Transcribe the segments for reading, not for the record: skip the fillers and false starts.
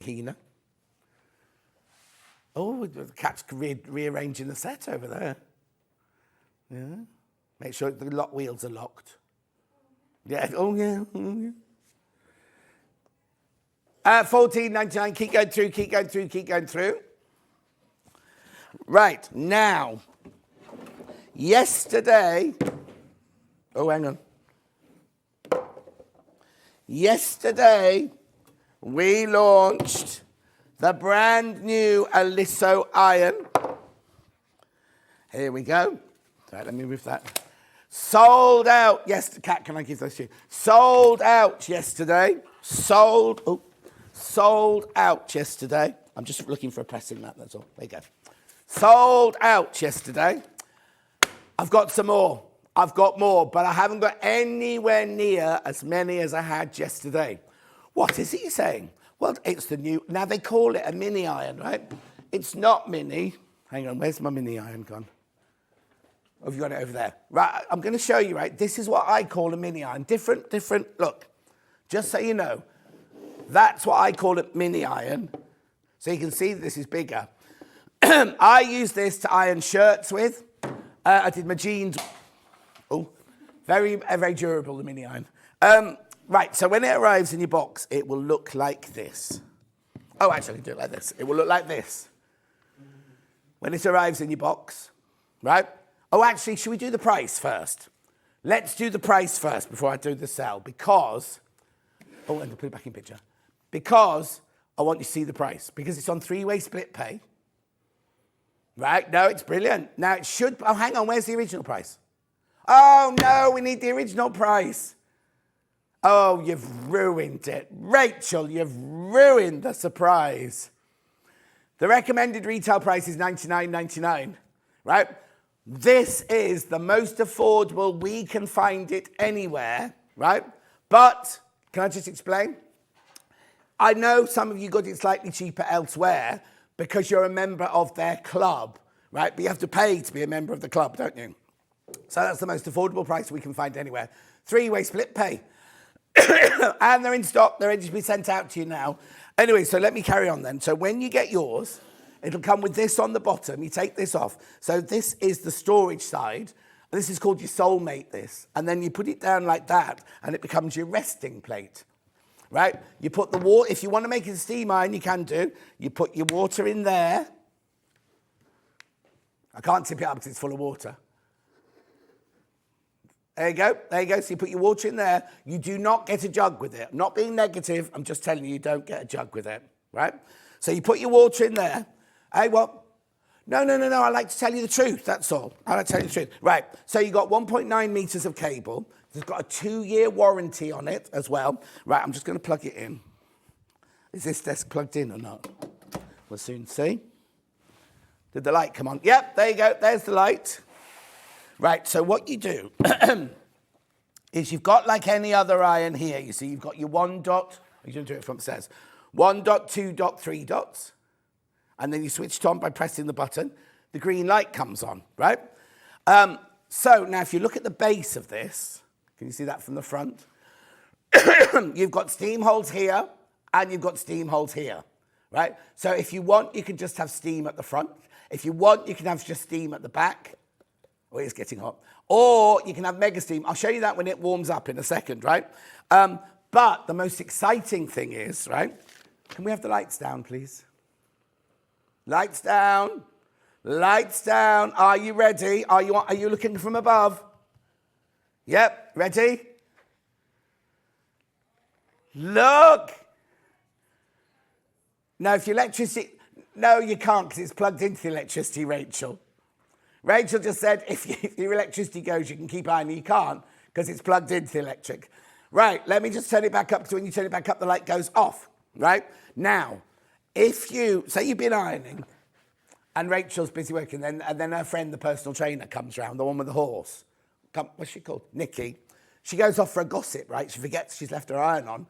Keener. Oh, the cat's rearranging the set over there. Yeah. Make sure the lock wheels are locked. Yeah. Oh, yeah. Oh, yeah. $14.99. Keep going through, keep going through, keep going through. Right, now, yesterday, oh, hang on. Yesterday, we launched the brand new Aliso iron. Here we go. Right, let me move that. Sold out. Yes, Cat, can I give those to you? Sold out yesterday. Sold out yesterday. I'm just looking for a pressing mat, that's all. There you go. Sold out yesterday. I've got some more. I've got more, but I haven't got anywhere near as many as I had yesterday. What is he saying? Well, it's the new, now they call it a mini iron, right? It's not mini. Hang on, where's my mini iron gone? Oh, have you got it over there? Right, I'm going to show you, right? This is what I call a mini iron. Different, look, just so you know, that's what I call a mini iron. So you can see this is bigger. I use this to iron shirts with. I did my jeans. Oh, very, very durable, the mini iron. Right, so when it arrives in your box, it will look like this. Oh, actually, I can do it like this. It will look like this. When it arrives in your box, right? Oh, actually, should we do the price first? Let's do the price first before I do the sell, because, oh, and I'll put it back in picture. Because I want you to see the price, because it's on 3-way split pay. Right? No, it's brilliant. Now, it should, oh, hang on, where's the original price? Oh, no, we need the original price. Oh, you've ruined it. Rachel, you've ruined the surprise. The recommended retail price is $99.99, right? This is the most affordable we can find it anywhere, right? But, can I just explain? I know some of you got it slightly cheaper elsewhere because you're a member of their club, right? But you have to pay to be a member of the club, don't you? So that's the most affordable price we can find anywhere. 3-way split pay. And they're in stock. They're ready to be sent out to you now. Anyway, so let me carry on then. So when you get yours, it'll come with this on the bottom. You take this off. So this is the storage side. This is called your soulmate, this. And then you put it down like that, and it becomes your resting plate. Right? You put the water, if you want to make it a steam iron, you can do. You put your water in there. I can't tip it up because it's full of water. There you go. There you go. So you put your water in there. You do not get a jug with it. I'm not being negative. I'm just telling you, you don't get a jug with it. Right? So you put your water in there. Hey, what? No. I like to tell you the truth. That's all. I like to tell you the truth. Right. So you got 1.9 meters of cable. It's got a 2-year warranty on it as well. Right, I'm just going to plug it in. Is this desk plugged in or not? We'll soon see. Did the light come on? Yep, there you go. There's the light. Right, so what you do is you've got like any other iron here. You see, you've got your 1 dot. You don't do it from upstairs. 1 dot, 2 dot, 3 dots. And then you switch it on by pressing the button. The green light comes on, right? So now if you look at the base of this, can you see that from the front? You've got steam holes here, and you've got steam holes here, right? So if you want, you can just have steam at the front. If you want, you can have just steam at the back. Oh, it's getting hot. Or you can have mega steam. I'll show you that when it warms up in a second, right? But the most exciting thing is, right? Can we have the lights down, please? Lights down. Lights down. Are you ready? Are you looking from above? Yep, ready? Look. Now, if your electricity... No, you can't because it's plugged into the electricity, Rachel. Rachel just said if your electricity goes, you can keep ironing. You can't because it's plugged into the electric. Right, let me just turn it back up because when you turn it back up, the light goes off, right? Now, if you... Say you've been ironing and Rachel's busy working, and then her friend, the personal trainer, comes round, the one with the horse. What's she called? Nikki. She goes off for a gossip, right? She forgets she's left her iron on.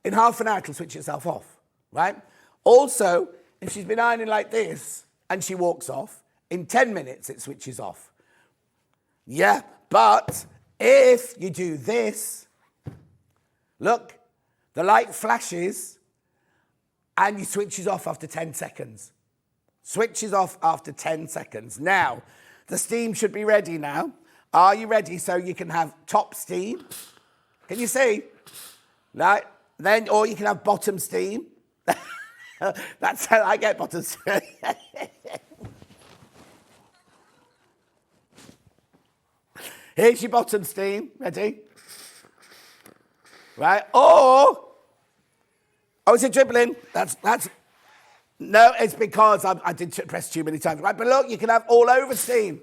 In half an hour, it'll switch itself off, right? Also, if she's been ironing like this and she walks off, in 10 minutes, it switches off. Yeah, but if you do this, look, the light flashes and you switches off after 10 seconds. Switches off after 10 seconds. Now, the steam should be ready now. Are you ready? So you can have top steam. Can you see? Right. Then, or you can have bottom steam. That's how I get bottom steam. Here's your bottom steam. Ready? Right. Or, oh, is it dribbling? That's. No, it's because I did press too many times. Right, but look, you can have all over steam.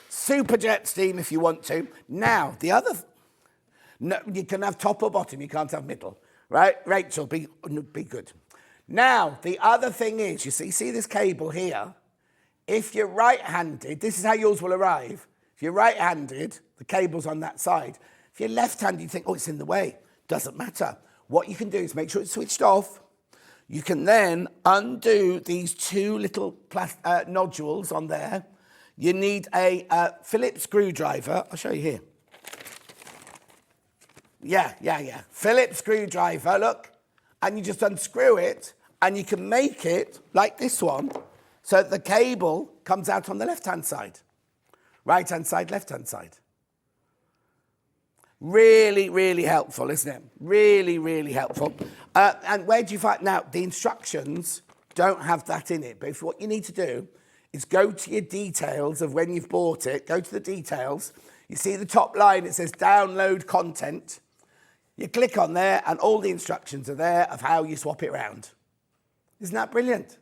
Superjet steam if you want to. Now, the other, no, you can have top or bottom, you can't have middle. Right, Rachel, be good. Now, the other thing is, you see this cable here? If you're right-handed, this is how yours will arrive. If you're right-handed, the cable's on that side. If you're left-handed, you think, oh, it's in the way. Doesn't matter. What you can do is make sure it's switched off. You can then undo these two little nodules on there. You need a Phillips screwdriver. I'll show you here. Yeah. Phillips screwdriver, look. And you just unscrew it, and you can make it like this one, so that the cable comes out on the left-hand side. Right-hand side, left-hand side. Really, really helpful, isn't it? Really, really helpful. And where do you find... Now, the instructions don't have that in it, but if what you need to do is go to your details of when you've bought it, go to the details, you see the top line, it says download content. You click on there, and all the instructions are there of how you swap it around. Isn't that brilliant?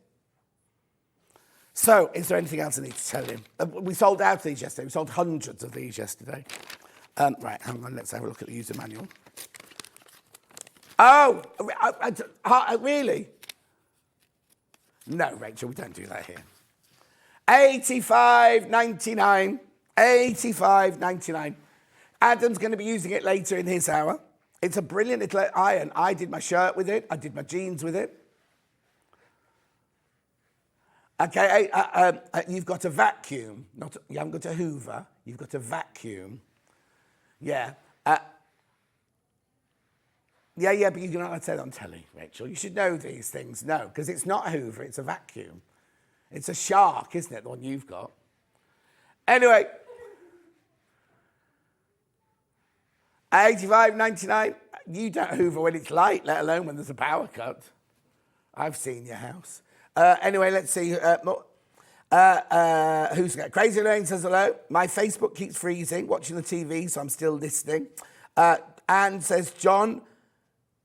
So, is there anything else I need to tell you? We sold out of these yesterday. We sold hundreds of these yesterday. Right, hang on, let's have a look at the user manual. Oh, really? No, Rachel, we don't do that here. $85.99. $85.99. Adam's going to be using it later in his hour. It's a brilliant little iron. I did my shirt with it. I did my jeans with it. Okay, you've got a vacuum. You haven't got a Hoover. You've got a vacuum. Yeah. Yeah, but you're not allowed to say that on telly, Rachel. You should know these things. No, because it's not a Hoover, it's a vacuum. It's a Shark, isn't it, the one you've got? Anyway, $85.99. You don't Hoover when it's light, let alone when there's a power cut. I've seen your house. Anyway, let's see. Who's got? Crazy Lane says hello. My Facebook keeps freezing, watching the TV, so I'm still listening. Anne says, John,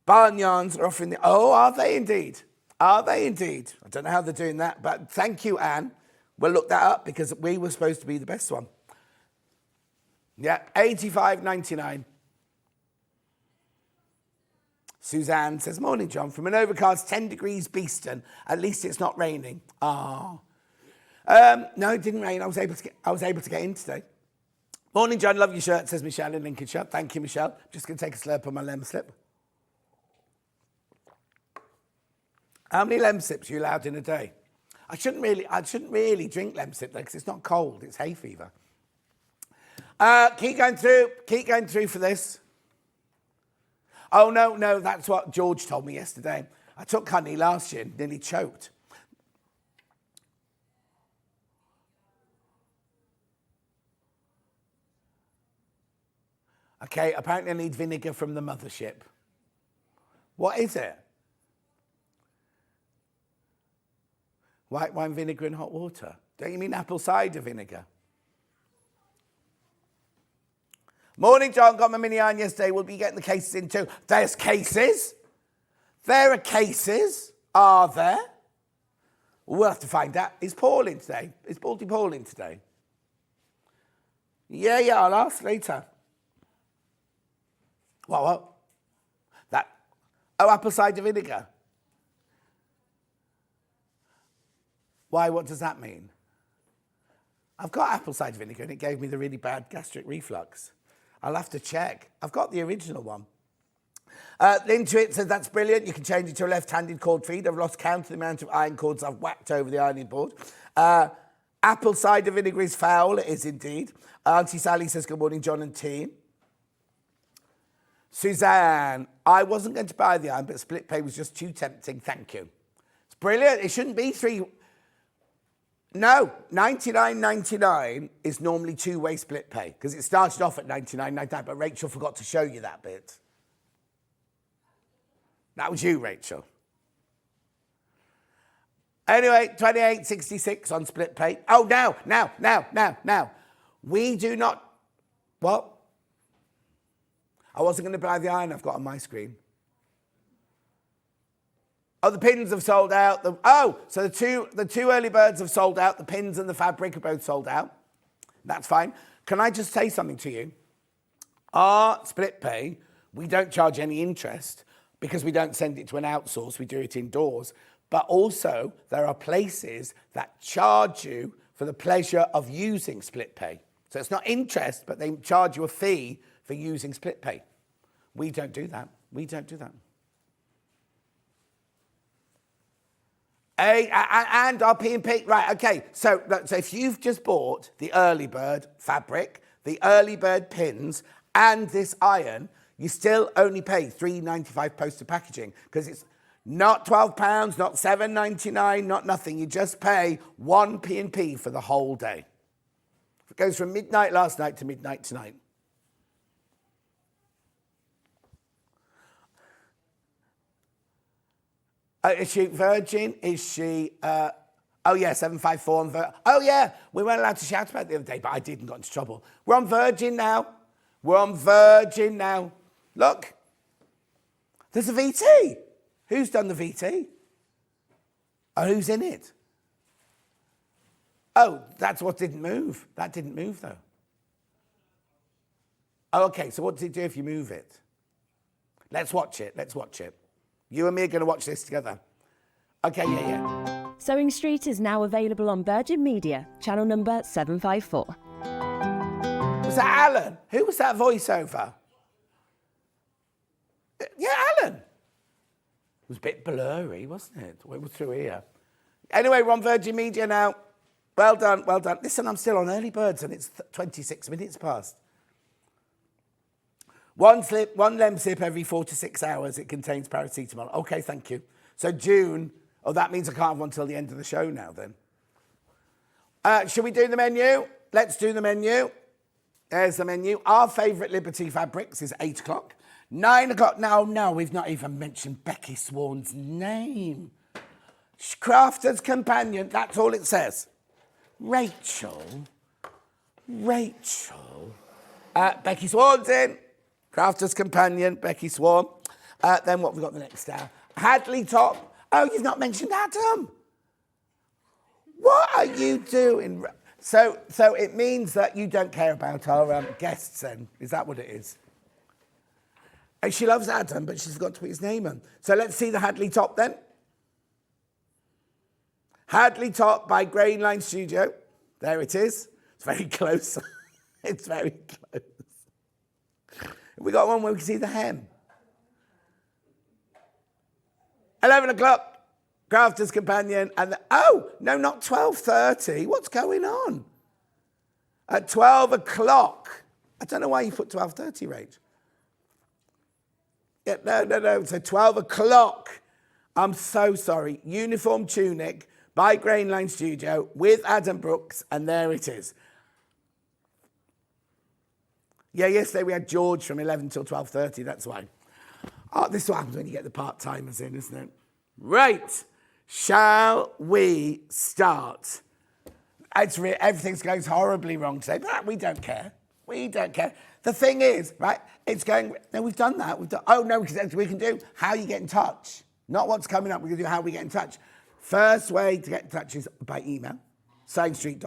barnyarns are offering the... Oh, are they indeed? Are they indeed? I don't know how they're doing that, but thank you, Anne. We'll look that up because we were supposed to be the best one. Yeah, $85.99. Suzanne says, morning, John. From an overcast 10 degrees Beeston, at least it's not raining. Ah. No, it didn't rain. I was able to get in today. Morning, John. Love your shirt, says Michelle in Lincolnshire. Thank you, Michelle. Just going to take a slurp on my lemon slip. How many lemon sips are you allowed in a day? I shouldn't really drink lemon sip though, because it's not cold. It's hay fever. Keep going through for this. Oh, no, that's what George told me yesterday. I took honey last year and nearly choked. Okay, apparently I need vinegar from the mothership. What is it? White wine vinegar and hot water. Don't you mean apple cider vinegar? Morning, John. Got my mini iron yesterday. We'll be getting the cases in too. There's cases. There are cases. Are there? We'll have to find out. Is Paul in today? Is Baldy Paul in today? Yeah, I'll ask later. What? That? Oh, apple cider vinegar. Why, what does that mean? I've got apple cider vinegar and it gave me the really bad gastric reflux. I'll have to check. I've got the original one. Intuit says, that's brilliant. You can change it to a left-handed cord feed. I've lost count of the amount of iron cords I've whacked over the ironing board. Apple cider vinegar is foul. It is indeed. Auntie Sally says, good morning, John and team. Suzanne, I wasn't going to buy the iron, but split pay was just too tempting. Thank you. It's brilliant. It shouldn't be three. No, $99.99 is normally two-way split pay because it started off at $99.99, but Rachel forgot to show you that bit. That was you, Rachel. Anyway, $28.66 on split pay. Oh, now. We do not... What? I wasn't going to buy the iron I've got on my screen. Oh, the pins have sold out. So the two early birds have sold out. The pins and the fabric are both sold out. That's fine. Can I just say something to you? Our split pay, we don't charge any interest because we don't send it to an outsource. We do it indoors. But also, there are places that charge you for the pleasure of using split pay. So it's not interest, but they charge you a fee for using split pay. We don't do that. We don't do that. And our P&P, right, okay. So if you've just bought the early bird fabric, the early bird pins, and this iron, you still only pay $3.95 postage packaging because it's not £12, not $7.99, not nothing. You just pay one P&P for the whole day. It goes from midnight last night to midnight tonight. Is she virgin? Is she... oh, yeah, 754 on Virgin. Oh, yeah, we weren't allowed to shout about it the other day, but I did and got into trouble. We're on Virgin now. Look, there's a VT. Who's done the VT? Oh, who's in it? Oh, that's what didn't move. That didn't move, though. Oh, okay, so what does it do if you move it? Let's watch it. You and me are going to watch this together. Okay, yeah. Sewing Street is now available on Virgin Media, channel number 754. Was that Alan? Who was that voiceover? Yeah, Alan. It was a bit blurry, wasn't it? It was through here. Anyway, we're on Virgin Media now. Well done. Listen, I'm still on early birds and it's 26 minutes past. One lem sip every 4 to 6 hours. It contains paracetamol. Okay, thank you. So June, that means I can't have one till the end of the show now then. Should we do the menu? Let's do the menu. There's the menu. Our favourite Liberty fabrics is 8 o'clock. 9 o'clock. No, we've not even mentioned Becky Sworn's name. Crafter's Companion, that's all it says. Rachel. Becky Sworn's in. Crafter's Companion, Becky Sworn. Then what have we got the next hour? Hadley top. Oh, you've not mentioned Adam. What are you doing? So it means that you don't care about our guests then. Is that what it is? And she loves Adam, but she's forgot to put his name on. So let's see the Hadley top then. Hadley top by Grainline Studio. There it is. It's very close. It's very close. We got one where we can see the hem. 11 o'clock, Crafter's Companion. And no, not 12:30. What's going on? At 12 o'clock. I don't know why you put 12:30, Rach. Yeah, no. So 12 o'clock. I'm so sorry. Uniform Tunic by Grainline Studio with Adam Brooks. And there it is. Yeah, yesterday we had George from 11 till 12:30, that's why. Oh, this is what happens when you get the part-timers in, isn't it? Right, shall we start? Everything's going horribly wrong today, but we don't care. The thing is, right, it's going, no, we've done that. We can do how you get in touch. Not what's coming up, we can do how we get in touch. First way to get in touch is by email. Sewingstreet.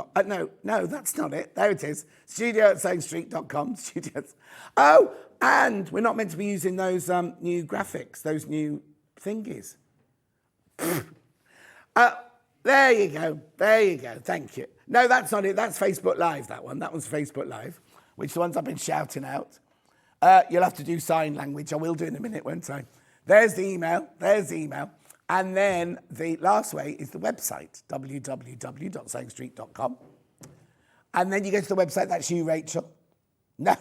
No, that's not it. There it is. studio@sewingstreet.com. Studios. Oh, and we're not meant to be using those new graphics, those new thingies. There you go. Thank you. No, that's not it. That's Facebook Live, that one. That one's Facebook Live, which is the ones I've been shouting out. You'll have to do sign language. I will do in a minute, won't I? There's the email. And then the last way is the website, www.sewingstreet.com. And then you go to the website, that's you, Rachel. No.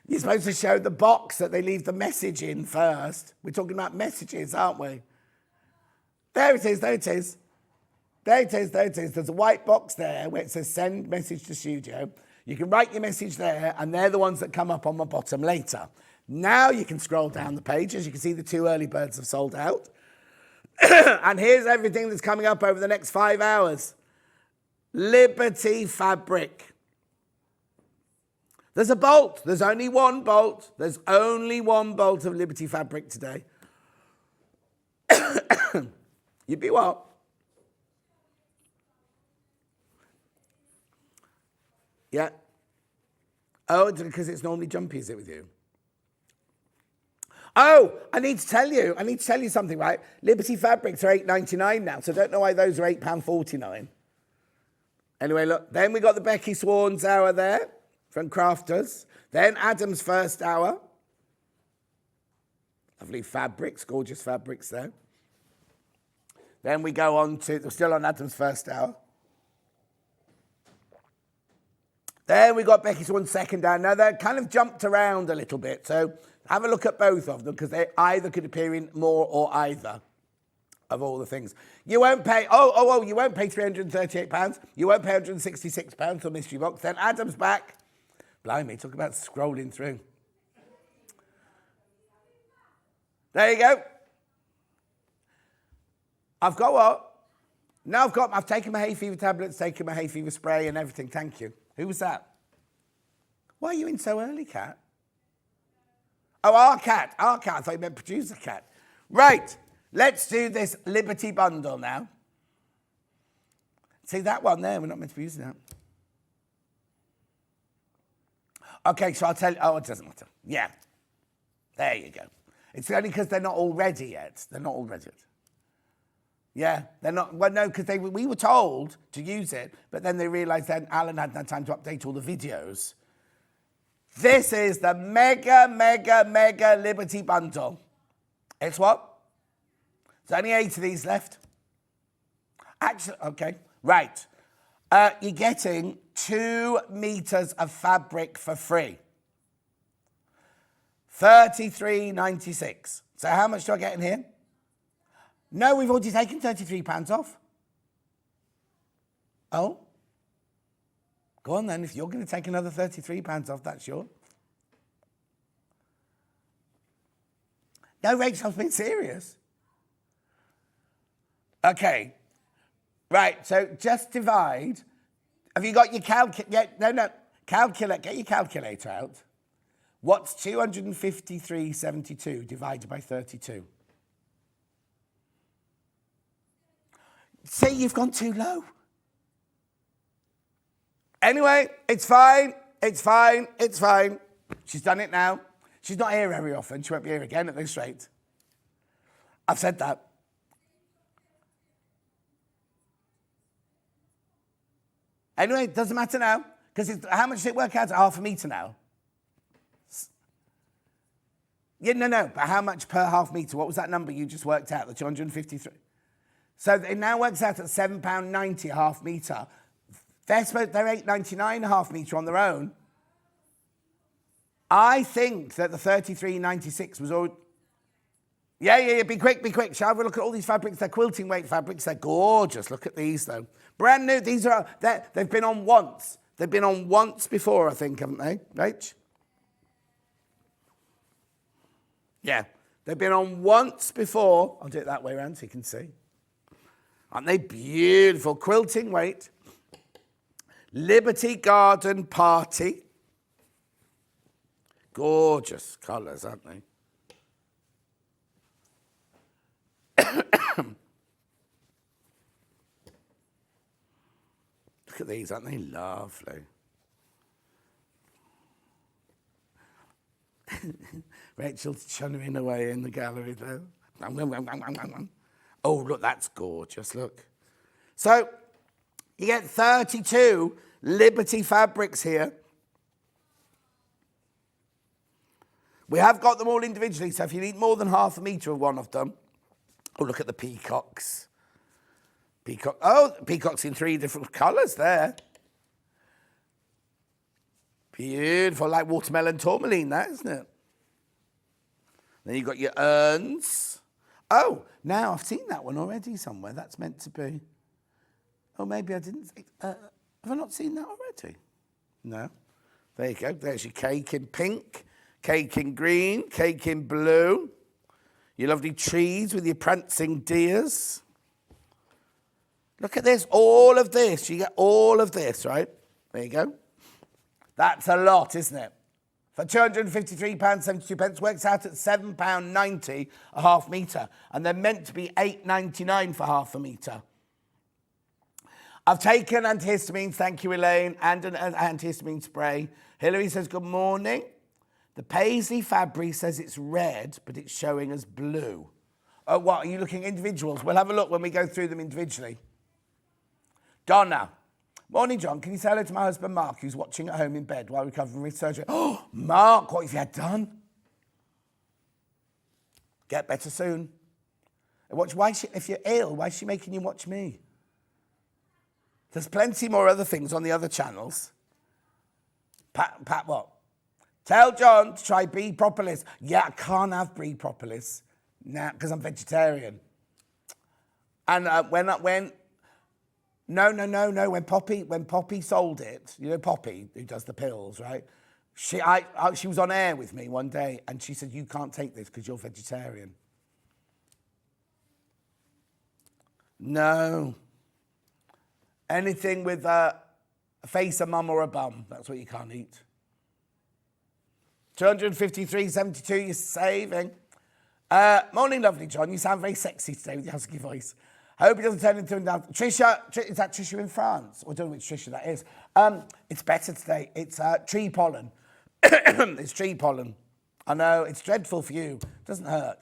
You're supposed to show the box that they leave the message in first. We're talking about messages, aren't we? There it is, there it is. There it is, there it is. There's a white box there where it says send message to studio. You can write your message there, and they're the ones that come up on the bottom later. Now you can scroll down the page. As you can see, the 2 early birds have sold out. And here's everything that's coming up over the next 5 hours. Liberty fabric. There's a bolt. There's only one bolt. There's only one bolt of Liberty fabric today. You'd be what? Yeah. Oh, because it's normally jumpy, is it with you? Oh, I need to tell you something, right? Liberty fabrics are $8.99 now, so I don't know why those are £8.49. Anyway, look, then we got the Becky Sworn's hour there from Crafters. Then Adam's first hour. Lovely fabrics, gorgeous fabrics there. Then we go on to, we're still on Adam's first hour. Then we got Becky Sworn's second hour. Now, they're kind of jumped around a little bit, so have a look at both of them, because they either could appear in more or either of all the things. You won't pay, you won't pay £338. You won't pay £166 for Mystery Box. Then Adam's back. Blimey, talk about scrolling through. There you go. I've got what? No, I've taken my hay fever tablets, taken my hay fever spray and everything. Thank you. Who was that? Why are you in so early, Cat? Oh, our cat. I thought you meant producer Cat. Right, let's do this Liberty bundle now. See that one there? We're not meant to be using that. Okay, so I'll tell you. Oh, it doesn't matter. Yeah. There you go. It's only because they're not all ready yet. They're not all ready yet. Yeah, they're not. Well, no, because we were told to use it, but then they realised that Alan hadn't had time to update all the videos. This is the mega Liberty bundle. It's what? There's only 8 of these left. Actually, okay, right. You're getting 2 meters of fabric for free. $33.96. So how much do I get in here? No, we've already taken £33 off. Oh? Go on then, if you're going to take another £33 off, that's yours. No, Rachel, I've been serious. Okay. Right, so just divide. Have you got your calculator? Yeah, no. Calculate. Get your calculator out. What's 253.72 divided by 32? See, you've gone too low. Anyway, it's fine. She's done it now. She's not here very often. She won't be here again at this rate. I've said that. Anyway, it doesn't matter now, because how much did it work out? Half a metre now. Yeah, no, but how much per half metre? What was that number you just worked out, the 253? So it now works out at £7.90 a half metre. They're £8.99 a half metre on their own. I think that the 33.96 was all. Yeah, be quick. Shall we look at all these fabrics? They're quilting weight fabrics. They're gorgeous. Look at these, though. Brand new. These are, they've been on once. They've been on once before, I think, haven't they? Right? Yeah. They've been on once before. I'll do it that way around so you can see. Aren't they beautiful? Quilting weight. Liberty Garden Party. Gorgeous colours, aren't they? Look at these, aren't they lovely? Rachel's chunnering away in the gallery there. Oh, look, that's gorgeous, look. So, you get 32 Liberty fabrics here. We have got them all individually, so if you need more than half a metre of one of them, oh, look at the peacocks. Peacocks in 3 different colours there. Beautiful, like watermelon tourmaline, that, isn't it? Then you've got your urns. Oh, now I've seen that one already somewhere. That's meant to be. Oh, maybe I didn't. Have I not seen that already? No. There you go. There's your cake in pink, cake in green, cake in blue. Your lovely trees with your prancing deers. Look at this, all of this. You get all of this, right? There you go. That's a lot, isn't it? For £253.72, works out at £7.90 a half metre. And they're meant to be £8.99 for half a metre. I've taken antihistamines, thank you, Elaine, and an antihistamine spray. Hilary says, good morning. The Paisley Fabric says it's red, but it's showing as blue. Oh, what, are you looking at individuals? We'll have a look when we go through them individually. Donna. Morning, John. Can you say hello to my husband, Mark, who's watching at home in bed while recovering from his surgery? Oh, Mark, what have you had done? Get better soon. If you're ill, why is she making you watch me? There's plenty more other things on the other channels. Pat what? Tell John to try brie propolis. Yeah, I can't have brie propolis now because I'm vegetarian. And No. When Poppy sold it, you know Poppy, who does the pills, right? She was on air with me one day, and she said, you can't take this because you're vegetarian. No. Anything with a face, a mum, or a bum, that's what you can't eat. 253.72, you're saving. Morning, lovely John. You sound very sexy today with your husky voice. I hope it doesn't turn into another. Trisha, is that Trisha in France? I don't know which Trisha that is. It's better today. It's tree pollen. It's tree pollen. I know, it's dreadful for you. It doesn't hurt.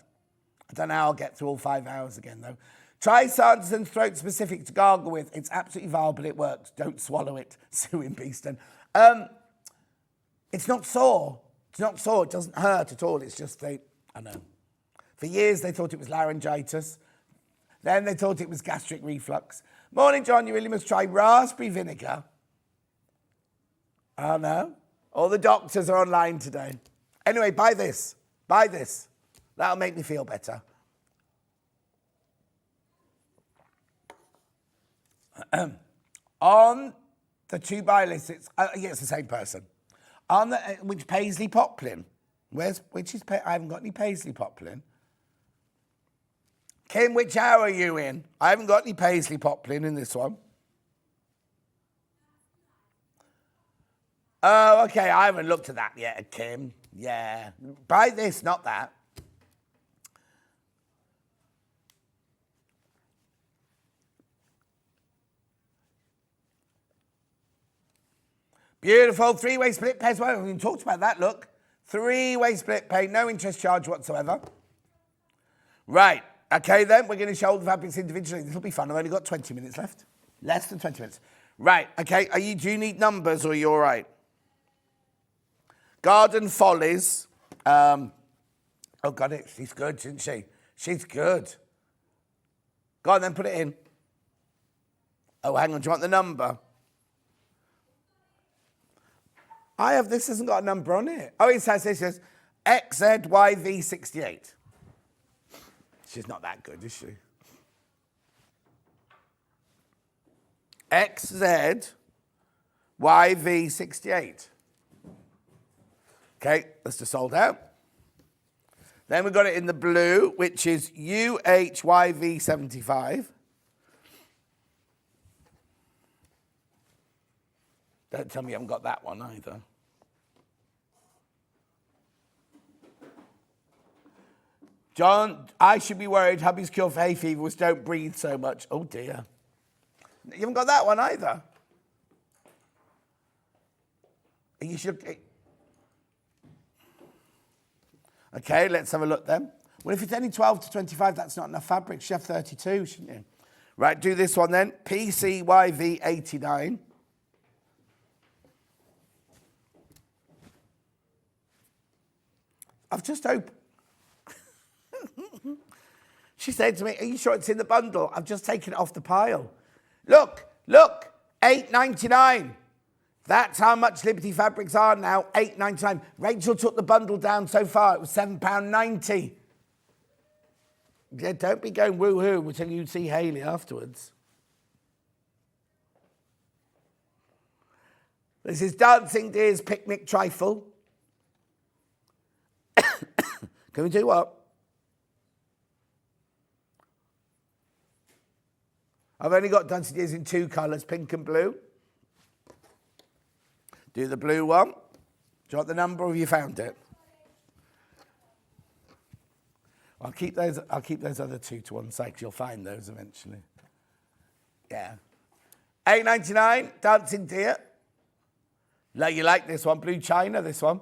I don't know how I'll get through all 5 hours again, though. Try Sanderson Throat Specific to gargle with. It's absolutely vile, but it works. Don't swallow it. Sue in Beeston. It's not sore. It's not sore. It doesn't hurt at all. It's just, I know. For years, they thought it was laryngitis. Then they thought it was gastric reflux. Morning, John. You really must try raspberry vinegar. Oh, no. All the doctors are online today. Anyway, buy this. Buy this. That'll make me feel better. On the to buy list, it's the same person. On the which Paisley Poplin? I haven't got any Paisley Poplin. Kim, which hour are you in? I haven't got any Paisley Poplin in this one. Oh, okay, I haven't looked at that yet, Kim. Yeah. Buy this, not that. Beautiful, three-way split pay as well. We talked about that, look. Three-way split pay, no interest charge whatsoever. Right, okay then, we're going to show all the fabrics individually. This will be fun, I've only got 20 minutes left. Less than 20 minutes. Right, okay, do you need numbers or are you all right? Garden Follies. Oh, got it, she's good, isn't she? She's good. Go on then, put it in. Oh, hang on, do you want the number? This hasn't got a number on it. Oh, it says XZYV68. She's not that good, is she? XZYV68. Okay, that's just sold out. Then we've got it in the blue, which is UHYV75. Don't tell me you haven't got that one either. John, I should be worried. Hubby's cure for hay fever was don't breathe so much. Oh, dear. You haven't got that one either. You should... Okay, let's have a look then. Well, if it's only 12 to 25, that's not enough fabric. You should have 32, shouldn't you? Right, do this one then. PCYV89. I've just opened... She said to me, are you sure it's in the bundle? I've just taken it off the pile. Look, $8.99. That's how much Liberty fabrics are now, £8.99. Rachel took the bundle down so far, it was £7.90. Yeah, don't be going woo-hoo until you see Hayley afterwards. This is Dancing Deer's Picnic Trifle. Can we do what? I've only got Dancing Deer's in 2 colours, pink and blue. Do the blue one. Do you want the number or have you found it? I'll keep those other 2 to one side because you'll find those eventually. Yeah. £8.99, Dancing Deer. You like this one, blue china, this one.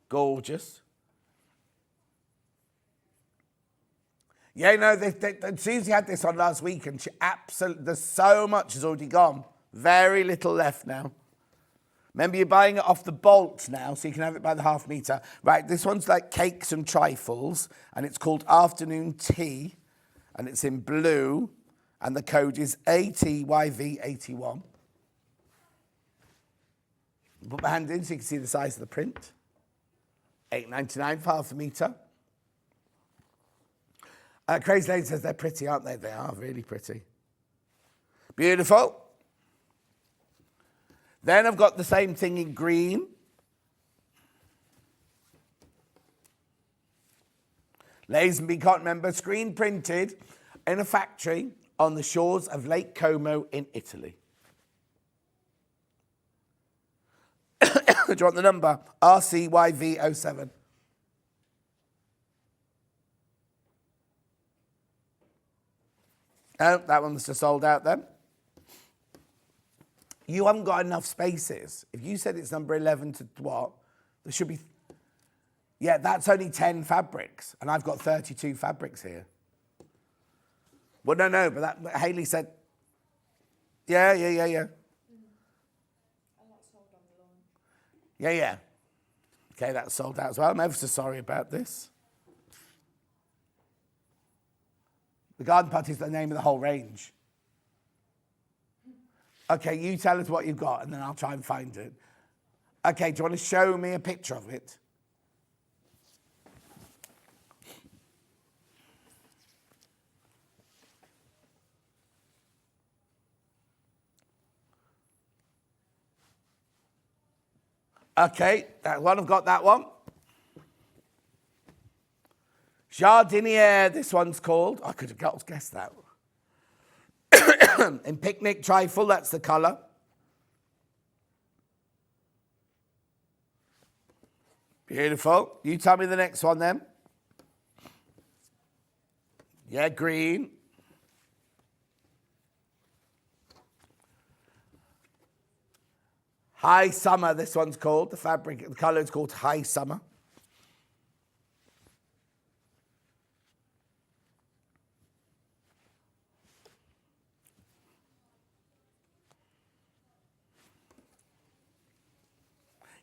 Gorgeous. Yeah, no, Susie had this on last week and she there's so much has already gone. Very little left now. Remember, you're buying it off the bolt now, so you can have it by the half metre. Right, this one's like cakes and trifles, and it's called Afternoon Tea, and it's in blue, and the code is ATYV81. Put my hand in so you can see the size of the print. £8.99 for half a metre. Crazy Lady says they're pretty, aren't they? They are really pretty. Beautiful. Then I've got the same thing in green. Lazenby can't remember, screen printed in a factory on the shores of Lake Como in Italy. Do you want the number? RCYV07. Oh, that one must have sold out then. You haven't got enough spaces. If you said it's number 11 to what, there should be... Yeah, that's only 10 fabrics, and I've got 32 fabrics here. Well, no, but Hayley said... Yeah. Yeah. Okay, that's sold out as well. I'm ever so sorry about this. The garden party is the name of the whole range. Okay, you tell us what you've got, and then I'll try and find it. Okay, do you want to show me a picture of it? Okay, that one, I've got that one. Jardiniere, this one's called. I could have guessed that. In Picnic Trifle, that's the colour. Beautiful. You tell me the next one then. Yeah, green. High Summer, this one's called. The fabric, the colour is called High Summer.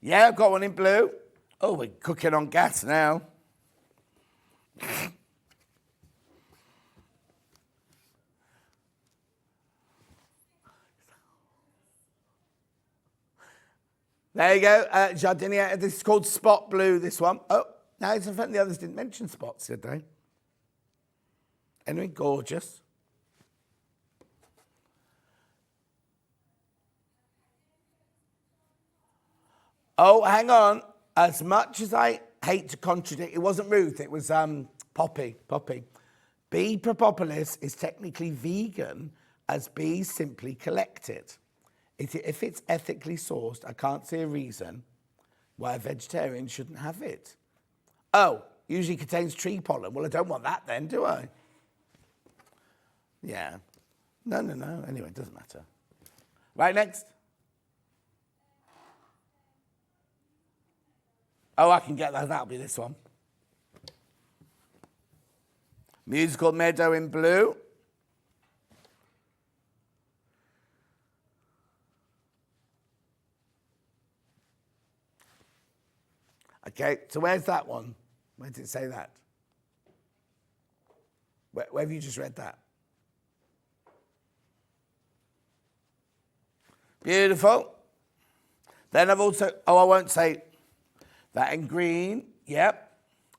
Yeah, I've got one in blue. Oh, we're cooking on gas now. There you go, Jardiniere. This is called Spot Blue, this one. Oh, now it's in front. The others didn't mention spots, did they? Anyway, gorgeous. Oh, hang on. As much as I hate to contradict, it wasn't Ruth, it was Poppy. Bee propolis is technically vegan as bees simply collect it. If it's ethically sourced, I can't see a reason why a vegetarian shouldn't have it. Oh, usually contains tree pollen. Well, I don't want that then, do I? Yeah. No. Anyway, it doesn't matter. Right, next. Oh, I can get that. That'll be this one. Musical Meadow in blue. Okay, so where's that one? Where did it say that? Where have you just read that? Beautiful. Then I've also, I won't say that in green. Yep.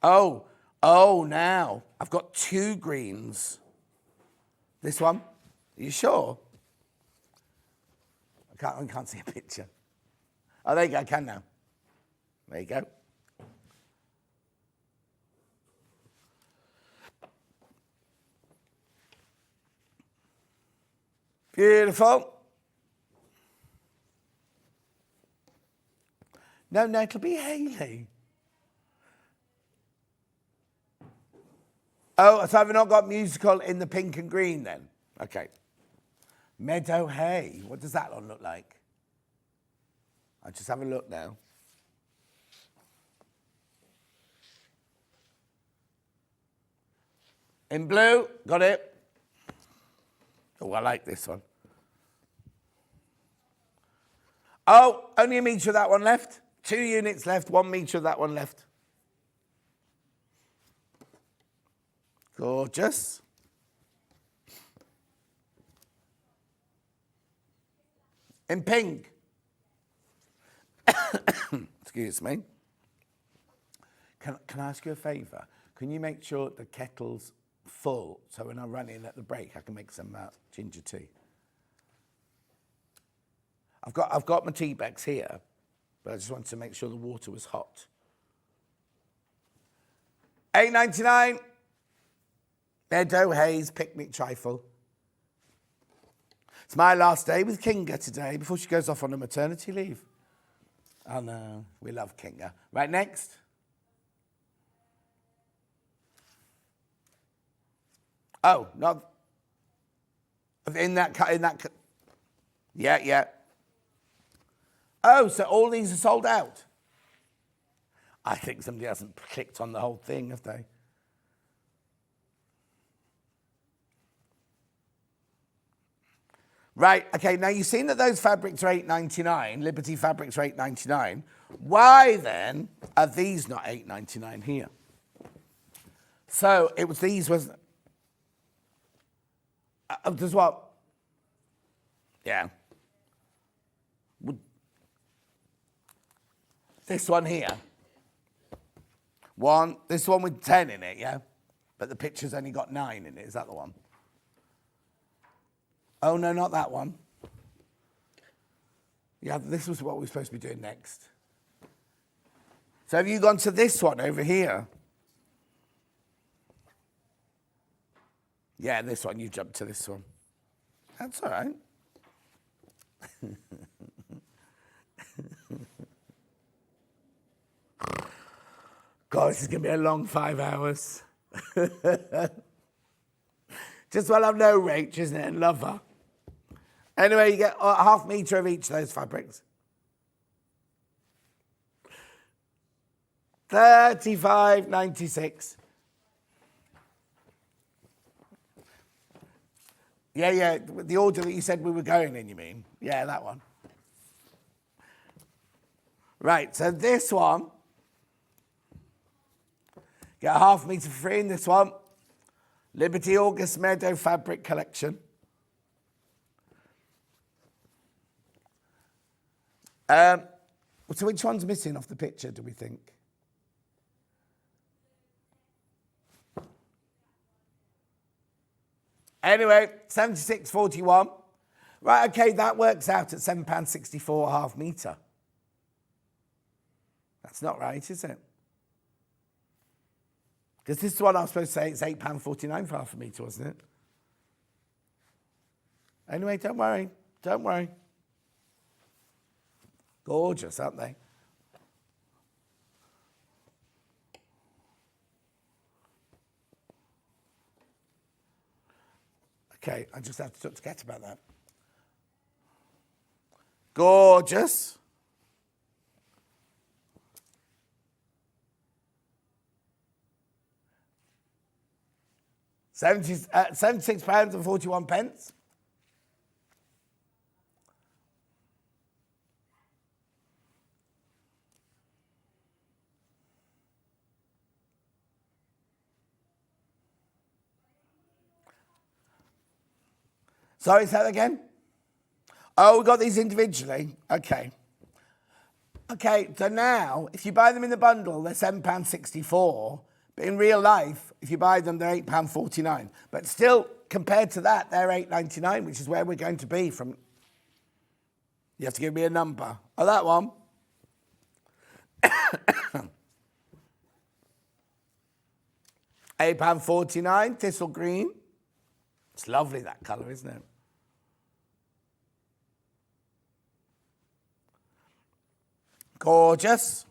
Oh, now I've got 2 greens. This one? Are you sure? I can't see a picture. Oh, there you go, I can now. There you go. Beautiful. No, it'll be Hayley. Oh, so I've not got musical in the pink and green then? Okay. Meadow hay. What does that one look like? I'll just have a look now. In blue, got it. Oh, I like this one. Oh, only a metre of that one left. 2 units left, 1 metre of that one left. Gorgeous. In pink. Excuse me. Can I ask you a favour? Can you make sure the kettle's full so when I run in at the break I can make some ginger tea? I've got my tea bags here, but I just wanted to make sure the water was hot. $8.99. Meadow Hayes Picnic Trifle. It's my last day with Kinga today before she goes off on a maternity leave. Oh no, we love Kinga. Right, next. Oh, not in that. Yeah. Oh, so all these are sold out. I think somebody hasn't clicked on the whole thing, have they? Right, okay, now you've seen that those fabrics are $8.99, Liberty fabrics are $8.99. Why then are these not $8.99 here? So it was these, wasn't it? Does what? Yeah. This one here. This one with 10 in it, yeah? But the picture's only got 9 in it, is that the one? Oh, no, not that one. Yeah, this was what we were supposed to be doing next. So have you gone to this one over here? Yeah, this one. You jumped to this one. That's all right. God, this is going to be a long 5 hours. Just while I've no Rach, isn't it? And love her. Anyway, you get a half metre of each of those fabrics. $35.96. Yeah, the order that you said we were going in, you mean? Yeah, that one. Right, so this one, get a half metre for free in this one. Liberty August Meadow Fabric Collection. So which one's missing off the picture, do we think? Anyway, $76.41. Right, okay, that works out at £7.64 a half metre. That's not right, is it? Because this is what I was supposed to say, it's £8.49 for half a metre, wasn't it? Anyway, don't worry. Gorgeous, aren't they? Okay, I just have to talk to Kat about that. Gorgeous. £76.41. Sorry, say that again? Oh, we got these individually. Okay. Okay, so now, if you buy them in the bundle, they're £7.64. But in real life, if you buy them, they're £8.49. But still, compared to that, they're £8.99, which is where we're going to be from. You have to give me a number. Oh, that one. £8.49, thistle green. It's lovely, that colour, isn't it? Gorgeous.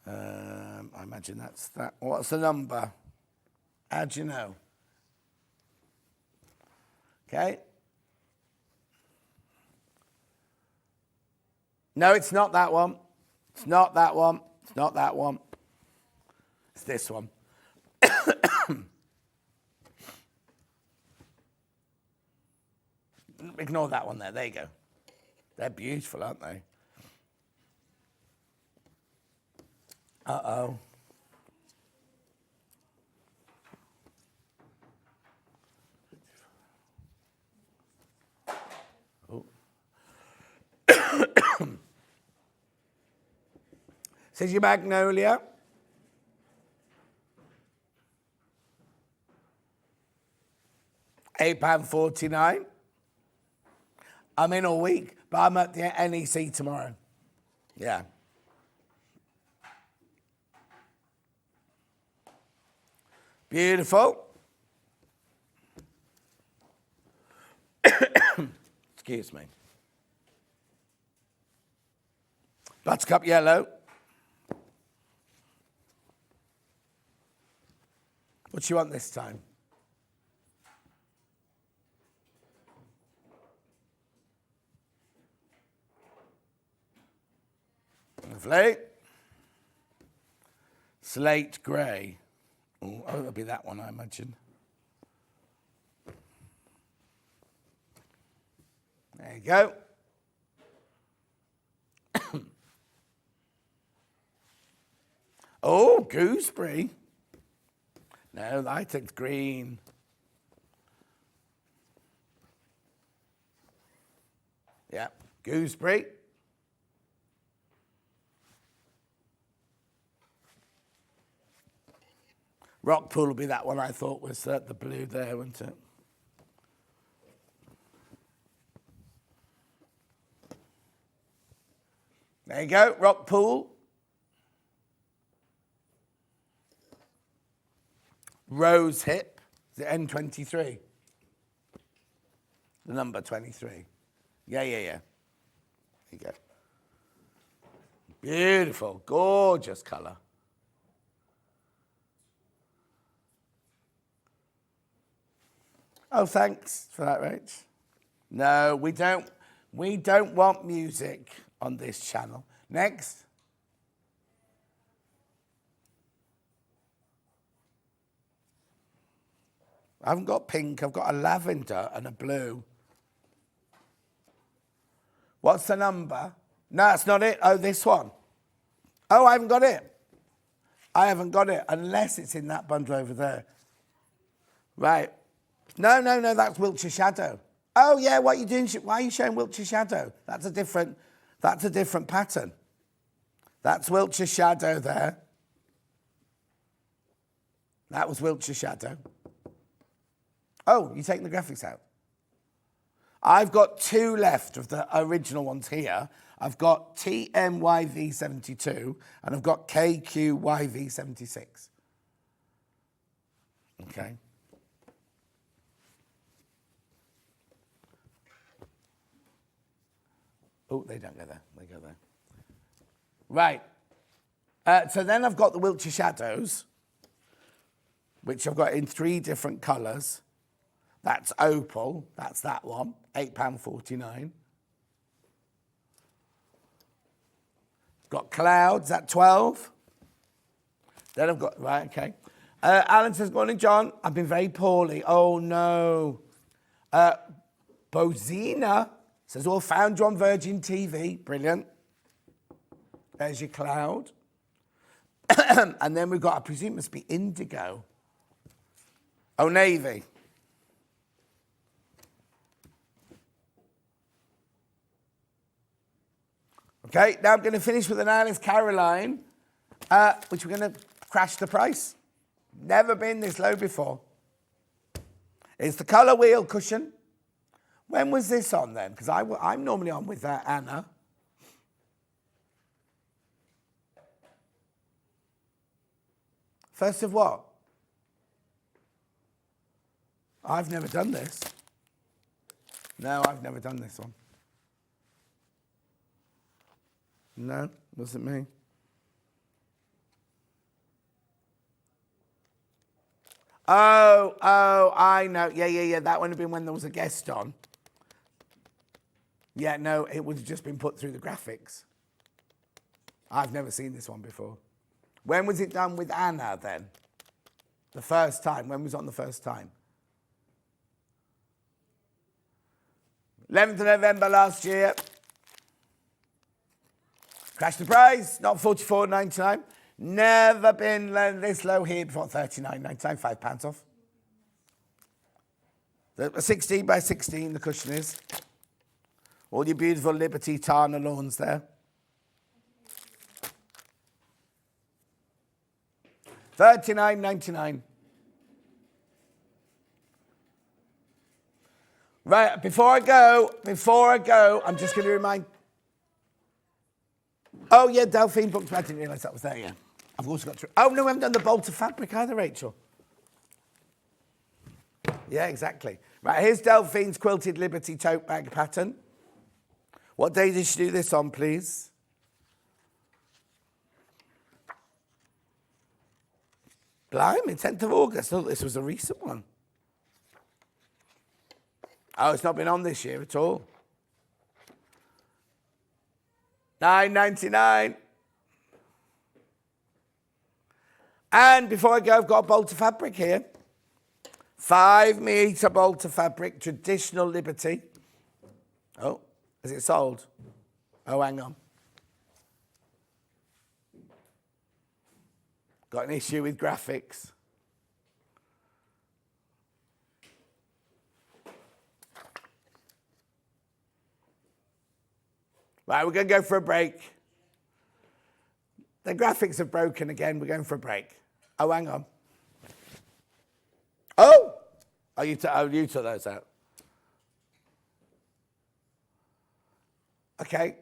I imagine that's that. What's the number? How do you know? Okay. No, it's not that one. It's not that one. It's not that one. It's this one. Ignore that one there. There you go. They're beautiful, aren't they? Uh-oh. Oh. Says your magnolia. £8.49. I'm in all week, but I'm at the NEC tomorrow. Yeah. Beautiful. Excuse me. Buttercup yellow. What do you want this time? Lovely. Slate grey. Oh, it'll be that one, I imagine. There you go. Oh, gooseberry. No, I think green. Yeah, gooseberry. Rock pool will be that one I thought was the blue there, wasn't it? There you go, rock pool. Rose hip, the N23. The number 23. Yeah. There you go. Beautiful, gorgeous colour. Oh, thanks for that, Rach. No, we don't want music on this channel. Next. I haven't got pink, I've got a lavender and a blue. What's the number? No, that's not it. Oh, this one. Oh, I haven't got it. I haven't got it unless it's in that bundle over there. Right. No, that's Wiltshire Shadow. Oh, yeah, what are you doing? Why are you showing Wiltshire Shadow? That's a different pattern. That's Wiltshire Shadow there. That was Wiltshire Shadow. Oh, you're taking the graphics out? I've got two left of the original ones here. I've got TMYV72 and I've got KQYV76. Okay. Oh, they don't go there. They go there. Right. So then I've got the Wiltshire Shadows, which I've got in 3 different colours. That's opal. That's that one. £8.49. Got clouds at 12. Then I've got, right, okay. Alan says, morning, John. I've been very poorly. Oh, no. Bozina says, well, found you on Virgin TV. Brilliant. There's your cloud. And then we've got, I presume it must be indigo. Oh, navy. Okay, now I'm going to finish with an Alice Caroline, which we're going to crash the price. Never been this low before. It's the colour wheel cushion. When was this on then? Because I'm normally on with Anna. First of what? I've never done this. No, I've never done this one. No, wasn't me. Oh, I know. Yeah. That would have been when there was a guest on. Yeah, no, it would have just been put through the graphics. I've never seen this one before. When was it done with Anna then? The first time. When was it on the first time? 11th of November last year. Crash the price, not $44.99. Never been this low here before. $39.99, £5 off. The 16 by 16 the cushion is. All your beautiful Liberty Tana lawns there. $39.99. Right, before I go, I'm just going to remind... Oh, yeah, Delphine booked. I didn't realise that was there, yeah. I've also got to... Oh, no, we haven't done the bolt of fabric either, Rachel. Yeah, exactly. Right, here's Delphine's quilted Liberty tote bag pattern. What day did she do this on, please? Blimey, 10th of August. Oh, this was a recent one. Oh, it's not been on this year at all. $9.99. And before I go, I've got a bolt of fabric here. 5 metre bolt of fabric, traditional Liberty. Oh, is it sold? Oh, hang on. Got an issue with graphics. Right, we're going to go for a break. The graphics are broken again. We're going for a break. Oh, hang on. Oh! You took those out. Okay.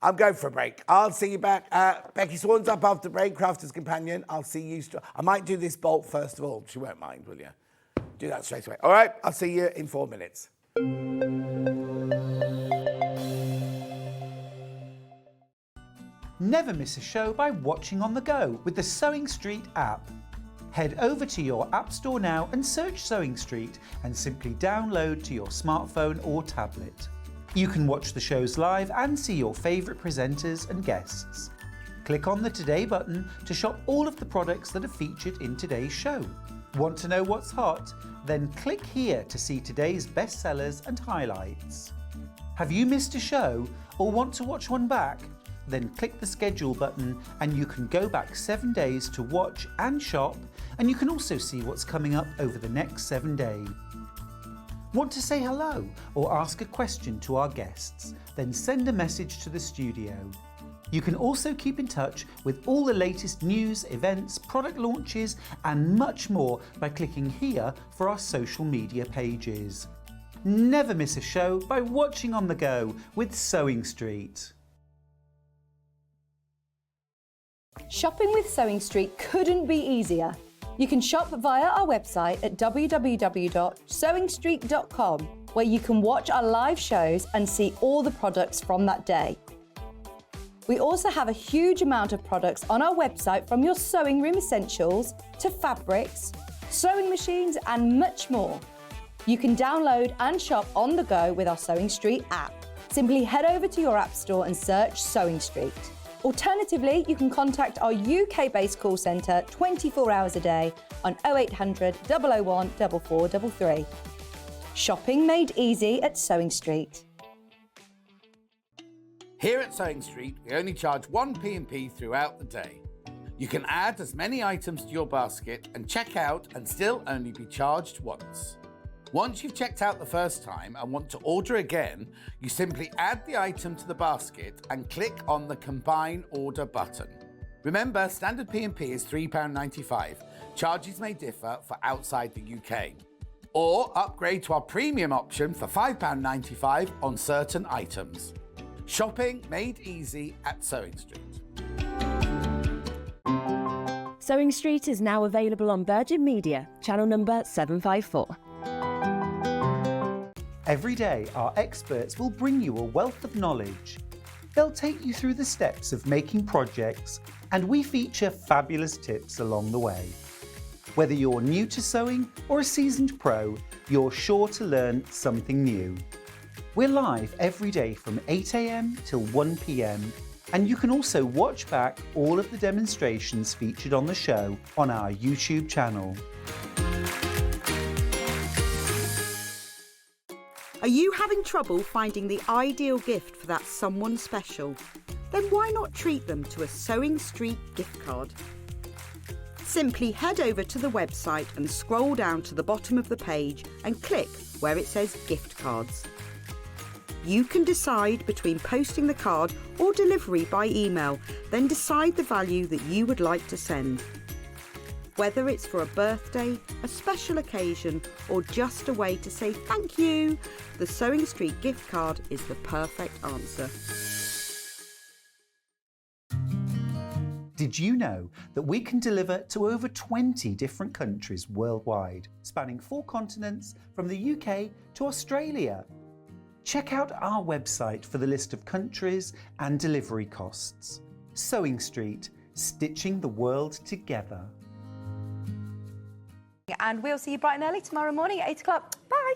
I'm going for a break. I'll see you back. Becky Sworn's up after the break, Crafter's Companion. I'll see you. I might do this bolt first of all. She won't mind, will you? Do that straight away. All right, I'll see you in 4 minutes. Never miss a show by watching on the go with the Sewing Street app. Head over to your App Store now and search Sewing Street and simply download to your smartphone or tablet. You can watch the shows live and see your favourite presenters and guests. Click on the Today button to shop all of the products that are featured in today's show. Want to know what's hot? Then click here to see today's bestsellers and highlights. Have you missed a show or want to watch one back? Then click the schedule button and you can go back 7 days to watch and shop, and you can also see what's coming up over the next 7 days. Want to say hello or ask a question to our guests? Then send a message to the studio. You can also keep in touch with all the latest news, events, product launches and much more by clicking here for our social media pages. Never miss a show by watching on the go with Sewing Street. Shopping with Sewing Street couldn't be easier. You can shop via our website at www.sewingstreet.com, where you can watch our live shows and see all the products from that day. We also have a huge amount of products on our website, from your sewing room essentials to fabrics, sewing machines and much more. You can download and shop on the go with our Sewing Street app. Simply head over to your app store and search Sewing Street. Alternatively, you can contact our UK-based call centre 24 hours a day on 0800 001 4433. Shopping made easy at Sewing Street. Here at Sewing Street, we only charge 1 P&P throughout the day. You can add as many items to your basket and check out and still only be charged once. Once you've checked out the first time and want to order again, you simply add the item to the basket and click on the Combine Order button. Remember, standard P&P is £3.95. Charges may differ for outside the UK. Or upgrade to our premium option for £5.95 on certain items. Shopping made easy at Sewing Street. Sewing Street is now available on Virgin Media, channel number 754. Every day, our experts will bring you a wealth of knowledge. They'll take you through the steps of making projects, and we feature fabulous tips along the way. Whether you're new to sewing or a seasoned pro, you're sure to learn something new. We're live every day from 8 a.m. till 1 p.m, and you can also watch back all of the demonstrations featured on the show on our YouTube channel. Are you having trouble finding the ideal gift for that someone special? Then why not treat them to a Sewing Street gift card? Simply head over to the website and scroll down to the bottom of the page and click where it says gift cards. You can decide between posting the card or delivery by email, then decide the value that you would like to send. Whether it's for a birthday, a special occasion, or just a way to say thank you, the Sewing Street gift card is the perfect answer. Did you know that we can deliver to over 20 different countries worldwide, spanning 4 continents from the UK to Australia? Check out our website for the list of countries and delivery costs. Sewing Street, stitching the world together. And we'll see you bright and early tomorrow morning at 8 o'clock. Bye.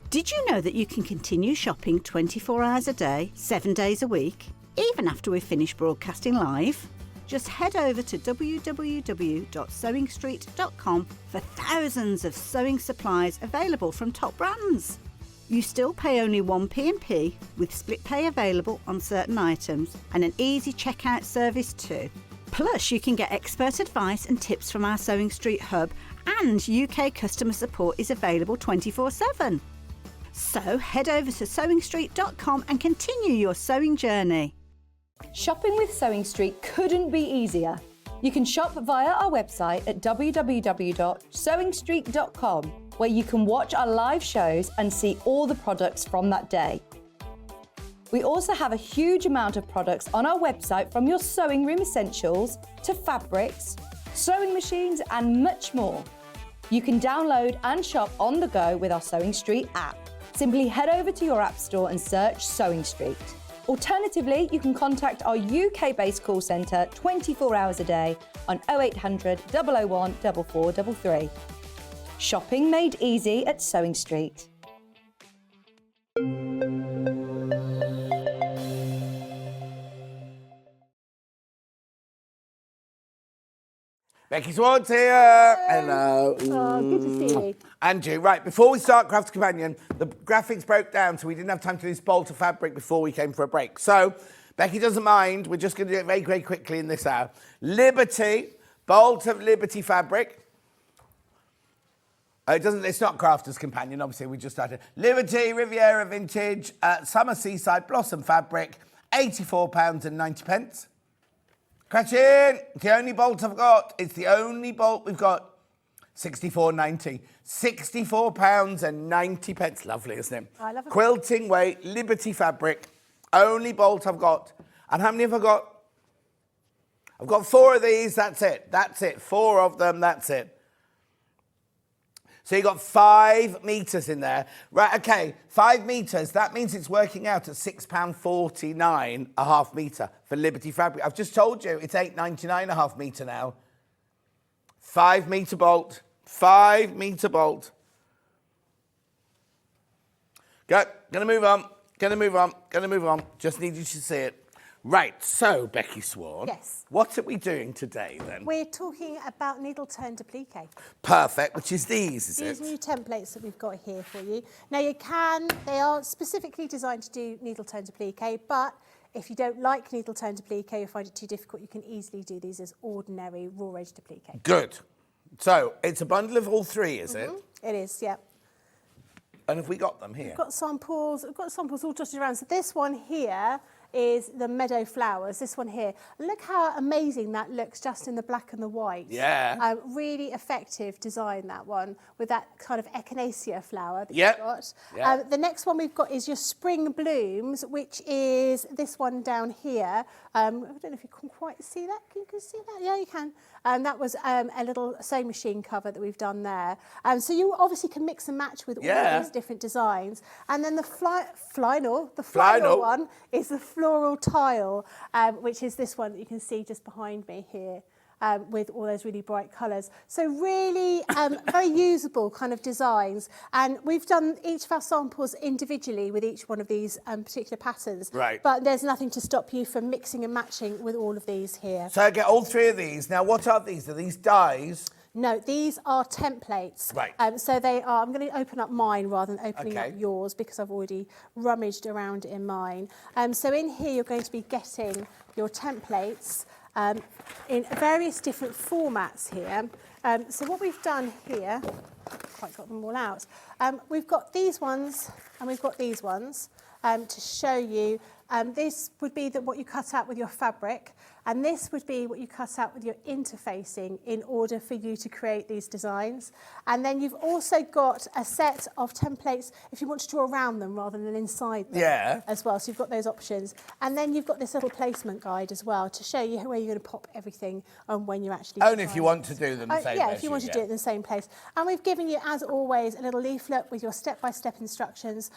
Did you know that you can continue shopping 24 hours a day, 7 days a week, even after we've finished broadcasting live? Just head over to www.sewingstreet.com for thousands of sewing supplies available from top brands. You still pay only one P&P with split pay available on certain items and an easy checkout service too. Plus, you can get expert advice and tips from our Sewing Street hub, and UK customer support is available 24/7. So head over to sewingstreet.com and continue your sewing journey. Shopping with Sewing Street couldn't be easier. You can shop via our website at www.sewingstreet.com, where you can watch our live shows and see all the products from that day. We also have a huge amount of products on our website, from your sewing room essentials to fabrics, sewing machines and much more. You can download and shop on the go with our Sewing Street app. Simply head over to your app store and search Sewing Street. Alternatively, you can contact our UK-based call centre 24 hours a day on 0800 001 4433. Shopping made easy at Sewing Street. Becky Sworn here. Hello. Oh, good to see you. Andrew, right, before we start Crafter's Companion, the graphics broke down, so we didn't have time to do this bolt of fabric before we came for a break. So, Becky doesn't mind. We're just going to do it very, very quickly in this hour. Liberty, bolt of Liberty fabric. It's not Crafter's Companion, obviously, we just started. Liberty Riviera Vintage Summer Seaside Blossom fabric, £84.90. Cratchin, the only bolt I've got. It's the only bolt we've got. £64.90. £64.90. Lovely, isn't it? I love it. Quilting weight, Liberty fabric. Only bolt I've got. And how many have I got? I've got 4 of these. That's it. That's it. 4 of them. That's it. So you've got 5 metres in there. Right, okay, 5 metres. That means it's working out at £6.49 a half metre for Liberty fabric. I've just told you it's £8.99 a half metre now. 5 metre bolt. 5 metre bolt. Go. Gonna move on. Gonna move on. Gonna move on. Just need you to see it. Right, so Becky Sworn. Yes. What are we doing today then? We're talking about needle turn applique. Perfect, which is these, is These it? new templates that we've got here for you. Now they are specifically designed to do needle turn applique, but if you don't like needle turn applique or find it too difficult, you can easily do these as ordinary raw edged applique. Good. So it's a bundle of all 3, is it? It is, yeah. And have we got them here? We've got samples all dotted around. So this one here is the meadow flowers, this one here. Look how amazing that looks just in the black and the white. Yeah. Really effective design, that one, with that kind of echinacea flower that Yep. you've got. Yep. The next one we've got is your spring blooms, which is this one down here. I don't know if you can quite see that. Can you see that? Yeah, you can. That was a little sewing machine cover that we've done there. So you obviously can mix and match with all of these different designs. And then the final one is the floral tile, which is this one that you can see just behind me here. With all those really bright colours. So really very usable kind of designs. And we've done each of our samples individually with each one of these particular patterns. Right. But there's nothing to stop you from mixing and matching with all of these here. So I get all three of these. Now, what are these? Are these dies? No, these are templates. Right. So they are, I'm going to open up mine rather than opening up yours because I've already rummaged around in mine. So in here you're going to be getting your templates in various different formats here. So what we've done here, quite got them all out, we've got these ones and we've got these ones to show you. This would be what you cut out with your fabric, and this would be what you cut out with your interfacing in order for you to create these designs. And then you've also got a set of templates if you want to draw around them rather than inside them as well. So you've got those options. And then you've got this little placement guide as well to show you where you're going to pop everything and when you're actually Only if you want to do them the same place. Yeah, if you want to do it in the same place. And we've given you, as always, a little leaflet with your step-by-step instructions.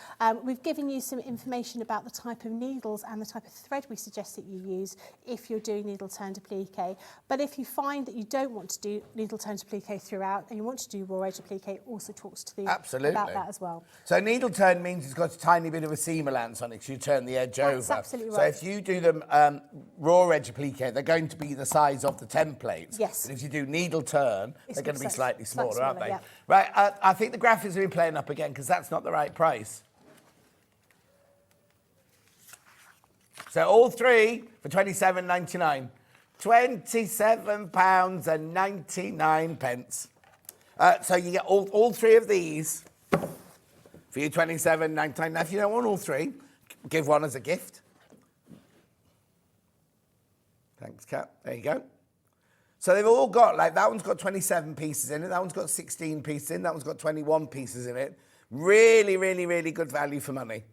We've given you some information about the type of needles and the type of thread we suggest that you use if you're doing needle turn applique. But if you find that you don't want to do needle turn applique throughout and you want to do raw edge applique, also talks to you about that as well. So needle turn means it's got a tiny bit of a seam allowance on it because you turn the edge over. That's absolutely So right. if you do them raw edge applique, they're going to be the size of the templates. Yes. But if you do needle turn, they're going to be slightly smaller, aren't they? Yeah. Right, I think the graphics have been playing up again because that's not the right price. So all three for £27.99. £27.99. So you get all three of these for your £27.99. Now, if you don't want all three, give one as a gift. Thanks, Kat. There you go. So they've all got, like, that one's got 27 pieces in it. That one's got 16 pieces in. That one's got 21 pieces in it. Really, really, really good value for money.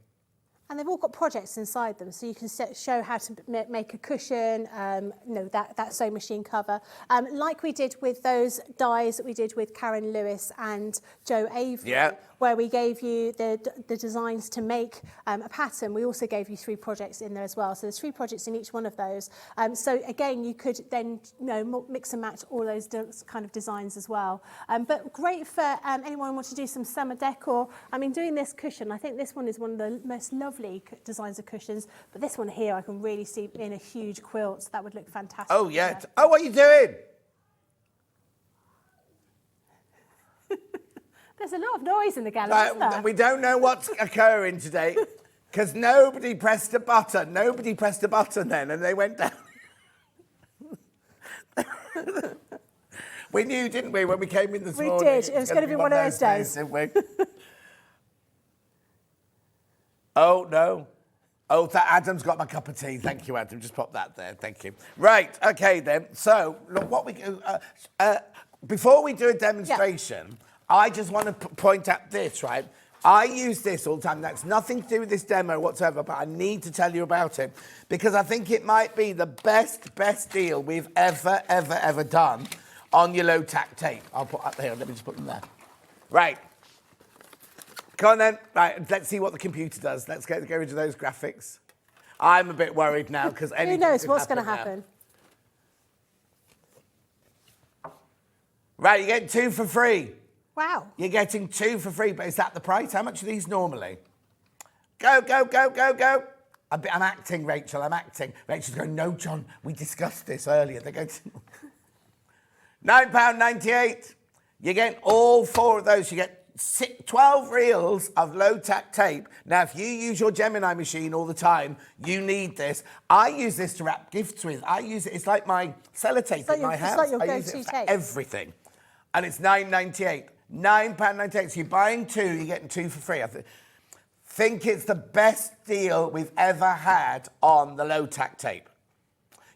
And they've all got projects inside them, so you can show how to make a cushion, that sewing machine cover. Like we did with those dies that we did with Karen Lewis and Jo Avery, where we gave you the designs to make a pattern. We also gave you 3 projects in there as well. So there's 3 projects in each one of those. So again, you could then mix and match all those kind of designs as well. But great for anyone who wants to do some summer decor. I mean, doing this cushion, I think this one is one of the most lovely designs of cushions, but this one here I can really see in a huge quilt, so that would look fantastic. Oh yeah. Oh, what are you doing? There's a lot of noise in the gallery, isn't there? We don't know what's occurring today because nobody pressed a button. Nobody pressed a button then, and they went down. We knew, didn't we, when we came in this morning? We did. It was going to be one of those days. Didn't we? Oh, no. Oh, Adam's got my cup of tea. Thank you, Adam. Just pop that there. Thank you. Right. OK, then. So, look, what we before we do a demonstration, I just want to point out this, right? I use this all the time. That's nothing to do with this demo whatsoever, but I need to tell you about it because I think it might be the best deal we've ever done on your low-tack tape. I'll put up there. Let me just put them there. Right. Come on then. Right, let's see what the computer does. Let's go into those graphics. I'm a bit worried now because who knows what's going to happen. Right, you're getting 2 for free. Wow. You're getting 2 for free, but is that the price? How much are these normally? Go, go, go, go, go. I'm acting, Rachel, I'm acting. Rachel's going, no, John, we discussed this earlier. They're going to... £9.98. You're getting all 4 of those. You get 12 reels of low-tack tape. Now, if you use your Gemini machine all the time, you need this. I use this to wrap gifts with. I use it. It's like my sellotape in my house. It's like your I use go-to it for tape. everything. And it's £9.98. £9.98. So you're buying 2, you're getting 2 for free. I think it's the best deal we've ever had on the low-tack tape.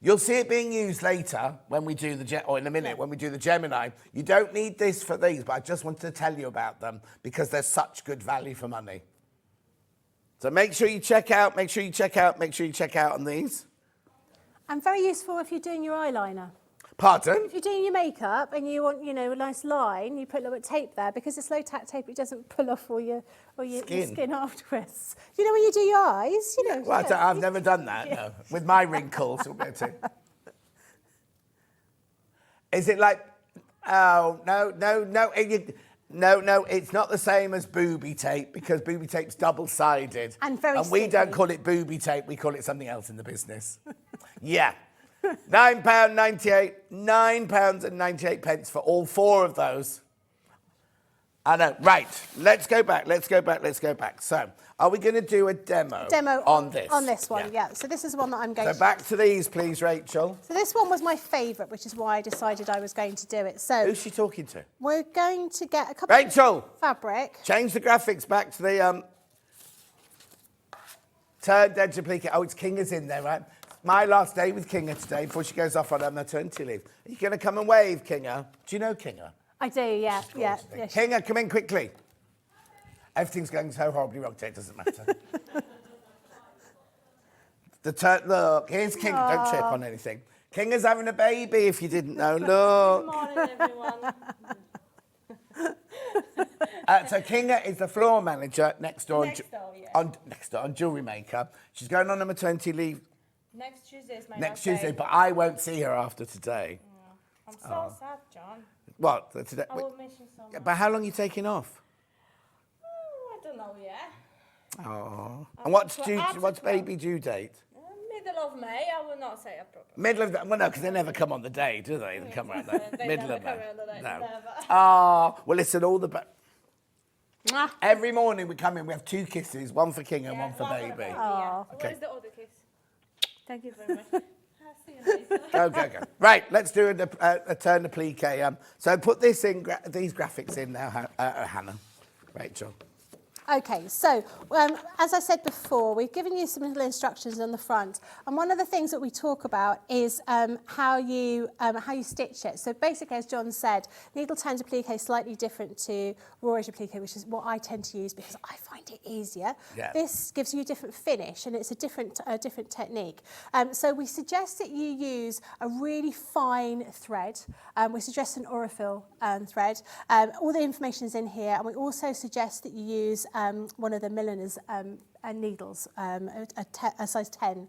You'll see it being used later when we do or in a minute when we do the Gemini. You don't need this for these, but I just wanted to tell you about them because they're such good value for money. So make sure you check out on these. And very useful if you're doing your eyeliner. Pardon? If you're doing your makeup and you want, a nice line, you put a little bit of tape there because it's low-tack tape. It doesn't pull off all your skin afterwards. When you do your eyes, Well, I've never done that. No. With my wrinkles, we'll go to. Is it like? Oh no! No, it's not the same as booby tape because booby tape's double-sided. And very And we don't call it booby tape, we call it something else in the business. Yeah. £9.98, £9.98 for all 4 of those. I know. Right, let's go back. So, are we going to do a demo on this? On this one, yeah. So this is the one that I'm going to... So back to these, please, Rachel. So this one was my favourite, which is why I decided I was going to do it. So who's she talking to? we're going to get a couple Rachel! of fabric. Change the graphics back to the turned edge applique. Oh, it's Kinga's in there, right? My last day with Kinga today before she goes off on her maternity leave. Are you going to come and wave, Kinga? Do you know Kinga? I do, yeah. Kinga, come in quickly. Everything's going so horribly wrong today, it doesn't matter. Look, here's Kinga. Don't trip on anything. Kinga's having a baby, if you didn't know. Look. Good morning, everyone. So Kinga is the floor manager next door on Jewellery Maker. She's going on a maternity leave. Next Tuesday is my Next last day. Tuesday, but I won't see her after today. I'm so sad, John. What? Today? I will miss you so much. But how long are you taking off? I don't know yet. Oh. And what's baby due date? Middle of May, I will not say a proper. Middle of well, no, because they never come on the day, do they? They come around the middle of May. No. Never. Oh, well, listen, every morning we come in, we have 2 kisses, one for King and one for baby. Yeah. Okay. Where's the other kiss? Thank you very much. I'll see you later. Go. Right, let's do a turn applique. So put this in, these graphics in now, Hannah, Rachel. Okay, so as I said before, we've given you some little instructions on the front, and one of the things that we talk about is how you stitch it. So basically, as John said, needle turn applique is slightly different to raw edge applique, which is what I tend to use because I find it easier. Yeah. This gives you a different finish, and it's a different technique. So we suggest that you use a really fine thread. We suggest an Aurifil thread. All the information is in here, and we also suggest that you use one of the milliner's needles, a size 10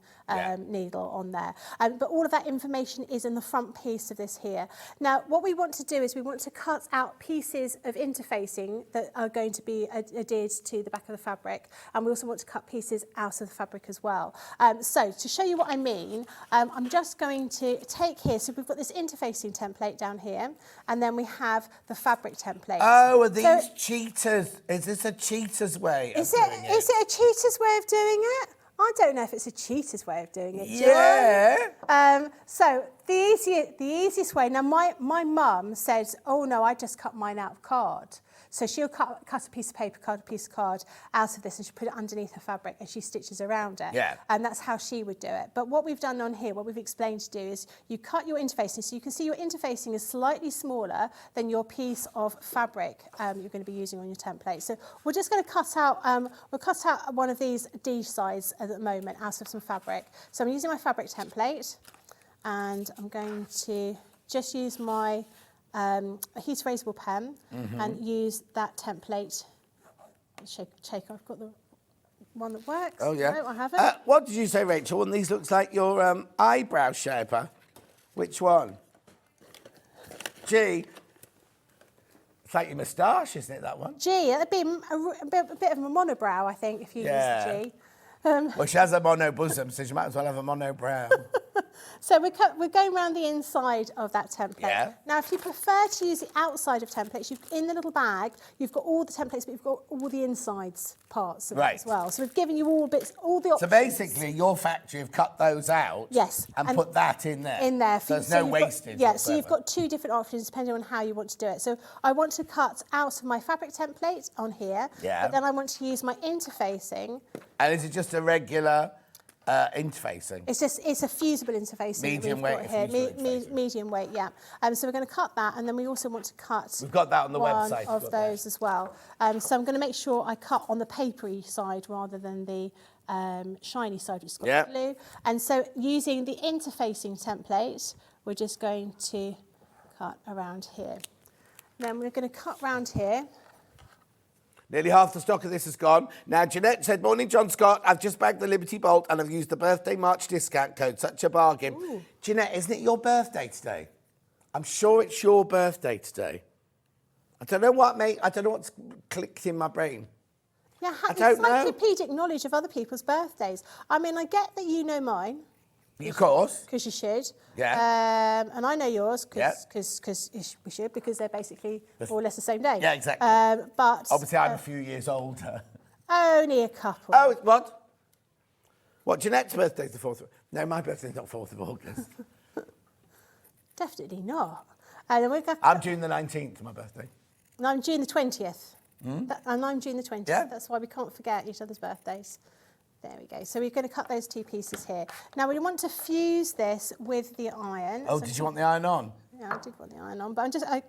needle on there. But all of that information is in the front piece of this here. Now, what we want to do is we want to cut out pieces of interfacing that are going to be adhered to the back of the fabric, and we also want to cut pieces out of the fabric as well. So to show you what I mean, I'm just going to take here, so we've got this interfacing template down here, and then we have the fabric template. Oh, are these cheaters? Is this a cheater's way of doing it? Is it a cheater's way of doing it? I don't know if it's a cheater's way of doing it. Yeah. So the easiest way. Now my mum said, "Oh no, I just cut mine out of card." So she'll cut a piece of paper, cut a piece of card out of this, and she put it underneath her fabric, and she stitches around it. Yeah. And that's how she would do it. But what we've done on here, what we've explained to do is you cut your interfacing, so you can see your interfacing is slightly smaller than your piece of fabric you're going to be using on your template. So we're just going to cut out. We'll cut out one of these D size at the moment out of some fabric. So I'm using my fabric template, and I'm going to just use my a heat erasable pen and use that template. Shake. I've got the one that works. Oh, yeah. No, I haven't. What did you say, Rachel? One of these looks like your eyebrow shaper. Which one? G. It's like your moustache, isn't it, that one? G, that'd be a bit of a monobrow, I think, if you use the G. Well, she has a mono bosom, so she might as well have a mono brow. So we're going around the inside of that template. Yeah. Now, if you prefer to use the outside of templates, in the little bag, you've got all the templates, but you've got all the insides parts of it as well. So we've given you all bits, all the options. So basically, your factory have cut those out. Yes. And put that in there. In there. So there's no wastage. Yeah, so you've got two different options depending on how you want to do it. So I want to cut out of my fabric template on here. Yeah. But then I want to use my interfacing. And is it just a regular interfacing? It's a fusible interfacing. Medium weight. Medium weight, yeah. So we're going to cut that, and then we also want to cut. We've got that on the one website. Of those as well. So I'm going to make sure I cut on the papery side rather than the shiny side, which has got glue. And so using the interfacing template, we're just going to cut around here. Then we're going to cut round here. Nearly half the stock of this is gone. Now, Jeanette said, morning, John Scott. I've just bagged the Liberty Bolt and I've used the birthday March discount code. Such a bargain. Ooh. Jeanette, isn't it your birthday today? I'm sure it's your birthday today. I don't know what's clicked in my brain. Yeah, encyclopedic knowledge of other people's birthdays. I mean, I get that you know mine. Of course. Because you should. Yeah. And I know yours because we should, because they're basically more or less the same day. Yeah, exactly. But obviously, I'm a few years older. Only a couple. Oh, what? What, Jeanette's birthday's the 4th? No, my birthday's not 4th of August. Definitely not. I'm June the 19th, my birthday. And I'm June the 20th. And I'm June the 20th. Yeah. That's why we can't forget each other's birthdays. There we go. So we're going to cut those two pieces here. Now we want to fuse this with the iron. Oh, did you want the iron on? Yeah, I did want the iron on, but can I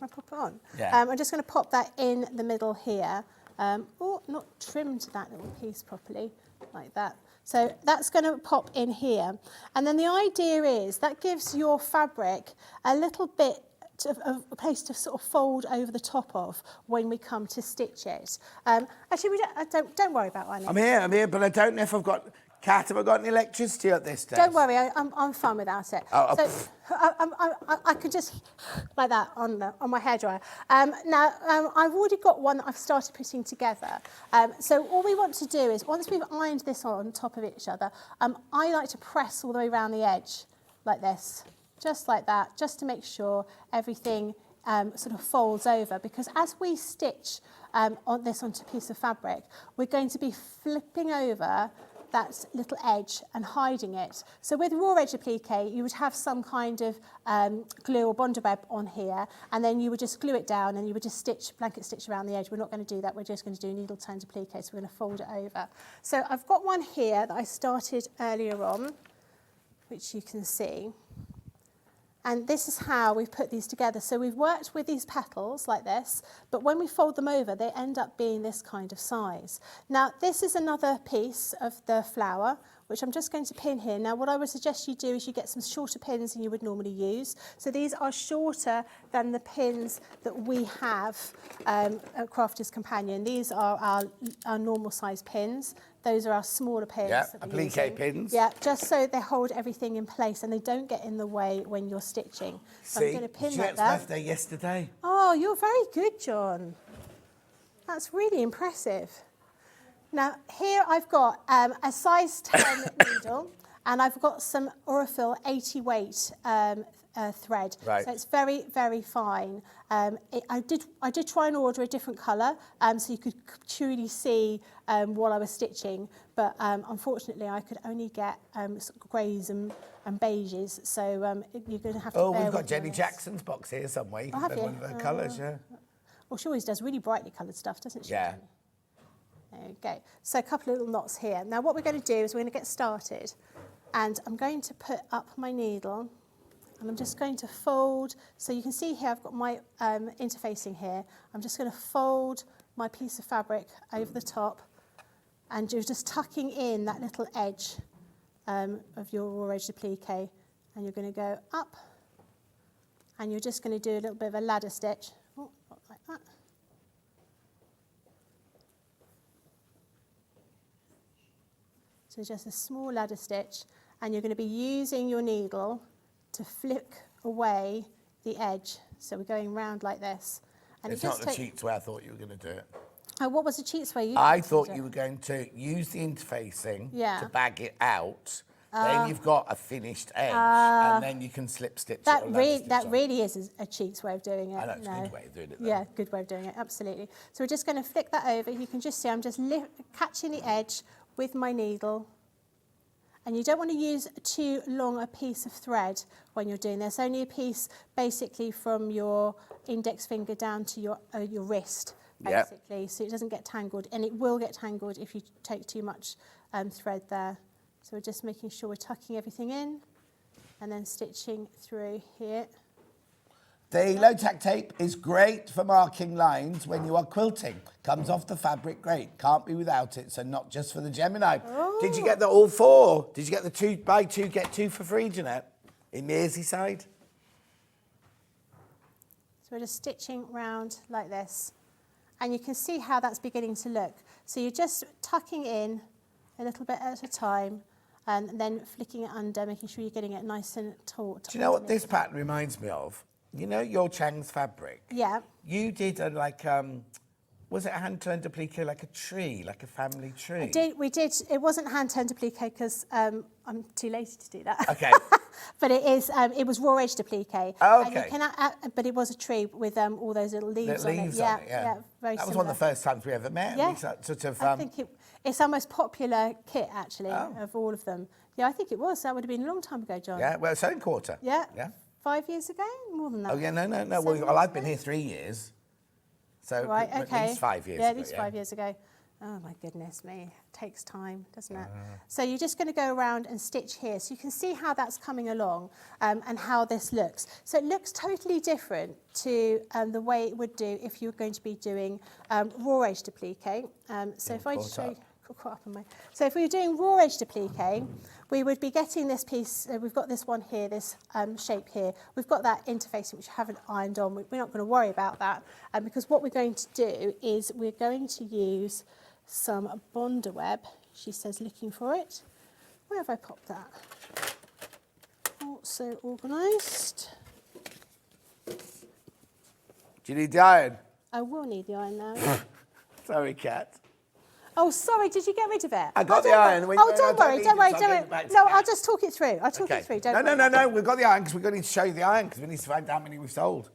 pop it on? Yeah. I'm just going to pop that in the middle here. Not trimmed that little piece properly, like that. So that's going to pop in here. And then the idea is that gives your fabric a little bit of a place to sort of fold over the top of when we come to stitch it. Actually, don't worry about ironing. I'm here, but I don't know if I've got... Kat, have I got any electricity at this stage? Don't worry, I'm fine without it. I could just like that on my hairdryer. Now, I've already got one that I've started putting together. So all we want to do is, once we've ironed this on top of each other, I like to press all the way around the edge like this. Just like that, just to make sure everything sort of folds over, because as we stitch onto a piece of fabric, we're going to be flipping over that little edge and hiding it. So with raw edge applique, you would have some kind of glue or Bondo web on here, and then you would just glue it down and you would just blanket stitch around the edge. We're not going to do that, we're just going to do needle turn applique, so we're going to fold it over. So I've got one here that I started earlier on, which you can see. And this is how we've put these together. So we've worked with these petals like this, but when we fold them over, they end up being this kind of size. Now, this is another piece of the flower, which I'm just going to pin here. Now, what I would suggest you do is you get some shorter pins than you would normally use. So these are shorter than the pins that we have at Crafter's Companion. These are our normal size pins. Those are our smaller pins. Yeah, applique pins. Yeah, just so they hold everything in place and they don't get in the way when you're stitching. So I'm going to pin that there. birthday yesterday. Oh, you're very good, John. That's really impressive. Now, here I've got a size 10 needle, and I've got some Aurifil 80 weight thread. Right. So it's very, very fine. I did try and order a different colour so you could truly see what I was stitching, but unfortunately I could only get sort of greys and beiges, so you're going to have to bear we've got with me on Jenny this. Jackson's box here somewhere. You can have pick you? one of her colours, yeah. Well, she always does really brightly coloured stuff, doesn't she? Yeah. There we go. So a couple of little knots here. Now what we're going to do is we're going to get started, and I'm going to put up my needle, and I'm just going to fold. So you can see here I've got my interfacing here. I'm just going to fold my piece of fabric over the top, and you're just tucking in that little edge of your raw edge applique, and you're going to go up, and you're just going to do a little bit of a ladder stitch. Oh, not like that. So just a small ladder stitch, and you're going to be using your needle to flick away the edge. So we're going round like this. And It's not the cheats way I thought you were going to do it. Oh, what was the cheats way? I thought you were going to use the interfacing Yeah. to bag it out, then you've got a finished edge, and then you can slip stitch That it. really is a cheats way of doing it. I know, it's a good way of doing it, though. Yeah, good way of doing it, absolutely. So we're just going to flick that over. You can just see I'm just catching the edge with my needle. And you don't want to use too long a piece of thread when you're doing this. Only a piece basically from your index finger down to your wrist, basically, so it doesn't get tangled. And it will get tangled if you take too much thread there. So we're just making sure we're tucking everything in and then stitching through here. The low-tack tape is great for marking lines when you are quilting. Comes off the fabric great. Can't be without it, so not just for the Gemini. Oh. Did you get the all 4? Did you get the 2 buy 2 get 2 for free, Jeanette? In Merseyside? So we're just stitching round like this. And you can see how that's beginning to look. So you're just tucking in a little bit at a time and then flicking it under, making sure you're getting it nice and taut. Do you know what this pattern reminds me of? You know your Chang's fabric? Yeah. You did a was it a hand-turned applique, like a tree, like a family tree? We did. It wasn't hand-turned applique because I'm too lazy to do that. Okay. But it is. It was raw edged applique. Oh, okay. But it was a tree with all those little leaves on it. Yeah, very that was similar. one of the first times we ever met. Yeah. We sort of, I think it's our most popular kit, actually, of all of them. Yeah, I think it was. That would have been a long time ago, John. Yeah, well, sewing quarter. Yeah. Yeah. 5 years ago? More than that. Oh, yeah, no. Well, I've been here 3 years. So right, okay. at least 5 years ago. ago. At least 5 years ago. Oh, my goodness me. It takes time, doesn't it? So you're just going to go around and stitch here. So you can see how that's coming along and how this looks. So it looks totally different to the way it would do if you were going to be doing raw edged applique. So if I just show you... So if we were doing raw edged applique, we would be getting this piece, we've got this one here, this shape here. We've got that interfacing which I haven't ironed on. We're not going to worry about that because what we're going to do is we're going to use some Bonder web. She says looking for it. Where have I popped that? Also organised. Do you need the iron? I will need the iron now. Sorry, Kat. Oh, sorry, did you get rid of it? I got the iron. Don't worry. No, I'll just talk it through. I'll talk it through. No. We've got the iron because we're going to show you the iron because we need to find out how many we've sold.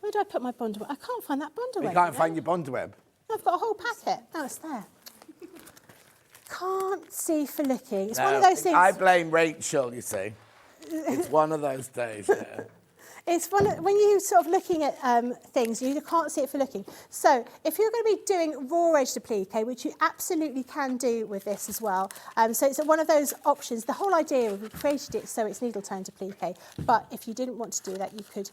Where do I put my Bonder web? I can't find that Bonder web. You can't find your Bonder web? I've got a whole packet. No, it's there. Can't see for looking. It's one of those things. I blame Rachel, you see. It's one of those days, yeah. It's when you're sort of looking at things, you can't see it for looking. So if you're going to be doing raw edged applique, which you absolutely can do with this as well, so it's one of those options. The whole idea, we created it so it's needle toned applique, but if you didn't want to do that, you could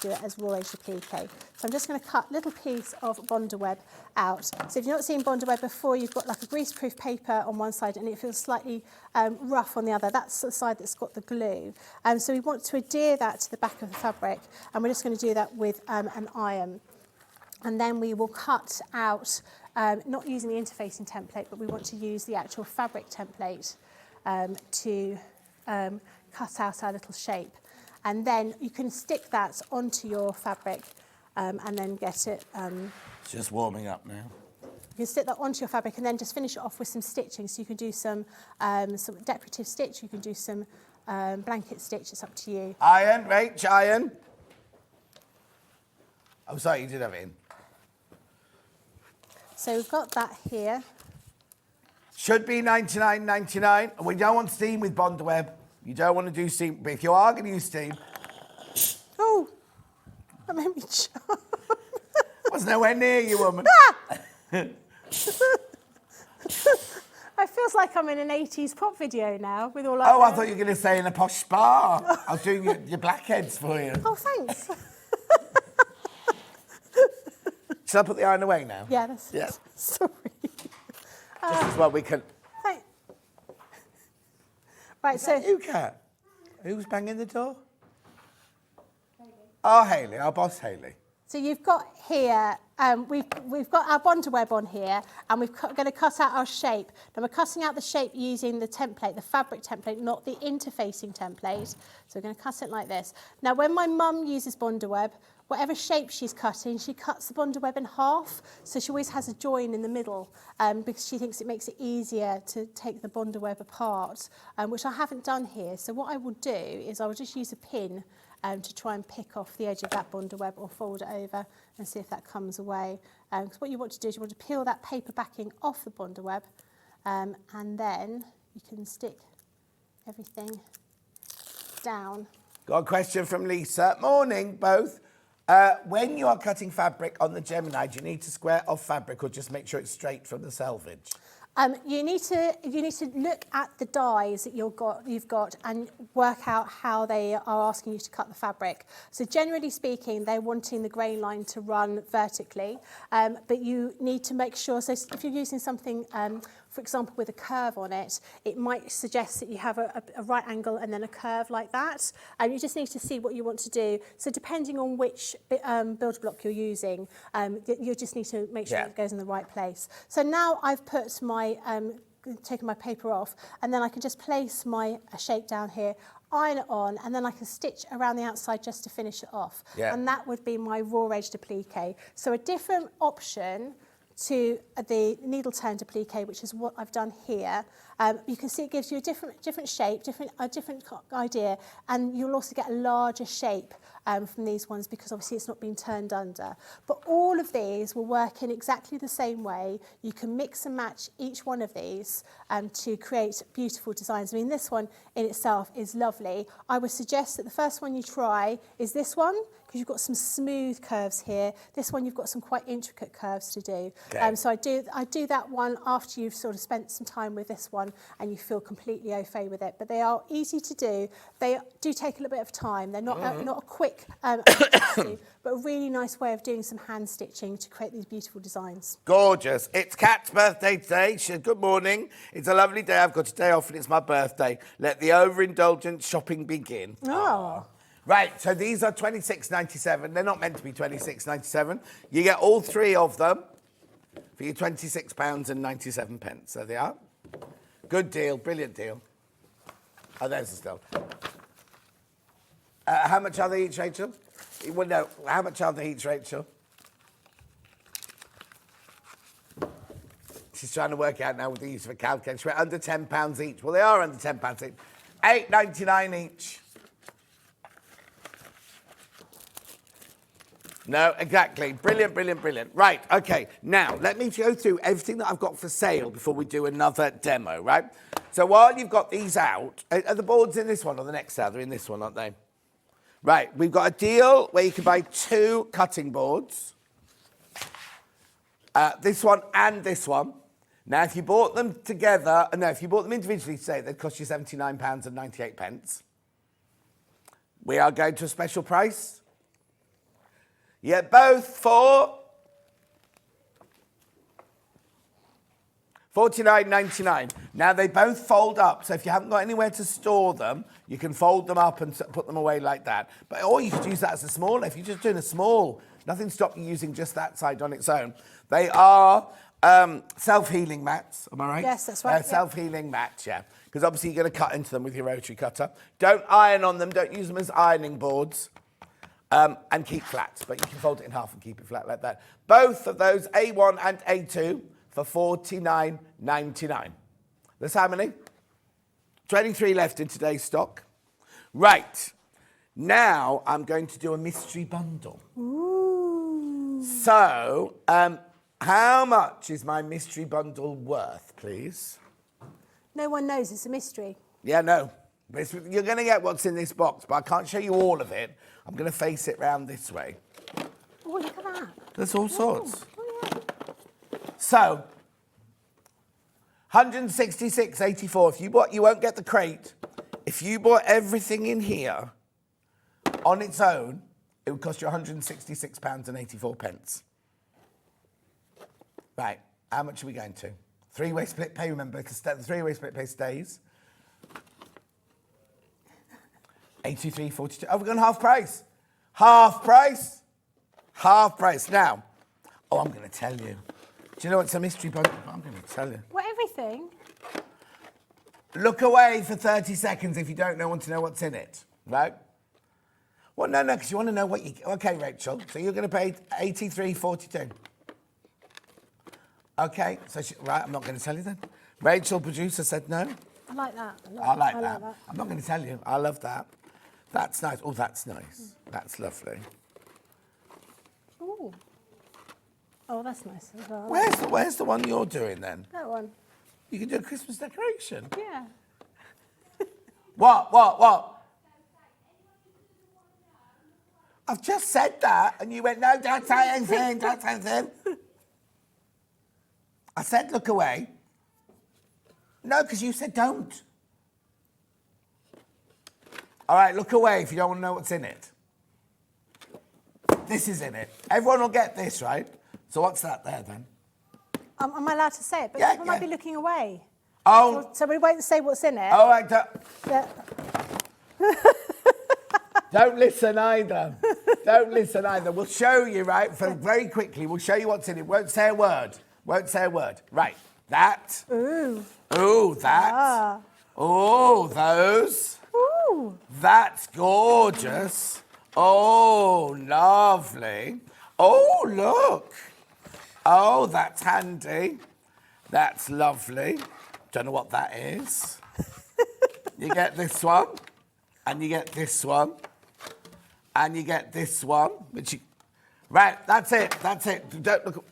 do it as raw edged applique. So I'm just going to cut a little piece of Bonder web out. So if you've not seen Bonder web before, you've got like a greaseproof paper on one side and it feels slightly rough on the other. That's the side that's got the glue. So we want to adhere that to the back of the fabric, and we're just going to do that with an iron. And then we will cut out, not using the interfacing template, but we want to use the actual fabric template to cut out our little shape. And then you can stick that onto your fabric and then get it... It's just warming up now. You can stick that onto your fabric and then just finish it off with some stitching. So you can do some decorative stitch, you can do some blanket stitch, it's up to you. Iron, Rach, iron. Oh, sorry, you did have it in. So we've got that here. Should be $99.99. We don't want steam with Bonder web. You don't want to do steam, but if you are going to use steam... Oh, that made me jump. Was nowhere near you, woman. It feels like I'm in an 80s pop video now with all I thought you were going to say in a posh spa. I was doing your blackheads for you. Oh, thanks. Shall I put the iron away now? Yeah, that's... Yeah. Sorry. Just as well we can... Right, so... You, Kat? Who's banging the door? Haley. Oh, Haley, our boss Haley. So you've got here, we've got our bonder web on here, and we're going to cut out our shape. Now we're cutting out the shape using the template, the fabric template, not the interfacing template. So we're going to cut it like this. Now when my mum uses bonder web, whatever shape she's cutting, she cuts the bonder web in half. So she always has a join in the middle because she thinks it makes it easier to take the bonder web apart, which I haven't done here. So what I will do is I will just use a pin to try and pick off the edge of that bonder web or fold it over and see if that comes away. Because what you want to do is you want to peel that paper backing off the bonder web and then you can stick everything down. Got a question from Lisa. Morning, both. When you are cutting fabric on the Gemini, do you need to square off fabric or just make sure it's straight from the selvage? You need to look at the dies that you've got and work out how they are asking you to cut the fabric. So generally speaking, they're wanting the grain line to run vertically, but you need to make sure, so if you're using something, for example, with a curve on it, it might suggest that you have a right angle and then a curve like that. And you just need to see what you want to do. So depending on which builder block you're using, you just need to make sure it goes in the right place. So now I've put my, taken my paper off, and then I can just place my shape down here, iron it on, and then I can stitch around the outside just to finish it off. Yeah. And that would be my raw edge applique. So a different option to the needle turn applique, which is what I've done here. You can see it gives you a different shape, a different idea, and you'll also get a larger shape from these ones because obviously it's not been turned under. But all of these will work in exactly the same way. You can mix and match each one of these to create beautiful designs. I mean, this one in itself is lovely. I would suggest that the first one you try is this one, because you've got some smooth curves here. This one, you've got some quite intricate curves to do. Okay. So I do that one after you've sort of spent some time with this one and you feel completely au fait with it. But they are easy to do. They do take a little bit of time. They're not not a quick, but a really nice way of doing some hand stitching to create these beautiful designs. Gorgeous. It's Kat's birthday today. She said, good morning. It's a lovely day. I've got a day off and it's my birthday. Let the overindulgent shopping begin. Oh. Right, so these are $26.97. They're not meant to be $26.97. You get all three of them for your £26.97. There they are. Good deal, brilliant deal. Oh, there's the still. How much are they each, Rachel? Well, no, how much are they each, Rachel? She's trying to work out now with the use of a calculator. We're under £10 each. Well, they are under £10 each. $8.99 each. No, exactly. Brilliant, brilliant, brilliant. Right, okay. Now, let me go through everything that I've got for sale before we do another demo, right? So while you've got these out, are the boards in this one or the next sale? They're in this one, aren't they? Right, we've got a deal where you can buy 2 cutting boards. This one and this one. Now, if you bought them together, no, if you bought them individually today, they'd cost you £79.98. We are going to a special price. Yeah, both for $49.99. Now, they both fold up, so if you haven't got anywhere to store them, you can fold them up and put them away like that. But or you could use that as a small. If you're just doing a small, nothing stops you using just that side on its own. They are self-healing mats, am I right? Yes, that's right. Self-healing mats, yeah. Because obviously you're going to cut into them with your rotary cutter. Don't iron on them, don't use them as ironing boards. And keep flat, but you can fold it in half and keep it flat like that. Both of those, A1 and A2, for $49.99. There's how many? 23 left in today's stock. Right, now I'm going to do a mystery bundle. Ooh. So, how much is my mystery bundle worth, please? No one knows, it's a mystery. Yeah, no. You're going to get what's in this box, but I can't show you all of it. I'm going to face it round this way. Oh, look at that. There's all sorts. Oh, yeah. So, $166.84. If you bought, you won't get the crate. If you bought everything in here on its own, it would cost you £166.84. Right, how much are we going to? 3-way split pay, remember, because the 3-way split pay stays. 83.42. Oh, we're going half price. Half price. Half price. Now, I'm going to tell you. Do you know what's a mystery bundle? I'm going to tell you. What, everything? Look away for 30 seconds if you don't want to know what's in it, right? Well, no, because you want to know what you... Okay, Rachel, so you're going to pay $83.42. Okay, so right, I'm not going to tell you then. Rachel, producer, said no. I like that. I like that. I'm not going to tell you. I love that. That's nice. Oh, that's nice. That's lovely. Ooh. Oh, that's nice as well. Where's the one you're doing then? That one. You can do a Christmas decoration. Yeah. What? I've just said that, and you went, no, don't say anything, don't say anything. I said look away. No, because you said don't. All right, look away if you don't want to know what's in it. This is in it. Everyone will get this, right? So what's that there then? Am I allowed to say it? But Yeah, people might be looking away. Oh. So we won't say what's in it. Oh, I don't. Yeah. Don't listen either. Don't listen either. We'll show you, right? Very quickly, we'll show you what's in it. Won't say a word. Won't say a word. Right. That. Ooh. Ooh, that. Ah. Oh, those. Ooh. That's gorgeous. Oh, lovely. Oh, look. Oh, that's handy. That's lovely. Don't know what that is. You get this one, and you get this one, and you get this one. Right, that's it. That's it. Don't look.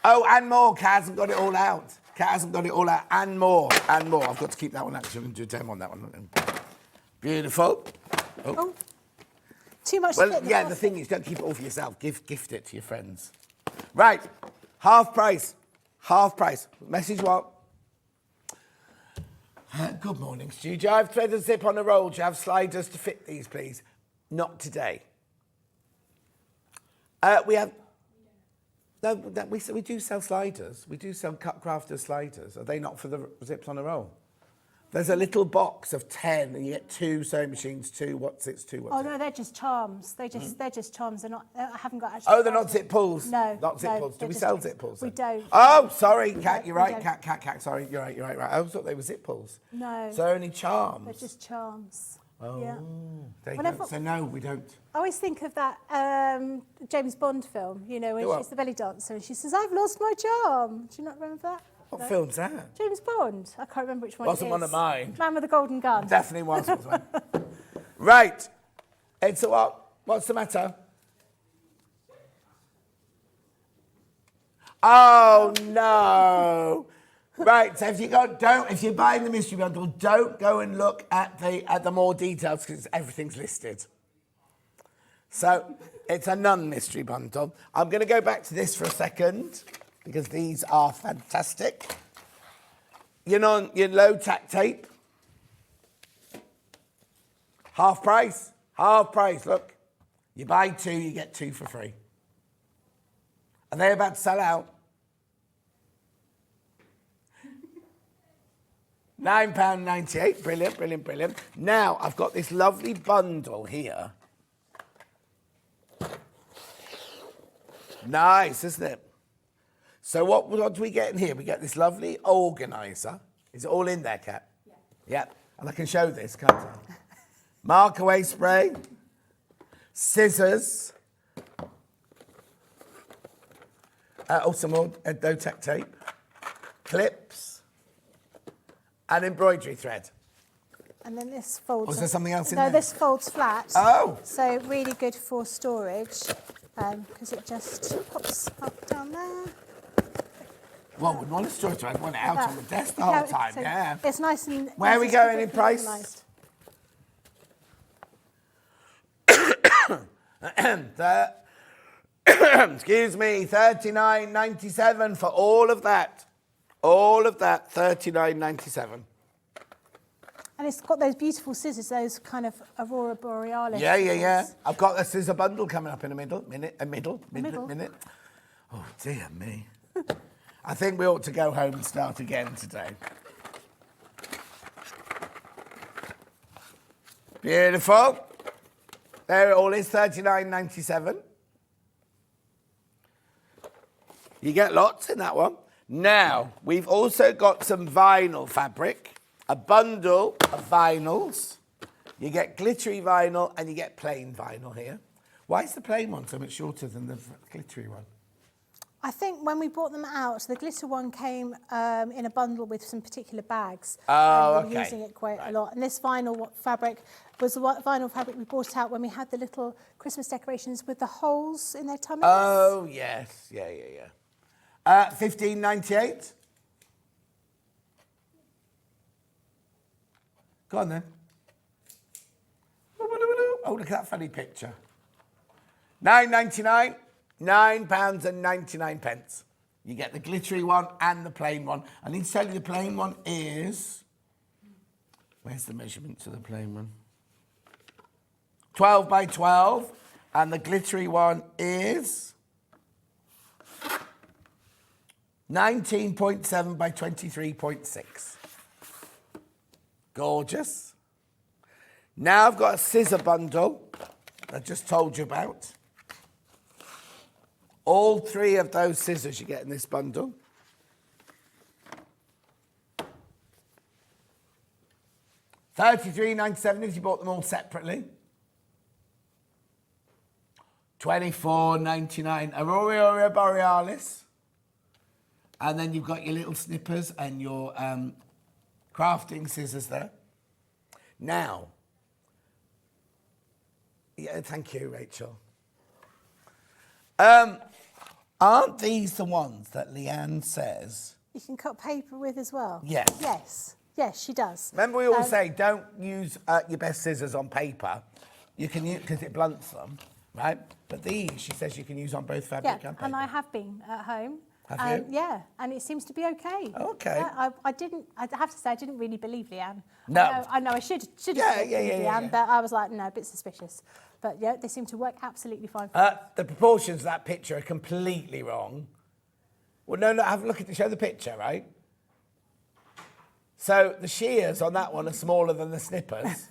Oh, and more. Kat hasn't got it all out. Kat hasn't got it all out. And more. And more. I've got to keep that one out because I'm going to do a demo on that one. Beautiful. Oh. Too much. Well, yeah, the thing is, don't keep it all for yourself. Gift it to your friends. Right. Half price. Half price. Message what? Good morning, Stu. Do you have thread and zip on a roll? Do you have sliders to fit these, please? Not today. We have... No, we do sell sliders. We do sell CRAFTER'S sliders. Are they not for the zips on a roll? There's a little box of 10, and you get 2 sewing machines, 2 what's it, 2 what's it. Oh no, they're just charms. They're just charms. They're not. I haven't got actually. Oh, they're not zip pulls. No, not zip no, pulls. Do they're we just- sell zip pulls? We then? don't. Oh, sorry, Kat. No, You're we right. don't. Kat. Sorry, you're right. I always thought they were zip pulls. No. So only charms. They're just charms. Oh, Yeah. there you Whenever- go. So no, we don't. I always think of that James Bond film. You know, when Go on. she's the belly dancer and she says, "I've lost my charm." Do you not remember that? What No? film's that? James Bond. I can't remember which one. Wasn't it is. one of mine. Man with the golden gun. Definitely was. Right. It's a what? What's the matter? Oh no. Right, so if you're buying the mystery bundle, don't go and look at the more details because everything's listed. So it's a non-mystery bundle. I'm going to go back to this for a second because these are fantastic. You know, your low tack tape. Half price. Half price, look. You buy 2, you get 2 for free. Are they about to sell out? £9.98. Brilliant. Now, I've got this lovely bundle here. Nice, isn't it? So what do we get in here? We get this lovely organiser. Is it all in there, Kat? Yeah. Yep. And I can show this, can't I? Mark away spray, scissors, some more no-tack tape, clips, and embroidery thread. And then this folds. Was there something else in no, there? this folds flat. Oh. So really good for storage because it just pops up down there. Well, we want to store it. I want it out That. on the desk the whole No, time, so yeah. It's nice and... Where are we nice going and in price? organised. Excuse me, $39.97 for all of that. All of that, $39.97. And it's got those beautiful scissors, those kind of Aurora Borealis. Yeah. scissors. I've got a scissor bundle coming up in a minute. Oh, dear me. I think we ought to go home and start again today. Beautiful. There it all is, $39.97. You get lots in that one. Now, we've also got some vinyl fabric, a bundle of vinyls. You get glittery vinyl and you get plain vinyl here. Why is the plain one so much shorter than the glittery one? I think when we brought them out, the glitter one came in a bundle with some particular bags. Oh, we were okay. using it quite a lot. And this vinyl fabric was the vinyl fabric we brought out when we had the little Christmas decorations with the holes in their tummies. Oh, yes. Yeah. $15.98. Go on then. Oh, look at that funny picture. £9.99. £9.99. You get the glittery one and the plain one. I need to tell you the plain one is... Where's the measurements of the plain one? 12 by 12. And the glittery one is... 19.7 by 23.6. Gorgeous. Now I've got a scissor bundle I just told you about. All 3 of those scissors you get in this bundle. $33.97 if you bought them all separately. $24.99 Aurora Borealis. And then you've got your little snippers and your crafting scissors there. Now, yeah, thank you, Rachel. Aren't these the ones that Leanne says? You can cut paper with as well? Yes. Yes, she does. Remember we always say, don't use your best scissors on paper. You can use, because it blunts them, right? But these, she says you can use on both fabric and paper. And I have been at home. Have you? Yeah, and it seems to be okay. Okay. I have to say, I didn't really believe Leanne. No. I know I should have believed Leanne, but I was like, no, a bit suspicious. But yeah, they seem to work absolutely fine. The proportions of that picture are completely wrong. Well, no, have a look at show the picture, right? So the shears on that one are smaller than the snippers.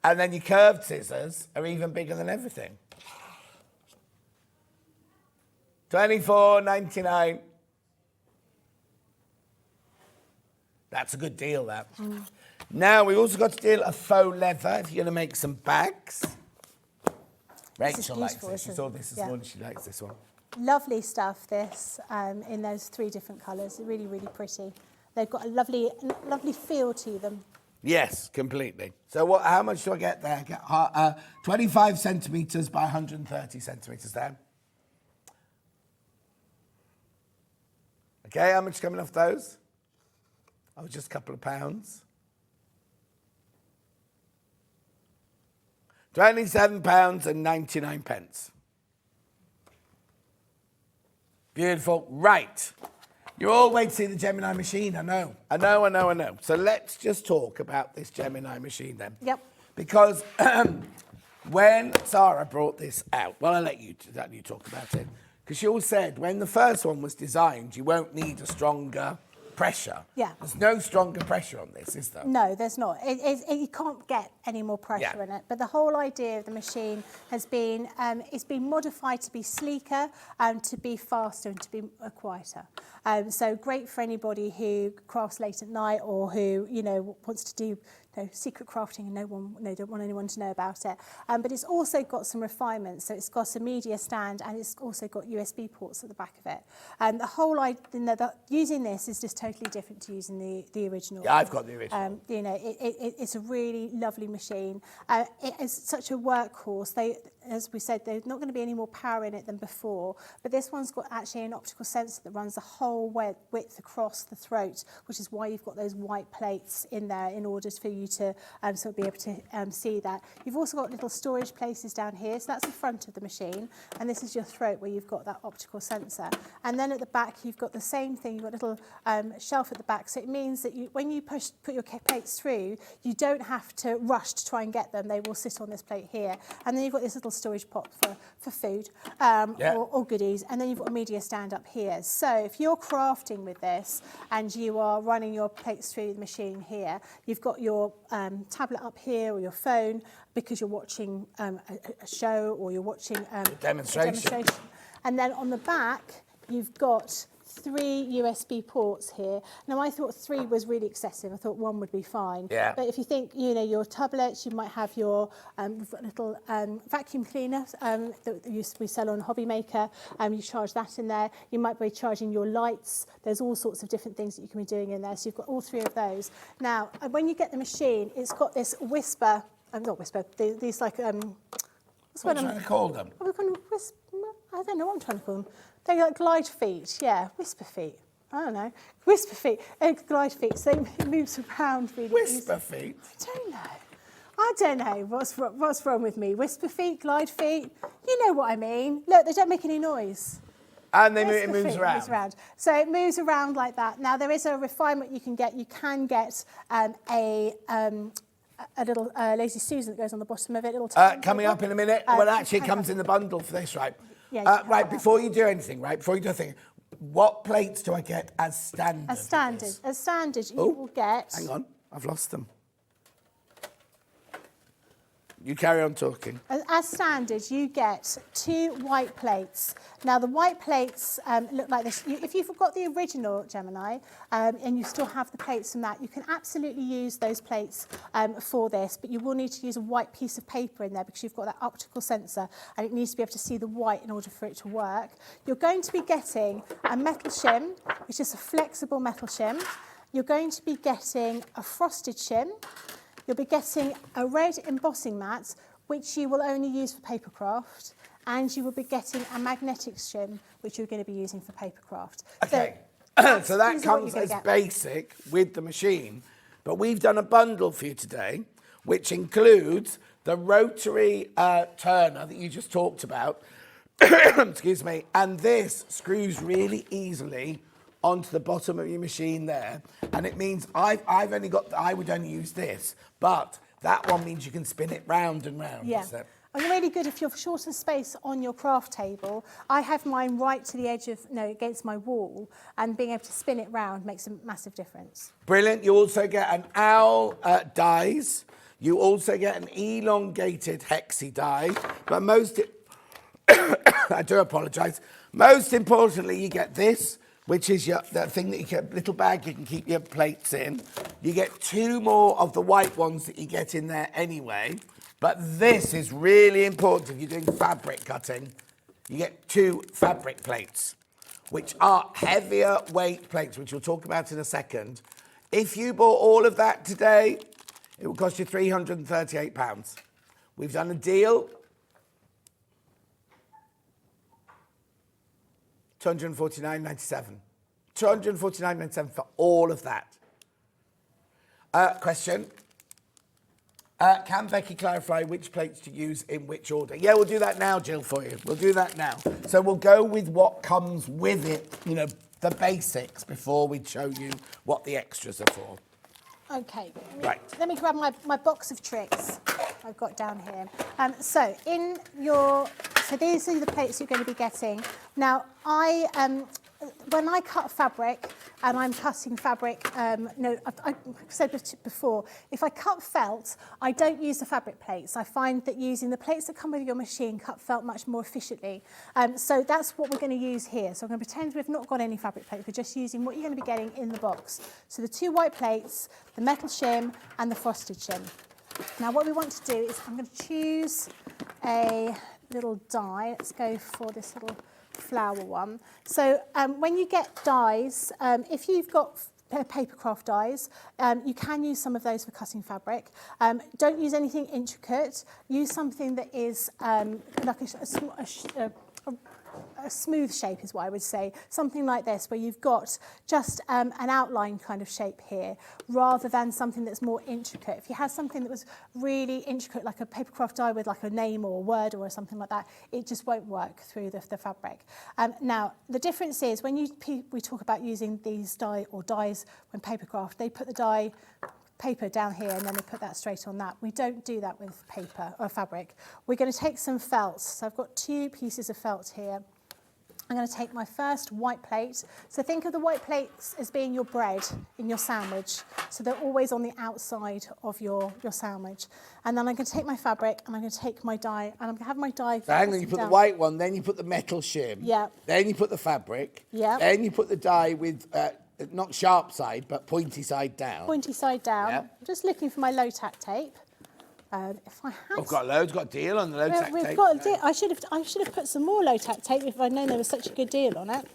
And then your curved scissors are even bigger than everything. $24.99. That's a good deal, that. Now, we also got to deal a faux leather if you're going to make some bags. Rachel likes this. She saw this morning. She likes this one. Lovely stuff, this, in those 3 different colours. Really, really pretty. They've got a lovely feel to them. Yes, completely. So how much do I get there? I get 25 centimetres by 130 centimetres there. Okay, how much coming off those? Oh, just a couple of pounds. £27.99. Beautiful. Right. You're all waiting to see the Gemini machine, I know. So let's just talk about this Gemini machine then. Yep. Because when Sarah brought this out, well, I'll let you talk about it. Because she always said when the first one was designed, you won't need a stronger pressure. Yeah. There's no stronger pressure on this, is there? No, there's not. You can't get any more pressure in it. But the whole idea of the machine has been, it's been modified to be sleeker, to be faster and to be quieter. So great for anybody who crafts late at night or who, wants to do secret crafting and don't want anyone to know about it. But it's also got some refinements. So it's got a media stand and it's also got USB ports at the back of it. And the whole idea, using this is just totally different to using the original. Yeah, I've got the original. It's a really lovely machine. It is such a workhorse. As we said, there's not going to be any more power in it than before, but this one's got actually an optical sensor that runs the whole width across the throat, which is why you've got those white plates in there in order for you to sort of be able to see that. You've also got little storage places down here, so that's the front of the machine, and this is your throat where you've got that optical sensor. And then at the back, you've got the same thing. You've got a little shelf at the back, so it means that when you put your plates through, you don't have to rush to try and get them. They will sit on this plate here. And then you've got this little storage pot for food or goodies, and then you've got a media stand up here. So if you're crafting with this and you are running your plates through the machine here, you've got your tablet up here or your phone because you're watching a show or you're watching a demonstration. And then on the back, you've got 3 USB ports here. Now, I thought 3 was really excessive. I thought 1 would be fine. Yeah. But if you think, you know, your tablets, you might have your we've got a little vacuum cleaner that we sell on Hobby Maker. You charge that in there. You might be charging your lights. There's all sorts of different things that you can be doing in there. So you've got all 3 of those. Now, when you get the machine, it's got this whisper, not whisper, these like, What are you trying to call them? I don't know what I'm trying to call them. They're like glide feet, yeah, whisper feet. I don't know. Whisper feet, glide feet, so it moves around really Whisper easily. feet? I don't know what's wrong with me. Whisper feet, glide feet, you know what I mean. Look, they don't make any noise. And it Whisper moves feet around. So it moves around like that. Now, there is a refinement you can get. You can get a little Lazy Susan that goes on the bottom of it. Coming up in a minute. Well, actually, it comes in the bundle for this, right? Yeah, right, before you do anything, what plates do I get as standard? As standard, you will get... Hang on, I've lost them. You carry on talking. As standard, you get 2 white plates. Now, the white plates look like this. If you've got the original Gemini and you still have the plates from that, you can absolutely use those plates for this, but you will need to use a white piece of paper in there because you've got that optical sensor and it needs to be able to see the white in order for it to work. You're going to be getting a metal shim, which is a flexible metal shim. You're going to be getting a frosted shim. You'll be getting a red embossing mat, which you will only use for papercraft, and you will be getting a magnetic shim, which you're going to be using for papercraft. Okay, so that comes as basic with the machine, but we've done a bundle for you today, which includes the rotary turner that you just talked about, excuse me, and this screws really easily onto the bottom of your machine there, and it means I would only use this, but that one means you can spin it round and round. Yeah. And really good if you're short of space on your craft table. I have mine right to the edge of, against my wall, and being able to spin it round makes a massive difference. Brilliant. You also get an owl dies. You also get an elongated hexi die, but I do apologise. Most importantly, you get this, which is that thing that you get, little bag you can keep your plates in. You get 2 more of the white ones that you get in there anyway. But this is really important if you're doing fabric cutting. You get 2 fabric plates, which are heavier weight plates, which we'll talk about in a second. If you bought all of that today, it will cost you £338. We've done a deal. $249.97. $249.97 for all of that. Question. Can Becky clarify which plates to use in which order? Yeah, we'll do that now, Jill, for you. We'll do that now. So we'll go with what comes with it, the basics, before we show you what the extras are for. Okay, Right. Let me grab my box of tricks I've got down here. So these are the plates you're going to be getting. Now, when I cut fabric, and I'm cutting fabric, I said before, if I cut felt, I don't use the fabric plates. I find that using the plates that come with your machine cut felt much more efficiently. So that's what we're going to use here. So I'm going to pretend we've not got any fabric plates. We're just using what you're going to be getting in the box. So the 2 white plates, the metal shim, and the frosted shim. Now what we want to do is I'm going to choose a little die. Let's go for this little flower one. So when you get dies, if you've got papercraft dies, you can use some of those for cutting fabric. Don't use anything intricate. Use something that is like a smooth shape is what I would say. Something like this, where you've got just an outline kind of shape here, rather than something that's more intricate. If you had something that was really intricate, like a papercraft die with like a name or a word or something like that, it just won't work through the fabric. Now, the difference is when we talk about using these dies when papercraft, they put the paper down here and then they put that straight on that. We don't do that with paper or fabric. We're going to take some felt. So I've got 2 pieces of felt here. I'm going to take my first white plate. So think of the white plates as being your bread in your sandwich. So they're always on the outside of your sandwich. And then I'm going to take my fabric and I'm going to take my dye. And I'm going to have my dye. So hang on, you put the white one, then you put the metal shim. Yeah. Then you put the fabric. Yeah. Then you put the dye with, not sharp side, but pointy side down. Pointy side down. Yeah. I'm just looking for my low tack tape. If I had, I've got loads, got a deal on the low tack we've tape. got a deal. I should have put some more low tack tape if I'd known there was such a good deal on it.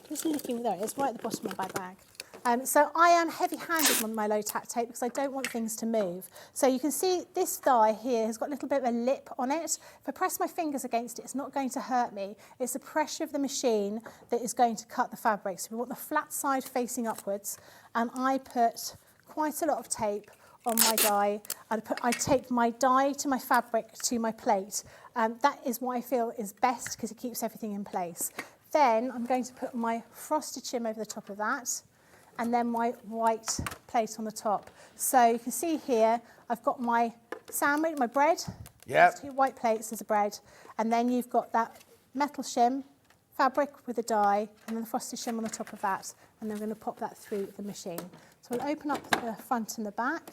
Just looking, there it is, right at the bottom of my bag. So I am heavy-handed on my low tack tape because I don't want things to move. So you can see this dye here has got a little bit of a lip on it. If I press my fingers against it, it's not going to hurt me. It's the pressure of the machine that is going to cut the fabric. So we want the flat side facing upwards. And I put quite a lot of tape on my dye. I take my dye to my fabric to my plate. That is what I feel is best because it keeps everything in place. Then I'm going to put my frosted shim over the top of that and then my white plate on the top. So you can see here, I've got my sandwich, my bread. Yep. There's 2 white plates as a bread. And then you've got that metal shim, fabric with the dye, and then the frosted shim on the top of that. And then I'm going to pop that through the machine. So I'll open up the front and the back.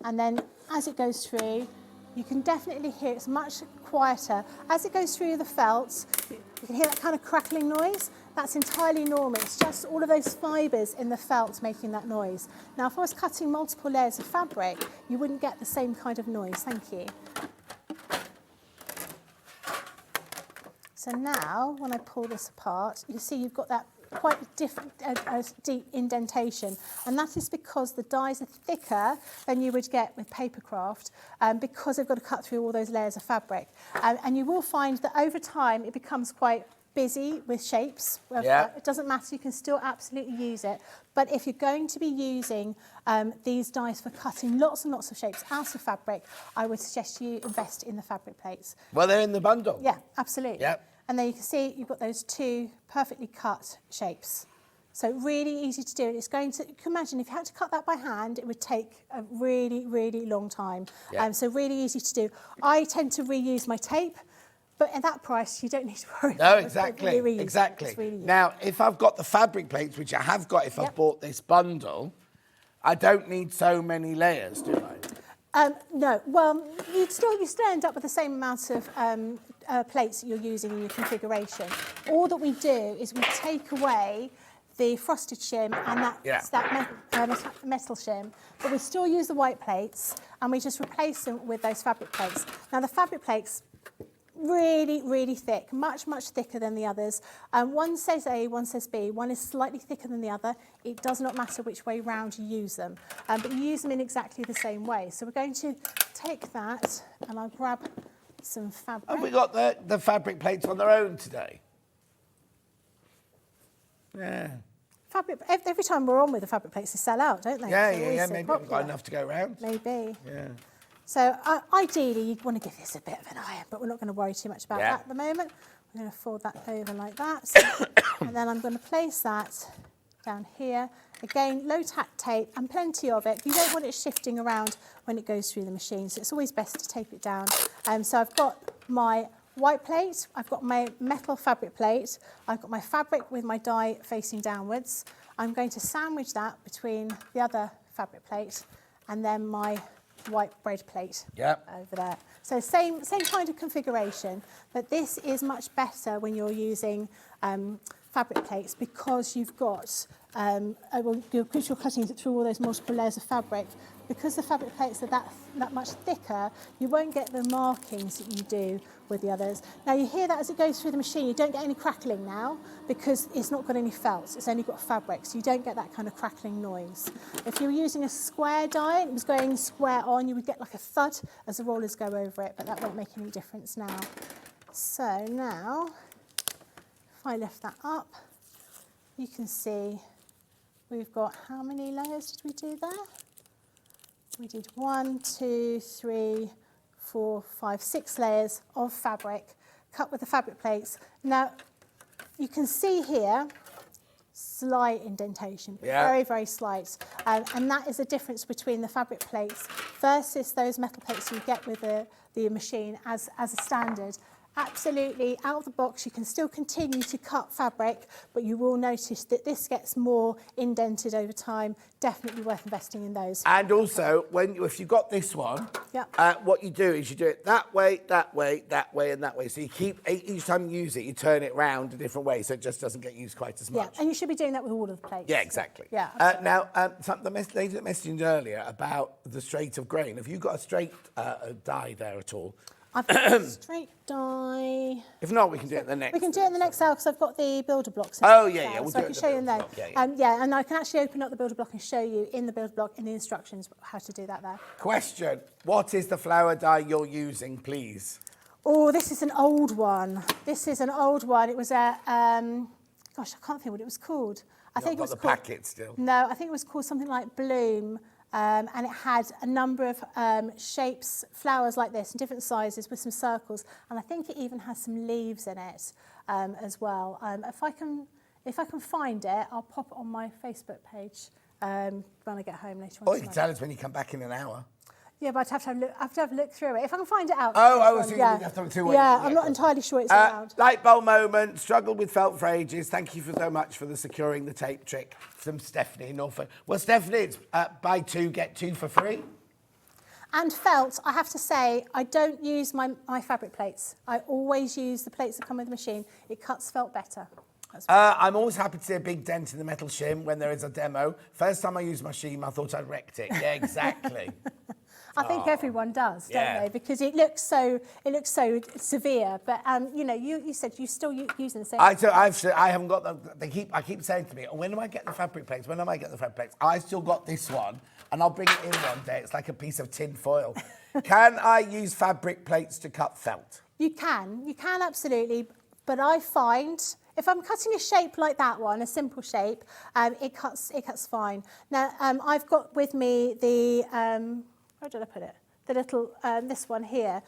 And then as it goes through, you can definitely hear it's much quieter. As it goes through the felt, you can hear that kind of crackling noise. That's entirely normal. It's just all of those fibres in the felt making that noise. Now, if I was cutting multiple layers of fabric, you wouldn't get the same kind of noise. Thank you. So now, when I pull this apart, you see you've got that quite different, deep indentation, and that is because the dies are thicker than you would get with paper craft, because they've got to cut through all those layers of fabric. And you will find that over time it becomes quite busy with shapes. Yeah. It doesn't matter, you can still absolutely use it. But if you're going to be using these dies for cutting lots and lots of shapes out of fabric, I would suggest you invest in the fabric plates. Well, they're in the bundle. Yeah, absolutely. Yep. And then you can see you've got those 2 perfectly cut shapes. So really easy to do. And it's going to, you can imagine if you had to cut that by hand, it would take a really, really long time. Yeah. So really easy to do. I tend to reuse my tape, but at that price, you don't need to worry No, about it. exactly, Really reuse it. exactly. It's really Now, if I've got the fabric plates, which I have got if I've bought this bundle, I don't need so many layers, do I? No, well, you still end up with the same amount of plates that you're using in your configuration. All that we do is we take away the frosted shim and that metal shim, but we still use the white plates and we just replace them with those fabric plates. Now the fabric plates, really, really thick, much, much thicker than the others. One says A, one says B, one is slightly thicker than the other. It does not matter which way round you use them, but you use them in exactly the same way. So we're going to take that and I'll grab some fabric. Have we got the fabric plates on their own today? Yeah. Fabric, every time we're on with the fabric plates, they sell out, don't they? Yeah, They're yeah, always yeah. so Maybe we've popular. got enough to go around. Maybe. Yeah. So ideally, you'd want to give this a bit of an iron, but we're not going to worry too much about that at the moment. I'm going to fold that over like that. And then I'm going to place that down here. Again, low tack tape and plenty of it. You don't want it shifting around when it goes through the machine, so it's always best to tape it down. So I've got my white plate, I've got my metal fabric plate, I've got my fabric with my dye facing downwards. I'm going to sandwich that between the other fabric plate and then my white bread plate over there. So same kind of configuration, but this is much better when you're using fabric plates because you've got, because you're cutting through all those multiple layers of fabric. Because the fabric plates are that much thicker, you won't get the markings that you do with the others. Now you hear that as it goes through the machine, you don't get any crackling now because it's not got any felt, it's only got fabric, so you don't get that kind of crackling noise. If you were using a square die and it was going square on, you would get like a thud as the rollers go over it, but that won't make any difference now. So now, if I lift that up, you can see we've got, how many layers did we do there? We did 1, 2, 3, 4, 5, 6 layers of fabric cut with the fabric plates. Now, you can see here, slight indentation, very, very slight. And that is the difference between the fabric plates versus those metal plates you get with the machine as a standard. Absolutely, out of the box, you can still continue to cut fabric, but you will notice that this gets more indented over time. Definitely worth investing in those. And also, if you've got this one, what you do is you do it that way, that way, that way, and that way. So you keep, each time you use it, you turn it round a different way, so it just doesn't get used quite as much. Yeah, and you should be doing that with all of the plates. Yeah, exactly. Yeah. Now, the lady that messaged earlier about the straight of grain, have you got a straight dye there at all? I've got a straight dye. If not, we can do it in the next. We can do it in the next cell because I've got the builder blocks. Oh, yeah, we'll so do I can it show you in there. Yeah. And I can actually open up the builder block and show you in the builder block in the instructions how to do that there. Question, what is the flower dye you're using, please? Oh, this is an old one. This is an old one. It was a, gosh, I can't think what it was called. I think it was the called, packet still. No, I think it was called something like Bloom. And it had a number of shapes, flowers like this, in different sizes with some circles. And I think it even has some leaves in it as well. If I can find it, I'll pop it on my Facebook page when I get home later on. Or you can tell us when you come back in an hour. Yeah, but I'd have to have a look through it. If I can find it out. I was thinking you'd have to have two. Yeah, I'm not entirely sure it's around. Light bulb moment, struggled with felt for ages. Thank you so much for the securing the tape trick from Stephanie in Norfolk. Well, Stephanie, it's buy two, get two for free. And felt, I have to say, I don't use my fabric plates. I always use the plates that come with the machine. It cuts felt better. I'm always happy to see a big dent in the metal shim when there is a demo. First time I used my shim, I thought I'd wrecked it. Yeah, exactly. I think everyone does, don't they? Because it looks so severe. But you know, you said you're still using the same. I haven't got them. I keep saying to me, when am I getting the fabric plates? When am I getting the fabric plates? I still got this one, and I'll bring it in one day. It's like a piece of tin foil. Can I use fabric plates to cut felt? You can absolutely. But I find if I'm cutting a shape like that one, a simple shape, it cuts fine. Now I've got with me the. Where did I put it? The little, this one here,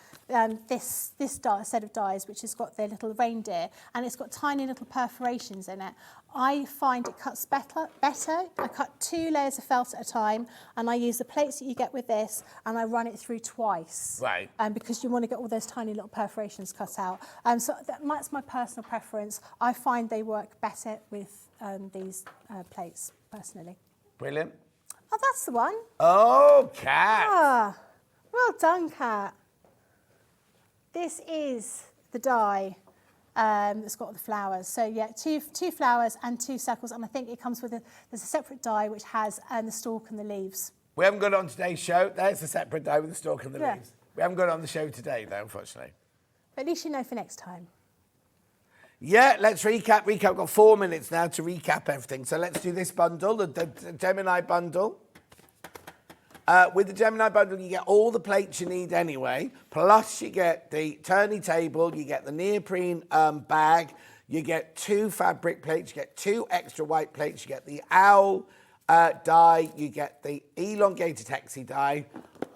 this set of dies, which has got the little reindeer, and it's got tiny little perforations in it. I find it cuts better. I cut 2 layers of felt at a time, and I use the plates that you get with this, and I run it through twice. Right. Because you want to get all those tiny little perforations cut out. So that's my personal preference. I find they work better with these plates, personally. Brilliant. Oh, that's the one. Oh, Kat. Ah, well done, Kat. This is the die that's got the flowers. So yeah, two flowers and 2 circles, and I think it comes with there's a separate die which has the stalk and the leaves. We haven't got it on today's show. There's a separate die with the stalk and the leaves. We haven't got it on the show today, though, unfortunately. But at least you know for next time. Yeah, let's recap. We've got 4 minutes now to recap everything. So let's do this bundle, the Gemini bundle. With the Gemini bundle, you get all the plates you need anyway. Plus, you get the turny table, you get the neoprene bag, you get 2 fabric plates, you get 2 extra white plates, you get the owl die, you get the elongated hexi die.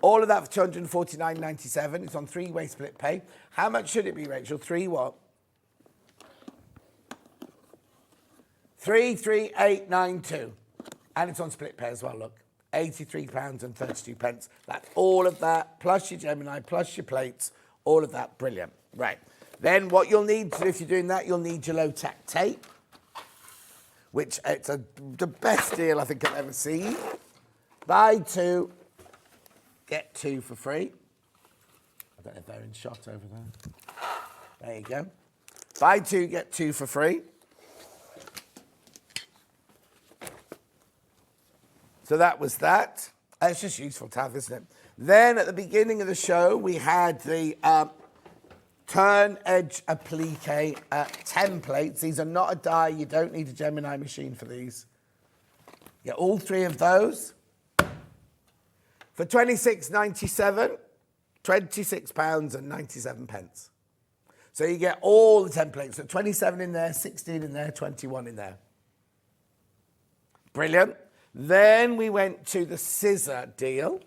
All of that for $249.97. It's on 3-way split pay. How much should it be, Rachel? 3 what? 33892, and it's on split pay as well. Look, £83.32. That's all of that, plus your Gemini, plus your plates, all of that. Brilliant. Right. Then what you'll need to, if you're doing that, you'll need your low-tack tape, which it's the best deal I think I've ever seen. Buy 2, get 2 for free. I don't know if they're in shot over there. There you go. Buy 2, get 2 for free. So that was that. It's just useful to have, isn't it? Then at the beginning of the show, we had the turn edge applique templates. These are not a die. You don't need a Gemini machine for these. Get all 3 of those. For £26.97, £26.97. So you get all the templates. So 27 in there, 16 in there, 21 in there. Brilliant. Then we went to the scissor deal,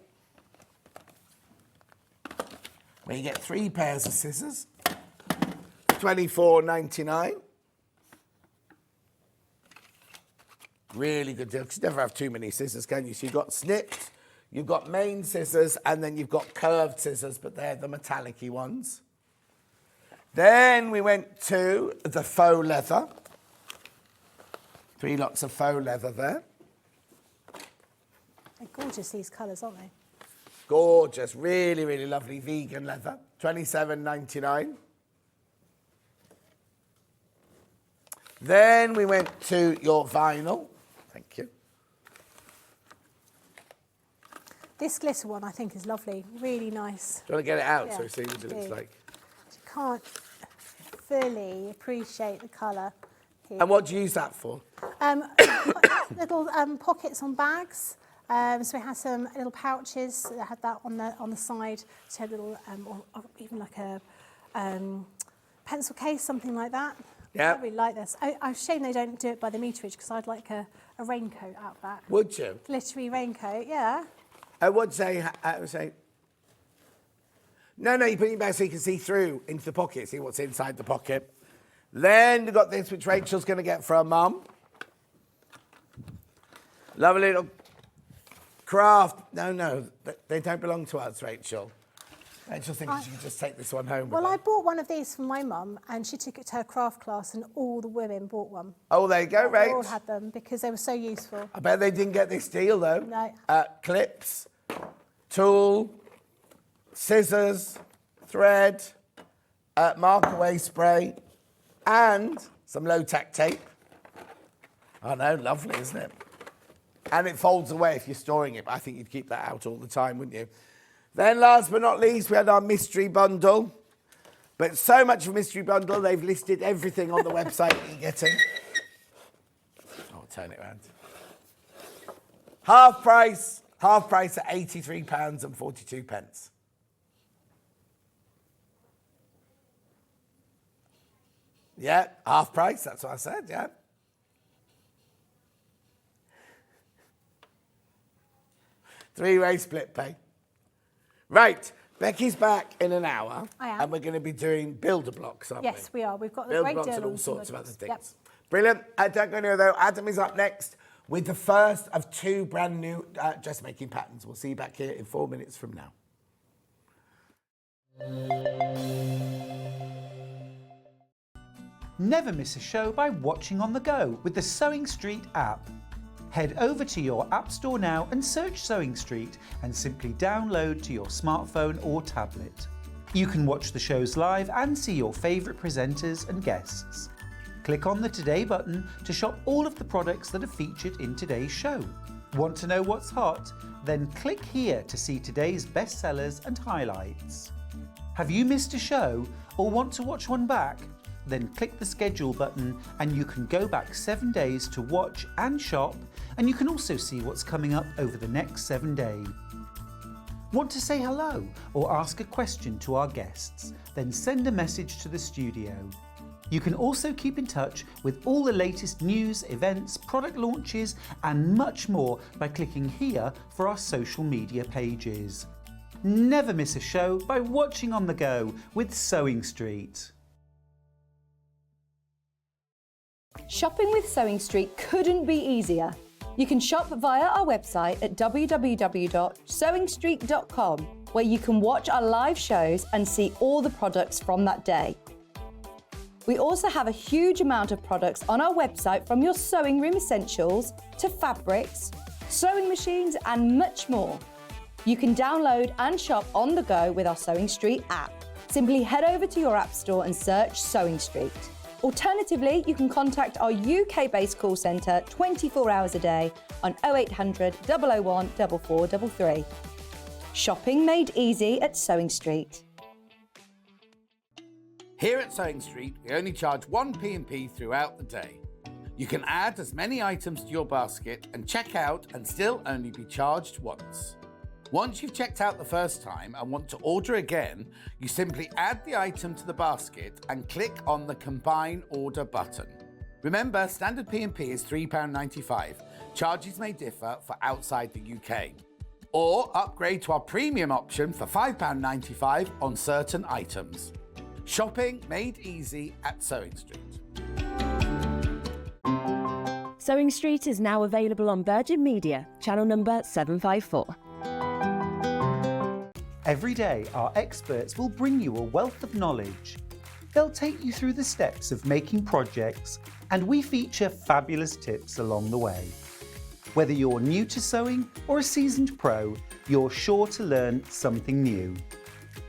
where you get 3 pairs of scissors, $24.99. Really good deal, because you never have too many scissors, can you? So you've got snipped, you've got main scissors, and then you've got curved scissors, but they're the metallic-y ones. Then we went to the faux leather. 3 lots of faux leather there. They're gorgeous, these colours, aren't they? Gorgeous, really, really lovely vegan leather. $27.99. Then we went to your vinyl. Thank you. This glitter one I think is lovely, really nice. Do you want to get it out Yeah, so we see what it looks do. like? You can't fully appreciate the colour here. And what do you use that for? Little pockets on bags. So we had some little pouches that had that on the side. So had little, or even like a pencil case, something like that. Yeah. I really like this. I'm ashamed they don't do it by the meterage because I'd like a raincoat out of that. Would you? Glittery raincoat, yeah. I would say, no, you put it back so you can see through into the pocket, see what's inside the pocket. Then we've got this, which Rachel's going to get for her mum. Lovely little craft. No, they don't belong to us, Rachel. Rachel thinks she can just take this one home. Well, with her. I bought one of these for my mum and she took it to her craft class and all the women bought one. Oh, there you go, They all Rach. had them because they were so useful. I bet they didn't get this deal, though. No. Clips, tool, scissors, thread, mark-away spray, and some low-tack tape. Oh, no, lovely, isn't it? And it folds away if you're storing it. But I think you'd keep that out all the time, wouldn't you? Then last but not least, we had our mystery bundle. But so much of a mystery bundle, they've listed everything on the website that you're getting. Oh, turn it around. Half price at £83.42. Yeah, half price, that's what I said, yeah. Three-way split pay. Right, Becky's back in an hour. I am. And we're going to be doing builder blocks, aren't we? Yes, we are. We've got a Builder great blocks deal and on all sorts of other things. Yep. Brilliant. Don't go anywhere though. Adam is up next with the first of 2 brand new dressmaking patterns. We'll see you back here in 4 minutes from now. Never miss a show by watching on the go with the Sewing Street app. Head over to your App Store now and search Sewing Street and simply download to your smartphone or tablet. You can watch the shows live and see your favourite presenters and guests. Click on the Today button to shop all of the products that are featured in today's show. Want to know what's hot? Then click here to see today's bestsellers and highlights. Have you missed a show or want to watch one back? Then click the schedule button and you can go back 7 days to watch and shop, and you can also see what's coming up over the next 7 days. Want to say hello or ask a question to our guests? Then send a message to the studio. You can also keep in touch with all the latest news, events, product launches and much more by clicking here for our social media pages. Never miss a show by watching on the go with Sewing Street. Shopping with Sewing Street couldn't be easier. You can shop via our website at www.sewingstreet.com, where you can watch our live shows and see all the products from that day. We also have a huge amount of products on our website, from your sewing room essentials to fabrics, sewing machines and much more. You can download and shop on the go with our Sewing Street app. Simply head over to your app store and search Sewing Street. Alternatively, you can contact our UK-based call centre 24 hours a day on 0800 001 4433. Shopping made easy at Sewing Street. Here at Sewing Street, we only charge 1 P&P throughout the day. You can add as many items to your basket and check out and still only be charged once. Once you've checked out the first time and want to order again, you simply add the item to the basket and click on the Combine Order button. Remember, standard P&P is £3.95. Charges may differ for outside the UK. Or upgrade to our premium option for £5.95 on certain items. Shopping made easy at Sewing Street. Sewing Street is now available on Virgin Media, channel number 754. Every day, our experts will bring you a wealth of knowledge. They'll take you through the steps of making projects, and we feature fabulous tips along the way. Whether you're new to sewing or a seasoned pro, you're sure to learn something new.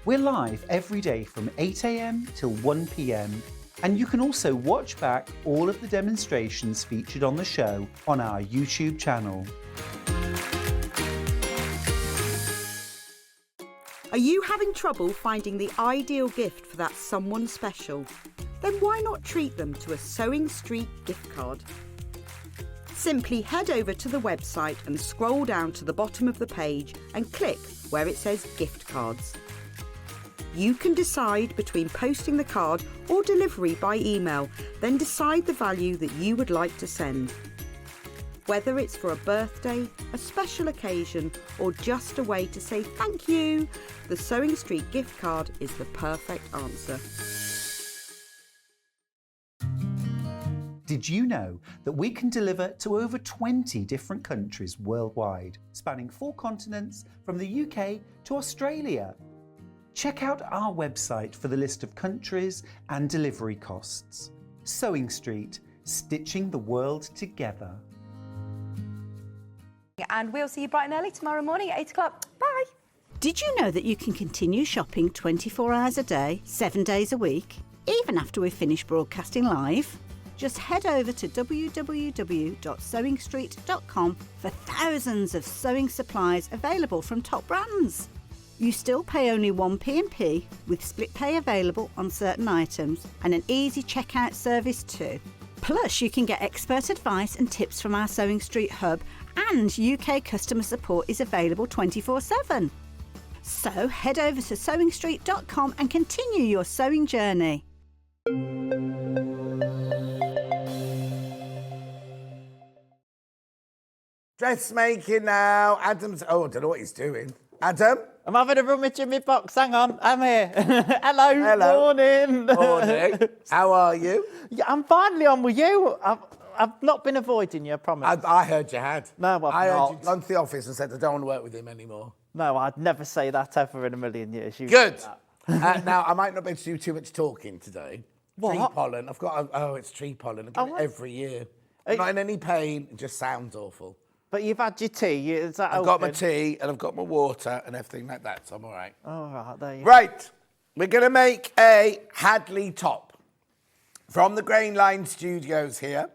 We're live every day from 8 a.m. till 1 p.m. and you can also watch back all of the demonstrations featured on the show on our YouTube channel. Are you having trouble finding the ideal gift for that someone special? Then why not treat them to a Sewing Street gift card? Simply head over to the website and scroll down to the bottom of the page and click where it says gift cards. You can decide between posting the card or delivery by email, then decide the value that you would like to send. Whether it's for a birthday, a special occasion, or just a way to say thank you, the Sewing Street gift card is the perfect answer. Did you know that we can deliver to over 20 different countries worldwide, spanning 4 continents from the UK to Australia? Check out our website for the list of countries and delivery costs. Sewing Street, stitching the world together. And we'll see you bright and early tomorrow morning at 8 o'clock. Bye. Did you know that you can continue shopping 24 hours a day, 7 days a week, even after we've finished broadcasting live? Just head over to www.sewingstreet.com for thousands of sewing supplies available from top brands. You still pay only 1 P&P with split pay available on certain items and an easy checkout service too. Plus, you can get expert advice and tips from our Sewing Street hub, and UK customer support is available 24/7. So head over to sewingstreet.com and continue your sewing journey. Dressmaking now. Adam's. Oh, I don't know what he's doing. Adam? I'm having a rummage in my box. Hang on, I'm here. Hello. Hello. Morning. Morning. How are you? Yeah, I'm finally on with you. I've not been avoiding you, I promise. I heard you had. No, I've I heard not. you gone to the office and said, I don't want to work with him anymore. No, I'd never say that ever in a million years. You Good. know that. Now, I might not be able to do too much talking today. What? Tree pollen. I've got, it's tree pollen. I get it every year. I'm not in any pain. It just sounds awful. But you've had your tea. Is that I've got open? my tea and I've got my water and everything like that, so I'm all right. All right, there you Right. We're going to make a Hadley top from the Grainline Studios here.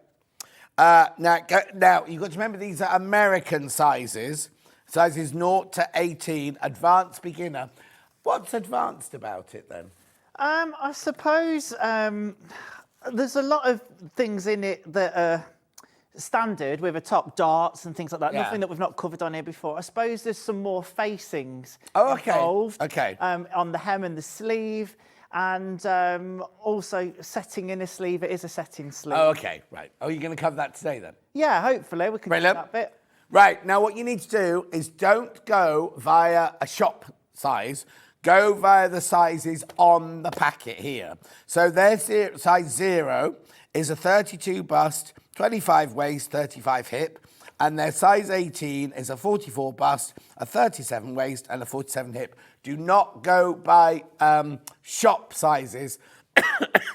Now, you've got to remember these are American sizes. Sizes 0 to 18, advanced beginner. What's advanced about it then? I suppose there's a lot of things in it that are standard with a top, darts and things like that. Yeah. Nothing that we've not covered on here before. I suppose there's some more facings okay. involved. Okay. On the hem and the sleeve. And also setting in a sleeve. It is a setting sleeve. Oh, okay, right. Oh, you're going to cover that today then? Yeah, hopefully we can Brilliant. do that bit. Right, now what you need to do is don't go via a shop size. Go via the sizes on the packet here. So there's size 0 is a 32 bust, 25 waist, 35 hip. And their size 18 is a 44 bust, a 37 waist, and a 47 hip. Do not go by shop sizes.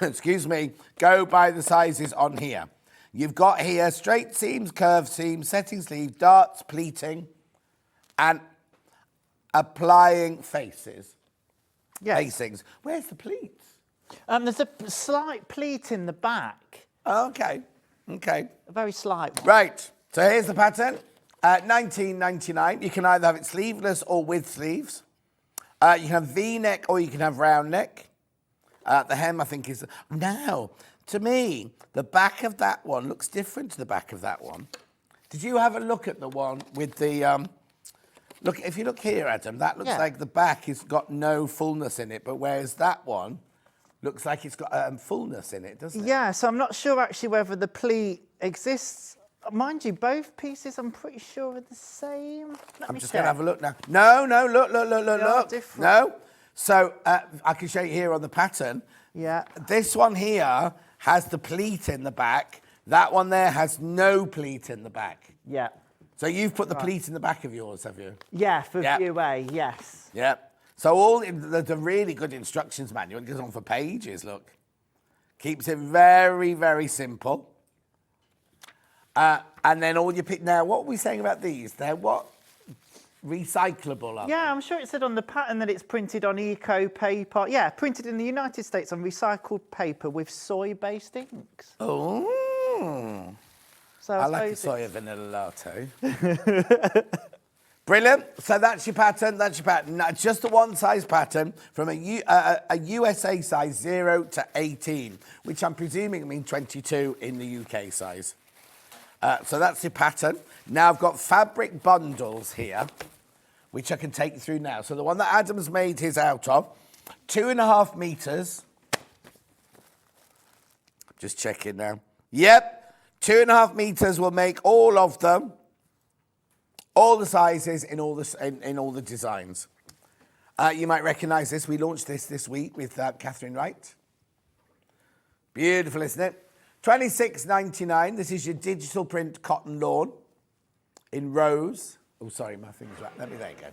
Excuse me. Go by the sizes on here. You've got here straight seams, curved seams, setting sleeve, darts, pleating, and applying faces. Yes. Facings. Where's the pleats? There's a slight pleat in the back. Oh, okay. Okay. A very slight one. Right. So here's the pattern. $19.99. You can either have it sleeveless or with sleeves. You can have V-neck or you can have round neck. The hem, I think, is... Now, to me, the back of that one looks different to the back of that one. Did you have a look at the one with the... Look, if you look here, Adam, that looks like the back has got no fullness in it, but whereas that one looks like it's got fullness in it, doesn't it? Yeah, so I'm not sure actually whether the pleat exists. Mind you, both pieces I'm pretty sure are the same. I'm just going to have a look now. No, look. Different. No. So I can show you here on the pattern. Yeah. This one here has the pleat in the back. That one there has no pleat in the back. Yeah. So you've put the pleat in the back of yours, have you? Yeah, for view A, yes. Yeah. So all the really good instructions manual, it goes on for pages, look. Keeps it very, very simple. And then all you pick now, what were we saying about these? They're what? Recyclable, are Yeah, I'm sure it said on the pattern that it's printed on eco paper. Yeah, printed in the United States on recycled paper with soy-based inks. Oh. So I like a soya vanilla latte. Brilliant. So that's your pattern. That's your pattern. Now, just a one-size pattern from a USA size 0 to 18, which I'm presuming means 22 in the UK size. So that's your pattern. Now I've got fabric bundles here, which I can take you through now. So the one that Adam's made his out of, 2.5 meters. Just checking now. Yep, 2.5 meters will make all of them, all the sizes in all the designs. You might recognise this. We launched this week with Catherine Wright. Beautiful, isn't it? $26.99. This is your digital print cotton lawn in rose. Oh, sorry, my finger's right. There you go.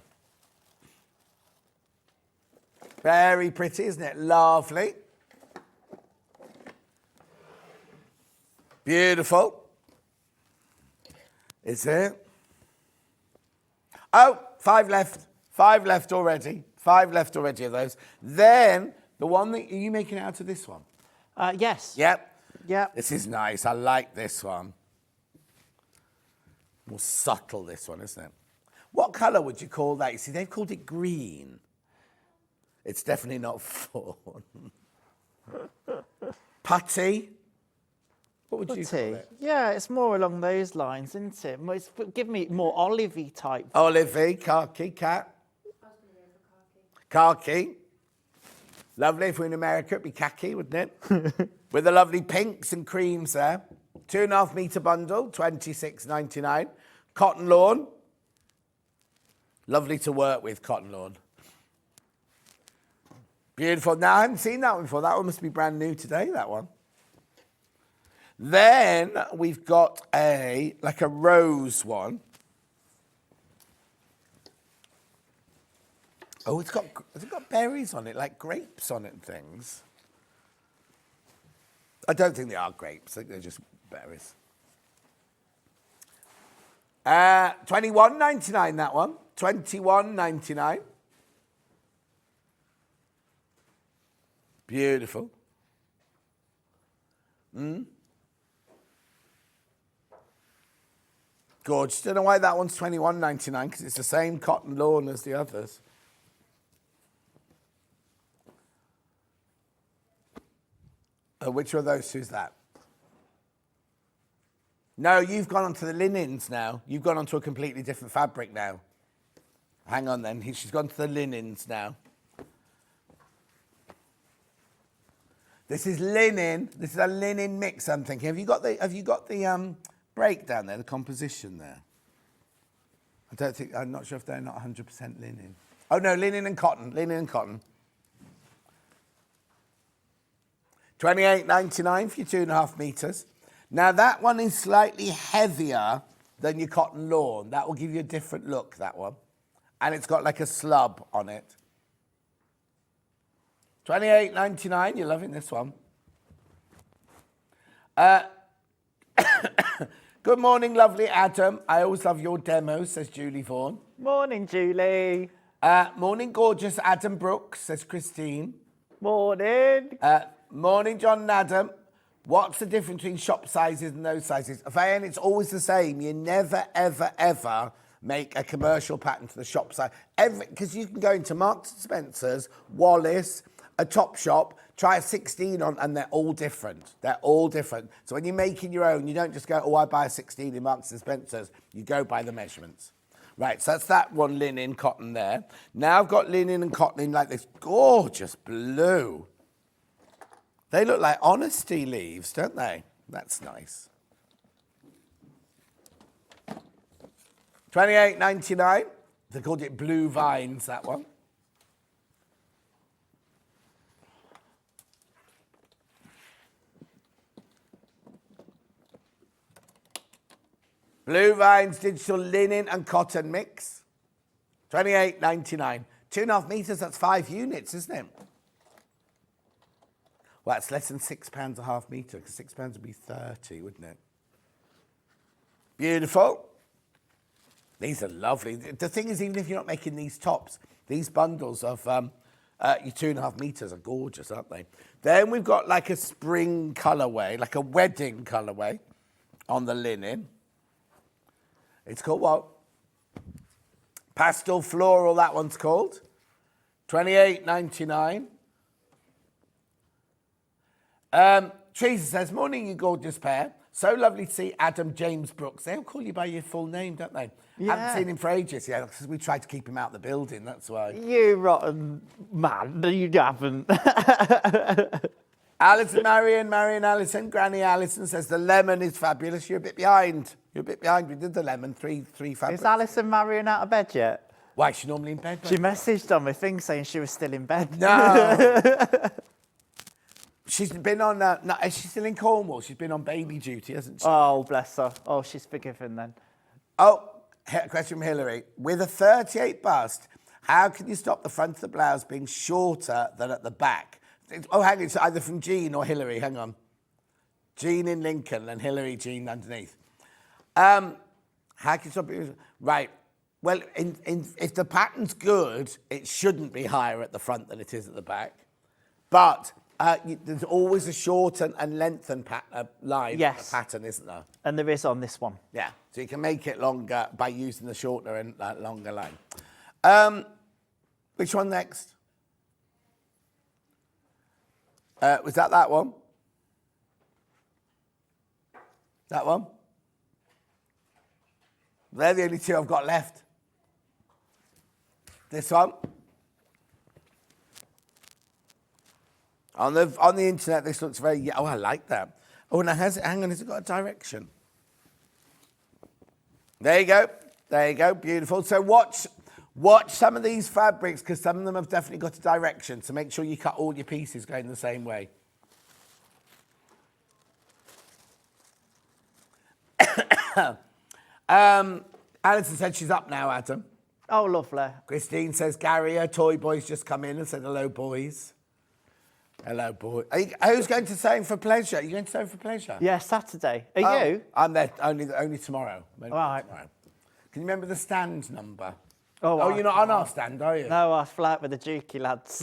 Very pretty, isn't it? Lovely. Beautiful. Is it? Oh, 5 left. 5 left already. 5 left already of those. Then, the one that, are you making out of this one? Yes. Yep. Yep. This is nice. I like this one. More subtle, this one, isn't it? What colour would you call that? You see, they've called it green. It's definitely not fawn. Putty. What would you call it? Yeah, it's more along those lines, isn't it? It's, give me more olivey type. Olivey, khaki, cat. Khaki. Lovely. If we're in America, it'd be khaki, wouldn't it? With the lovely pinks and creams there. 2.5 metre bundle, $26.99. Cotton lawn. Lovely to work with, cotton lawn. Beautiful. Now, I haven't seen that one before. That one must be brand new today, that one. Then we've got like a rose one. Oh, has it got berries on it, like grapes on it and things? I don't think they are grapes. I think they're just berries. $21.99 that one. $21.99. Beautiful. Gorgeous. Don't know why that one's $21.99 because it's the same cotton lawn as the others. Which of those two is that? No, you've gone on to the linens now. You've gone on to a completely different fabric now. Hang on then. She's gone to the linens now. This is linen. This is a linen mix, I'm thinking. Have you got the breakdown there, the composition there? I'm not sure if they're not 100% linen. Oh no, linen and cotton. Linen and cotton. $28.99 for your 2.5 meters. Now that one is slightly heavier than your cotton lawn. That will give you a different look, that one. And it's got like a slub on it. $28.99. You're loving this one. Good morning, lovely Adam. I always love your demos, says Julie Vaughan. Morning, Julie. Morning, gorgeous Adam Brooks, says Christine. Morning. Morning, John and Adam. What's the difference between shop sizes and those sizes? Fayan, it's always the same. You never, ever, ever make a commercial pattern to the shop size. Because you can go into Marks & Spencer's, Wallace, a Topshop, try a 16 on, and they're all different. They're all different. So when you're making your own, you don't just go, oh, I buy a 16 in Marks & Spencer's. You go by the measurements. Right, so that's that one linen cotton there. Now I've got linen and cotton in like this gorgeous blue. They look like honesty leaves, don't they? That's nice. $28.99. They called it Blue Vines, that one. Blue Vines digital linen and cotton mix. $28.99. 2.5 meters, that's 5 units, isn't it? Well, it's less than £6 a half metre, because £6 would be 30, wouldn't it? Beautiful. These are lovely. The thing is, even if you're not making these tops, these bundles of your 2.5 metres are gorgeous, aren't they? Then we've got like a spring colourway, like a wedding colourway on the linen. It's called what? Pastel floral, that one's called. $28.99. Teresa says, morning, you gorgeous pair. So lovely to see Adam James Brooks. They'll call you by your full name, don't they? Yeah. Haven't seen him for ages, yeah, because we tried to keep him out of the building, that's why. You rotten man, you haven't. Alison Marion Allison, Granny Allison says the lemon is fabulous. You're a bit behind. We did the lemon, three fabrics. Is Alison Marion out of bed yet? Why, is she normally in bed? She messaged on my thing saying she was still in bed. No. She's been on, no, is she still in Cornwall? She's been on baby duty, hasn't she? Oh, bless her. Oh, she's forgiven then. Oh, question from Hillary. With a 38 bust, how can you stop the front of the blouse being shorter than at the back? Oh, hang on, it's either from Jean or Hillary, hang on. Jean in Lincoln and Hillary Jean underneath. How can you stop it? Right, well, if the pattern's good, it shouldn't be higher at the front than it is at the back. But there's always a shorten and lengthen line pattern, isn't there? And there is on this one. Yeah, so you can make it longer by using the shorter and longer line. Which one next? Was that one? That one? They're the only two I've got left. This one? On the internet, this looks very... Oh, I like that. Oh, now hang on, has it got a direction? There you go. There you go. Beautiful. So watch some of these fabrics, because some of them have definitely got a direction. So make sure you cut all your pieces going the same way. Alison said she's up now, Adam. Oh, lovely. Christine says, Gary, her toy boys just come in and said, hello, boys. Hello, boy. Who's going to Sewing for Pleasure? Are you going to Sewing for Pleasure? Yeah, Saturday. Are you? I'm there only tomorrow. All right. Tomorrow. Can you remember the stand number? Oh, you're not on our stand, are you? No, I fly out with the Dukey lads.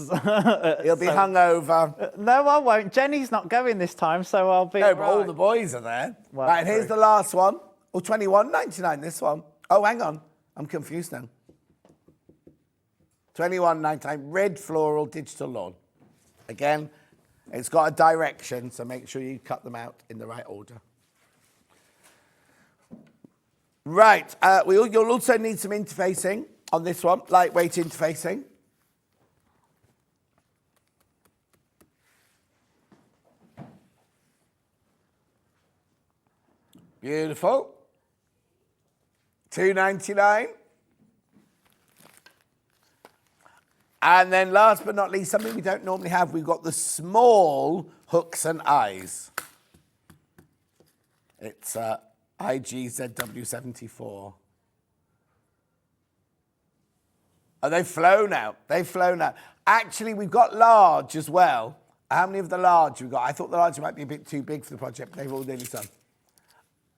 You'll be hungover. No, I won't. Jenny's not going this time, so I'll be. No, but all the boys are there. Well, right, here's the last one. Oh, $21.99, this one. Oh, hang on. I'm confused now. $21.99, red floral digital lawn. Again, it's got a direction, so make sure you cut them out in the right order. Right, you'll also need some interfacing on this one, lightweight interfacing. Beautiful. $2.99. And then last but not least, something we don't normally have, we've got the small hooks and eyes. It's IGZW74. Oh, they've flown out. They've flown out. Actually, we've got large as well. How many of the large we've got? I thought the large might be a bit too big for the project, but they've all nearly done.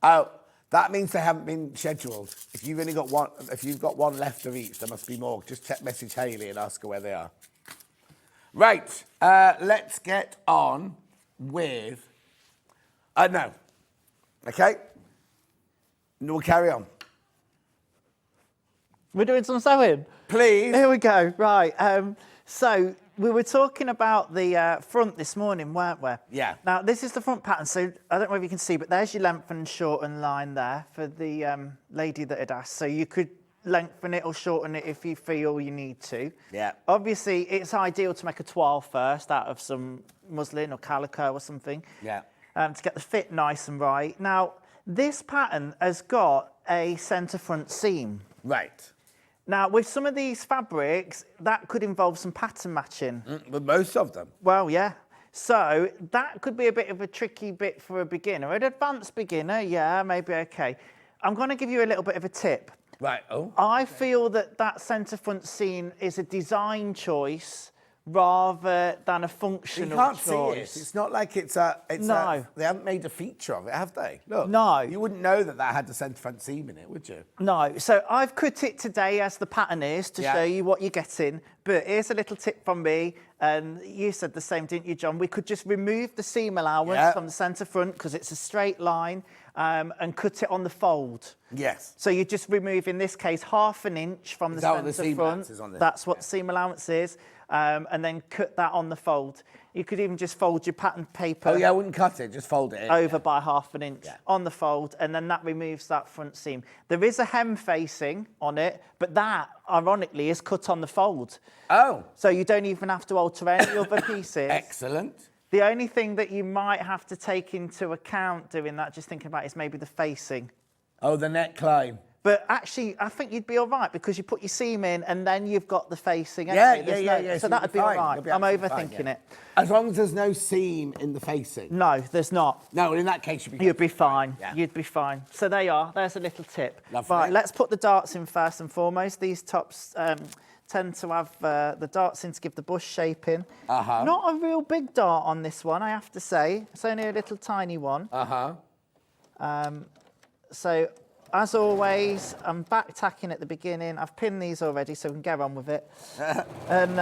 Oh, that means they haven't been scheduled. If you've only got one, if you've got one left of each, there must be more. Just message Hayley and ask her where they are. Right, let's get on with. No. Okay. We'll carry on. We're doing some sewing. Please. Here we go. Right. So we were talking about the front this morning, weren't we? Yeah. Now, this is the front pattern. So I don't know if you can see, but there's your lengthen and shorten line there for the lady that had asked. So you could lengthen it or shorten it if you feel you need to. Yeah. Obviously, it's ideal to make a toile first out of some muslin or calico or something. Yeah. To get the fit nice and right. Now, this pattern has got a centre front seam. Right. Now, with some of these fabrics, that could involve some pattern matching. But most of them. Well, yeah. So that could be a bit of a tricky bit for a beginner. An advanced beginner, yeah, maybe okay. I'm going to give you a little bit of a tip. Right. Oh. I feel that centre front seam is a design choice rather than a You functional can't choice. see it. It's not like it's a. No. They haven't made a feature of it, have they? Look. No. You wouldn't know that had the centre front seam in it, would you? No, so I've cut it today as the pattern is to show you what you're getting. But here's a little tip from me, and you said the same, didn't you, John? We could just remove the seam allowance from the centre front because it's a straight line, and cut it on the fold. Yes. So you just remove, in this case, 1/2 inch from the centre front. That's what the seam allowance is, and then cut that on the fold. You could even just fold your pattern paper. Oh yeah, I wouldn't cut it, just fold it in. Over by 1/2 inch on the fold, and then that removes that front seam. There is a hem facing on it, but that, ironically, is cut on the fold. Oh. So you don't even have to alter any other pieces. Excellent. The only thing that you might have to take into account doing that, just thinking about, is maybe the facing. Oh, the neckline. But actually, I think you'd be all right because you put your seam in and then you've got the facing. Yeah, anyway. yeah. So that'd be all right. I'm overthinking it. As long as there's no seam in the facing. No, there's not. No, in that case, you'd be fine. Yeah. You'd be fine. So there you are. There's a little tip. Lovely. Right, let's put the darts in first and foremost. These tops tend to have the darts in to give the bush shape in. Not a real big dart on this one, I have to say. It's only a little tiny one. So, as always, I'm back tacking at the beginning. I've pinned these already, so we can get on with it. And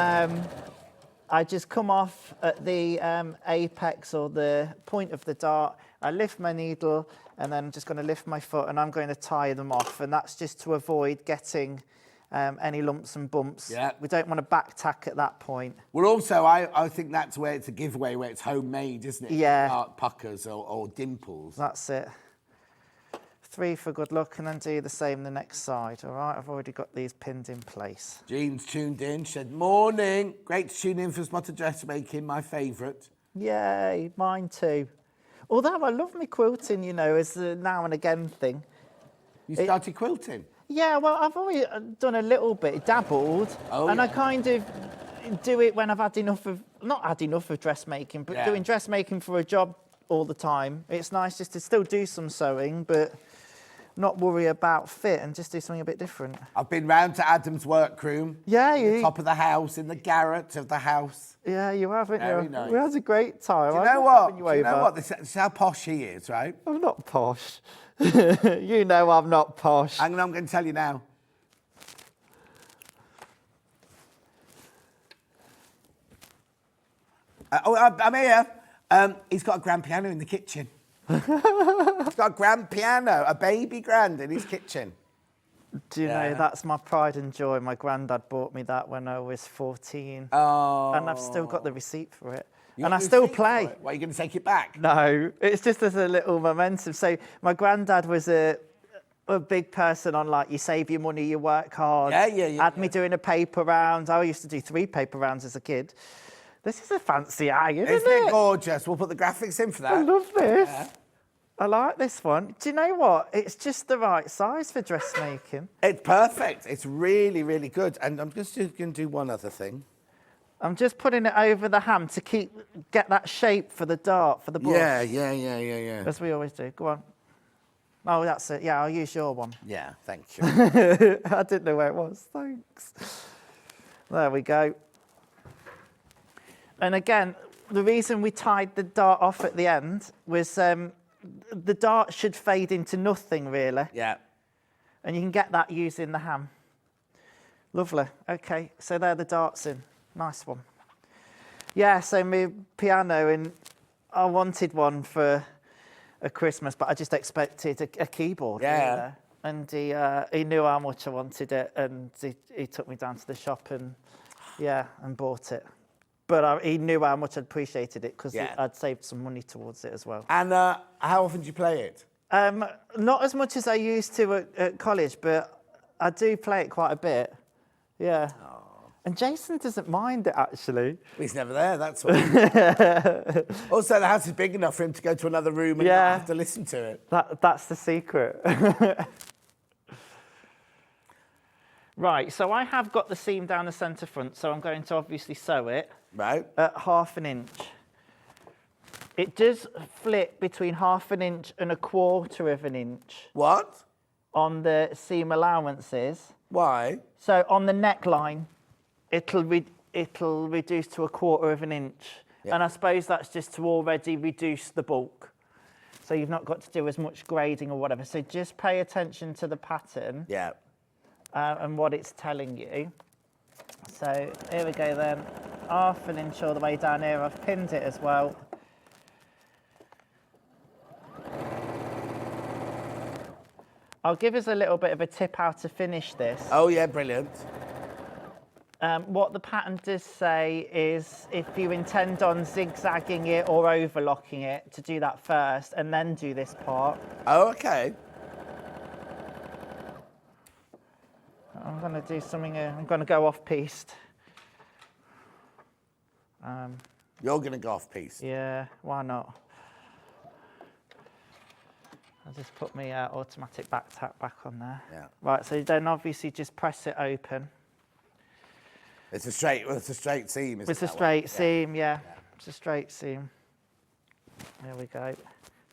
I just come off at the apex or the point of the dart. I lift my needle, and then I'm just going to lift my foot, and I'm going to tie them off. And that's just to avoid getting any lumps and bumps. Yeah. We don't want to back tack at that point. Well, also, I think that's where it's a giveaway, where it's homemade, isn't it? Yeah. Art puckers or dimples. That's it. 3 for good luck, and then do the same the next side. All right, I've already got these pinned in place. Jean's tuned in. She said, morning. Great to tune in for spotted dressmaking, my favourite. Yay, mine too. Although I love my quilting, you know, as a now and again thing. You started quilting? Yeah, well, I've already done a little bit, dabbled, and I kind of do it when I've had enough of, not had enough of dressmaking, but doing dressmaking for a job all the time. It's nice just to still do some sewing, but not worry about fit and just do something a bit different. I've been round to Adam's workroom. Yeah, the top of the house, in the garret of the house. Yeah, you haven't. Very nice. We had a great time. Do you know what? Do you know what? This is how posh he is, right? I'm not posh. You know I'm not posh. I'm going to tell you now. I'm here. He's got a grand piano in the kitchen. He's got a grand piano, a baby grand in his kitchen. Do you know, that's my pride and joy. My granddad bought me that when I was 14. Oh. And I've still got the receipt for it. And I still play. Why, are you going to take it back? No, it's just as a little momentum. So my granddad was a big person on, like, you save your money, you work hard. Had me doing a paper round. I used to do 3 paper rounds as a kid. This is a fancy iron, isn't it? Gorgeous? We'll put the graphics in for that. I love this. Yeah. I like this one. Do you know what? It's just the right size for dressmaking. It's perfect. It's really, really good. And I'm just going to do one other thing. I'm just putting it over the ham to get that shape for the dart, for the bush. Yeah. As we always do. Go on. Oh, that's it. Yeah, I'll use your one. Yeah, thank you. I didn't know where it was. Thanks. There we go. And again, the reason we tied the dart off at the end was the dart should fade into nothing, really. Yeah. And you can get that using the ham. Lovely. Okay, so there the darts in. Nice one. Yeah, so my piano, and I wanted one for a Christmas, but I just expected a keyboard. Yeah. Really. And he knew how much I wanted it, and he took me down to the shop and bought it. But he knew how much I'd appreciated it because I'd saved some money towards it as well. And how often do you play it? Not as much as I used to at college, but I do play it quite a bit. Yeah. Oh. And Jason doesn't mind it, actually. He's never there, that's all. Also, the house is big enough for him to go to another room and not have to listen to it. That's the secret. Right, so I have got the seam down the centre front, so I'm going to obviously sew it. Right. At 1/2 inch. It does flip between 1/2 inch and 1/4 inch. What? On the seam allowances. Why? So on the neckline, it'll it'll reduce to 1/4 of an inch. Yeah. And I suppose that's just to already reduce the bulk. So you've not got to do as much grading or whatever. So just pay attention to the pattern. Yeah. And what it's telling you. So here we go then, 1/2 inch all the way down here. I've pinned it as well. I'll give us a little bit of a tip how to finish this. Oh yeah, brilliant. What the pattern does say is if you intend on zigzagging it or overlocking it, to do that first and then do this part. Oh, okay. I'm going to do something, I'm going to go off-piste. You're going to go off-piste? Yeah, why not? I'll just put my automatic back tack back on there. Yeah. Right, so then obviously just press it open. It's a straight seam, isn't it? It's a straight seam, yeah. It's a straight seam. There we go.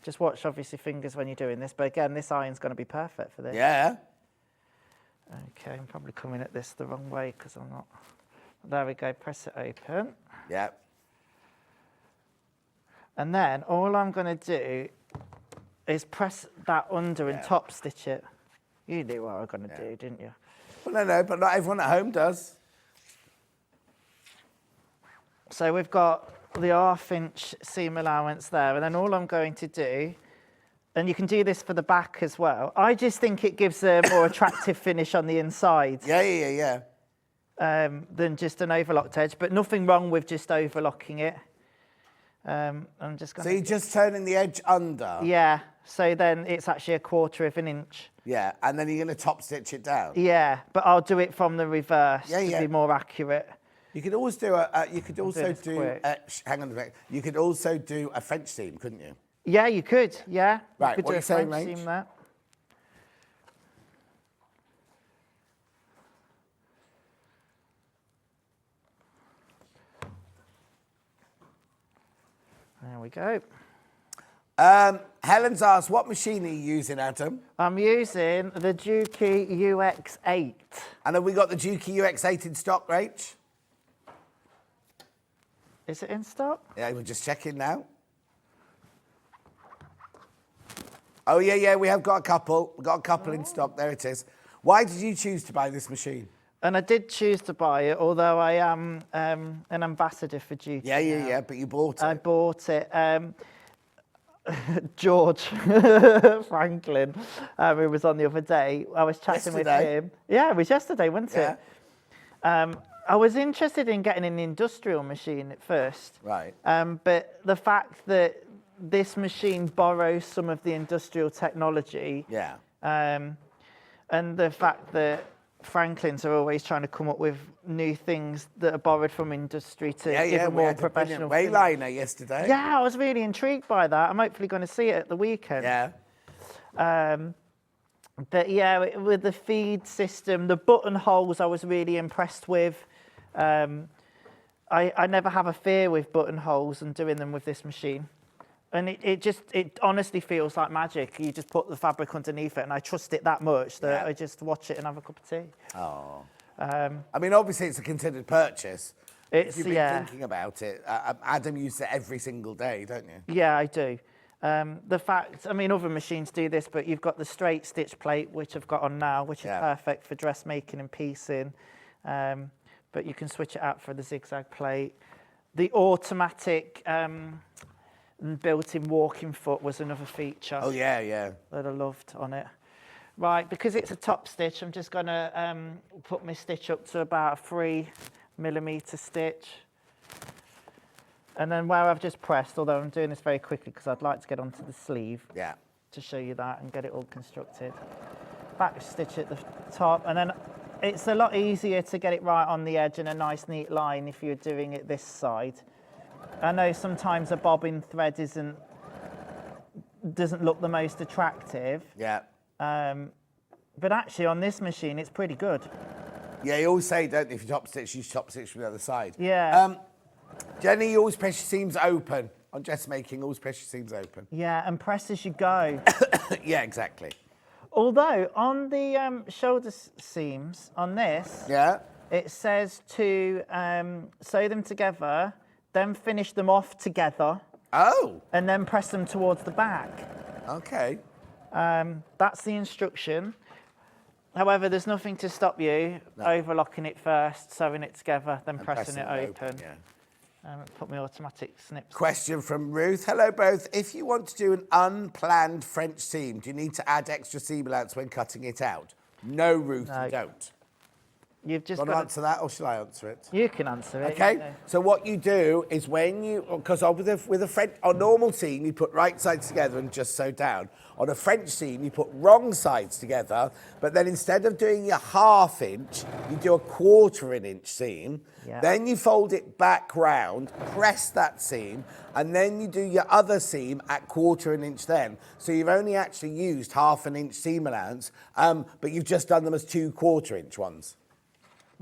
Just watch, obviously, fingers when you're doing this. But again, this iron's going to be perfect for this. Yeah. Okay, I'm probably coming at this the wrong way because I'm not. There we go, press it open. Yeah. And then all I'm going to do is press that under and top stitch it. You knew what I was going to do, didn't you? Well, no, but not everyone at home does. So we've got the 1/2 inch seam allowance there, and then all I'm going to do, and you can do this for the back as well. I just think it gives a more attractive finish on the inside. Yeah. Than just an overlocked edge, but nothing wrong with just overlocking it. I'm just going. So you're just turning the edge under. Yeah. So then it's actually 1/4 of an inch. Yeah, and then you're going to top stitch it down. Yeah, but I'll do it from the reverse to be more accurate. You could always do you could also do. Hang on a minute. You could also do a French seam, couldn't you? Yeah, you could. Yeah. Right. You could What do are you a saying, French Rach? seam there. There we go. Helen's asked, what machine are you using, Adam? I'm using the Juki UX8. And have we got the Juki UX8 in stock, Rach? Is it in stock? Yeah, we're just checking now. Oh, yeah, we have got a couple. We've got a couple in stock. There it is. Why did you choose to buy this machine? And I did choose to buy it, although I am an ambassador for Juki. Yeah, but you bought it. I bought it. George Franklin, who was on the other day, I was chatting with him. Yeah, it was yesterday, wasn't it? I was interested in getting an industrial machine at first. Right. But the fact that this machine borrows some of the industrial technology. Yeah. And the fact that Franklins are always trying to come up with new things that are borrowed from industry to give a more professional Grainline yesterday. Yeah, I was really intrigued by that. I'm hopefully going to see it at the weekend. Yeah. But yeah, with the feed system, the buttonholes I was really impressed with. I never have a fear with buttonholes and doing them with this machine. And it honestly feels like magic. You just put the fabric underneath it, and I trust it that much that I just watch it and have a cup of tea. Oh. I mean, obviously, it's a considered purchase. If you've been thinking about it, Adam uses it every single day, don't you? Yeah, I do. The fact, I mean, other machines do this, but you've got the straight stitch plate, which I've got on now, which is perfect for dressmaking and piecing. But you can switch it out for the zigzag plate. The automatic built-in walking foot was another feature. Oh, yeah. That I loved on it. Right, because it's a top stitch, I'm just going to put my stitch up to about a 3mm stitch. And then where I've just pressed, although I'm doing this very quickly because I'd like to get onto the sleeve to show you that and get it all constructed. Back stitch at the top, and then it's a lot easier to get it right on the edge in a nice neat line if you're doing it this side. I know sometimes a bobbin thread doesn't look the most attractive. Yeah. But actually on this machine, it's pretty good. Yeah, you always say, don't you, if you top stitch, you top stitch from the other side. Yeah. Jenny, you always press your seams open. On dressmaking, always press your seams open. Yeah, and press as you go. Yeah, exactly. Although on the shoulder seams on this, It says to sew them together, then finish them off together. Oh. And then press them towards the back. Okay. That's the instruction. However, there's nothing to stop you overlocking it first, sewing it together, then pressing it open. Put my automatic snips. Question from Ruth. Hello, both. If you want to do an unplanned French seam, do you need to add extra seam allowance when cutting it out? No, Ruth, you don't. You've just got to answer that, or shall I answer it? You can answer it. Okay. So what you do is when you, because with a French, on normal seam, you put right sides together and just sew down. On a French seam, you put wrong sides together, but then instead of doing your 1/2 inch, you do a 1/4 inch seam. Yeah. Then you fold it back round, press that seam, and then you do your other seam at 1/4 inch then. So you've only actually used 1/2 inch seam allowance, but you've just done them as 2 1/4 inch ones.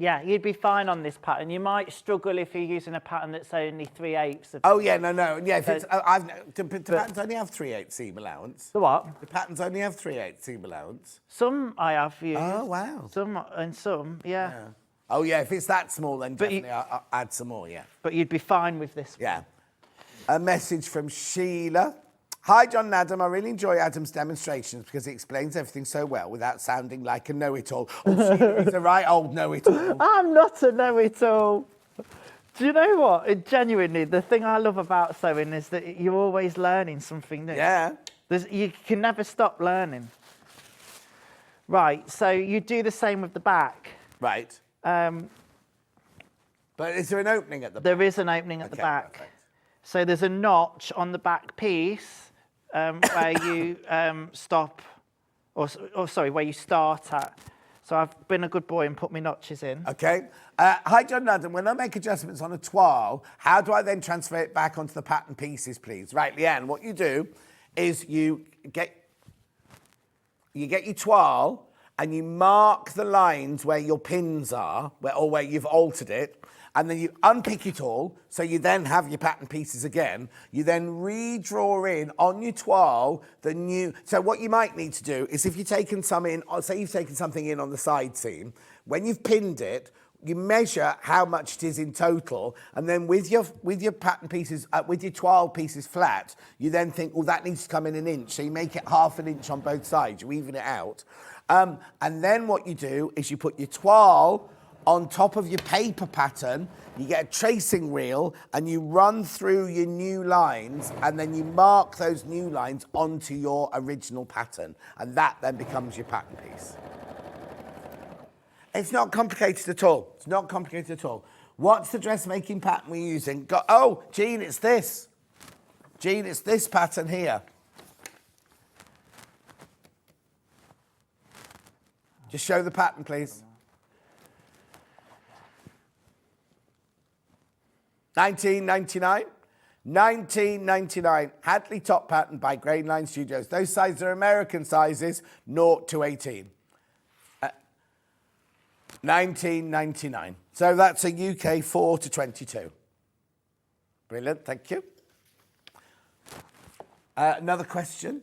Yeah, you'd be fine on this pattern. You might struggle if you're using a pattern that's only 3/8 of. Oh yeah, no. Yeah, if it's, the patterns only have 3/8 seam allowance. The what? The patterns only have 3/8 seam allowance. Some I have used. Oh wow. Some, yeah. Oh yeah, if it's that small, then definitely I'll add some more. Yeah. But you'd be fine with this one. Yeah. A message from Sheila. Hi, John and Adam. I really enjoy Adam's demonstrations because he explains everything so well without sounding like a know-it-all. Oh, Sheila, he's a right old know-it-all. I'm not a know-it-all. Do you know what? Genuinely, the thing I love about sewing is that you're always learning something new. Yeah. You can never stop learning. Right, so you do the same with the back. Right. But is there an opening at the back? There is an opening at the back. Perfect. So there's a notch on the back piece where you stop, where you start at. So I've been a good boy and put my notches in. Okay. Hi, John and Adam. When I make adjustments on a toile, how do I then transfer it back onto the pattern pieces, please? Right, Leanne, what you do is you get your toile and you mark the lines where your pins are, where you've altered it, and then you unpick it all, so you then have your pattern pieces again. You then redraw in on your toile the new... So what you might need to do is if you've taken some in, say you've taken something in on the side seam, when you've pinned it, you measure how much it is in total, and then with your pattern pieces, with your toile pieces flat, you then think, well, that needs to come in 1 inch. So you make it 1/2 inch on both sides, you even it out. And then what you do is you put your toile on top of your paper pattern, you get a tracing wheel and you run through your new lines and then you mark those new lines onto your original pattern, and that then becomes your pattern piece. It's not complicated at all. It's not complicated at all. What's the dressmaking pattern we're using? Oh, Jean, it's this. Jean, it's this pattern here. Just show the pattern, please. 1999. 1999. Hadley top pattern by Grainline Studios. Those sizes are American sizes, 0 to 18. 1999. So that's a UK 4 to 22. Brilliant, thank you. Another question.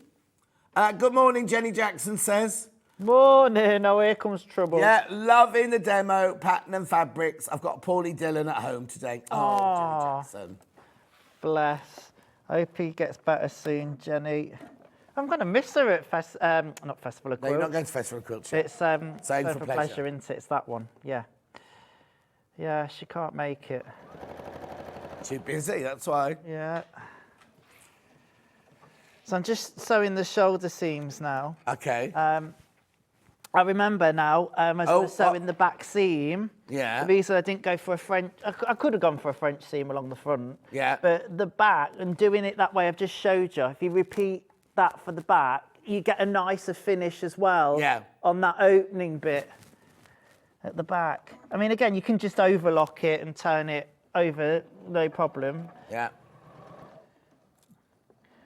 Good morning, Jenny Jackson says. Morning, oh, here comes trouble. Yeah, loving the demo, pattern and fabrics. I've got Paulie Dillon at home today. Oh, Jenny Jackson. Bless. Hope he gets better soon, Jenny. I'm going to miss her at not Festival of Quilts. No, you're not going to Festival of Quilts. It's Same for pleasure, isn't it? It's that one, yeah. Yeah, she can't make it. Too busy, that's why. Yeah. So I'm just sewing the shoulder seams now. Okay. I remember now, as I was sewing the back seam. Yeah. The reason I didn't go for a French, I could have gone for a French seam along the front. Yeah. But the back, and doing it that way I've just showed you, if you repeat that for the back, you get a nicer finish as well. Yeah. On that opening bit at the back. I mean, again, you can just overlock it and turn it over, no problem. Yeah.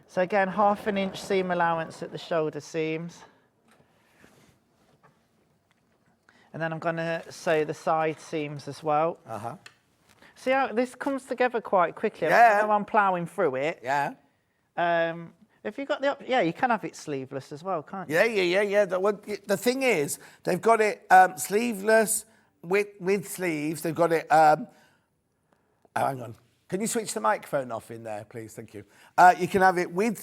So again, 1/2 inch seam allowance at the shoulder seams. And then I'm going to sew the side seams as well. Uh-huh. See how this comes together quite quickly. Yeah. I know I'm ploughing through it. Yeah. If you've got the you can have it sleeveless as well, can't you? Yeah. The thing is, they've got it sleeveless, with sleeves, they've got it. Oh, hang on. Can you switch the microphone off in there, please? Thank you. You can have it with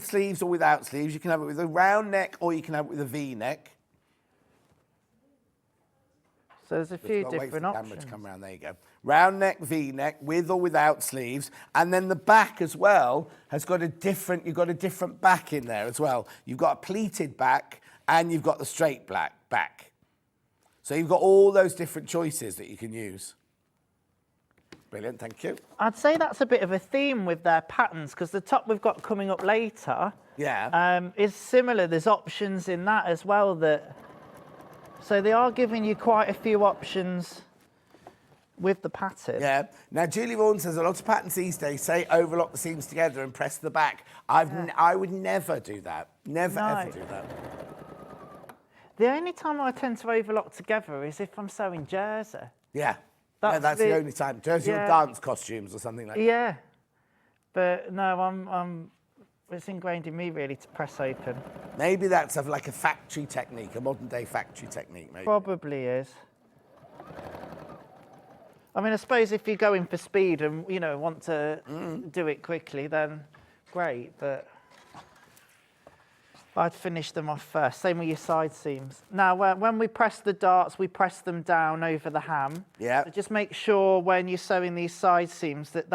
sleeves or without sleeves. You can have it with a round neck or you can have it with a V neck. So there's a few different options. Camera to come around. There you go. Round neck, V neck, with or without sleeves, and then the back as well has got a different. You've got a different back in there as well. You've got a pleated back and you've got the straight back. So you've got all those different choices that you can use. Brilliant, thank you. I'd say that's a bit of a theme with their patterns because the top we've got coming up later is similar. There's options in that as well. So they are giving you quite a few options with the pattern. Yeah. Now, Julie Vaughan says a lot of patterns these days say overlock the seams together and press the back. I would never do that. Never, ever do that. The only time I tend to overlock together is if I'm sewing jersey. Yeah. That's the only time. Jersey or dance costumes or something like that. Yeah. But no, it's ingrained in me really to press open. Maybe that's like a factory technique, a modern day factory technique, maybe. Probably is. I mean, I suppose if you're going for speed and, you know, want to do it quickly, then great, but I'd finish them off first. Same with your side seams. Now, when we press the darts, we press them down over the ham. Yeah. So just make sure when you're sewing these side seams that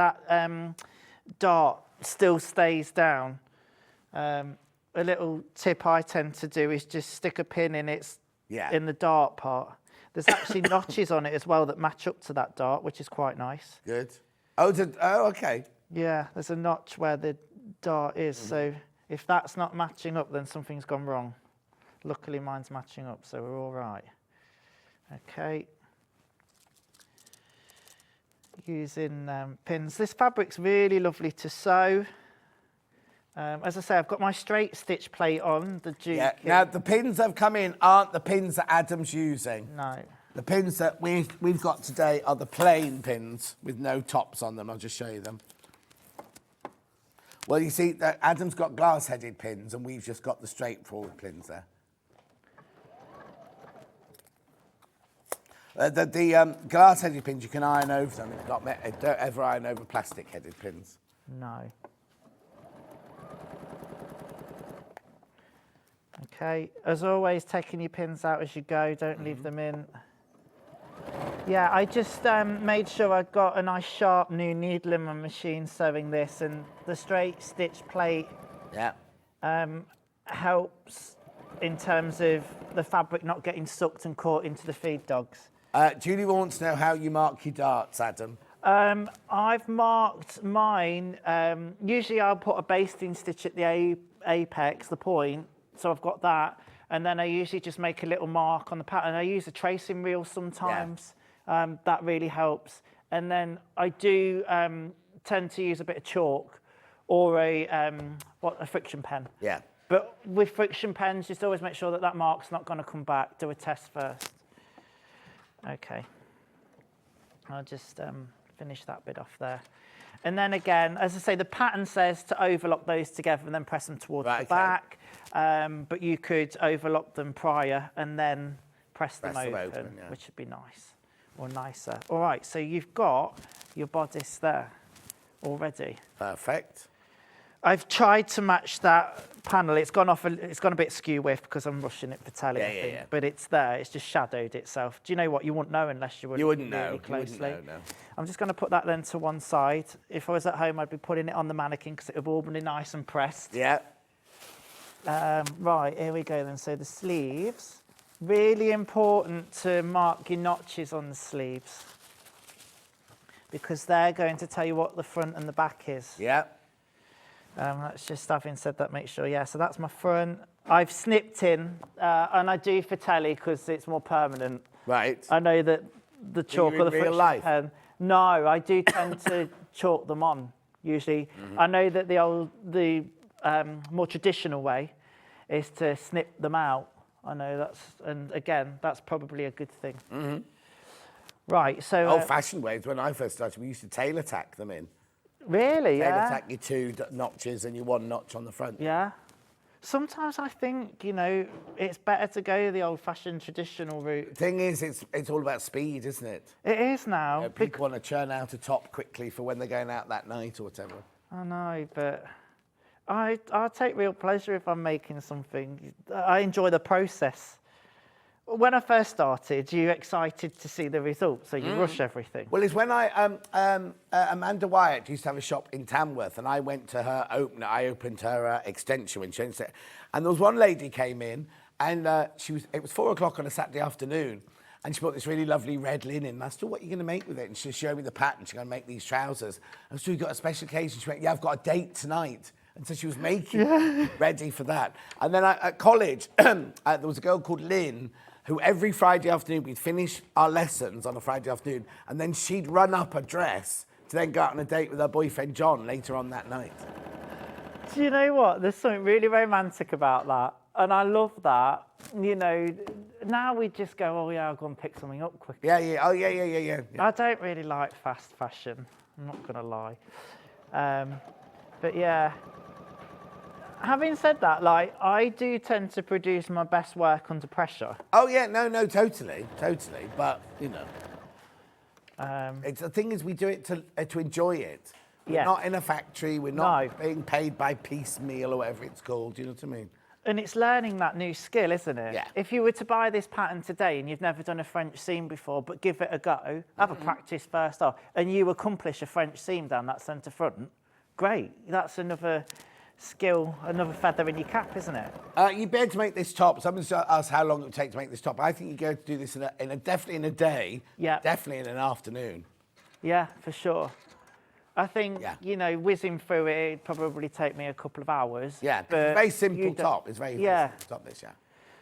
dart still stays down. A little tip I tend to do is just stick a pin in in the dart part. There's actually notches on it as well that match up to that dart, which is quite nice. Good. Oh, okay. Yeah, there's a notch where the dart is, so if that's not matching up, then something's gone wrong. Luckily, mine's matching up, so we're all right. Okay. Using pins. This fabric's really lovely to sew. As I say, I've got my straight stitch plate on, the Duke. Yeah. Now, the pins that have come in aren't the pins that Adam's using. No. The pins that we've got today are the plain pins with no tops on them. I'll just show you them. Well, you see, Adam's got glass-headed pins and we've just got the straightforward pins there. The glass-headed pins, you can iron over them. Don't ever iron over plastic-headed pins. No. Okay, as always, taking your pins out as you go, don't leave them in. Yeah, I just made sure I got a nice sharp new needle in my machine sewing this, and the straight stitch plate helps in terms of the fabric not getting sucked and caught into the feed dogs. Julie wants to know how you mark your darts, Adam. I've marked mine. Usually I'll put a basting stitch at the apex, the point, so I've got that. And then I usually just make a little mark on the pattern. I use a tracing reel sometimes. That really helps. And then I do tend to use a bit of chalk or a friction pen. Yeah. But with friction pens, just always make sure that that mark's not going to come back. Do a test first. Okay. I'll just finish that bit off there. And then again, as I say, the pattern says to overlock those together and then press them towards the back. But you could overlock them prior and then press them open, which would be nice or nicer. All right, so you've got your bodice there already. Perfect. I've tried to match that panel. It's gone a bit skew with because I'm rushing it for telly, I think. But it's there. It's just shadowed itself. Do you know what? You wouldn't know unless you were really closely. You wouldn't know, no. I'm just going to put that then to one side. If I was at home, I'd be putting it on the mannequin because it would all be nice and pressed. Yeah. Right, here we go then. So the sleeves. Really important to mark your notches on the sleeves because they're going to tell you what the front and the back is. Yeah. Let's just, having said that, make sure, so that's my front. I've snipped in, and I do for telly because it's more permanent. Right. I know that the chalk or the friction pen. No, I do tend to chalk them on, usually. I know that the more traditional way is to snip them out. I know and again, that's probably a good thing. Right, so... Old-fashioned ways, when I first started, we used to tailor tack them in. Really, Tailor tack your two notches and your one notch on the front. Yeah. sometimes I think, you know, it's better to go the old-fashioned traditional route. Thing is, it's all about speed, isn't it? It is now. You know, people want to churn out a top quickly for when they're going out that night or whatever. I know, but I take real pleasure if I'm making something. I enjoy the process. When I first started, you excited to see the results, so you rush everything. Well, it's when Amanda Wyatt used to have a shop in Tamworth, and I went to her opener. I opened her extension when she opened it, and there was one lady came in, and it was 4 o'clock on a Saturday afternoon, and she bought this really lovely red linen. And I said, "What are you going to make with it?" And she showed me the pattern. She's going to make these trousers. And so we got a special occasion. She went, "Yeah, I've got a date tonight." And so she was making ready for that. And then at college, there was a girl called Lynn, who every Friday afternoon, we'd finish our lessons on a Friday afternoon, and then she'd run up a dress to then go out on a date with her boyfriend John later on that night. Do you know what? There's something really romantic about that. And I love that. You know, now we just go, oh yeah, I'll go and pick something up quickly. Yeah. Oh, yeah. I don't really like fast fashion. I'm not going to lie. But yeah. Having said that, like, I do tend to produce my best work under pressure. Oh yeah, no, totally. But you know, it's the thing is we do it to enjoy it. We're not in a factory. We're not being paid by piecemeal or whatever it's called. You know what I mean? And it's learning that new skill, isn't it? Yeah. If you were to buy this pattern today and you've never done a French seam before, but give it a go, have a practice first off, and you accomplish a French seam down that centre front, great. That's another skill, another feather in your cap, isn't it? You'd be able to make this top. Someone's asked how long it would take to make this top. I think you'd go to do this definitely in a day. Yeah. Definitely in an afternoon. Yeah, for sure. I think, you know, whizzing through it, it'd probably take me a couple of hours. Yeah, but it's a very simple top. It's very simple top, this, yeah.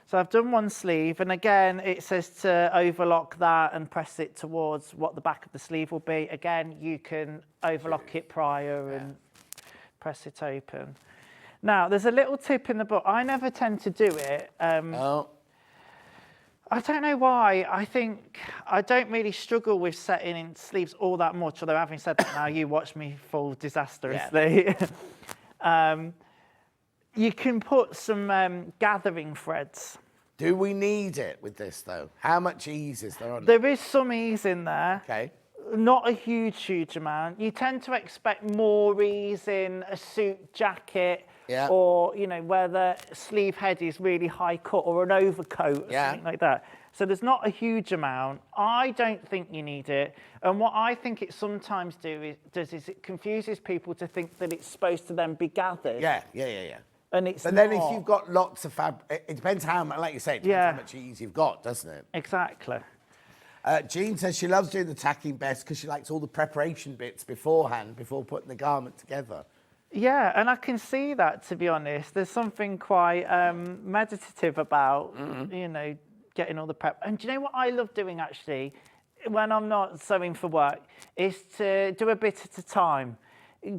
So I've done one sleeve, and again, it says to overlock that and press it towards what the back of the sleeve will be. Again, you can overlock it prior and press it open. Now, there's a little tip in the book. I never tend to do it. I don't know why. I think I don't really struggle with setting in sleeves all that much, although having said that now, you watch me fall disastrously. You can put some gathering threads. Do we need it with this, though? How much ease is there on it? There is some ease in there. Okay. Not a huge amount. You tend to expect more ease in a suit jacket or, you know, where the sleeve head is really high cut, or an overcoat or something like that. So there's not a huge amount. I don't think you need it. And what I think it sometimes does is it confuses people to think that it's supposed to then be gathered. Yeah. And it's But then if you've got lots of fabric, it depends how much, like you say, it depends how much ease you've got, doesn't it? Exactly. Jean says she loves doing the tacking best because she likes all the preparation bits beforehand, before putting the garment together. Yeah, and I can see that, to be honest. There's something quite meditative about, you know, getting all the prep. And do you know what I love doing, actually, when I'm not sewing for work, is to do a bit at a time.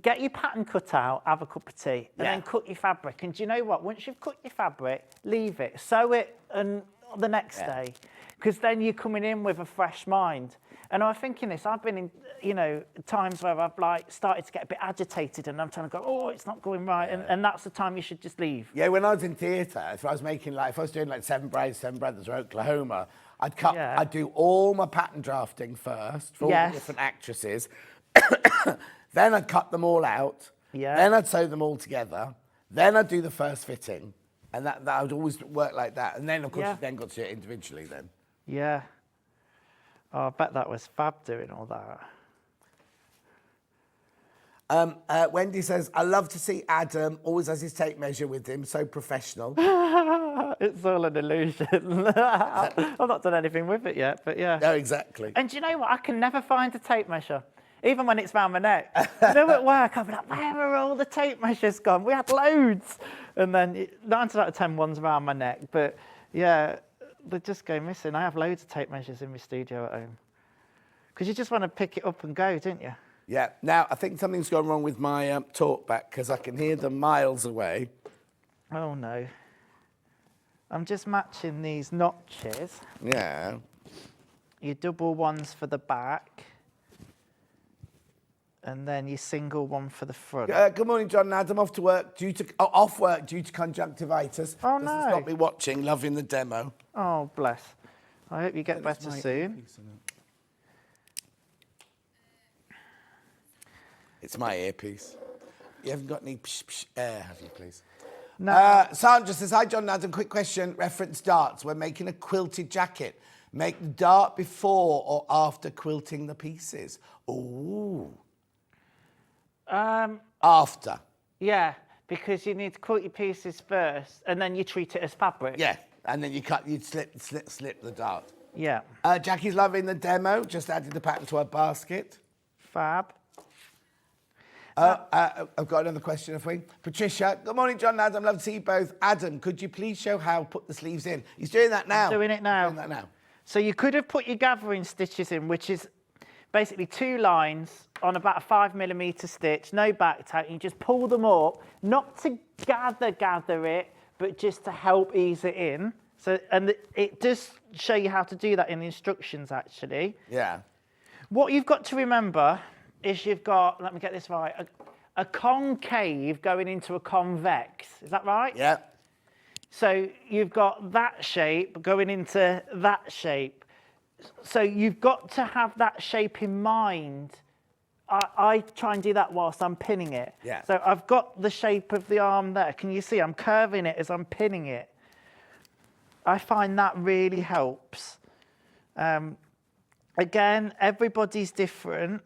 Get your pattern cut out, have a cup of tea, and then cut your fabric. And do you know what? Once you've cut your fabric, leave it. Sew it and the next day, because then you're coming in with a fresh mind. And I'm thinking this, I've been in, you know, times where I've like started to get a bit agitated and I'm trying to go, oh, it's not going right. And that's the time you should just leave. Yeah, when I was in theatre, if I was making if I was doing like Seven Brothers or Oklahoma, I'd do all my pattern drafting first for all the different actresses. Then I'd cut them all out. Yeah. Then I'd sew them all together. Then I'd do the first fitting. And that would always work like that. And then, of course, you then got to do it individually then. Yeah. Oh, I bet that was fab doing all that. Wendy says, I love to see Adam, always has his tape measure with him, so professional. It's all an illusion. I've not done anything with it yet, but yeah. No, exactly. And do you know what? I can never find a tape measure. Even when it's round my neck. You know, at work, I'll be like, where are all the tape measures gone? We had loads. And then 9 out of 10 ones around my neck. But yeah, they just go missing. I have loads of tape measures in my studio at home. Because you just want to pick it up and go, don't you? Yeah. Now, I think something's gone wrong with my talk back because I can hear them miles away. Oh, no. I'm just matching these notches. Yeah. Your double ones for the back. and then your single one for the front. Good morning, John and Adam. Off work due to conjunctivitis. Oh, Doesn't no. stop me watching, loving the demo. Oh, bless. I hope you get better soon. It's my earpiece. You haven't got any air, have you, please? No. Sandra says, hi, John and Adam. Quick question. Reference darts. We're making a quilted jacket. Make the dart before or after quilting the pieces? Ooh. After. Yeah, because you need to quilt your pieces first, and then you treat it as fabric. Yeah, and then you'd slip the dart. Yeah. Jackie's loving the demo. Just added the pattern to her basket. Fab. I've got another question for you. Patricia, good morning, John and Adam. Love to see you both. Adam, could you please show how to put the sleeves in? He's doing that now. I'm doing it now. He's doing that now. So you could have put your gathering stitches in, which is basically 2 lines on about a 5mm stitch, no back tack. You just pull them up, not to gather it, but just to help ease it in. So, and it does show you how to do that in the instructions, actually. Yeah. What you've got to remember is you've got, let me get this right, a concave going into a convex. Is that right? Yeah. So you've got that shape going into that shape. So you've got to have that shape in mind. I try and do that whilst I'm pinning it. Yeah. So I've got the shape of the arm there. Can you see I'm curving it as I'm pinning it? I find that really helps. Again, everybody's different.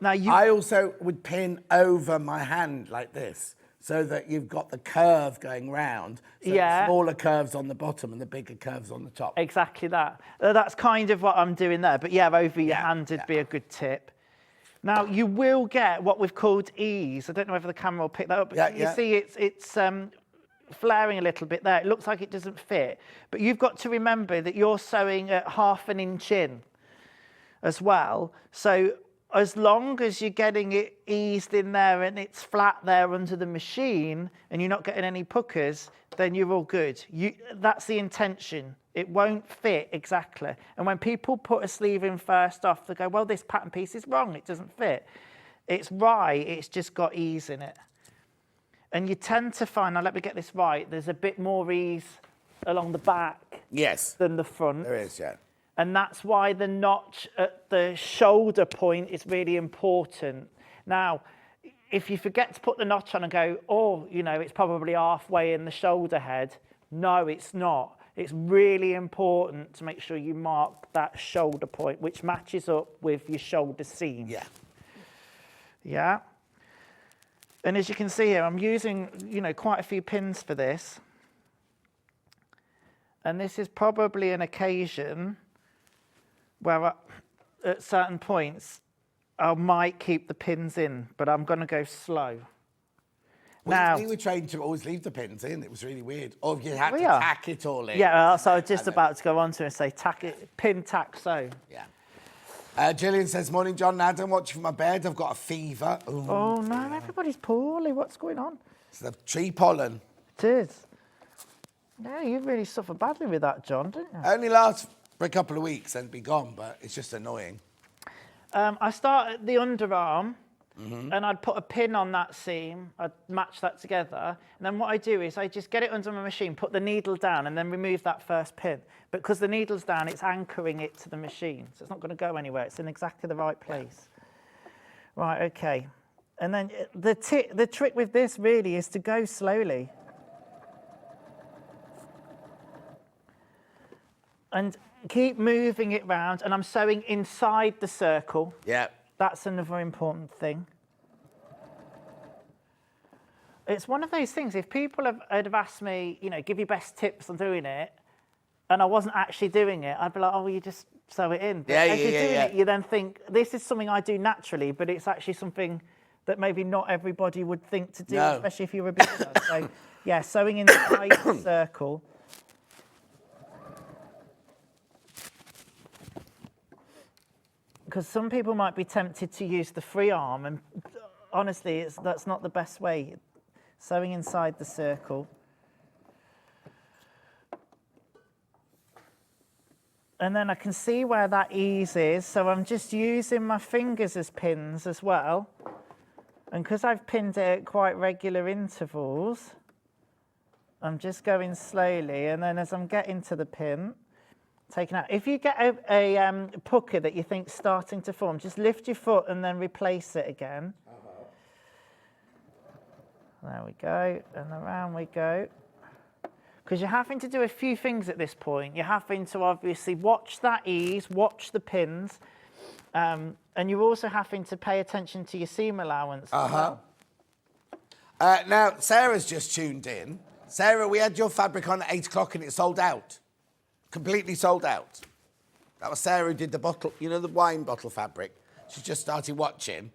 Now I also would pin over my hand like this, so that you've got the curve going round. So the smaller curves on the bottom and the bigger curves on the top. Exactly that. That's kind of what I'm doing there. But yeah, over your hand would be a good tip. Now, you will get what we've called ease. I don't know whether the camera will pick that up, but you see it's flaring a little bit there. It looks like it doesn't fit. But you've got to remember that you're sewing at 1/2 inch in as well. So as long as you're getting it eased in there and it's flat there under the machine and you're not getting any puckers, then you're all good. That's the intention. It won't fit exactly. And when people put a sleeve in first off, they go, well, this pattern piece is wrong. It doesn't fit. It's right. It's just got ease in it. And you tend to find, now let me get this right, there's a bit more ease along the back than the front. There is, yeah. And that's why the notch at the shoulder point is really important. Now, if you forget to put the notch on and go, oh, you know, it's probably halfway in the shoulder head. No, it's not. It's really important to make sure you mark that shoulder point, which matches up with your shoulder seam. Yeah. Yeah. And as you can see here, I'm using, you know, quite a few pins for this. And this is probably an occasion where at certain points, I might keep the pins in, but I'm going to go slow. We were trained to always leave the pins in. It was really weird. Or you had to tack it all in. Yeah, so I was just about to go on to and say tack it, pin, tack, sew. Yeah. Gillian says, morning, John and Adam. Watching from my bed. I've got a fever. Ooh. Oh, no, everybody's poorly. What's going on? It's the tree pollen. It is. No, you really suffer badly with that, John, didn't you? Only lasts for a couple of weeks and be gone, but it's just annoying. I start at the underarm, and I'd put a pin on that seam. I'd match that together. And then what I do is I just get it under my machine, put the needle down, and then remove that first pin. But because the needle's down, it's anchoring it to the machine. So it's not going to go anywhere. It's in exactly the right place. Right, OK. And then the trick with this really is to go slowly. And keep moving it round, and I'm sewing inside the circle. Yeah. That's another important thing. It's one of those things, if people had asked me, you know, give your best tips on doing it, and I wasn't actually doing it, I'd be like, oh, well, you just sew it in. But as you're doing it, you then think, this is something I do naturally, but it's actually something that maybe not everybody would think to do, especially if you're a beginner. So, yeah, sewing inside the circle. Because some people might be tempted to use the free arm, and honestly, that's not the best way. Sewing inside the circle. And then I can see where that ease is, so I'm just using my fingers as pins as well. And because I've pinned it at quite regular intervals, I'm just going slowly, and then as I'm getting to the pin, taking out. If you get a pucker that you think's starting to form, just lift your foot and then replace it again. There we go, and around we go. Because you're having to do a few things at this point. You're having to obviously watch that ease, watch the pins, and you're also having to pay attention to your seam allowance. Now, Sarah's just tuned in. Sarah, we had your fabric on at 8 o'clock and it sold out. Completely sold out. That was Sarah who did the bottle, you know, the wine bottle fabric. She's just started watching.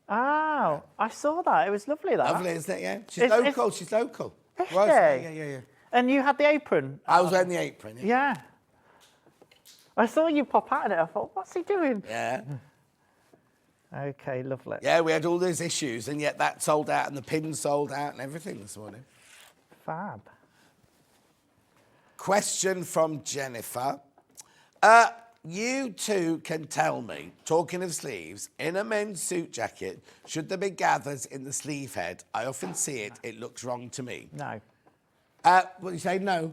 Oh, I saw that. It was lovely, that. Lovely, isn't it? Yeah. She's local. She's local. Is she? Yeah. And you had the apron? I was wearing the apron. Yeah. I saw you pop out of it. I thought, what's he doing? Yeah. Okay, lovely. Yeah, we had all those issues, and yet that sold out, and the pins sold out, and everything this morning. Fab. Question from Jennifer. You two can tell me, talking of sleeves, in a men's suit jacket, should there be gathers in the sleeve head? I often see it. It looks wrong to me. No. What do you say? No.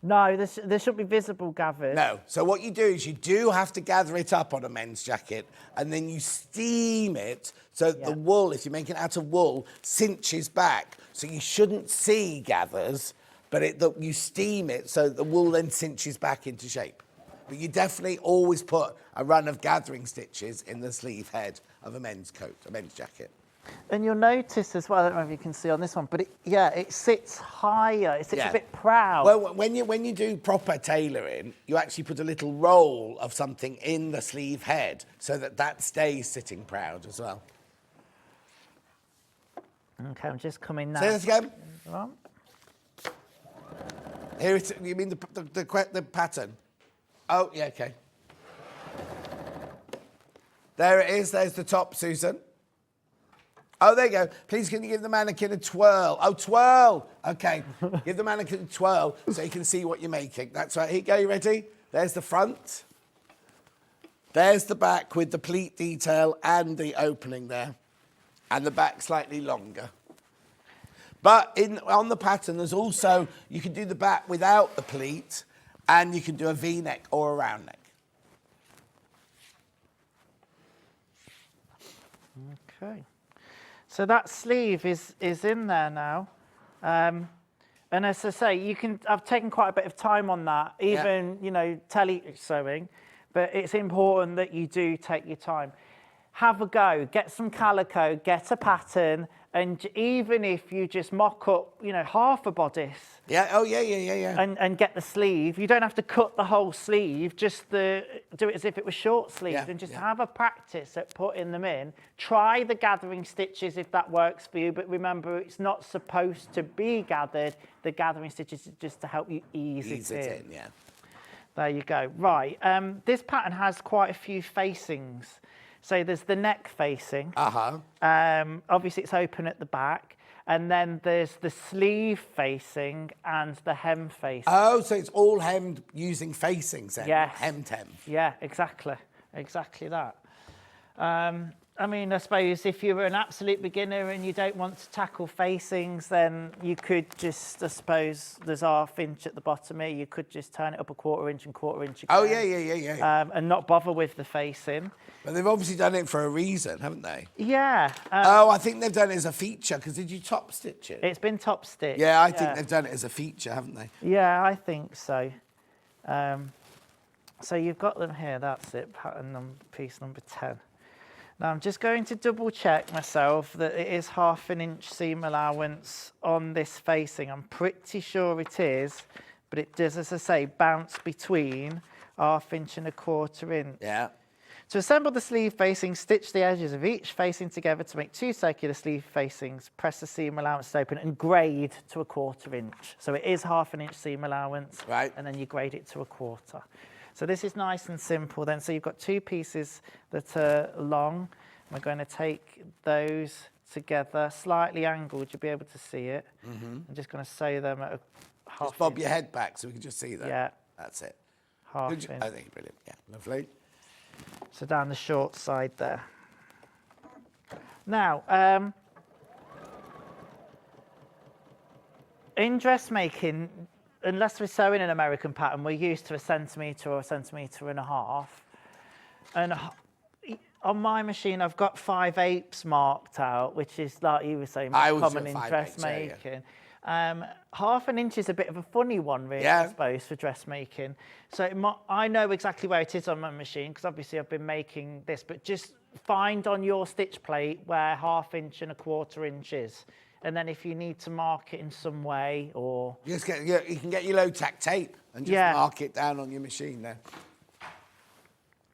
No, there should be visible gathers. No. So what you do is you do have to gather it up on a men's jacket, and then you steam it so that the wool, if you're making it out of wool, cinches back. So you shouldn't see gathers, but you steam it so the wool then cinches back into shape. But you definitely always put a run of gathering stitches in the sleeve head of a men's coat, a men's jacket. And you'll notice as well, I don't know if you can see on this one, but it sits higher. It sits a bit proud. Well, when you do proper tailoring, you actually put a little roll of something in the sleeve head so that stays sitting proud as well. Okay, I'm just coming now. Say this again. Right. Here it is. You mean the pattern? Oh, yeah, okay. There it is. There's the top, Susan. Oh, there you go. Please, can you give the mannequin a twirl? Oh, twirl. Okay. Give the mannequin a twirl so you can see what you're making. That's right. Here you go. You ready? There's the front. There's the back with the pleat detail and the opening there. And the back slightly longer. But on the pattern, there's also, you can do the back without the pleat, and you can do a V-neck or a round neck. Okay. So that sleeve is in there now. And as I say, I've taken quite a bit of time on that, even, tele sewing, but it's important that you do take your time. Have a go, get some calico, get a pattern, and even if you just mock up, half a bodice. Yeah, oh yeah. And get the sleeve. You don't have to cut the whole sleeve, just do it as if it was short sleeved, and just have a practice at putting them in. Try the gathering stitches if that works for you, but remember, it's not supposed to be gathered. The gathering stitches is just to help you ease it in. Yeah. There you go. Right, this pattern has quite a few facings. So there's the neck facing. Obviously, it's open at the back. And then there's the sleeve facing and the hem facing. Oh, so it's all hemmed using facings then? Yes. Hemmed hem. Yeah, exactly. Exactly that. I mean, I suppose if you're an absolute beginner and you don't want to tackle facings, then you could just, I suppose, there's ½ inch at the bottom here. You could just turn it up a ½ inch and ½ inch again. Oh, yeah. And not bother with the facing. But they've obviously done it for a reason, haven't they? Yeah. I think they've done it as a feature, because did you top stitch it? It's been top stitched. Yeah, I think they've done it as a feature, haven't they? Yeah, I think so. So you've got them here, that's it, pattern piece number 10. Now I'm just going to double check myself that it is ½ inch seam allowance on this facing. I'm pretty sure it is, but it does, as I say, bounce between ½ inch and ¼ inch. Yeah. To assemble the sleeve facing, stitch the edges of each facing together to make 2 circular sleeve facings. Press the seam allowance open and grade to ⅓ inch. So it is ½ inch seam allowance, right? And then you grade it to ¼ So this is nice and simple then. So you've got 2 pieces that are long. We're going to take those together, slightly angled. You'll be able to see it. I'm just going to sew them at Just bob your head back so we can just see that. Yeah. That's it. half Good, inch. I think brilliant. Yeah, lovely. So down the short side there. Now, in dressmaking, unless we're sewing an American pattern, we're used to 1 centimetre or 1.5 centimetres. And on my machine, I've got 5/8 marked out, which is, like you were saying, common in dressmaking. 1/2 inch is a bit of a funny one, really, I suppose, for dressmaking. So I know exactly where it is on my machine, because obviously I've been making this, but just find on your stitch plate where 1/2 inch and 1/4 inch is. And then if you need to mark it in some way, or... You can get your low-tack tape and just mark it down on your machine there.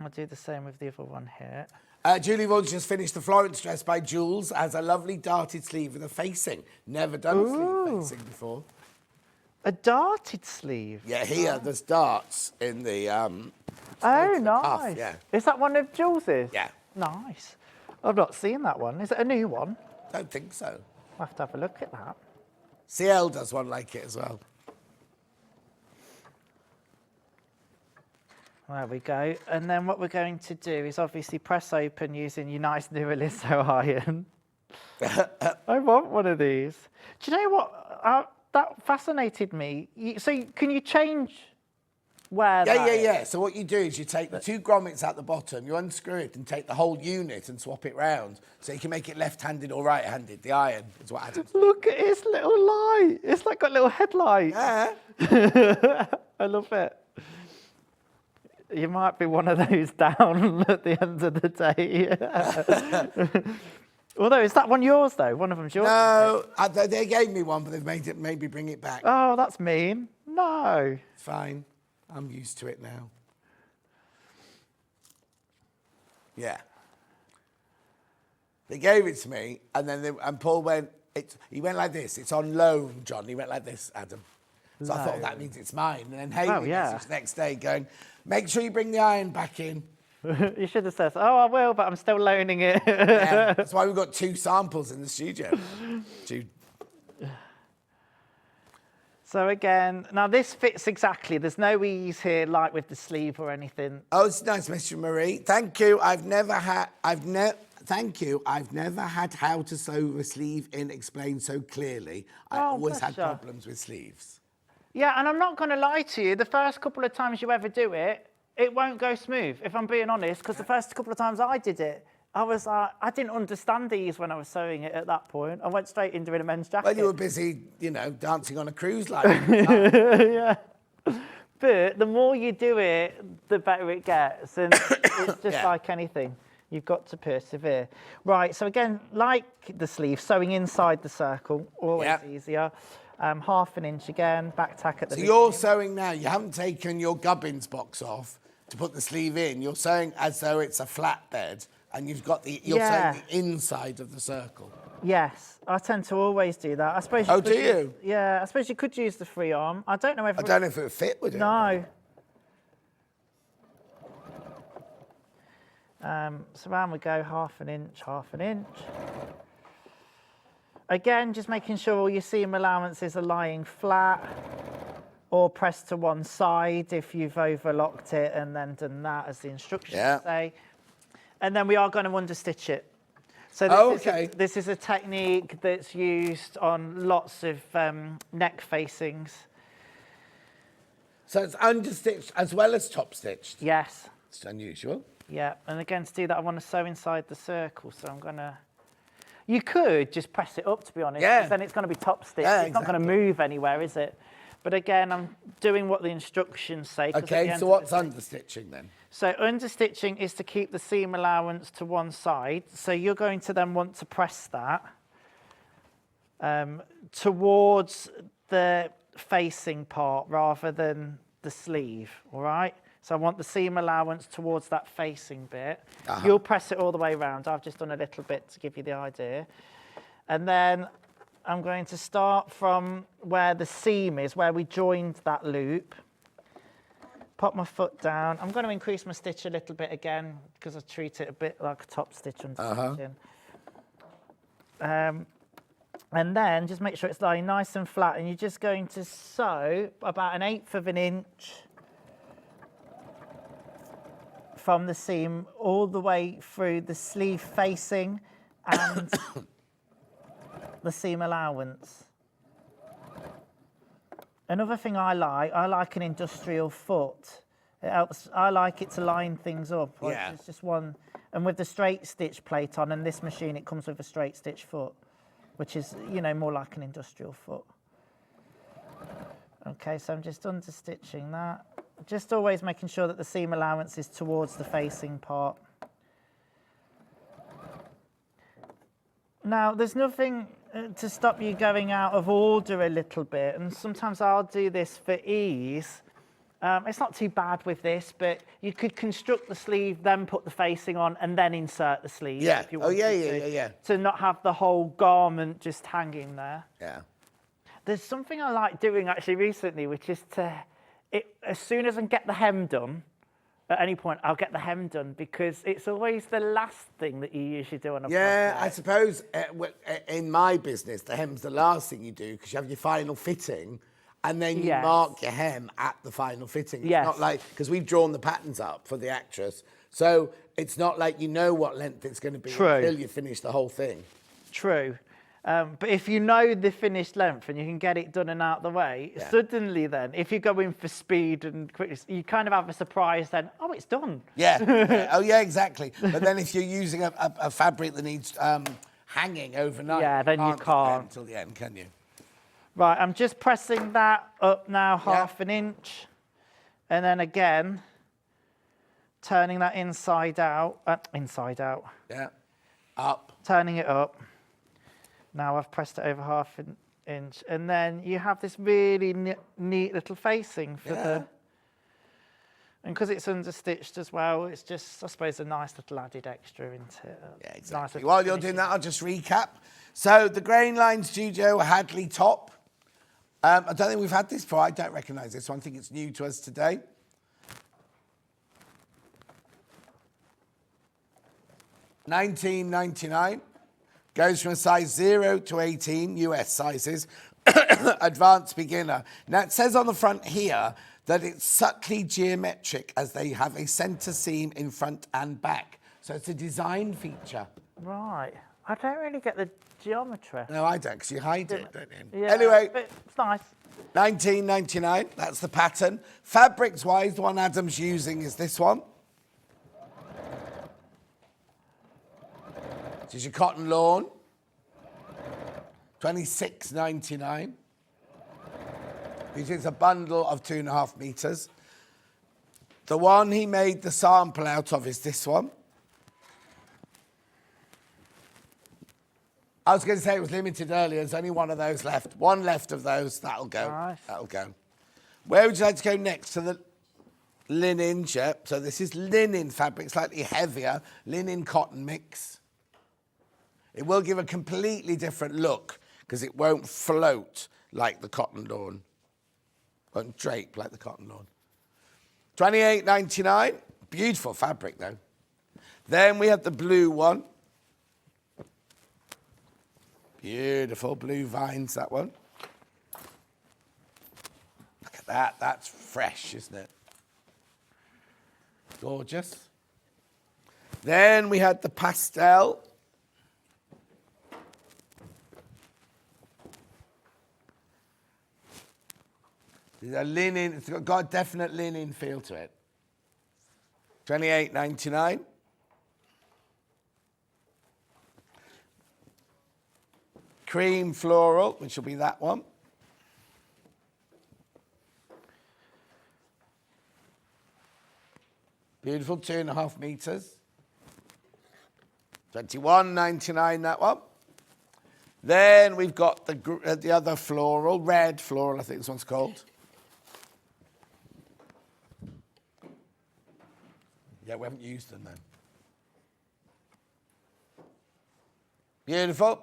I'll do the same with the other one here. Julie Vaughan's just finished the Florence dress by Jules. Has a lovely darted sleeve with a facing. Never done a sleeve facing before. A darted sleeve? Yeah, here, there's darts in the... oh, nice. Yeah. Is that one of Jules's? Yeah. Nice. I've not seen that one. Is it a new one? Don't think so. I'll have to have a look at that. CL does one like it as well. There we go. And then what we're going to do is obviously press open using your nice new Aliso iron. I want one of these. Do you know what? That fascinated me. Can you change where Yeah. So what you do is you take the 2 grommets at the bottom, you unscrew it and take the whole unit and swap it round. So you can make it left-handed or right-handed. The iron is what happens. Look at its little light. It's like got little headlights. Yeah. I love it. You might be one of those down at the end of the day. Although, is that one yours, though? One of them's yours? No, they gave me one, but they've made it maybe bring it back. Oh, that's mean. No. It's fine. I'm used to it now. Yeah. They gave it to me, and then Paul went, he went like this. It's on loan, John. He went like this, Adam. So I thought that means it's mine. And then Haley messaged next day going, make sure you bring the iron back in. You should have said, oh, I will, but I'm still loaning it. Yeah, that's why we've got 2 samples in the studio. So again, now this fits exactly. There's no ease here like with the sleeve or anything. Oh, it's nice, Mr. Marie. Thank you. I've never had how to sew a sleeve in explained so clearly. I always had problems with sleeves. Yeah, and I'm not going to lie to you. The first couple of times you ever do it, it won't go smooth, if I'm being honest, because the first couple of times I did it, I was like, I didn't understand these when I was sewing it at that point. I went straight into doing a men's jacket. Well, you were busy, dancing on a cruise line. Yeah. But the more you do it, the better it gets. And it's just like anything. You've got to persevere. Right, so again, like the sleeve, sewing inside the circle, always easier. 1/2 inch again, back tack at the beginning. So you're sewing now, you haven't taken your gubbins box off to put the sleeve in. You're sewing as though it's a flatbed, and you've got you're sewing the inside of the circle. Yes, I tend to always do that. I suppose. Do you? Yeah, I suppose you could use the free arm. I don't know if. I don't know if it would fit, would it? No. So round we go, 1/2 inch, 1/2 inch. Again, just making sure all your seam allowances are lying flat or pressed to one side if you've overlocked it and then done that as the instructions say. And then we are going to understitch it. So this is a technique that's used on lots of neck facings. So it's understitched as well as top stitched? Yes. It's unusual. Yeah, and again, to do that, I want to sew inside the circle, so I'm going to... You could just press it up, to be honest, because then it's going to be top stitched. Yeah, it's not going to move anywhere, is it? But again, I'm doing what the instructions say. Okay, so what's understitching then? So understitching is to keep the seam allowance to one side. So you're going to then want to press that towards the facing part rather than the sleeve, all right? So I want the seam allowance towards that facing bit. You'll press it all the way around. I've just done a little bit to give you the idea. And then I'm going to start from where the seam is, where we joined that loop. Pop my foot down. I'm going to increase my stitch a little bit again because I treat it a bit like a top stitch understitching. And then just make sure it's lying nice and flat, and you're just going to sew about 1/8 of an inch from the seam all the way through the sleeve facing and the seam allowance. Another thing I like an industrial foot. It helps. I like it to line things up. Yeah. It's just one, and with the straight stitch plate on, and this machine, it comes with a straight stitch foot, which is, you know, more like an industrial foot. Okay, so I'm just understitching that. Just always making sure that the seam allowance is towards the facing part. Now, there's nothing to stop you going out of order a little bit, and sometimes I'll do this for ease. It's not too bad with this, but you could construct the sleeve, then put the facing on, and then insert the sleeve. Yeah. If you Oh, yeah, wanted yeah. to not have the whole garment just hanging there. Yeah. There's something I like doing actually recently, which is as soon as I get the hem done, at any point I'll get the hem done, because it's always the last thing that you usually do on a Yeah, project. I suppose in my business, the hem's the last thing you do because you have your final fitting and then you mark your hem at the final fitting. It's not like, because we've drawn the patterns up for the actress, so it's not like you know what length it's going to be until you finish the whole thing. True. But if you know the finished length and you can get it done and out the way, suddenly then, if you go in for speed and quickness, you kind of have a surprise then, oh, it's done. Yeah. Oh, yeah, exactly. But then if you're using a fabric that needs hanging overnight, then you can't. Until the end, can you? Right, I'm just pressing that up now half an inch. And then again, turning that inside out. Yeah. Up. Turning it up. Now I've pressed it over half an inch, and then you have this really neat little facing for the. And because it's understitched as well, it's just, I suppose, a nice little added extra into it. Yeah, exactly. While you're doing that, I'll just recap. So the Grainline Studio Hadley top. I don't think we've had this before. I don't recognise this one. I think it's new to us today. $19.99. Goes from a size 0 to 18, US sizes, advanced beginner. Now, it says on the front here that it's subtly geometric as they have a centre seam in front and back. So it's a design feature. Right. I don't really get the geometry. No, I don't, because you hide it, don't you? Yeah, Anyway. but it's nice. $19.99, that's the pattern. Fabrics-wise, the one Adam's using is this one. This is your cotton lawn, $26.99. This is a bundle of 2.5 meters. The one he made the sample out of is this one. I was going to say it was limited earlier. There's only one of those left. One left of those. That'll go. Nice. That'll go. Where would you like to go next? To the linen, yep. So this is linen fabric, slightly heavier, linen cotton mix. It will give a completely different look because it won't float like the cotton lawn. Won't drape like the cotton lawn. $28.99. Beautiful fabric though. Then we have the blue one. Beautiful blue vines, that one. Look at that. That's fresh, isn't it? Gorgeous. Then we had the pastel. It's a linen, it's got a definite linen feel to it. $28.99. Cream floral, which will be that one. Beautiful, 2.5 meters. $21.99 that one. Then we've got the other floral, red floral, I think this one's called. Yeah, we haven't used them then. Beautiful.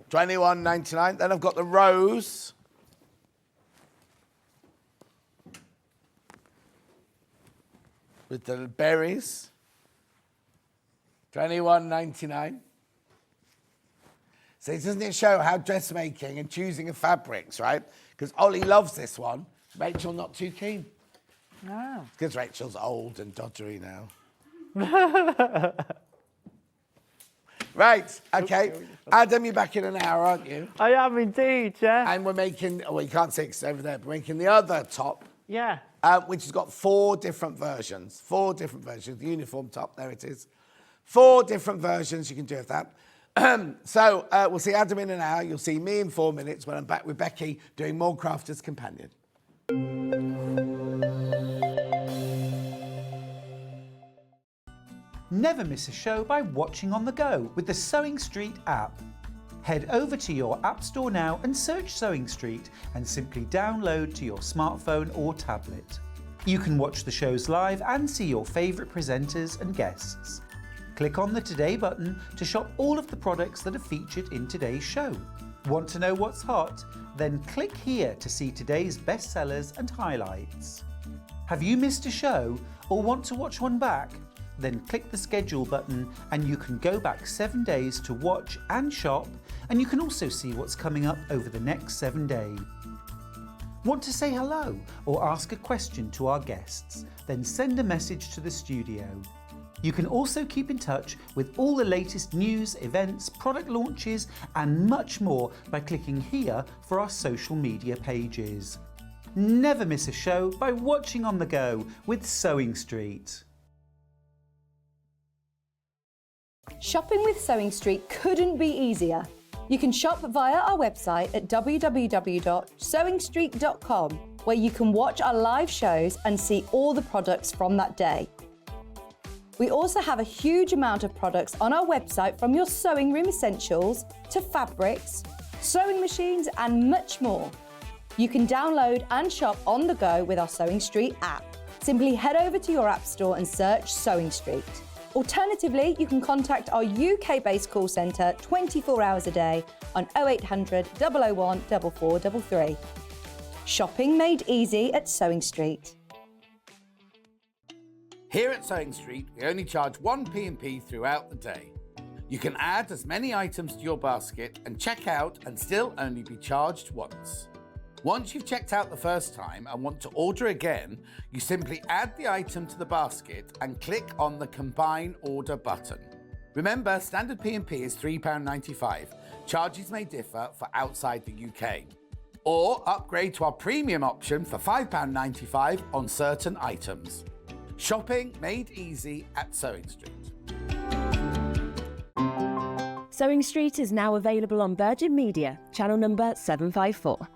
$21.99. Then I've got the rose. With the berries. $21.99. So doesn't it show how dressmaking and choosing of fabrics, right? Because Ollie loves this one. Rachel not too keen. Oh. Because Rachel's old and doddery now. Right, okay. Adam, you're back in an hour, aren't you? I am indeed, yeah. And we're making, well, you can't see it's over there, but we're making the other top, Yeah. which has got 4 different versions. 4 different versions. The uniform top, there it is. 4 different versions you can do of that. So we'll see Adam in an hour. You'll see me in 4 minutes when I'm back with Becky doing more Crafter's Companion. Never miss a show by watching on the go with the Sewing Street app. Head over to your App Store now and search Sewing Street and simply download to your smartphone or tablet. You can watch the shows live and see your favourite presenters and guests. Click on the Today button to shop all of the products that are featured in today's show. Want to know what's hot? Then click here to see today's bestsellers and highlights. Have you missed a show or want to watch one back? Then click the schedule button and you can go back 7 days to watch and shop, and you can also see what's coming up over the next 7 days. Want to say hello or ask a question to our guests? Then send a message to the studio. You can also keep in touch with all the latest news, events, product launches and much more by clicking here for our social media pages. Never miss a show by watching on the go with Sewing Street. Shopping with Sewing Street couldn't be easier. You can shop via our website at www.sewingstreet.com, where you can watch our live shows and see all the products from that day. We also have a huge amount of products on our website, from your sewing room essentials to fabrics, sewing machines and much more. You can download and shop on the go with our Sewing Street app. Simply head over to your app store and search Sewing Street. Alternatively, you can contact our UK-based call centre 24 hours a day on 0800 001 4433. Shopping made easy at Sewing Street. Here at Sewing Street, we only charge 1 P&P throughout the day. You can add as many items to your basket and check out and still only be charged once. Once you've checked out the first time and want to order again, you simply add the item to the basket and click on the Combine Order button. Remember, standard P&P is £3.95. Charges may differ for outside the UK. Or upgrade to our premium option for £5.95 on certain items. Shopping made easy at Sewing Street. Sewing Street is now available on Virgin Media, channel number 754.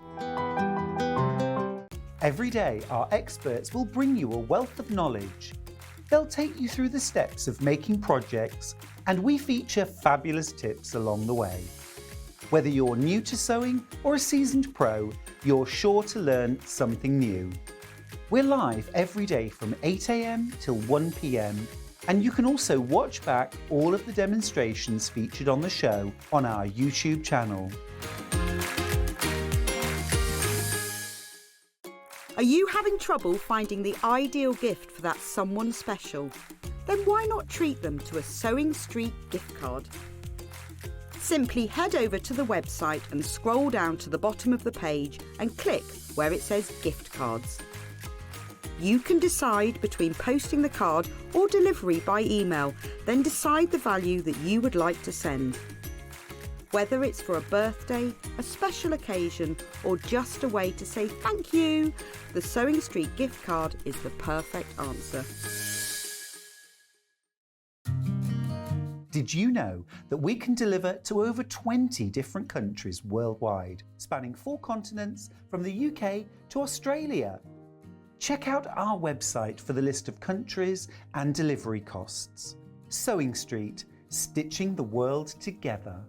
Every day, our experts will bring you a wealth of knowledge. They'll take you through the steps of making projects, and we feature fabulous tips along the way. Whether you're new to sewing or a seasoned pro, you're sure to learn something new. We're live every day from 8 AM till 1 PM, and you can also watch back all of the demonstrations featured on the show on our YouTube channel. Are you having trouble finding the ideal gift for that someone special? Then why not treat them to a Sewing Street gift card? Simply head over to the website and scroll down to the bottom of the page and click where it says gift cards. You can decide between posting the card or delivery by email, then decide the value that you would like to send. Whether it's for a birthday, a special occasion, or just a way to say thank you, the Sewing Street gift card is the perfect answer. Did you know that we can deliver to over 20 different countries worldwide, spanning 4 continents from the UK to Australia? Check out our website for the list of countries and delivery costs. Sewing Street, stitching the world together.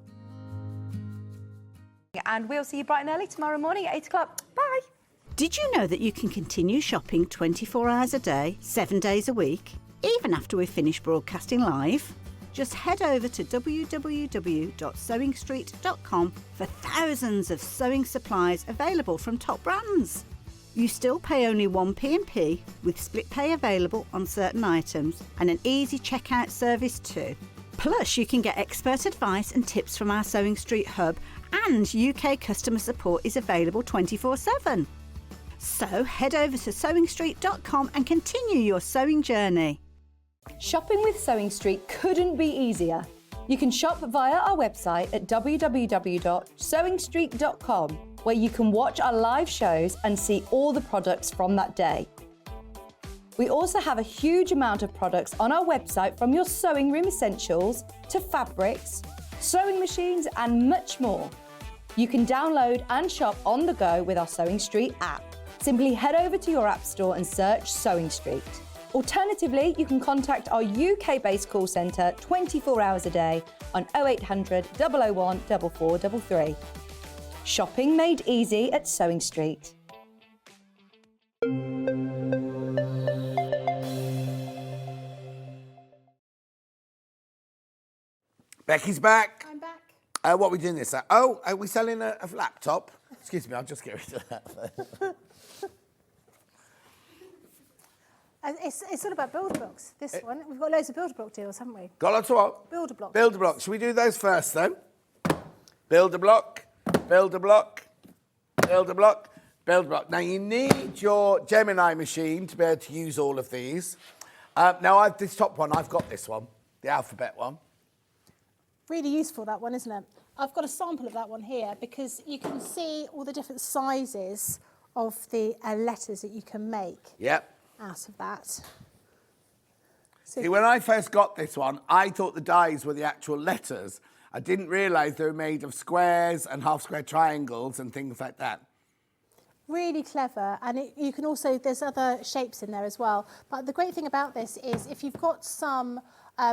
And we'll see you bright and early tomorrow morning at 8 o'clock. Bye. Did you know that you can continue shopping 24 hours a day, 7 days a week, even after we've finished broadcasting live? Just head over to www.sewingstreet.com for thousands of sewing supplies available from top brands. You still pay only 1 P&P, with split pay available on certain items and an easy checkout service too. Plus, you can get expert advice and tips from our Sewing Street hub, and UK customer support is available 24/7. So head over to sewingstreet.com and continue your sewing journey. Shopping with Sewing Street couldn't be easier. You can shop via our website at www.sewingstreet.com, where you can watch our live shows and see all the products from that day. We also have a huge amount of products on our website, from your sewing room essentials to fabrics, sewing machines and much more. You can download and shop on the go with our Sewing Street app. Simply head over to your app store and search Sewing Street. Alternatively, you can contact our UK-based call centre 24 hours a day on 0800 001 4433. Shopping made easy at Sewing Street. Becky's back. I'm back. What are we doing this at? Oh, are we selling a laptop? Excuse me, I'll just get rid of that. It's all about builder blocks, this one. We've got loads of builder block deals, haven't we? Got lots of what? Builder blocks. Builder block. Should we do those first, though? Builder block, builder block, builder block, builder block. Now, you need your Gemini machine to be able to use all of these. Now, this top one, I've got this one, the alphabet one. Really useful, that one, isn't it? I've got a sample of that one here because you can see all the different sizes of the letters that you can make. Yep. Out of that. See, when I first got this one, I thought the dies were the actual letters. I didn't realise they were made of squares and half-square triangles and things like that. Really clever, and you can also, there's other shapes in there as well. But the great thing about this is if you've got some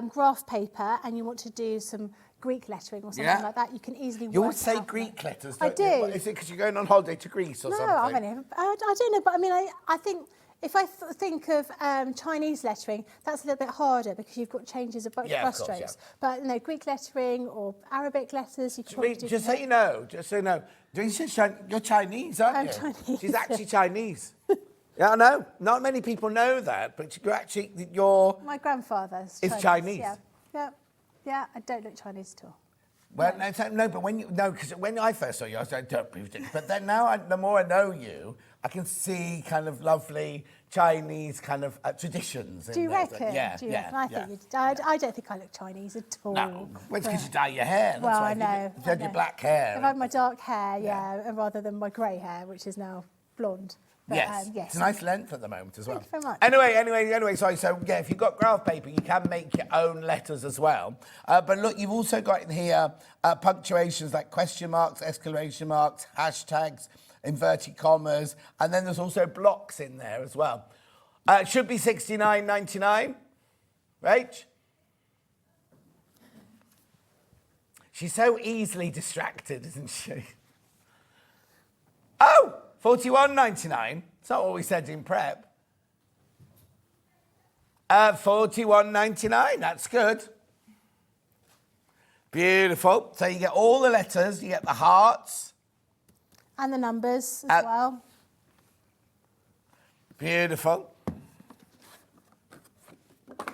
graph paper and you want to do some Greek lettering or something like that, you can easily work You always say out Greek letters, I don't do. you? What, is it because you're going on holiday to Greece or something? No, I don't know, but I mean, I think if I think of Chinese lettering, that's a little bit harder because you've got changes of brush strokes. But you know, Greek lettering or Arabic letters, you can probably do. Just so you know, you're Chinese, aren't you? I'm Chinese. She's actually Chinese. Yeah, I know. Not many people know that, but you're My grandfather's Chinese. Yeah, I don't look Chinese at all. Well, no, but because when I first saw you, I was like, don't believe it. But then now, the more I know you, I can see kind of lovely Chinese kind of traditions. Do you reckon? Yeah, Do you reckon? I don't think I look Chinese at all. No, well, it's because you dye your hair. That's well, why. I know. You had your black hair. I've had my dark hair, rather than my grey hair, which is now blonde. But, yes, it's a nice length at the moment as well. Thank you very much. Anyway, sorry. So, yeah, if you've got graph paper, you can make your own letters as well. But look, you've also got in here punctuations like question marks, exclamation marks, hashtags, inverted commas, and then there's also blocks in there as well. It should be $69.99, right? She's so easily distracted, isn't she? Oh! $41.99. It's not what we said in prep. $41.99. That's good. Beautiful. So you get all the letters. You get the hearts. And the numbers as well. Beautiful.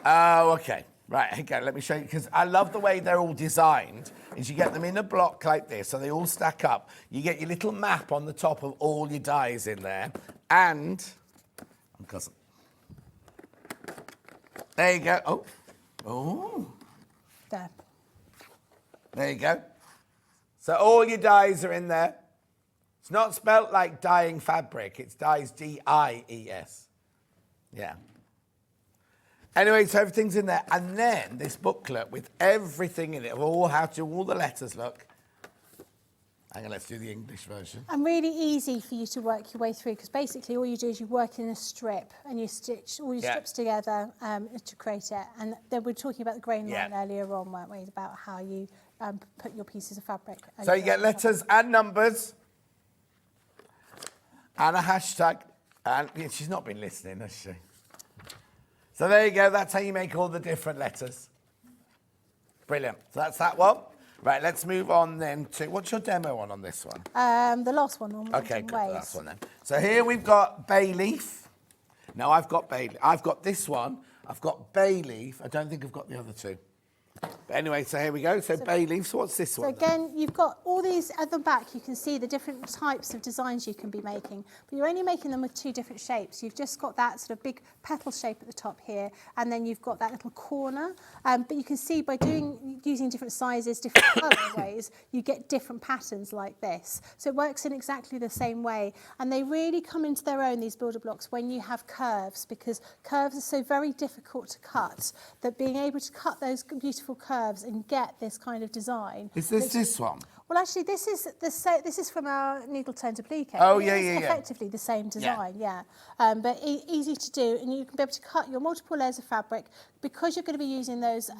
Oh, okay. Right, okay, let me show you, because I love the way they're all designed, is you get them in a block like this, so they all stack up. You get your little map on the top of all your dies in there, and... There you go. Oh. There. There you go. So all your dies are in there. It's not spelt like dyeing fabric, it's dies, D-I-E-S. Yeah. Anyway, so everything's in there. And then this booklet with everything in it, of all how to all the letters look. Hang on, let's do the English version. And really easy for you to work your way through, because basically all you do is you work in a strip and you stitch all your strips together to create it. And then we were talking about the Grainline earlier on, weren't we, about how you put your pieces of fabric. So you get letters and numbers and a hashtag. And she's not been listening, has she? So there you go, that's how you make all the different letters. Brilliant. So that's that one. Right, let's move on then to, what's your demo on this one? The last one on Okay, good, the last one then. So here we've got bay leaf. No, I've got bay leaf. I've got this one. I've got bay leaf. I don't think I've got the other two. But anyway, so here we go. So bay leaves. So what's this So one? again, you've got all these at the back. You can see the different types of designs you can be making, but you're only making them with 2 different shapes. You've just got that sort of big petal shape at the top here, and then you've got that little corner. But you can see by using different sizes, different colorways, you get different patterns like this. So it works in exactly the same way, and they really come into their own, these builder blocks, when you have curves, because curves are so very difficult to cut that being able to cut those beautiful curves and get this kind of design. Is this one? Well, actually, this is from our needle turn to applique. Oh, It yeah, is yeah, yeah. effectively the same design, yeah. But easy to do, and you can be able to cut your multiple layers of fabric. Because you're going to be using those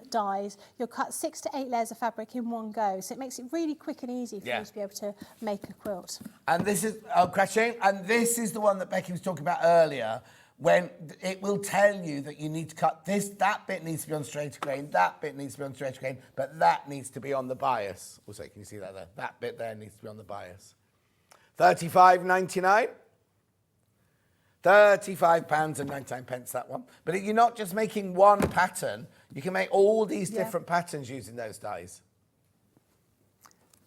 dyes, you'll cut 6 to 8 layers of fabric in one go, so it makes it really quick and easy for you to be able to make a quilt. And this is, crochet, and this is the one that Becky was talking about earlier, when it will tell you that you need to cut this, that bit needs to be on straight grain, that bit needs to be on straight grain, but that needs to be on the bias. Also, can you see that there? That bit there needs to be on the bias. £35.99. £35.99, that one. But you're not just making one pattern, you can make all these different patterns using those dyes.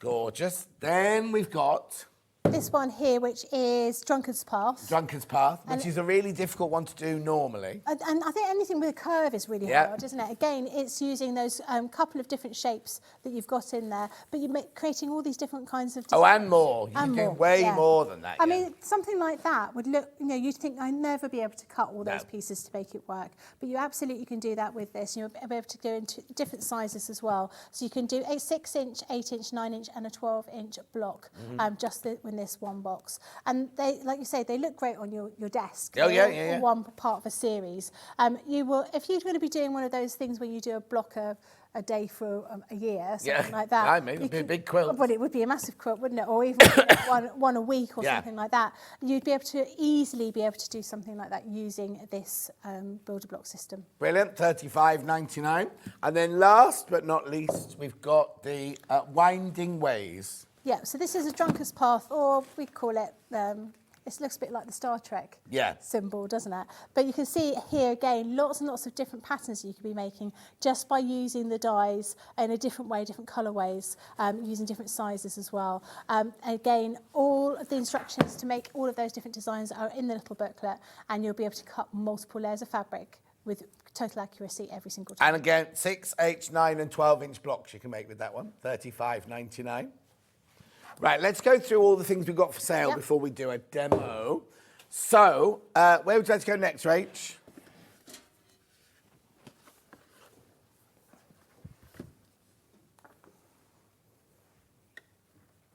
Gorgeous. Then we've got This one here, which is Drunkard's Path. Drunkard's Path, which is a really difficult one to do normally. And I think anything with a curve is really hard, isn't it? Again, it's using those couple of different shapes that you've got in there, but you're creating all these different kinds of designs. Oh, and more. You can do way more than that. I mean, something like that would look, you'd think I'd never be able to cut all those pieces to make it work. But you absolutely can do that with this. You'll be able to go into different sizes as well. So you can do a 6-inch, 8-inch, 9-inch, and a 12-inch block just in this one box. And they, like you say, they look great on your desk. Oh, yeah. One part of a series. You will, if you're going to be doing one of those things where you do a block a day for a year, something like that. I mean, it'd be a big quilt. Well, it would be a massive quilt, wouldn't it? Or even one a week or something like that. You'd be able to easily do something like that using this builder block system. Brilliant, $35.99. And then last but not least, we've got the Winding Ways. Yeah, so this is a Drunkard's Path, or we call it, it looks a bit like the Star Trek symbol, doesn't it? But you can see here again, lots and lots of different patterns you could be making just by using the dyes in a different way, different colourways, using different sizes as well. Again, all of the instructions to make all of those different designs are in the little booklet, and you'll be able to cut multiple layers of fabric with total accuracy every single time. And again, 6, 8, 9 and 12-inch blocks you can make with that one, $35.99. Right, let's go through all the things we've got for sale before we do a demo. So, where would you like to go next, Rach?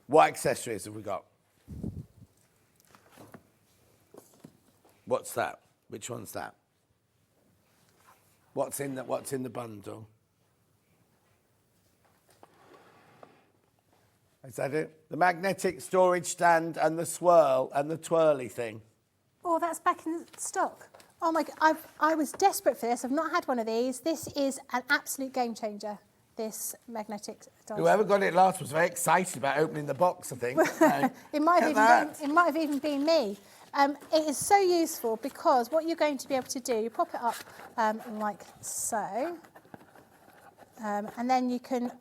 What accessories have we got? What's that? Which one's that? What's in the bundle? Is that it? The magnetic storage stand and the swirl and the twirly thing. Oh, that's back in stock. Oh my God, I was desperate for this. I've not had one of these. This is an absolute game changer, this magnetic dice. Whoever got it last was very excited about opening the box, I think. It might have even been me. It is so useful because what you're going to be able to do, you pop it up like so. And then you can,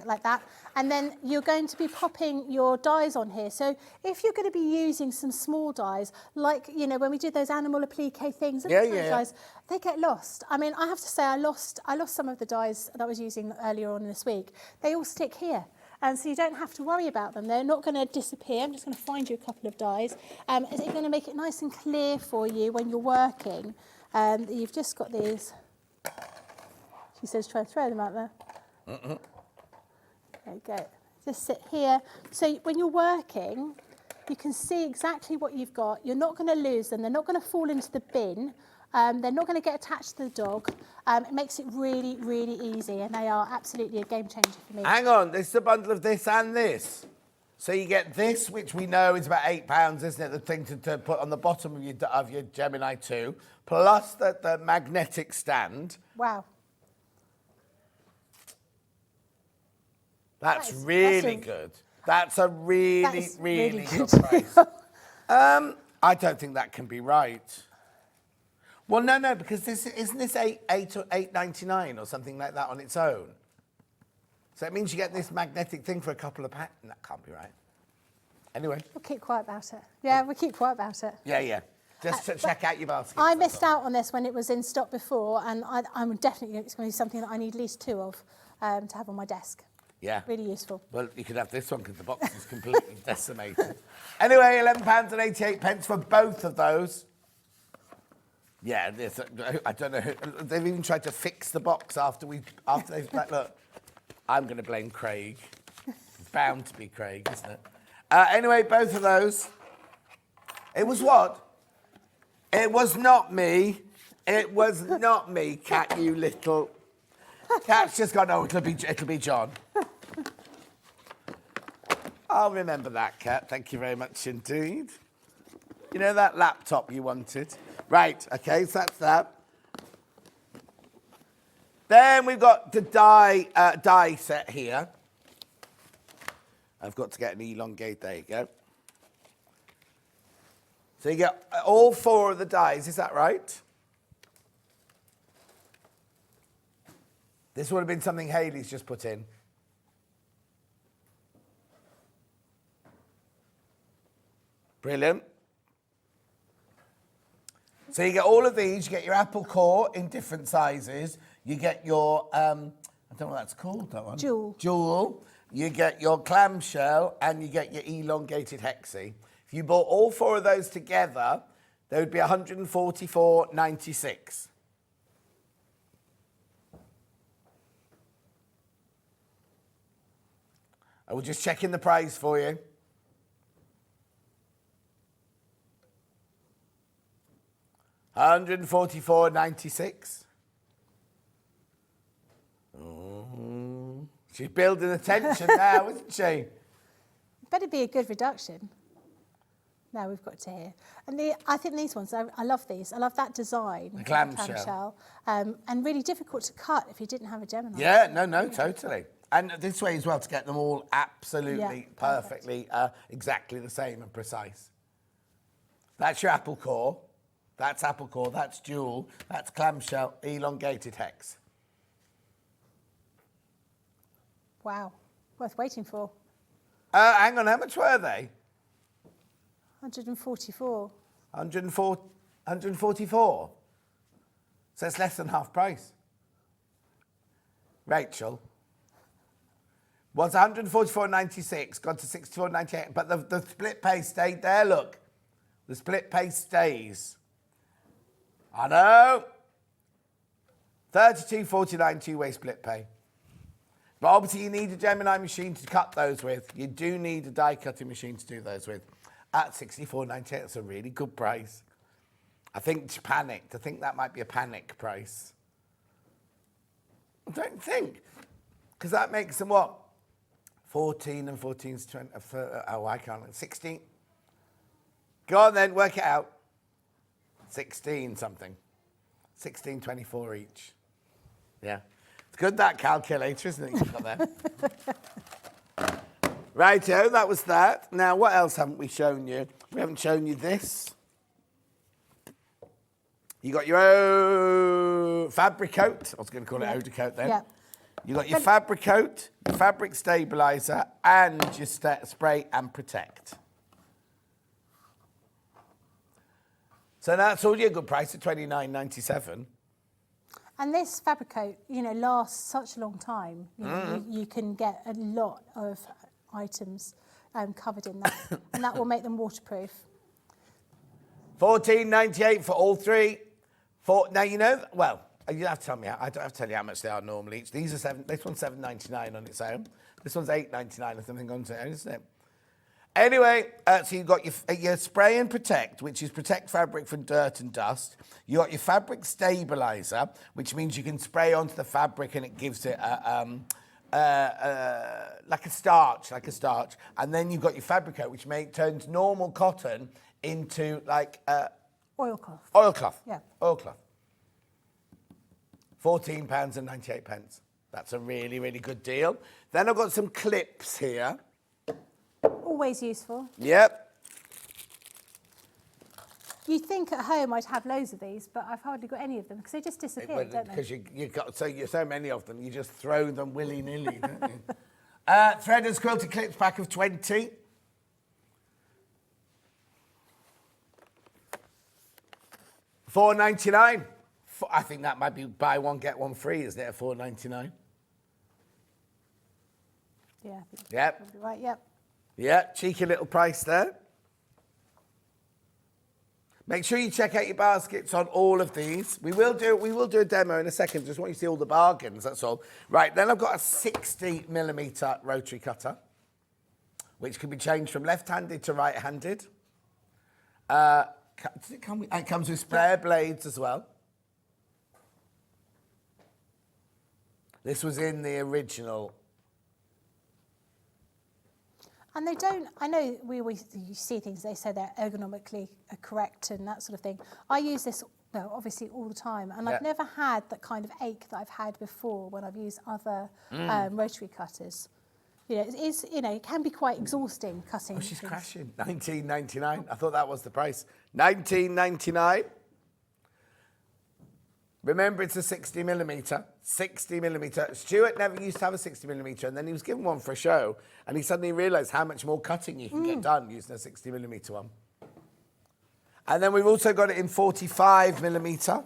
like that, and then you're going to be popping your dies on here. So if you're going to be using some small dies, like, when we did those animal applique things, dies, they get lost. I mean, I have to say I lost some of the dies that I was using earlier on this week. They all stick here. And so you don't have to worry about them. They're not going to disappear. I'm just going to find you a couple of dies. Is it going to make it nice and clear for you when you're working? You've just got these. She says try to throw them out there. There you go. Just sit here. So when you're working, you can see exactly what you've got. You're not going to lose them. They're not going to fall into the bin. They're not going to get attached to the dog. It makes it really, really easy, and they are absolutely a game changer for me. Hang on, this is a bundle of this and this. So you get this, which we know is about £8, isn't it? The thing to put on the bottom of your Gemini 2, plus the magnetic stand. Wow. That's really good. That's a really, really good price. I don't think that can be right. Well, no, because isn't this $8.99 or something like that on its own? So it means you get this magnetic thing for a couple of pounds. That can't be right. Anyway. We'll keep quiet about it. Yeah, we'll keep quiet about it. Yeah. Just to check out your basket. I missed out on this when it was in stock before, and I'm definitely, it's going to be something that I need at least 2 of to have on my desk. Yeah. Really useful. Well, you could have this one because the box is completely decimated. Anyway, £11.88 for both of those. Yeah, I don't know. They've even tried to fix the box after they've like, look, I'm going to blame Craig. It's bound to be Craig, isn't it? Anyway, both of those. It was what? It was not me. It was not me, Cat, you little... Cat's just gone, oh, it'll be John. I'll remember that, Cat. Thank you very much indeed. You know that laptop you wanted? Right, okay, so that's that. Then we've got the die set here. I've got to get an elongate, there you go. So you get all 4 of the dies, is that right? This would have been something Hadley's just put in. Brilliant. So you get all of these. You get your apple core in different sizes. You get your, I don't know what that's called, that one. Jewel. You get your clamshell, and you get your elongated hexie. If you bought all 4 of those together, they would be $144.96. I will just check in the price for you. $144.96. Oh, she's building the tension now, isn't she? Better be a good reduction. Now we've got to here. And I think these ones, I love these. I love that design. The clamshell. And really difficult to cut if you didn't have a Gemini. Yeah, no, totally. And this way as well, to get them all absolutely, perfectly, exactly the same and precise. That's your apple core. That's apple core. That's jewel. That's clamshell, elongated hex. Wow. Worth waiting for. Hang on, how much were they? 144. 144? So it's less than half price. Rachel. Was 144.96, gone to 64.98, but the split pay stayed there, look. The split pay stays. I know. 32.49 two-way split pay. But obviously you need a Gemini machine to cut those with. You do need a die cutting machine to do those with. At 64.98, that's a really good price. I think she panicked. I think that might be a panic price. I don't think. Because that makes them what? 14 and 14's 20. Oh, I can't. 16. Go on then, work it out. 16 something. 16.24 each. Yeah. It's good, that calculator, isn't it, you've got there? Righto, that was that. Now, what else haven't we shown you? We haven't shown you this. You got your own fabric coat. I was going to call it Oda coat then. Yeah. You got your fabric coat, your fabric stabiliser, and your spray and protect. So that's already a good price at $29.97. And this fabric coat, lasts such a long time. You can get a lot of items covered in that, and that will make them waterproof. $14.98 for all 3. Now you know. Well, you have to tell me. I don't have to tell you how much they are normally. These are This one's $7.99 on its own. This one's $8.99 or something on its own, isn't it? Anyway, so you've got your spray and protect, which is protect fabric from dirt and dust. You got your fabric stabilizer, which means you can spray onto the fabric and it gives it like a starch. And then you've got your fabric coat, which turns normal cotton into like oilcloth. Oilcloth. Yeah. Oilcloth. £14.98. That's a really, really good deal. Then I've got some clips here. Always useful. Yep. You'd think at home I'd have loads of these, but I've hardly got any of them because they just disappear, don't they? Because you've got so many of them, you just throw them willy-nilly, don't you? Threaders quilted clips pack of 20. $4.99. I think that might be buy one get one free, isn't it? At $4.99. Yeah, I think Yep. probably right. Yep. Yeah, cheeky little price there. Make sure you check out your baskets on all of these. We will do a demo in a second. Just want you to see all the bargains, that's all. Right, then I've got a 60mm rotary cutter, which can be changed from left-handed to right-handed. Does it come with, it comes with spare blades as well. This was in the original. And they don't, I know you see things, they say they're ergonomically correct and that sort of thing. I use this, well, obviously all the time, and I've never had that kind of ache that I've had before when I've used other rotary cutters. You know, it can be quite exhausting cutting. Oh, she's crashing. $19.99. I thought that was the price. $19.99. Remember, it's a 60mm. 60mm. Stuart never used to have a 60mm, and then he was given one for a show, and he suddenly realised how much more cutting you can get done using a 60mm one. And then we've also got it in 45mm.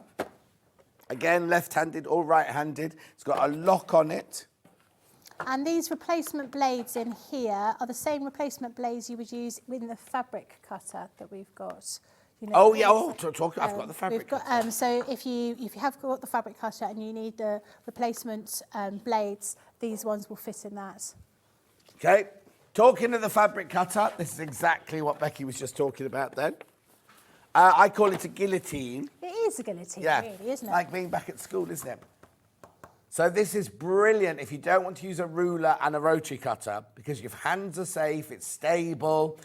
Again, left-handed or right-handed. It's got a lock on it. And these replacement blades in here are the same replacement blades you would use in the fabric cutter that we've got. You know, I've got the fabric cutter. So if you have got the fabric cutter and you need the replacement blades, these ones will fit in that. Okay, talking of the fabric cutter, this is exactly what Becky was just talking about then. I call it a guillotine. It is a guillotine, really, isn't it? Like being back at school, isn't it? So this is brilliant if you don't want to use a ruler and a rotary cutter, because your hands are safe, it's stable.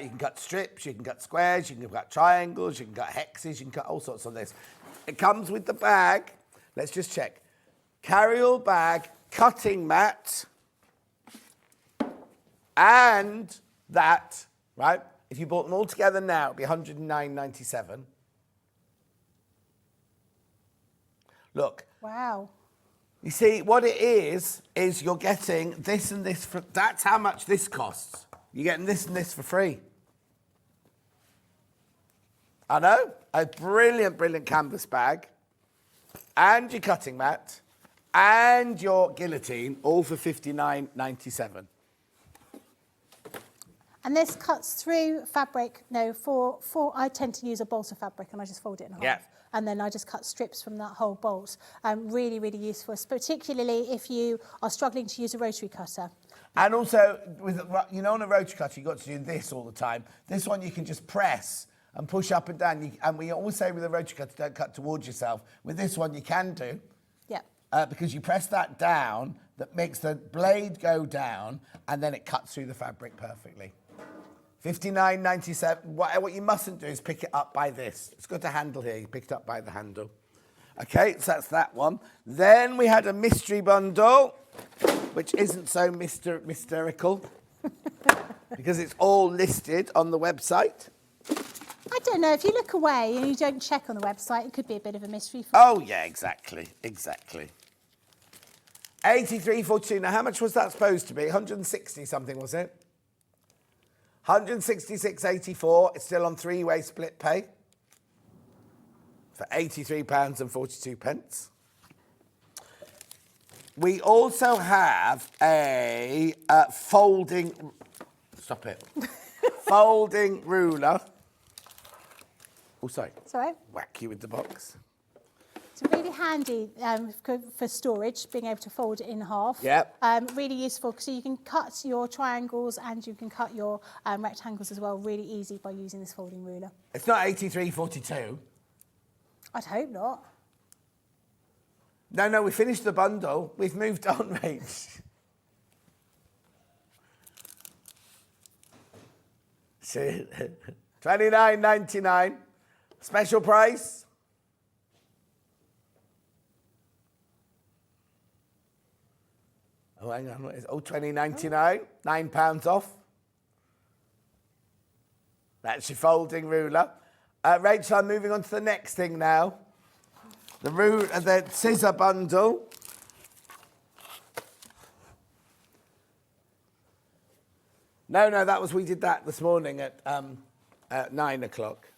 You can cut strips, you can cut squares, you can cut triangles, you can cut hexes, you can cut all sorts of this. It comes with the bag. Let's just check. Carry-all bag, cutting mat, and that, right? If you bought them all together now, it'd be $109.97. Look. Wow. You see, what it is you're getting this and this for, that's how much this costs. You're getting this and this for free. I know, a brilliant, brilliant canvas bag, and your cutting mat, and your guillotine, all for $59.97. And this cuts through fabric, I tend to use a bolt of fabric and I just fold it in half. Yeah. And then I just cut strips from that whole bolt. Really, really useful, particularly if you are struggling to use a rotary cutter. And also, on a rotary cutter, you've got to do this all the time. This one you can just press and push up and down. And we always say with a rotary cutter, don't cut towards yourself. With this one, you can do. Yeah. Because you press that down, that makes the blade go down, and then it cuts through the fabric perfectly. $59.97. What you mustn't do is pick it up by this. It's got a handle here. You pick it up by the handle. Okay, so that's that one. Then we had a mystery bundle, which isn't so mysterical because it's all listed on the website. I don't know, if you look away and you don't check on the website, it could be a bit of a mystery for Oh, yeah, exactly. $83.42. Now, how much was that supposed to be? 160 something, was it? 166.84. It's still on three-way split pay for £83.42. We also have a folding ruler. Oh, sorry. Sorry? Whack you with the box. It's really handy for storage, being able to fold it in half. Yep. Really useful, so you can cut your triangles and you can cut your rectangles as well, really easy by using this folding ruler. It's not 83.42. I'd hope not. No, we finished the bundle. We've moved on, Rach. $29.99. Special price. Oh, hang on. What is it? Oh, $20.99. £9 off. That's your folding ruler. Rachel, I'm moving on to the next thing now. The scissor bundle. No, we did that this morning at 9 o'clock.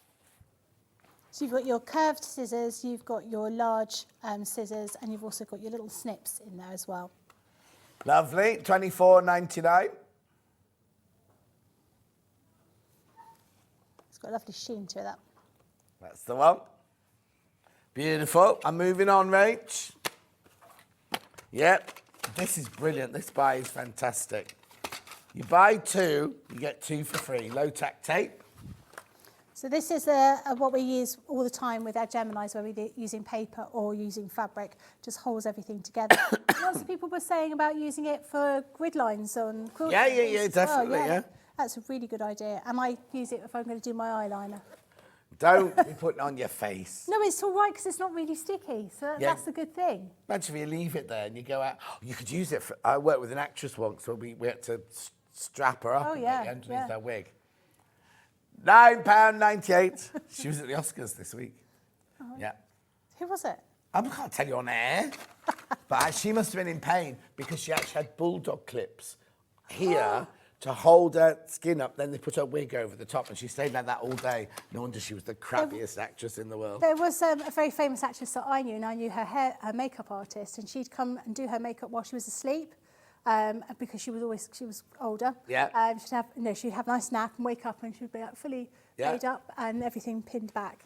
So you've got your curved scissors, you've got your large scissors, and you've also got your little snips in there as well. Lovely, $24.99. It's got a lovely sheen to it, that. That's the one. Beautiful. I'm moving on, Rach. Yep, this is brilliant. This buy is fantastic. You buy 2, you get 2 for free. Low-tack tape. So this is what we use all the time with our Geminis, where we're using paper or using fabric. Just holds everything together. Lots of people were saying about using it for grid lines on quilts. Yeah, definitely, yeah. That's a really good idea. And I use it if I'm going to do my eyeliner. Don't be putting it on your face. No, it's all right because it's not really sticky. So that's a good thing. Imagine if you leave it there and you go out. You could use it for... I worked with an actress once where we had to strap her up underneath her wig. £9.98. She was at the Oscars this week. Oh. Yeah. Who was it? I can't tell you on air. But she must have been in pain because she actually had bulldog clips here to hold her skin up. Then they put her wig over the top and she stayed like that all day. No wonder she was the crappiest actress in the world. There was a very famous actress that I knew, and I knew her makeup artist, and she'd come and do her makeup while she was asleep. Because she was older. Yeah. She'd have a nice nap and wake up and she'd be like fully made up and everything pinned back.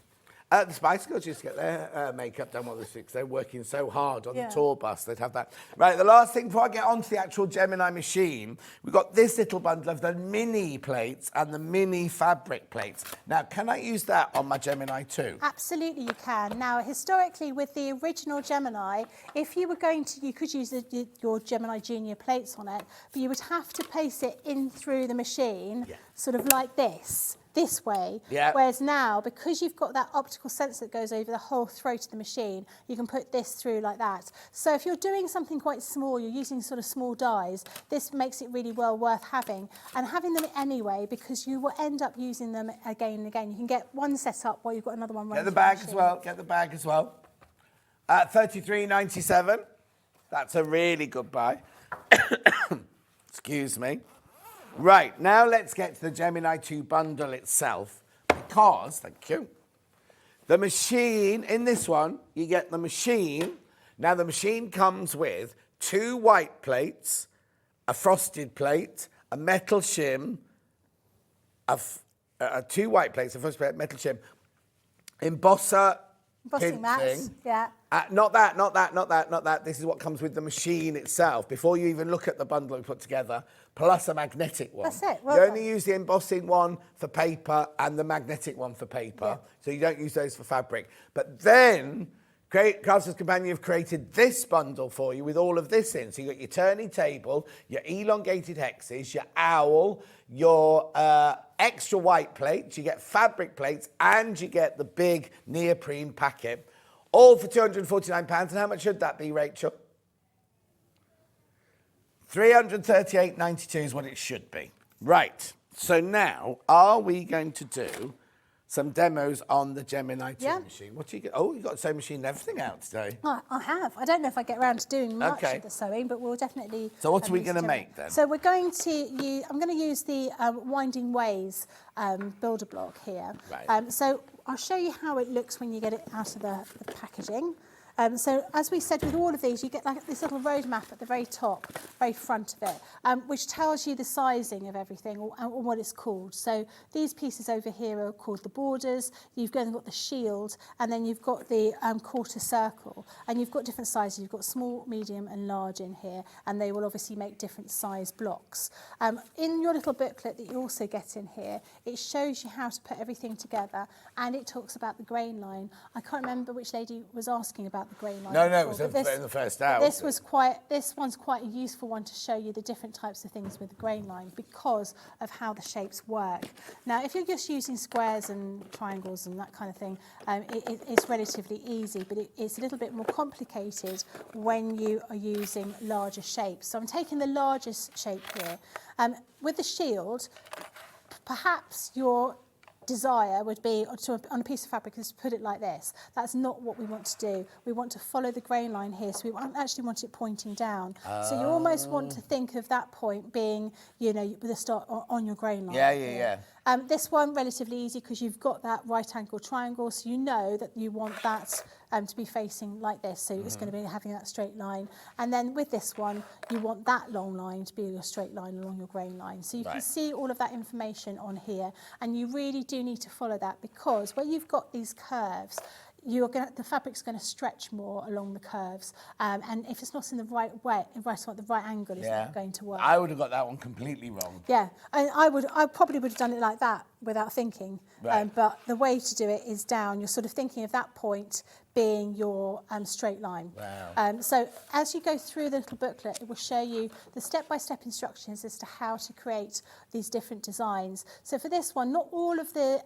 The Spice Girls used to get their makeup done while they're working so hard on the tour bus. They'd have that. Right, the last thing before I get onto the actual Gemini machine, we've got this little bundle of the mini plates and the mini fabric plates. Now, can I use that on my Gemini too? Absolutely, you can. Now, historically, with the original Gemini, if you were going to, you could use your Gemini Junior plates on it, but you would have to place it in through the machine, sort of like this way. Yeah. Whereas now, because you've got that optical sensor that goes over the whole throat of the machine, you can put this through like that. So if you're doing something quite small, you're using sort of small dies, this makes it really well worth having. And having them anyway, because you will end up using them again and again. You can get one set up while you've got another one running. Get the bag as well. Get the bag as well. $33.97. That's a really good buy. Excuse me. Right, now let's get to the Gemini 2 bundle itself because, thank you, the machine, in this one, you get the machine. Now the machine comes with 2 white plates, a frosted plate, a metal shim, 2 white plates, a frosted plate, metal shim, embossing mats, not that. This is what comes with the machine itself. Before you even look at the bundle we put together, plus a magnetic one. That's it. You only use the embossing one for paper and the magnetic one for paper. So you don't use those for fabric. But then Crafter's Companion have created this bundle for you with all of this in. So you've got your turning table, your elongated hexes, your owl, your extra white plates, you get fabric plates, and you get the big neoprene packet. All for £249. And how much should that be, Rachel? $338.92 is what it should be. Right. So now, are we going to do some demos on the Gemini 2 machine? What do you get? Oh, you've got the sewing machine and everything out today. I have. I don't know if I get around to doing much of the sewing, but we'll definitely... So what are we going to make then? So we're going to use... I'm going to use the Winding Ways builder block here. Right. So I'll show you how it looks when you get it out of the packaging. So as we said, with all of these, you get like this little roadmap at the very top, very front of it, which tells you the sizing of everything or what it's called. So these pieces over here are called the borders. You've got the shield, and then you've got the quarter circle, and you've got different sizes. You've got small, medium, and large in here, and they will obviously make different size blocks. In your little booklet that you also get in here, it shows you how to put everything together, and it talks about the grain line. I can't remember which lady was asking about the grain line. No, it was in the first hour. This one's quite a useful one to show you the different types of things with the grain line because of how the shapes work. Now, if you're just using squares and triangles and that kind of thing, it's relatively easy, but it's a little bit more complicated when you are using larger shapes. So I'm taking the largest shape here. With the shield, perhaps you're desire would be on a piece of fabric is to put it like this. That's not what we want to do. We want to follow the grain line here, so we actually want it pointing down. So you almost want to think of that point being, you know, with a start on your grain line. Yeah. This one, relatively easy because you've got that right angle triangle, so you know that you want that to be facing like this, so it's going to be having that straight line. And then with this one, you want that long line to be your straight line along your grain line. So you can see all of that information on here, and you really do need to follow that, because where you've got these curves, the fabric's going to stretch more along the curves, and if it's not in the right way, the right angle, it's not going to work. I would have got that one completely wrong. Yeah, and I probably would have done it like that without thinking. Right. But the way to do it is down. You're sort of thinking of that point being your straight line. Wow. So as you go through the little booklet, it will show you the step-by-step instructions as to how to create these different designs. So for this one, not all of the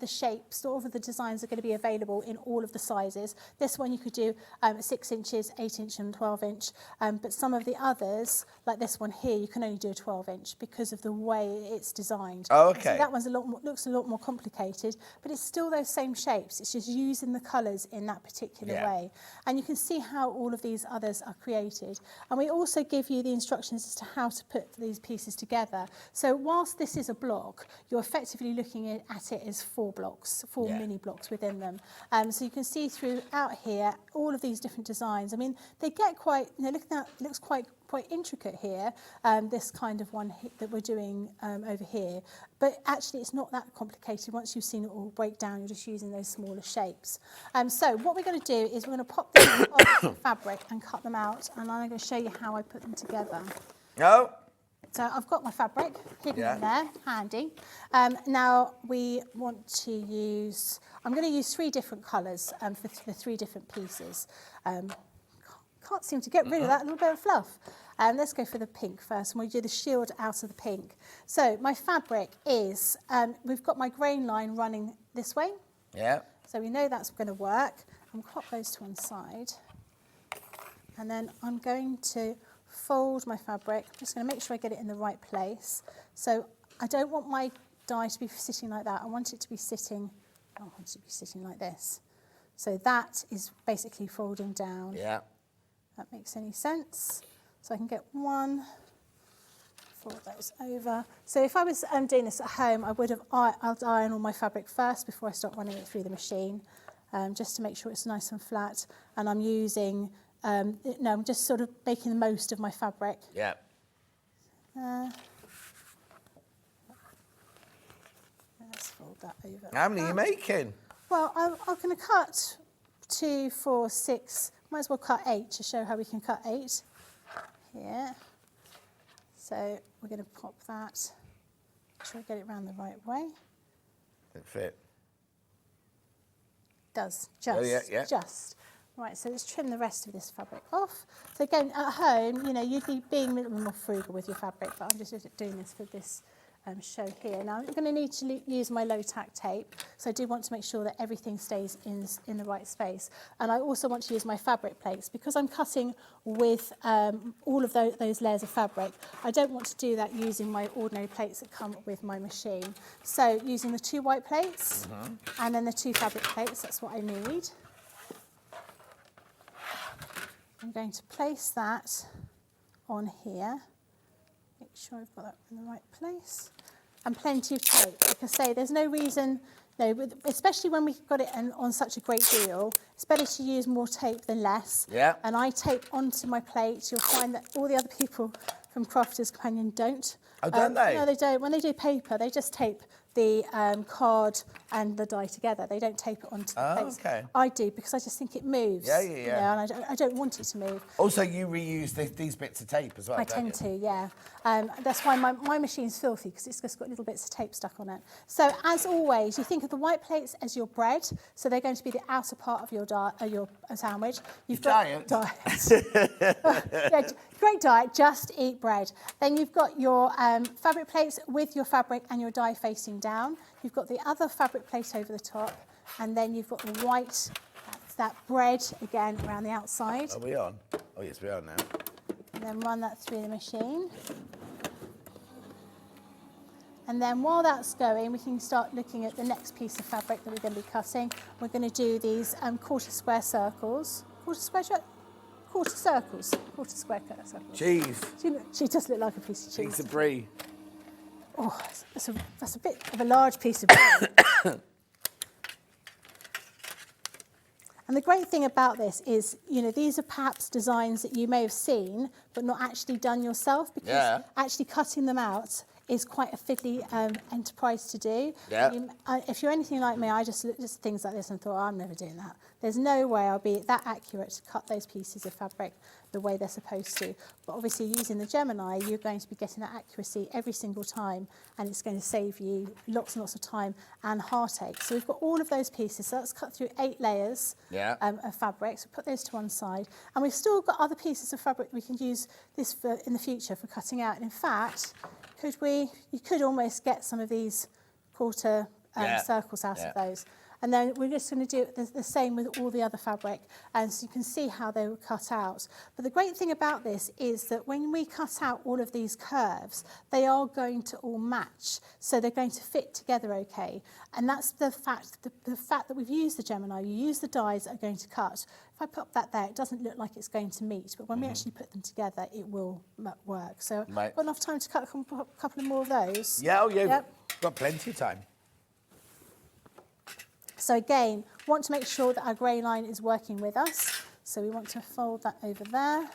shapes, not all of the designs are going to be available in all of the sizes. This one you could do 6 inches, 8 inch and 12 inch, but some of the others, like this one here, you can only do a 12 inch because of the way it's designed. Oh, okay. So that one's looks a lot more complicated, but it's still those same shapes. It's just using the colours in that particular way. And you can see how all of these others are created. And we also give you the instructions as to how to put these pieces together. So whilst this is a block, you're effectively looking at it as 4 blocks, 4 mini blocks within them. So you can see throughout here all of these different designs. I mean, they get quite, you know, look at that, it looks quite intricate here, this kind of one that we're doing over here. But actually it's not that complicated. Once you've seen it all break down, you're just using those smaller shapes. So what we're going to do is we're going to pop them on the fabric and cut them out, and I'm going to show you how I put them together. No. So I've got my fabric hidden in there, handy. Now we want to use, I'm going to use 3 different colours for the 3 different pieces. Can't seem to get rid of that little bit of fluff. Let's go for the pink first, and we'll do the shield out of the pink. So my fabric is, we've got my grain line running this way. Yeah. So we know that's going to work. I'm going to pop those to one side. And then I'm going to fold my fabric. I'm just going to make sure I get it in the right place. So I don't want my die to be sitting like that. I want it to be sitting, like this. So that is basically folding down. Yeah. That makes any sense. So I can get one, fold those over. So if I was doing this at home, I would have I'll iron all my fabric first before I start running it through the machine, just to make sure it's nice and flat. And I'm using, I'm just sort of making the most of my fabric. Yeah. Let's fold that over. How many are you making? Well, I'm going to cut 2, 4, 6. Might as well cut 8 to show how we can cut 8 here. So we're going to pop that. Make sure I get it around the right way. It fit. Does, just. Oh, yeah. Just. Right, so let's trim the rest of this fabric off. So again, at home, you know, you'd be being a little more frugal with your fabric, but I'm just doing this for this show here. Now I'm going to need to use my low tack tape, so I do want to make sure that everything stays in the right space. And I also want to use my fabric plates because I'm cutting with all of those layers of fabric. I don't want to do that using my ordinary plates that come with my machine. So using the 2 white plates and then the 2 fabric plates, that's what I need. I'm going to place that on here. Make sure I've got that in the right place. And plenty of tape. Like I say, there's no reason, especially when we've got it on such a great deal, it's better to use more tape than less. Yeah. And I tape onto my plate. You'll find that all the other people from Crafters Companion don't. Oh, don't they? No, they don't. When they do paper, they just tape the card and the die together. They don't tape it onto the plates. Okay. I do because I just think it moves. Yeah. You know, and I don't want it to move. Also, you reuse these bits of tape as well, I don't tend you? to, yeah. That's why my machine's filthy, because it's just got little bits of tape stuck on it. So as always, you think of the white plates as your bread. So they're going to be the outer part of your sandwich. You've got diet. Yeah, great diet, just eat bread. Then you've got your fabric plates with your fabric and your die facing down. You've got the other fabric plate over the top, and then you've got the white, that bread again around the outside. Are we on? Oh yes, we are now. And then run that through the machine. And then while that's going, we can start looking at the next piece of fabric that we're going to be cutting. We're going to do these quarter square circles. Quarter square circles. Quarter square circles. Cheese. She does look like a piece of cheese. Piece of brie. Oh, that's a bit of a large piece of brie. And the great thing about this is, you know, these are perhaps designs that you may have seen, but not actually done yourself, because actually cutting them out is quite a fiddly enterprise to do. Yeah. If you're anything like me, I just looked at things like this and thought, oh, I'm never doing that. There's no way I'll be that accurate to cut those pieces of fabric the way they're supposed to. But obviously using the Gemini, you're going to be getting that accuracy every single time, and it's going to save you lots and lots of time and heartache. So we've got all of those pieces. So let's cut through 8 layers of fabric. So put those to one side. And we've still got other pieces of fabric we can use this for in the future for cutting out. And in fact, you could almost get some of these quarter circles out of those. And then we're just going to do the same with all the other fabric, and so you can see how they were cut out. But the great thing about this is that when we cut out all of these curves, they are going to all match, so they're going to fit together okay. And that's the fact that we've used the Gemini. You use the dies that are going to cut. If I put that there, it doesn't look like it's going to meet, but when we actually put them together, it will work. So got enough time to cut a couple of more of those. Yeah, got plenty of time. So again, want to make sure that our grey line is working with us. So we want to fold that over there.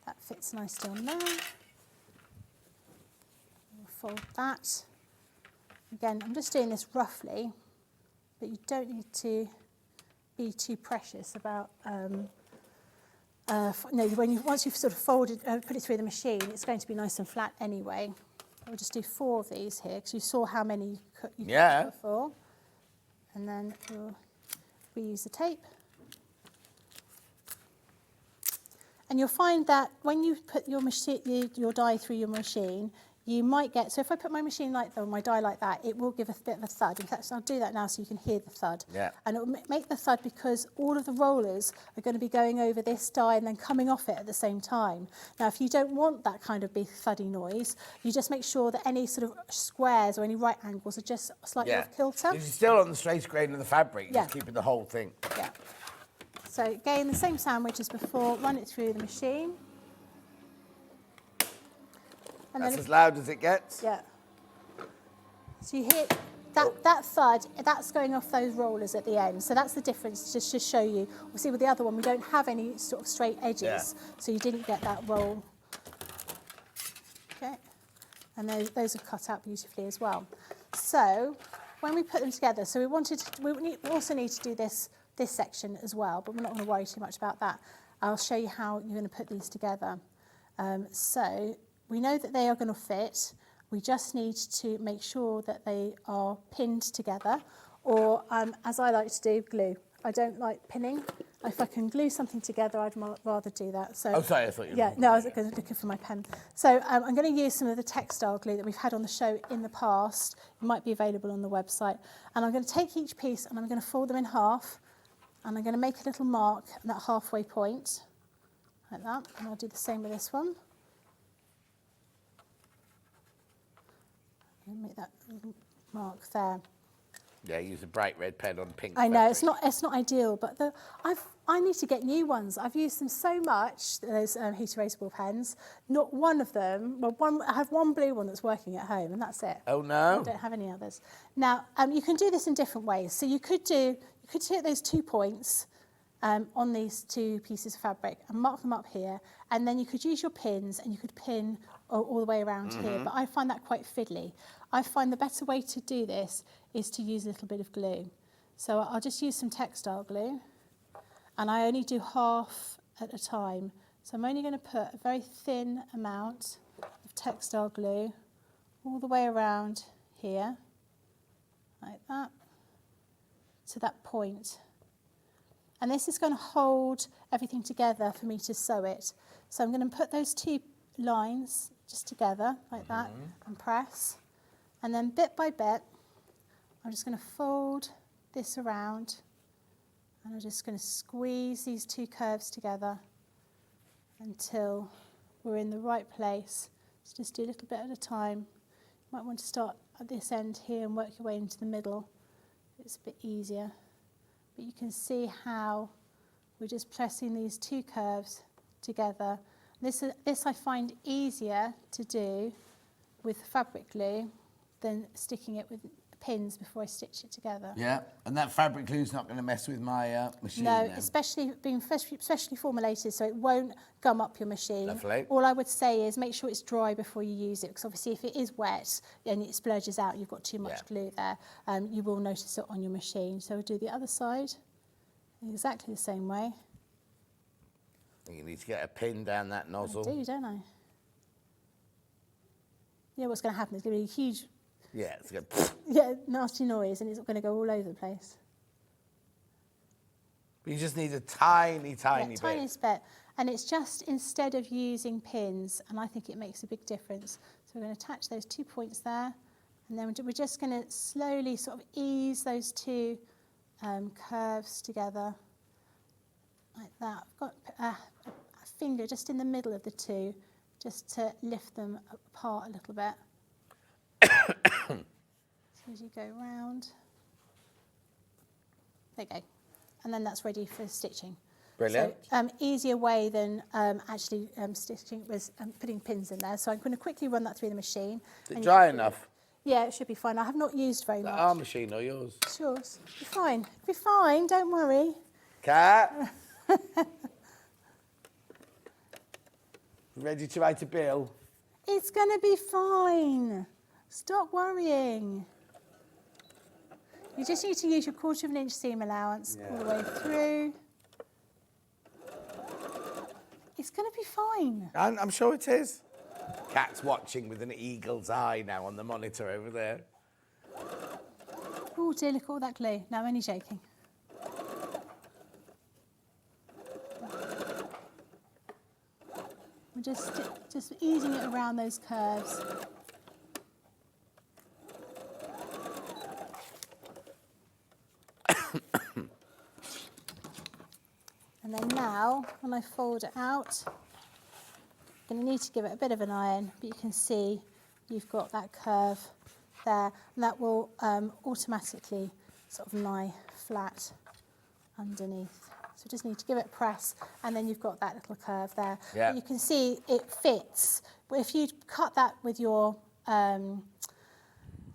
That fits nicely on there. We'll fold that. Again, I'm just doing this roughly, but you don't need to be too precious about, once you've sort of folded, put it through the machine, it's going to be nice and flat anyway. I'll just do 4 of these here, because you saw how many you cut before. And then we'll reuse the tape. And you'll find that when you put your die through your machine, you might get, so if I put my my die like that, it will give a bit of a thud. In fact, I'll do that now so you can hear the thud. Yeah. And it will make the thud because all of the rollers are going to be going over this die and then coming off it at the same time. Now, if you don't want that kind of big thuddy noise, you just make sure that any sort of squares or any right angles are just slightly off kilter. You're still on the straight grain of the fabric, just keeping the whole thing. Yeah. So again, the same sandwich as before, run it through the machine. And that's as loud as it gets? Yeah. So you hear that thud, that's going off those rollers at the end. So that's the difference, just to show you. Obviously with the other one, we don't have any sort of straight edges, so you didn't get that roll. Okay. And those are cut out beautifully as well. So when we put them together, so we also need to do this section as well, but we're not going to worry too much about that. I'll show you how you're going to put these together. So we know that they are going to fit. We just need to make sure that they are pinned together, or as I like to do, glue. I don't like pinning. If I can glue something together, I'd rather do that. So, oh, sorry, I thought you were... Yeah, no, I was looking for my pen. So I'm going to use some of the textile glue that we've had on the show in the past. It might be available on the website. And I'm going to take each piece and I'm going to fold them in half, and I'm going to make a little mark at that halfway point, like that. And I'll do the same with this one. And make that little mark there. Yeah, use a bright red pen on pink. I know, fabric. It's not ideal, but I need to get new ones. I've used them so much, those heat erasable pens. Not one of them, I have one blue one that's working at home, and that's it. Oh no. I don't have any others. Now, you can do this in different ways. So you could take those 2 points on these 2 pieces of fabric and mark them up here, and then you could use your pins and you could pin all the way around here, but I find that quite fiddly. I find the better way to do this is to use a little bit of glue. So I'll just use some textile glue, and I only do half at a time. So I'm only going to put a very thin amount of textile glue all the way around here, like that, to that point. And this is going to hold everything together for me to sew it. So I'm going to put those 2 lines just together like that and press. And then bit by bit, I'm just going to fold this around, and I'm just going to squeeze these 2 curves together until we're in the right place. So just do a little bit at a time. You might want to start at this end here and work your way into the middle. It's a bit easier. But you can see how we're just pressing these two curves together. This I find easier to do with fabric glue than sticking it with pins before I stitch it together. Yeah, and that fabric glue's not going to mess with my machine. No, then. especially being specially formulated, so it won't gum up your machine. Lovely. All I would say is make sure it's dry before you use it, because obviously if it is wet and it splurges out, you've got too much glue there, you will notice it on your machine. So we'll do the other side exactly the same way. You need to get a pin down that nozzle. I do, don't I? Yeah, what's going to happen is going to be a huge... Yeah, it's going to... Yeah, nasty noise, and it's going to go all over the place. You just need a tiny bit. Tiniest bit. And it's just instead of using pins, and I think it makes a big difference. So we're going to attach those 2 points there, and then we're just going to slowly sort of ease those two curves together, like that. I've got a finger just in the middle of the two, just to lift them apart a little bit. So as you go round, there you go. And then that's ready for stitching. Brilliant. So easier way than actually stitching was putting pins in there. So I'm going to quickly run that through the machine. Is it dry enough? Yeah, it should be fine. I have not used very much. Our machine or yours? It's yours. Be fine. Be fine. Don't worry. Cat. Ready to write a bill? It's going to be fine. Stop worrying. You just need to use your 1/4 inch seam allowance all the way through. It's going to be fine. I'm sure it is. Cat's watching with an eagle's eye now on the monitor over there. Oh dear, look at all that glue. No, I'm only joking. We're just easing it around those curves. And then now, when I fold it out, I'm going to need to give it a bit of an iron, but you can see you've got that curve there, and that will automatically sort of lie flat underneath. So just need to give it a press, and then you've got that little curve there. Yeah. But you can see it fits. But if you cut that with your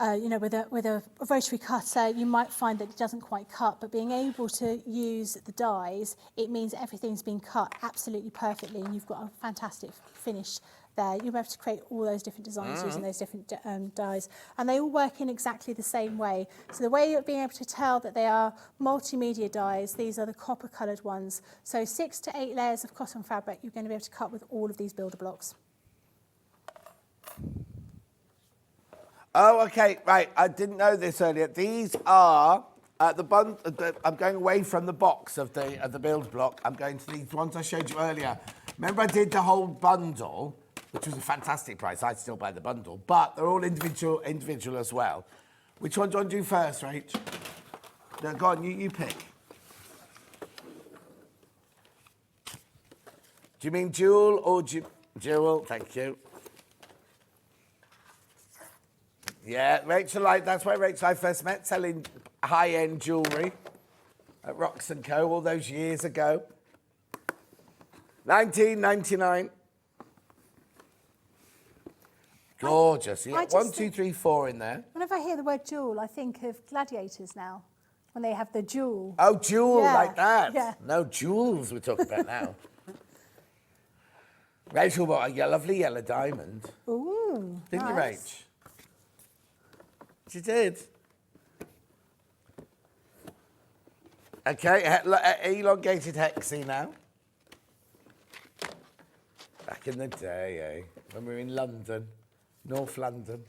with a rotary cutter, you might find that it doesn't quite cut, but being able to use the dies, it means everything's been cut absolutely perfectly, and you've got a fantastic finish there. You'll be able to create all those different designs using those different dies, and they all work in exactly the same way. So the way you're being able to tell that they are multimedia dies, these are the copper coloured ones. So 6 to 8 layers of cotton fabric you're going to be able to cut with all of these builder blocks. Oh, okay, right. I didn't know this earlier. These are the bund. I'm going away from the box of the build block. I'm going to these ones I showed you earlier. Remember, I did the whole bundle, which was a fantastic price. I'd still buy the bundle, but they're all individual as well. Which one do you want to do first, Rach? No, go on. You pick. Do you mean jewel or jewel? Thank you. Yeah, Rachel, that's where Rachel and I first met, selling high-end jewellery at Rox & Co. all those years ago. 1999. Gorgeous. Yeah, 1, 2, 3, 4 in there. Whenever I hear the word jewel, I think of gladiators now, when they have the jewel. Oh, jewel, Yeah, like that. yeah. No, jewels we're talking about now. Rachel bought a lovely yellow diamond. Ooh, Didn't you, nice. Rach? She did. Okay, elongated hexie now. Back in the day, when we were in London, North London.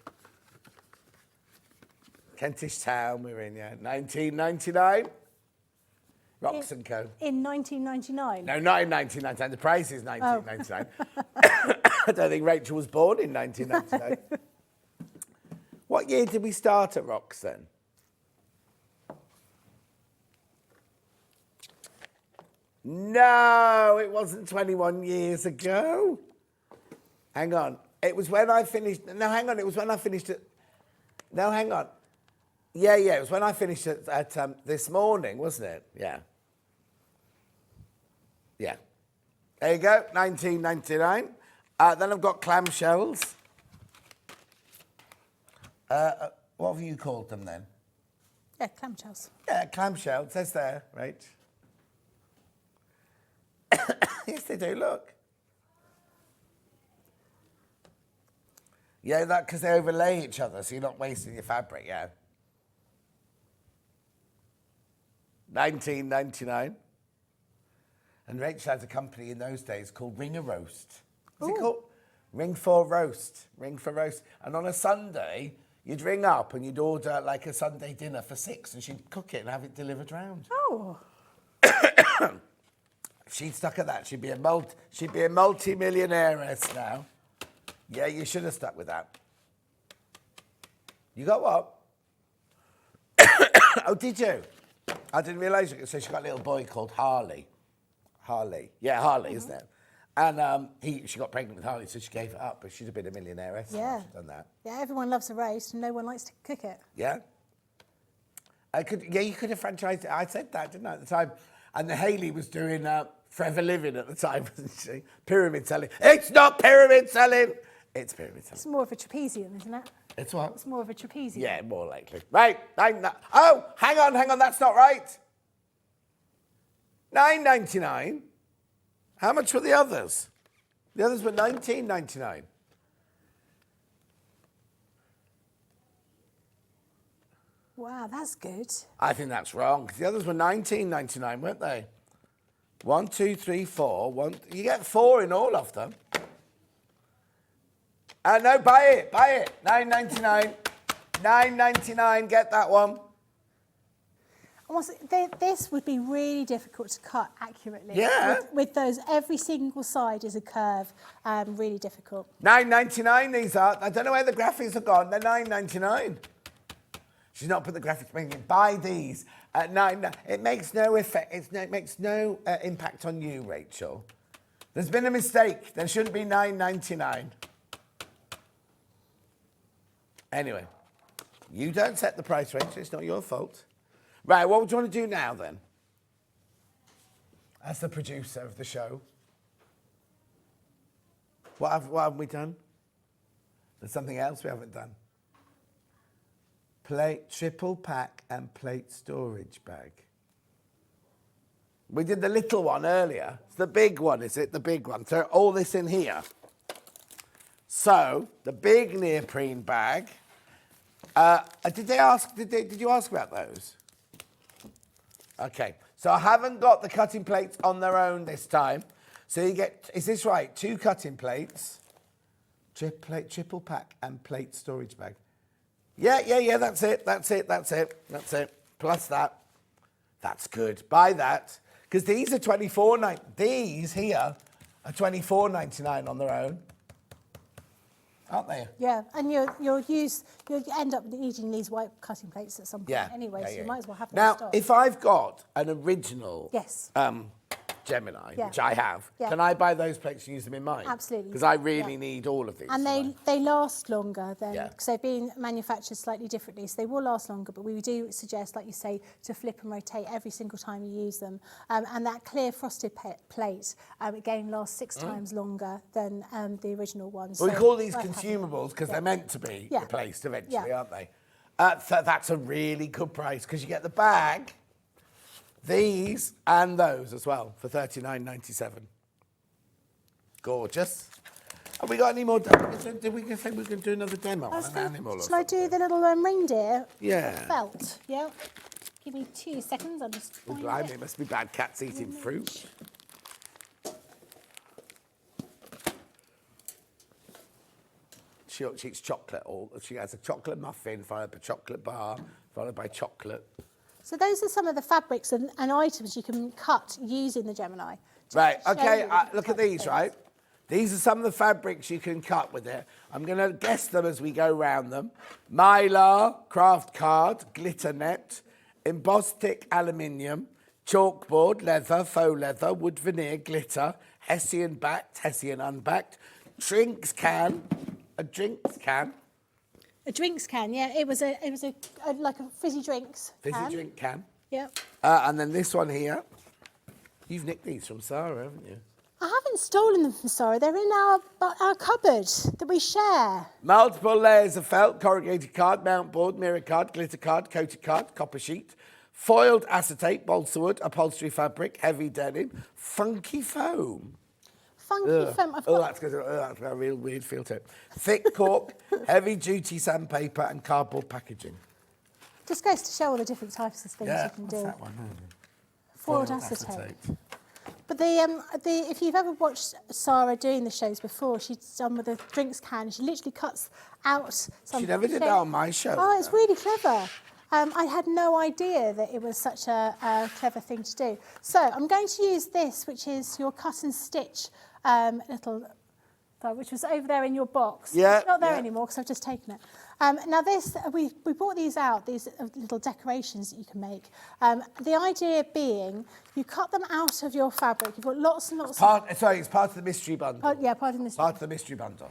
Kentish Town we were in, 1999. Rox & Co. In 1999? No, not in 1999. The price is 1999. I don't think Rachel was born in 1999. What year did we start at Rox then? No, it wasn't 21 years ago. Hang on. It was when I finished. No, hang on. It was when I finished at. No, hang on. Yeah, it was when I finished at this morning, wasn't it? Yeah. Yeah. There you go, $19.99. Then I've got clamshells. What have you called them then? Yeah, clamshells. Yeah, clamshell. It says there, right? Yes, they do, look. Yeah, that because they overlay each other, so you're not wasting your fabric, yeah. $19.99. And Rachel had a company in those days called Ring a Roast. What's it called? Ring for Roast. Ring for Roast. And on a Sunday, you'd ring up and you'd order like a Sunday dinner for 6 and she'd cook it and have it delivered round. Oh. She'd stuck at that. She'd be a multi-millionairess now. Yeah, you should have stuck with that. You got what? Oh, did you? I didn't realise you. So she got a little boy called Harley. Harley. Yeah, Harley, isn't it? And she got pregnant with Harley, so she gave it up, but she'd have been a millionairess. Yeah. She'd done that. Yeah, everyone loves a roast and no one likes to cook it. Yeah. You could have franchised it. I said that, didn't I, at the time? And the Hadley was doing Forever Living at the time, wasn't she? Pyramid selling. It's not pyramid selling. It's pyramid selling. It's more of a trapezium, isn't it? It's what? It's more of a trapezium. Yeah, more likely. Right. Oh, hang on. That's not right. $9.99. How much were the others? The others were $19.99. Wow, that's good. I think that's wrong, because the others were $19.99, weren't they? 1, 2, 3, 4. You get 4 in all of them. No, buy it. $9.99. $9.99, get that one. This would be really difficult to cut accurately. Yeah. With those, every single side is a curve. Really difficult. $9.99 these are. I don't know where the graphics have gone. They're $9.99. She's not put the graphics in. Buy these at $9. It makes no effect. It makes no impact on you, Rachel. There's been a mistake. There shouldn't be $9.99. Anyway, you don't set the price, Rachel. It's not your fault. Right, what do you want to do now, then? As the producer of the show. What have we done? There's something else we haven't done. Triple pack and plate storage bag. We did the little one earlier. It's the big one, is it? The big one. So all this in here. So the big neoprene bag. Did you ask about those? Okay. So I haven't got the cutting plates on their own this time. So you get, is this right? 2 cutting plates, triple pack and plate storage bag. Yeah, that's it. Plus that. That's good. Buy that. Because these are $24.99. These here are $24.99 on their own. Aren't they? Yeah, and you'll end up needing these white cutting plates at some point anyway, so you might as well have them now, in stock. if I've got an original yes. Gemini, which I have, can I buy those plates and use them in mine? Absolutely. Because I really need all of these. And they last longer than, because they've been manufactured slightly differently, so they will last longer, but we do suggest, like you say, to flip and rotate every single time you use them. And that clear frosted plate, again, lasts 6 times longer than the original one. Well, we call these consumables because they're meant to be replaced eventually, aren't they? So that's a really good price because you get the bag, these and those as well for $39.97. Gorgeous. Have we got any more? Did we say we were going to do another demo on an animal? Shall I do the little reindeer felt? Yeah. Give me 2 seconds. I'll just find it. It must be bad cats eating fruit. She eats chocolate. She has a chocolate muffin followed by a chocolate bar followed by chocolate. So those are some of the fabrics and items you can cut using the Gemini. Right, okay, look at these, right? These are some of the fabrics you can cut with it. I'm going to guess them as we go round them. Mylar, craft card, glitter net, embossed thick aluminium, chalkboard, leather, faux leather, wood veneer, glitter, Hessian backed, Hessian unbacked, a drinks can, A drinks can, yeah. It was like a fizzy drinks can. drink can. Yep. And then this one here. You've nicked these from Sarah, haven't you? I haven't stolen them from Sarah. They're in our cupboard that we share. Multiple layers of felt, corrugated card, mount board, mirror card, glitter card, coated card, copper sheet, foiled acetate, balsa wood, upholstery fabric, heavy denim, funky foam. Funky foam. That's got a real weird feel to it. Thick cork, heavy duty sandpaper, and cardboard packaging. Just goes to show all the different types of things you can do. What's that one? Foiled acetate. But if you've ever watched Sarah doing the shows before, she's done with a drinks can. She literally cuts out some. She never did that on my show. Oh, it's really clever. I had no idea that it was such a clever thing to do. So I'm going to use this, which is your cut and stitch which was over there in your box. Yeah, it's not there anymore because I've just taken it. Now this, we brought these out, these little decorations that you can make. The idea being, you cut them out of your fabric. You've got lots and lots it's part of the mystery bundle. part of the mystery. Part of the mystery bundle.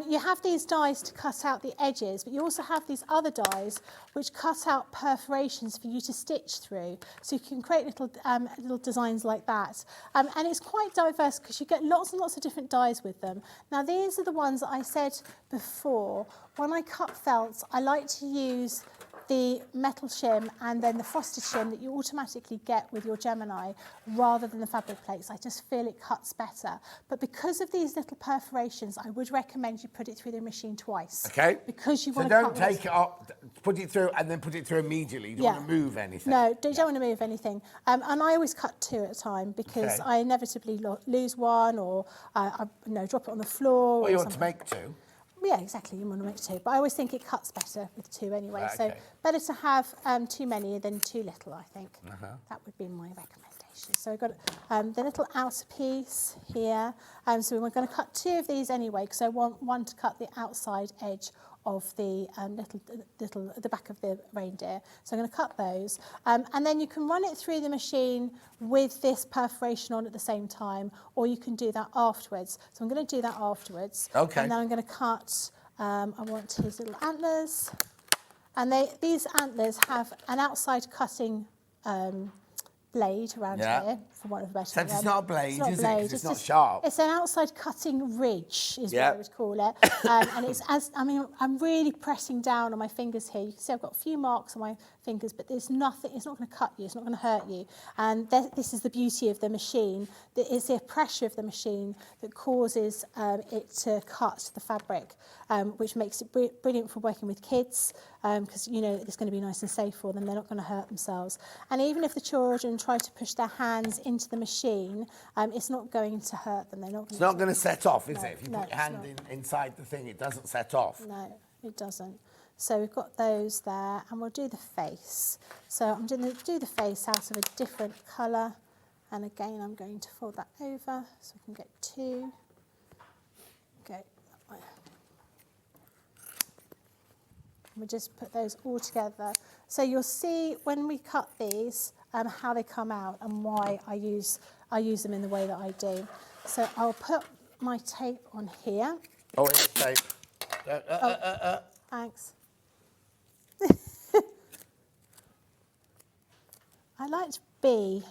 You have these dies to cut out the edges, but you also have these other dies which cut out perforations for you to stitch through. So you can create little designs like that. And it's quite diverse because you get lots and lots of different dies with them. Now these are the ones that I said before. When I cut felt, I like to use the metal shim and then the frosted shim that you automatically get with your Gemini rather than the fabric plates. I just feel it cuts better. But because of these little perforations, I would recommend you put it through the machine twice. Okay. Because you want to cut take it up, put it through and then put it through immediately. You don't want to move anything. No, you don't want to move anything. And I always cut 2 at a time because I inevitably lose one or drop it on the floor. Well, you want to make 2. Yeah, exactly. You want to make 2, but I always think it cuts better with 2 anyway. So better to have too many than too little, I think. That would be my recommendation. So I've got the little outer piece here. So we're going to cut 2 of these anyway because I want one to cut the outside edge of the the back of the reindeer. So I'm going to cut those. And then you can run it through the machine with this perforation on at the same time, or you can do that afterwards. So I'm going to do that afterwards. Okay. And then I'm going to cut, I want his little antlers. And these antlers have an outside cutting blade around here, for want of a better word. It's not a blade, it's not is it? It's not sharp. It's an outside cutting ridge, is what I would call it. And it's I'm really pressing down on my fingers here. You can see I've got a few marks on my fingers, but there's nothing, it's not going to cut you, it's not going to hurt you. And this is the beauty of the machine. It's the pressure of the machine that causes it to cut the fabric, which makes it brilliant for working with kids, because you know it's going to be nice and safe for them. They're not going to hurt themselves. And even if the children try to push their hands into the machine, it's not going to hurt them. It's not going to set off, is it? If you put your hand inside the thing, it doesn't set off. No, it doesn't. So we've got those there, and we'll do the face. So I'm going to do the face out of a different colour, and again I'm going to fold that over so we can get 2. Go that way. We'll just put those all together. So you'll see when we cut these how they come out and why I use them in the way that I do. So I'll put my tape on here. Oh, it's tape. Thanks. I like to be.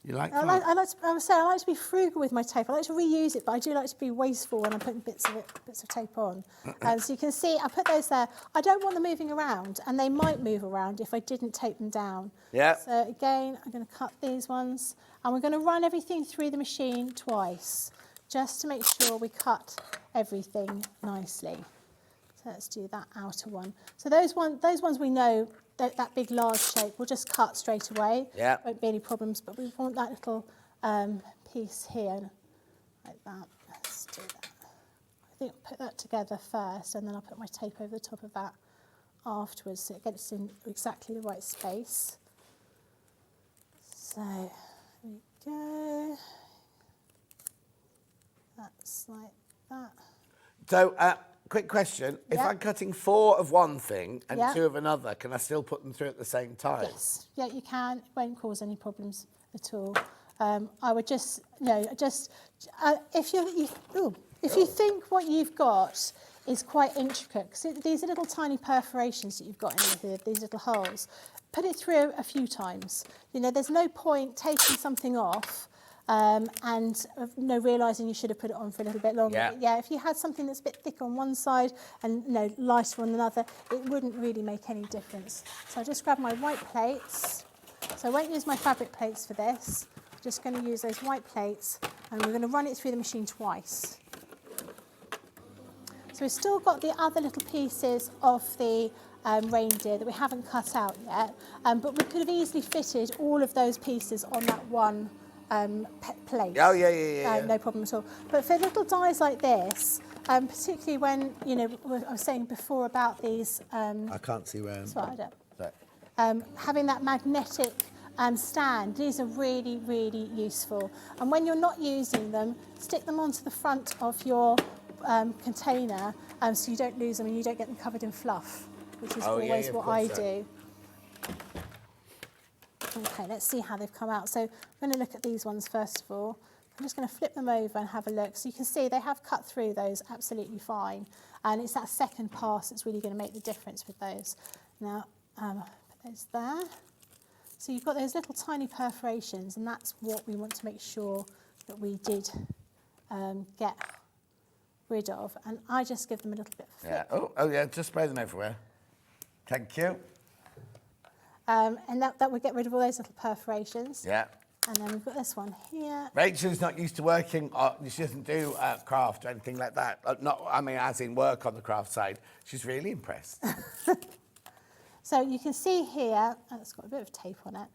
You like? I like to be frugal with my tape. I like to reuse it, but I do like to be wasteful when I'm putting bits of tape on. So you can see, I put those there. I don't want them moving around, and they might move around if I didn't tape them down. Yeah. So again, I'm going to cut these ones, and we're going to run everything through the machine twice, just to make sure we cut everything nicely. So let's do that outer one. So those ones we know. That big large shape, we'll just cut straight away. Yeah. Won't be any problems, but we want that little piece here, like that. Let's do that. I think I'll put that together first, and then I'll put my tape over the top of that afterwards, so it gets in exactly the right space. So, there we go. That's like that. So, quick question. If I'm cutting 4 of one thing and 2 of another, can I still put them through at the same time? Yes. Yeah, you can. It won't cause any problems at all. I would just, if you think what you've got is quite intricate. So these are little tiny perforations that you've got in here, these little holes. Put it through a few times. You know, there's no point taking something off and realising you should have put it on for a little bit longer. Yeah. But yeah, if you had something that's a bit thick on one side and lighter on another, it wouldn't really make any difference. So I'll just grab my white plates. So I won't use my fabric plates for this. I'm just going to use those white plates and we're going to run it through the machine twice. So we've still got the other little pieces of the reindeer that we haven't cut out yet, but we could have easily fitted all of those pieces on that one plate. Oh, yeah. No problem at all. But for little dies like this, particularly when, you know, I was saying before about these... I can't see where... Sorry, having that magnetic stand, these are really, really useful. And when you're not using them, stick them onto the front of your container so you don't lose them and you don't get them covered in fluff, which is always what I do. Okay, let's see how they've come out. So I'm going to look at these ones first of all. I'm just going to flip them over and have a look. So you can see they have cut through those absolutely fine. And it's that second pass that's really going to make the difference with those. Now, put those there. So you've got those little tiny perforations, and that's what we want to make sure that we did get rid of. And I just give them a little bit of a flip. Oh yeah, just spray them everywhere. Thank you. And that would get rid of all those little perforations. Yeah. And then we've got this one here. Rachel's not used to working, she doesn't do craft or anything like that. As in work on the craft side. She's really impressed. So you can see here, it's got a bit of tape on it,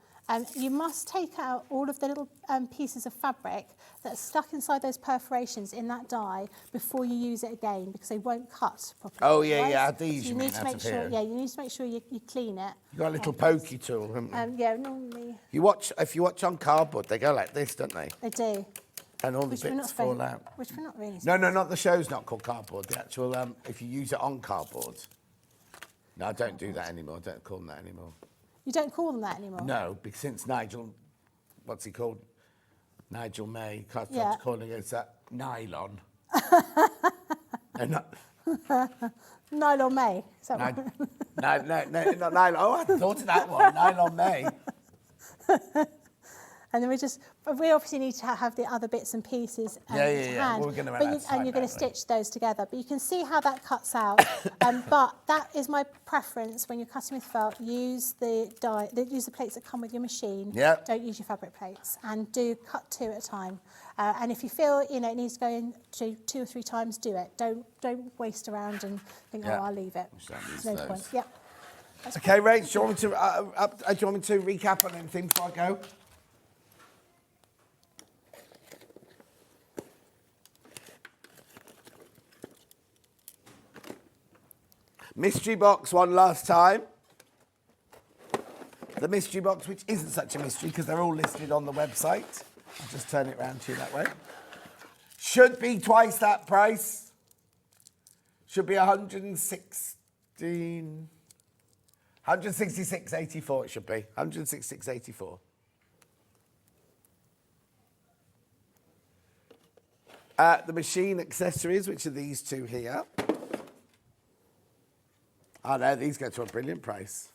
you must take out all of the little pieces of fabric that are stuck inside those perforations in that die before you use it again, because they won't cut properly. Oh, yeah, right? yeah, these So you you mean, need to make sure, you need to make sure you clean it. You've got a little pokey tool, haven't you? Yeah, normally. If you watch on cardboard, they go like this, don't they? They do. And all the bits fall out. Which we're not really. No, not the show's not called cardboard. The actual, if you use it on cardboard. No, I don't do that anymore. I don't call them that anymore. You don't call them that anymore? No, because since Nigel, what's he called? Nigel May, can't Yeah. stop calling it nylon. Nylon May. Is that No, not nylon. Oh, I thought of that one. Nylon May. And then we obviously need to have the other bits and pieces to hand. Well, we're going to run out of time and you're going now, to stitch those together. But you can see how that cuts out. But that is my preference when you're cutting with felt. Use the plates that come with your machine. Yep. Don't use your fabric plates, and do cut 2 at a time. And if you feel it needs to go in 2 or 3 times, do it. Don't waste around and think, I'll leave it. There's no point. Yep. Okay, Rach, do you want me to recap on anything before I go? Mystery box one last time. The mystery box, which isn't such a mystery because they're all listed on the website. I'll just turn it round to you that way. Should be twice that price. Should be 166.84 it should be. 166.84. The machine accessories, which are these two here. Oh no, these go to a brilliant price.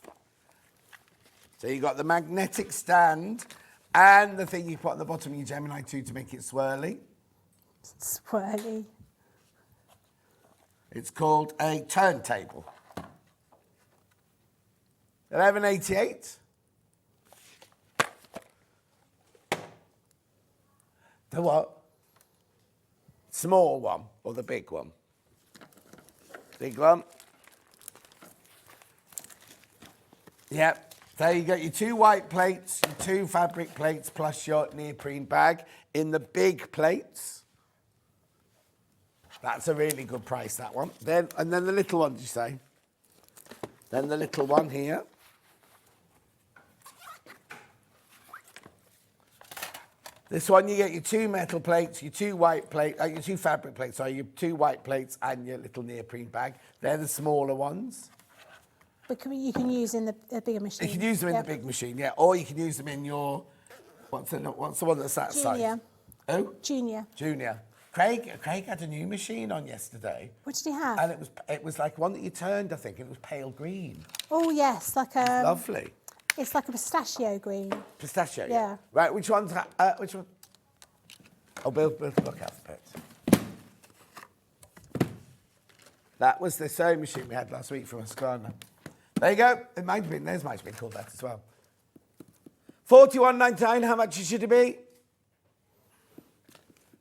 So you've got the magnetic stand and the thing you put on the bottom of your Gemini 2 to make it swirly. Swirly. It's called a turntable. $11.88. The what? Small one or the big one? Big one. Yep. There you go, your 2 white plates, your 2 fabric plates, plus your neoprene bag in the big plates. That's a really good price, that one. And then the little one, did you say? Then the little one here. This one, you get your 2 metal plates, your 2 white plates, your 2 fabric plates, sorry, your 2 white plates and your little neoprene bag. They're the smaller ones. But you can use in the bigger machine. You can use them in the big machine, yeah. Or you can use them in your, what's the one that's that size? Junior. Oh? Junior. Junior. Craig had a new machine on yesterday. What did he have? And it was like one that you turned, I think, and it was pale green. Oh, yes, like a... Lovely. It's like a pistachio green. Pistachio, Yeah. Right, which one? Oh, we'll look out for it. That was the sewing machine we had last week from Ascana. There you go. It might have been, theirs might have been called that as well. $41.99, how much should it be?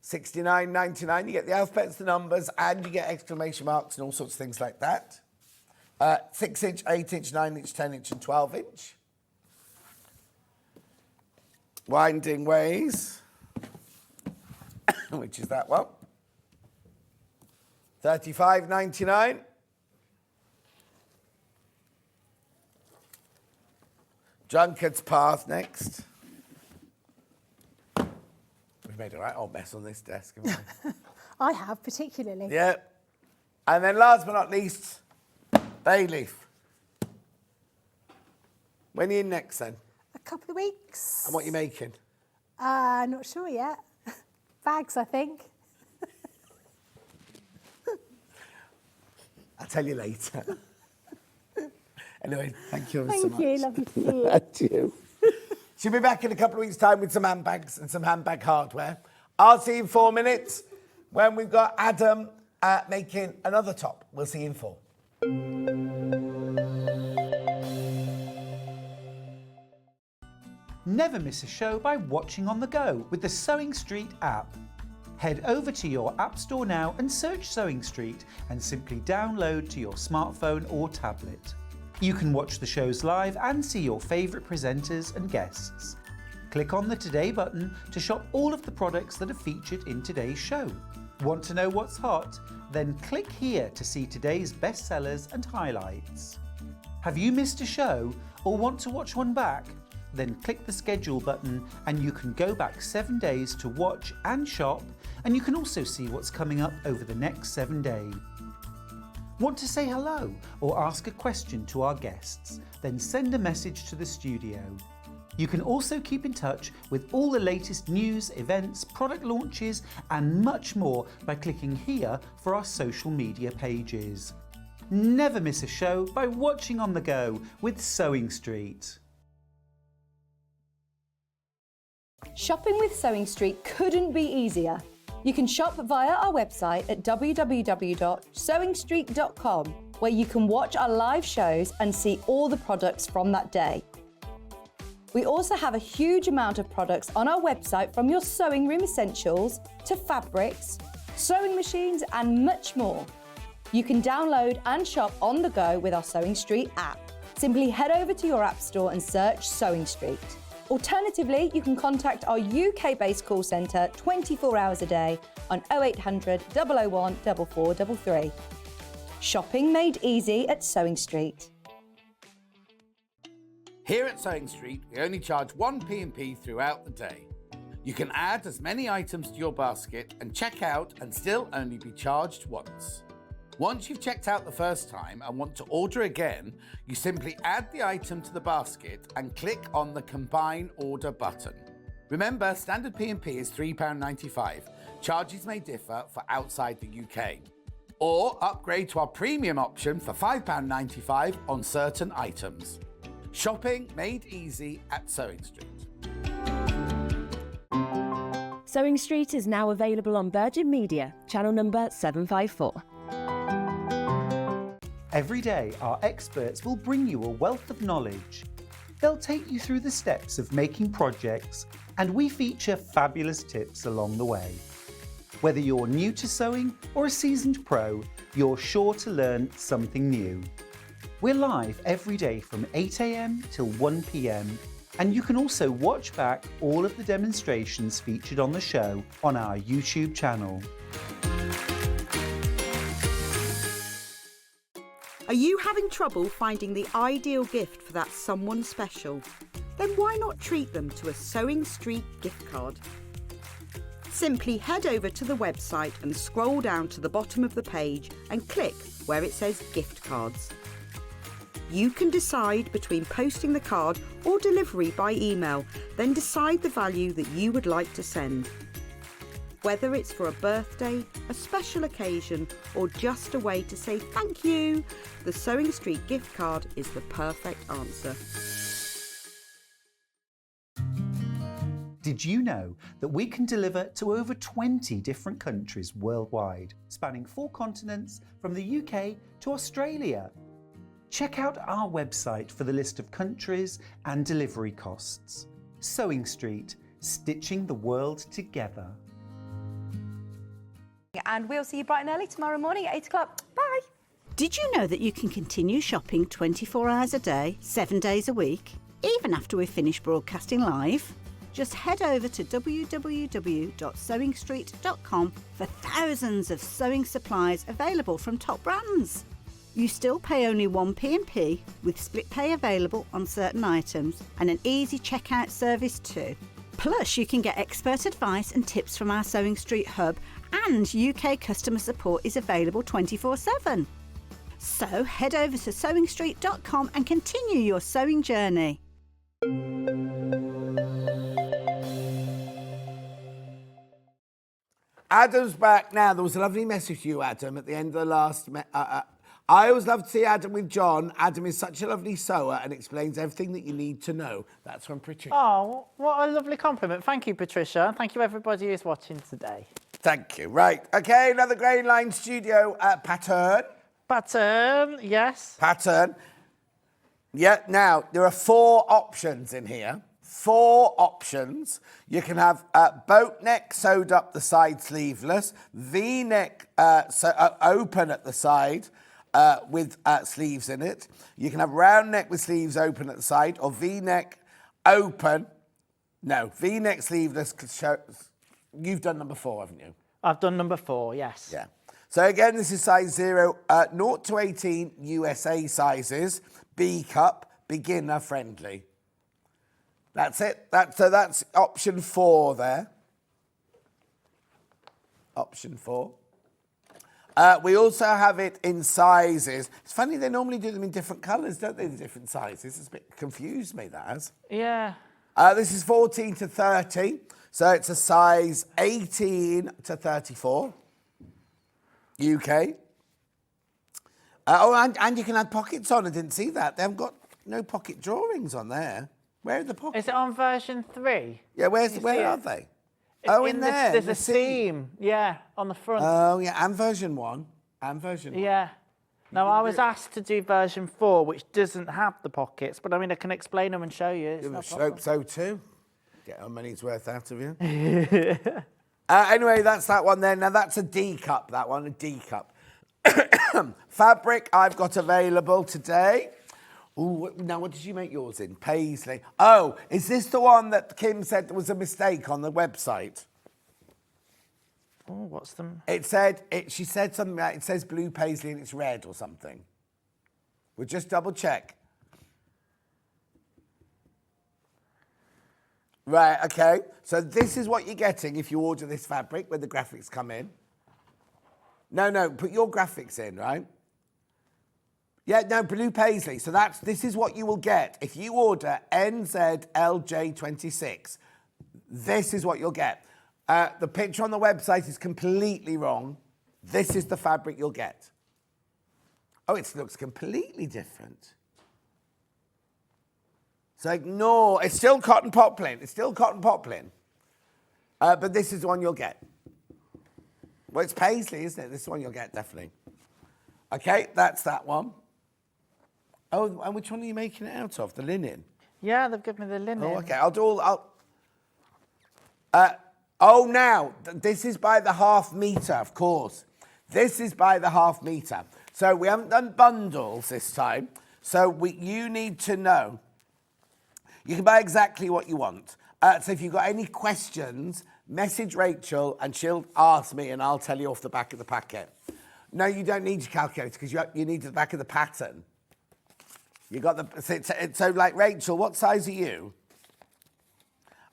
$69.99. You get the alphabets, the numbers, and you get exclamation marks and all sorts of things like that. 6-inch, 8-inch, 9-inch, 10-inch, and 12-inch. Winding ways, which is that one. $35.99. Drunkard's Path next. We've made a right old mess on this desk, haven't we? I have, particularly. Yeah. And then last but not least, bay leaf. When are you in next then? A couple of weeks. And what are you making? Not sure yet. Bags, I think. I'll tell you later. Anyway, thank you ever so much. Thank you, lovely to see you. Thank you. She'll be back in a couple of weeks' time with some handbags and some handbag hardware. I'll see you in 4 minutes when we've got Adam making another top. We'll see you in 4. Never miss a show by watching on the go with the Sewing Street app. Head over to your App Store now and search Sewing Street and simply download to your smartphone or tablet. You can watch the shows live and see your favourite presenters and guests. Click on the Today button to shop all of the products that are featured in today's show. Want to know what's hot? Then click here to see today's bestsellers and highlights. Have you missed a show or want to watch one back? Then click the schedule button and you can go back 7 days to watch and shop, and you can also see what's coming up over the next 7 days. Want to say hello or ask a question to our guests? Then send a message to the studio. You can also keep in touch with all the latest news, events, product launches and much more by clicking here for our social media pages. Never miss a show by watching on the go with Sewing Street. Shopping with Sewing Street couldn't be easier. You can shop via our website at www.sewingstreet.com, where you can watch our live shows and see all the products from that day. We also have a huge amount of products on our website, from your sewing room essentials to fabrics, sewing machines and much more. You can download and shop on the go with our Sewing Street app. Simply head over to your app store and search Sewing Street. Alternatively, you can contact our UK-based call centre 24 hours a day on 0800 001 4433. Shopping made easy at Sewing Street. Here at Sewing Street, we only charge 1 P&P throughout the day. You can add as many items to your basket and check out and still only be charged once. Once you've checked out the first time and want to order again, you simply add the item to the basket and click on the Combine Order button. Remember, standard P&P is £3.95. Charges may differ for outside the UK. Or upgrade to our premium option for £5.95 on certain items. Shopping made easy at Sewing Street. Sewing Street is now available on Virgin Media, channel number 754. Every day, our experts will bring you a wealth of knowledge. They'll take you through the steps of making projects, and we feature fabulous tips along the way. Whether you're new to sewing or a seasoned pro, you're sure to learn something new. We're live every day from 8 AM till 1 PM, and you can also watch back all of the demonstrations featured on the show on our YouTube channel. Are you having trouble finding the ideal gift for that someone special? Then why not treat them to a Sewing Street gift card? Simply head over to the website and scroll down to the bottom of the page and click where it says gift cards. You can decide between posting the card or delivery by email, then decide the value that you would like to send. Whether it's for a birthday, a special occasion, or just a way to say thank you, the Sewing Street gift card is the perfect answer. Did you know that we can deliver to over 20 different countries worldwide, spanning 4 continents from the UK to Australia? Check out our website for the list of countries and delivery costs. Sewing Street, stitching the world together. And we'll see you bright and early tomorrow morning at 8 o'clock. Bye. Did you know that you can continue shopping 24 hours a day, 7 days a week, even after we've finished broadcasting live? Just head over to www.sewingstreet.com for thousands of sewing supplies available from top brands. You still pay only 1p&p with split pay available on certain items and an easy checkout service too. Plus, you can get expert advice and tips from our Sewing Street hub, and UK customer support is available 24/7. So head over to sewingstreet.com and continue your sewing journey. Adam's back now. There was a lovely message to you, Adam, at the end of the last... I always love to see Adam with John. Adam is such a lovely sewer and explains everything that you need to know. That's from Patricia. Oh, what a lovely compliment. Thank you, Patricia. Thank you, everybody who's watching today. Thank you. Right. OK, another Grainline Studio pattern. Pattern, yes. Pattern. Yeah, now, there are 4 options in here. 4 options. You can have boat neck sewed up the side sleeveless, V-neck open at the side with sleeves in it. You can have round neck with sleeves open at the side, or V-neck open. No, V-neck sleeveless. You've done number 4, haven't you? I've done number 4, yes. Yeah. So again, this is size 0, 0 to 18 USA sizes, B cup, beginner friendly. That's it. So that's option 4 there. Option 4. We also have it in sizes. It's funny, they normally do them in different colours, don't they, the different sizes? It's a bit confused me, that has. Yeah. This is 14 to 30. So it's a size 18 to 34. UK. And you can add pockets on. I didn't see that. They haven't got no pocket drawings on there. Where are the pockets? Is it on version 3? Yeah, where are they? In there. There's a seam, yeah, on the front. Oh, yeah, and version 1. And version 1. Yeah. Now, I was asked to do version 4, which doesn't have the pockets, but I mean, I can explain them and show you. It's no problem. So too. Get our money's worth out of you. Anyway, that's that one there. Now, that's a D cup, that one, a D cup. Fabric I've got available today. Ooh, now, what did you make yours in? Paisley. Oh, is this the one that Kim said there was a mistake on the website? Oh, what's the... She said something like, it says blue paisley and it's red or something. We'll just double check. Right, okay. So this is what you're getting if you order this fabric when the graphics come in. No, put your graphics in, right? Yeah, no, blue paisley. So this is what you will get. If you order NZLJ26, this is what you'll get. The picture on the website is completely wrong. This is the fabric you'll get. Oh, it looks completely different. So ignore, it's still cotton poplin. It's still cotton poplin. But this is the one you'll get. Well, it's paisley, isn't it? This is the one you'll get, definitely. Okay, that's that one. Oh, and which one are you making it out of? The linen? Yeah, they've given me the linen. Oh, okay. I'll do all... now, this is by the ½ metre, of course. This is by the ½ metre. So we haven't done bundles this time. So you need to know. You can buy exactly what you want. So if you've got any questions, message Rachel and she'll ask me and I'll tell you off the back of the packet. No, you don't need your calculator because you need the back of the pattern. You got the... So like, Rachel, what size are you?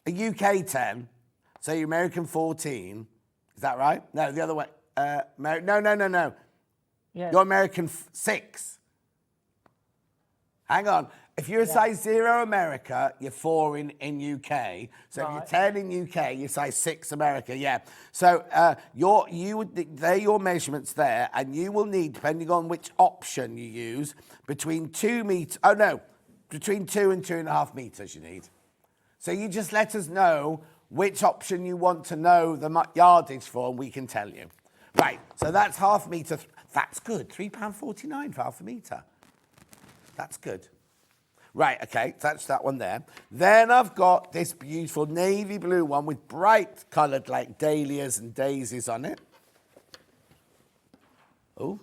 A UK 10. So you're American 14. Is that right? No, the other way. No. Yeah. You're American 6. Hang on. If you're a size 0 America, you're 4 in UK. So if you're 10 in UK, you're size 6 America, yeah. So they're your measurements there, and you will need, depending on which option you use, between 2 meters, between 2 and 2.5 meters you need. So you just let us know which option you want to know the yardage for, and we can tell you. Right, so that's half meter. That's good, £3.49 for half a meter. That's good. Right, okay, that's that one there. Then I've got this beautiful navy blue one with bright coloured like dahlias and daisies on it. Oh,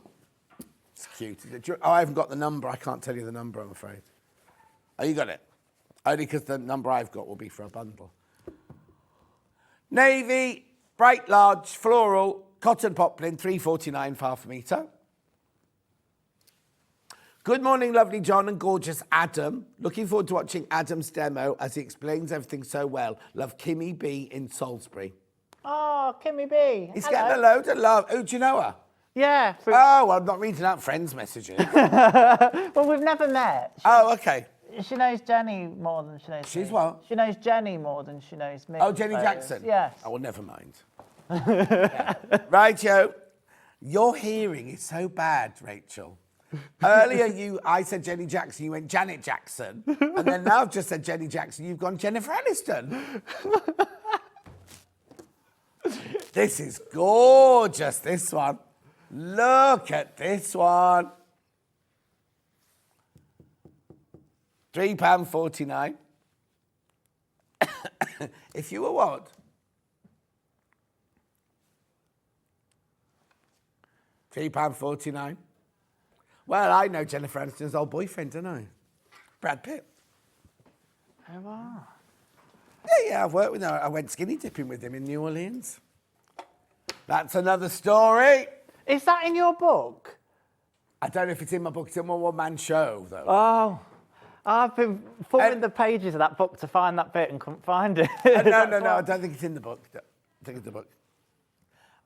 it's cute. Oh, I haven't got the number. I can't tell you the number, I'm afraid. Oh, you got it? Only because the number I've got will be for a bundle. Navy, bright large, floral, cotton poplin, £3.49 for half a metre. Good morning, lovely John and gorgeous Adam. Looking forward to watching Adam's demo as he explains everything so well. Love, Kimmy B in Salisbury. Oh, Kimmy B. He's getting a load of love. Oh, do you know her? Yeah. Oh, well, I'm not reading out friends' messages. Well, we've never met. Oh, okay. She knows Jenny more than she knows She's me. what? She knows Jenny more than she knows me. Oh, Jenny Jackson? Yes. Oh, well, never mind. Yeah. Right, Joe. Your hearing is so bad, Rachel. Earlier, I said Jenny Jackson, you went Janet Jackson. And then now I've just said Jenny Jackson, you've gone Jennifer Aniston. This is gorgeous, this one. Look at this one. £3.49. If you were what? £3.49. Well, I know Jennifer Aniston's old boyfriend, don't I? Brad Pitt. Oh, wow. Yeah, I've worked with him. I went skinny dipping with him in New Orleans. That's another story. Is that in your book? I don't know if it's in my book. It's in my one-man show, though. Oh, I've been thumbing the pages of that book to find that bit and couldn't find it. No, I don't think it's in the book. I think it's the book.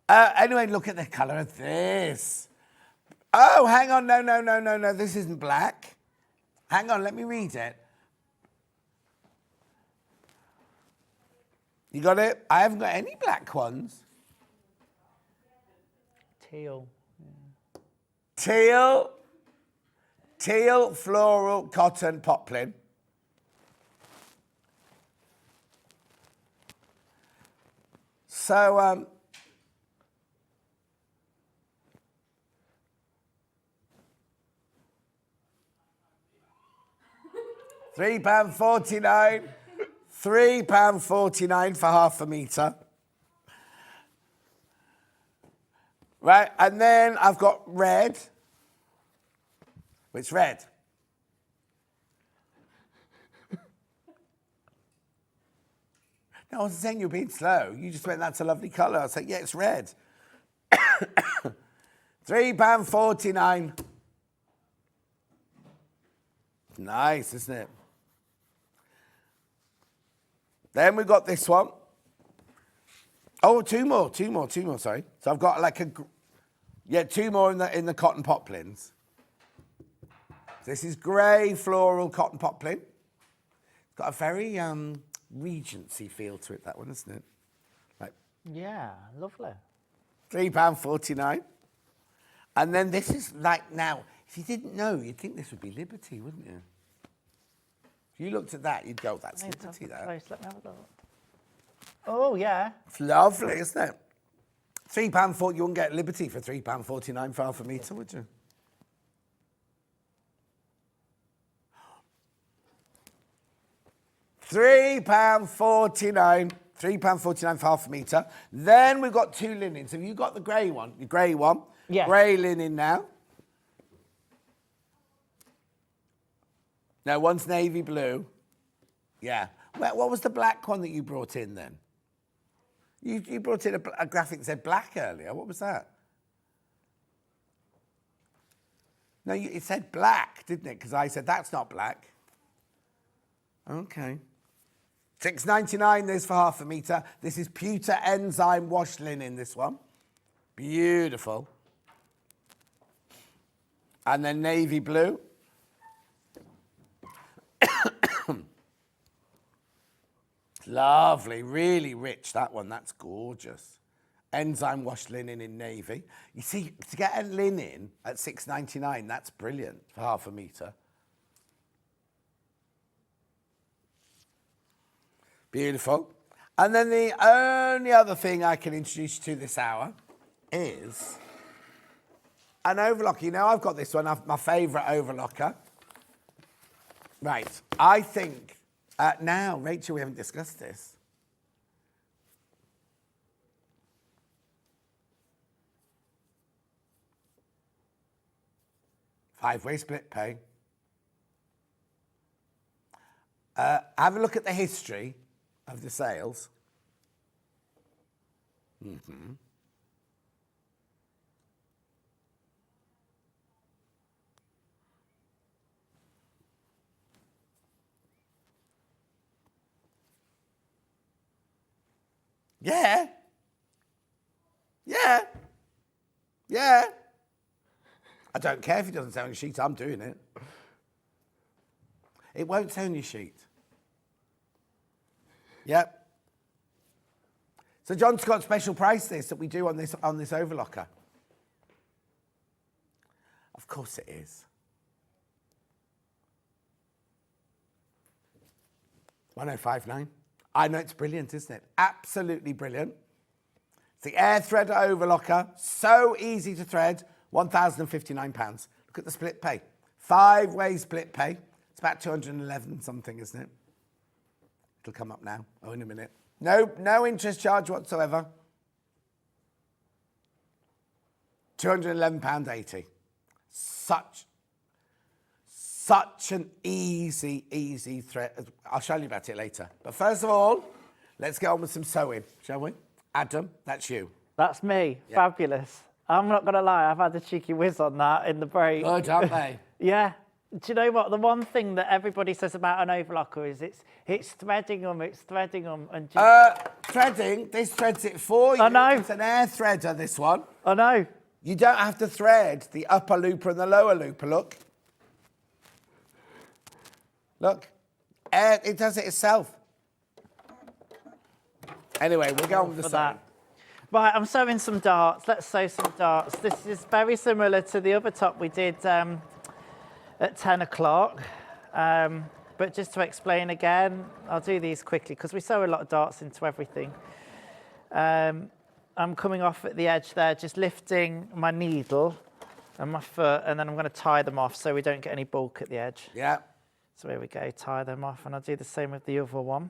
Anyway, look at the colour of this. Oh, hang on. No. This isn't black. Hang on, let me read it. You got it? I haven't got any black ones. Teal. Yeah. Teal, floral, cotton, poplin. So, £3.49. £3.49 for half a metre. Right, and then I've got red. Which red? No, I wasn't saying you were being slow. You just went, that's a lovely colour. I was like, yeah, it's red. £3.49. Nice, isn't it? Then we've got this one. Oh, two more, sorry. So I've got like two more in the cotton poplins. This is grey floral cotton poplin. It's got a very Regency feel to it, that one, isn't it? Like, yeah, lovely. £3.49. And then this is like now, if you didn't know, you'd think this would be Liberty, wouldn't you? If you looked at that, you'd go, that's Liberty, that. Let me have a look. Oh, yeah. It's lovely, isn't it? £3.40, you wouldn't get Liberty for £3.49 for half a metre, would you? £3.49. £3.49 for half a metre. Then we've got two linens. Have you got the grey one? The grey one? Yeah. Grey linen now. No, one's navy blue. Yeah. What was the black one that you brought in then? You brought in a graphic that said black earlier. What was that? No, it said black, didn't it? Because I said that's not black. Okay. $6.99 this for half a metre. This is pewter enzyme wash linen, this one. Beautiful. And then navy blue. Lovely, really rich, that one. That's gorgeous. Enzyme washed linen in navy. You see, to get a linen at £6.99, that's brilliant for half a metre. Beautiful. And then the only other thing I can introduce you to this hour is an overlocker. You know, I've got this one, my favourite overlocker. Right, I think, now, Rachel, we haven't discussed this. Five-way split pay. Have a look at the history of the sales. Mm-hmm. Yeah. Yeah. Yeah. I don't care if it doesn't say on your sheet, I'm doing it. It won't say on your sheet. Yep. So John Scott special price this that we do on this overlocker. Of course it is. 1059. I know it's brilliant, isn't it? Absolutely brilliant. It's the Air Threader overlocker. So easy to thread. £1,059. Look at the split pay. 5-way split pay. It's about 211 something, isn't it? It'll come up now. Oh, in a minute. No interest charge whatsoever. £211.80. Such an easy thread. I'll show you about it later. But first of all, let's get on with some sewing, shall we? Adam, that's you. That's me. Yeah. Fabulous. I'm not going to lie, I've had a cheeky whiz on that in the break. Good, aren't they? Yeah. Do you know what? The one thing that everybody says about an overlocker is it's threading them, And threading, this threads it for you. I know. It's an air threader, this one. I know. You don't have to thread the upper looper and the lower looper, look. Look. It does it itself. Anyway, we'll go on with the sewing. Right, I'm sewing some darts. Let's sew some darts. This is very similar to the other top we did at 10 o'clock. But just to explain again, I'll do these quickly because we sew a lot of darts into everything. I'm coming off at the edge there, just lifting my needle and my foot, and then I'm going to tie them off so we don't get any bulk at the edge. Yeah. So here we go, tie them off, and I'll do the same with the other one.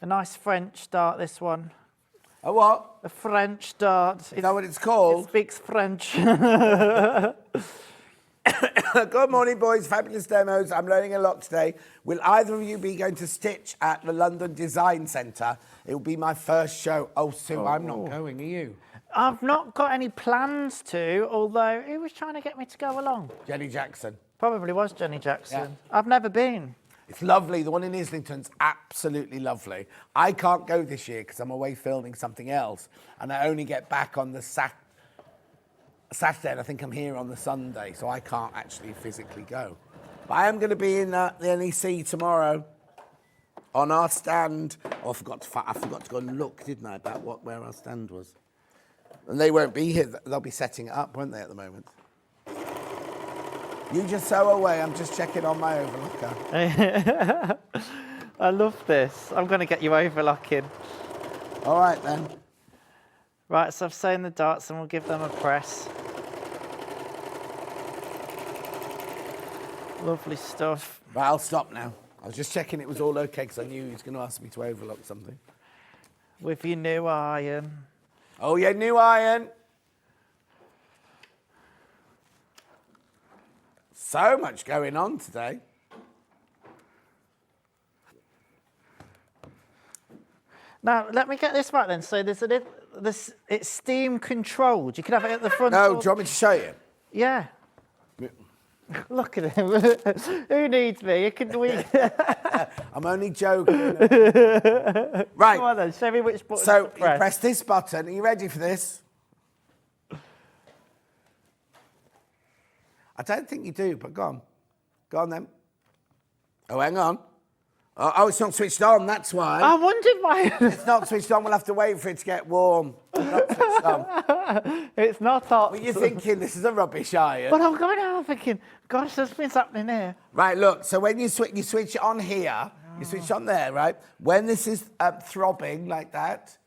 A nice French dart, this one. A what? A French dart. Is that what it's called? It speaks French. Good morning, boys. Fabulous demos. I'm learning a lot today. Will either of you be going to stitch at the London Design Centre? It will be my first show. Oh, Sue, I'm not going. Are you? I've not got any plans to, although who was trying to get me to go along? Jenny Jackson. Probably was Jenny Jackson. Yeah. I've never been. It's lovely. The one in Islington's absolutely lovely. I can't go this year because I'm away filming something else, and I only get back on the Saturday, and I think I'm here on the Sunday, so I can't actually physically go. But I am going to be in the NEC tomorrow on our stand. Oh, I forgot to go and look, didn't I, about where our stand was. And they won't be here. They'll be setting it up, won't they, at the moment? You just sew away. I'm just checking on my overlocker. I love this. I'm going to get you overlocking. All right, then. Right, so I've sewn the darts and we'll give them a press. Lovely stuff. Right, I'll stop now. I was just checking it was all okay because I knew he was going to ask me to overlock something. With your new iron. Oh, yeah, new iron. So much going on today. Now, let me get this right then. So there's it's steam controlled. You can have it at the front. No, do you want me to show you? Yeah. Look at him. Who needs me? I'm only joking. Right. Come on then, show me which button. So you press this button. Are you ready for this? I don't think you do, but go on. Go on then. Oh, hang on. Oh, it's not switched on, that's why. I wondered why. It's not switched on, we'll have to wait for it to get warm. It's not switched on. It's not hot. But you're thinking this is a rubbish iron. But I'm going out thinking, gosh, something's happening here. Right, look, so when you switch it on here, you switch it on there, right? When this is throbbing like that,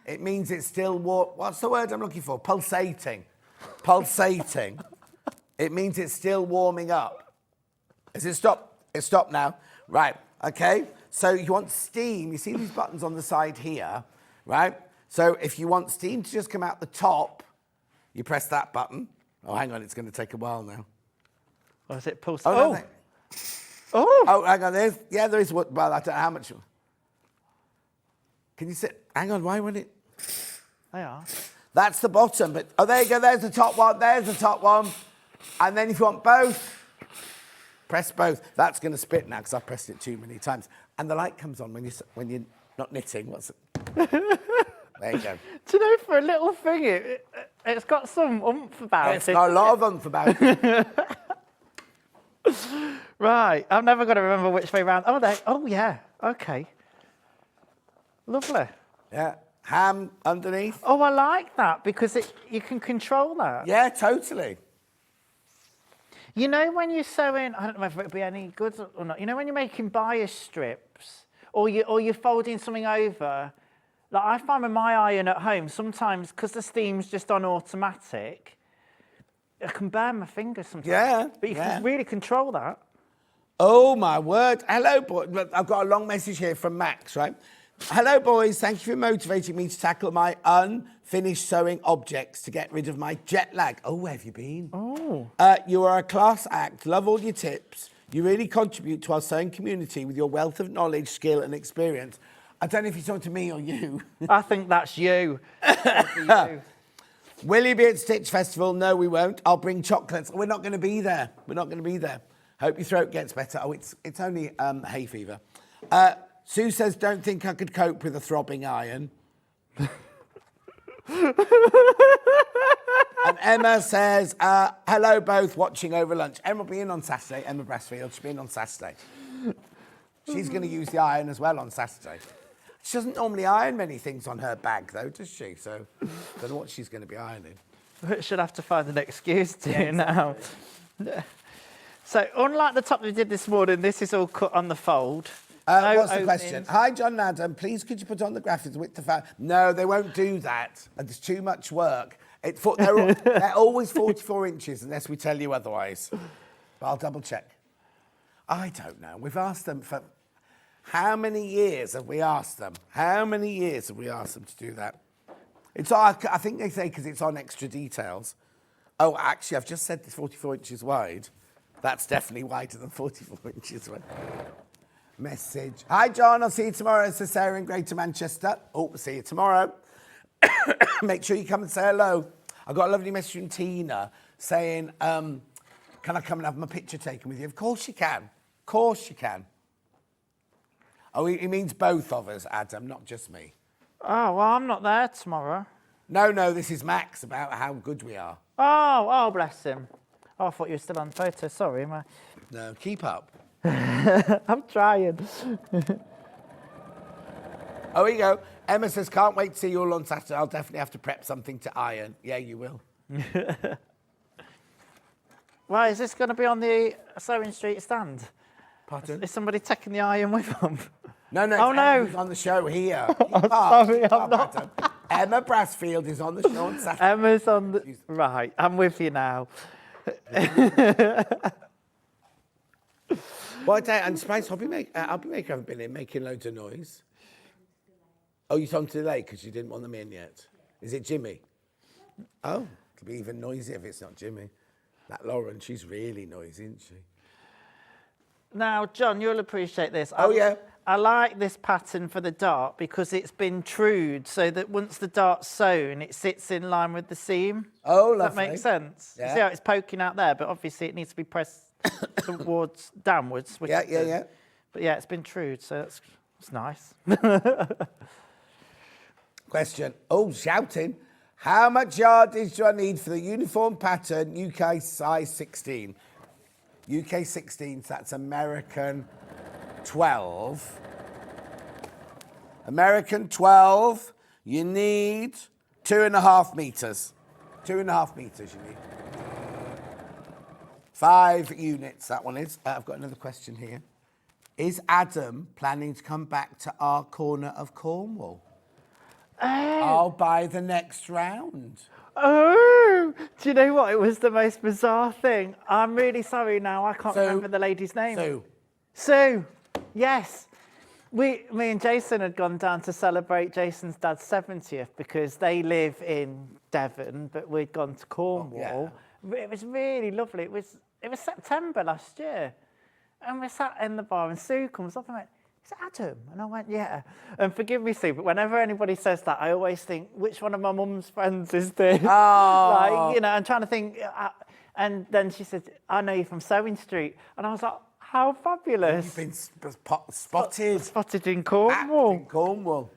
it means it's still warm. What's the word I'm looking for? Pulsating. Pulsating. It means it's still warming up. Is it stopped? It's stopped now. Right, okay. So you want steam. You see these buttons on the side here, right? So if you want steam to just come out the top, you press that button. Oh, hang on, it's going to take a while now. Or is it pulsating? Oh, no, oh, hang on. There is what. Well, I don't know how much. Can you sit? Hang on. Why won't it? They are. That's the bottom. But oh, there you go. There's the top one. There's the top one. And then if you want both, press both. That's going to spit now because I've pressed it too many times. And the light comes on when you're not knitting. What's it? There you go. Do you know, for a little thing, it's got some oomph about it. It's got a lot of oomph about it. Right, I'm never going to remember which way round. Oh, yeah, okay. Lovely. Yeah, ham underneath. Oh, I like that because you can control that. Yeah, totally. You know when you're sewing, I don't know if it'd be any good or not. You know when you're making bias strips or you're folding something over. Like I find with my iron at home sometimes because the steam's just on automatic, I can burn my fingers sometimes. Yeah, but you can really control that. Oh, my word. Hello, boy. Look, I've got a long message here from Max, right? Hello, boys. Thank you for motivating me to tackle my unfinished sewing objects to get rid of my jet lag. Oh, where have you been? Oh. You are a class act. Love all your tips. You really contribute to our sewing community with your wealth of knowledge, skill and experience. I don't know if you're talking to me or you. I think that's you. You. Will you be at Stitch Festival? No, we won't. I'll bring chocolates. We're not going to be there. We're not going to be there. Hope your throat gets better. Oh, it's only hay fever. Sue says, don't think I could cope with a throbbing iron. And Emma says, hello both, watching over lunch. Emma will be in on Saturday. Emma Brassfield, she'll be in on Saturday. She's going to use the iron as well on Saturday. She doesn't normally iron many things on her bag, though, does she? So I don't know what she's going to be ironing. She'll have to find an excuse to now. So, unlike the top we did this morning, this is all cut on the fold. What's the question? Hi, John and Adam. Please, could you put on the graphics with the fact? No, they won't do that. It's too much work. They're always 44 inches unless we tell you otherwise. But I'll double check. I don't know. We've asked them for... How many years have we asked them? How many years have we asked them to do that? I think they say because it's on extra details. Oh, actually, I've just said it's 44 inches wide. That's definitely wider than 44 inches wide. Message. Hi, John. I'll see you tomorrow, says Sarah in Greater Manchester. Oh, we'll see you tomorrow. Make sure you come and say hello. I got a lovely message from Tina saying, can I come and have my picture taken with you? Of course you can. Of course you can. Oh, he means both of us, Adam, not just me. Oh, well, I'm not there tomorrow. No, this is Max about how good we are. Oh, bless him. Oh, I thought you were still on photo. Sorry. No, keep up. I'm trying. Oh, here you go. Emma says, can't wait to see you all on Saturday. I'll definitely have to prep something to iron. Yeah, you will. Right, is this going to be on the Sewing Street stand? Pardon? Is somebody taking the iron with them? No. Oh, no. Who's on the show here. Sorry, I'm not. Adam. Emma Brassfield is on the show on Saturday. Emma's on the... Right, I'm with you now. Well, and Spice Hobby Maker haven't been in making loads of noise. Oh, you told them to delay because you didn't want them in yet. Is it Jimmy? Oh, it'll be even noisier if it's not Jimmy. That Lauren, she's really noisy, isn't she? Now, John, you'll appreciate this. Oh, yeah. I like this pattern for the dart because it's been trued so that once the dart's sewn, it sits in line with the seam. Oh, lovely. Does that make sense? Yeah. You see how it's poking out there, but obviously it needs to be pressed towards downwards. Which Yeah. But yeah, it's been trued, so that's nice. Question. Oh, shouting. How much yardage do I need for the uniform pattern UK size 16? UK 16, so that's American 12. American 12, you need 2.5 meters. 2.5 meters you need. 5 units, that one is. I've got another question here. Is Adam planning to come back to our corner of Cornwall? Oh, by the next round. Oh, do you know what? It was the most bizarre thing. I'm really sorry now. I can't remember the lady's name. Sue. Yes. Me and Jason had gone down to celebrate Jason's dad's 70th because they live in Devon, but we'd gone to Cornwall. Oh, yeah. It was really lovely. It was September last year. And we sat in the bar and Sue comes up and went, "Is it Adam?" And I went, "Yeah." And forgive me, Sue, but whenever anybody says that, I always think, which one of my mum's friends is this? Oh. Like, you know, I'm trying to think. And then she said, "I know you from Sewing Street." And I was like, how fabulous. You've been spotted. Spotted in Cornwall. In Cornwall.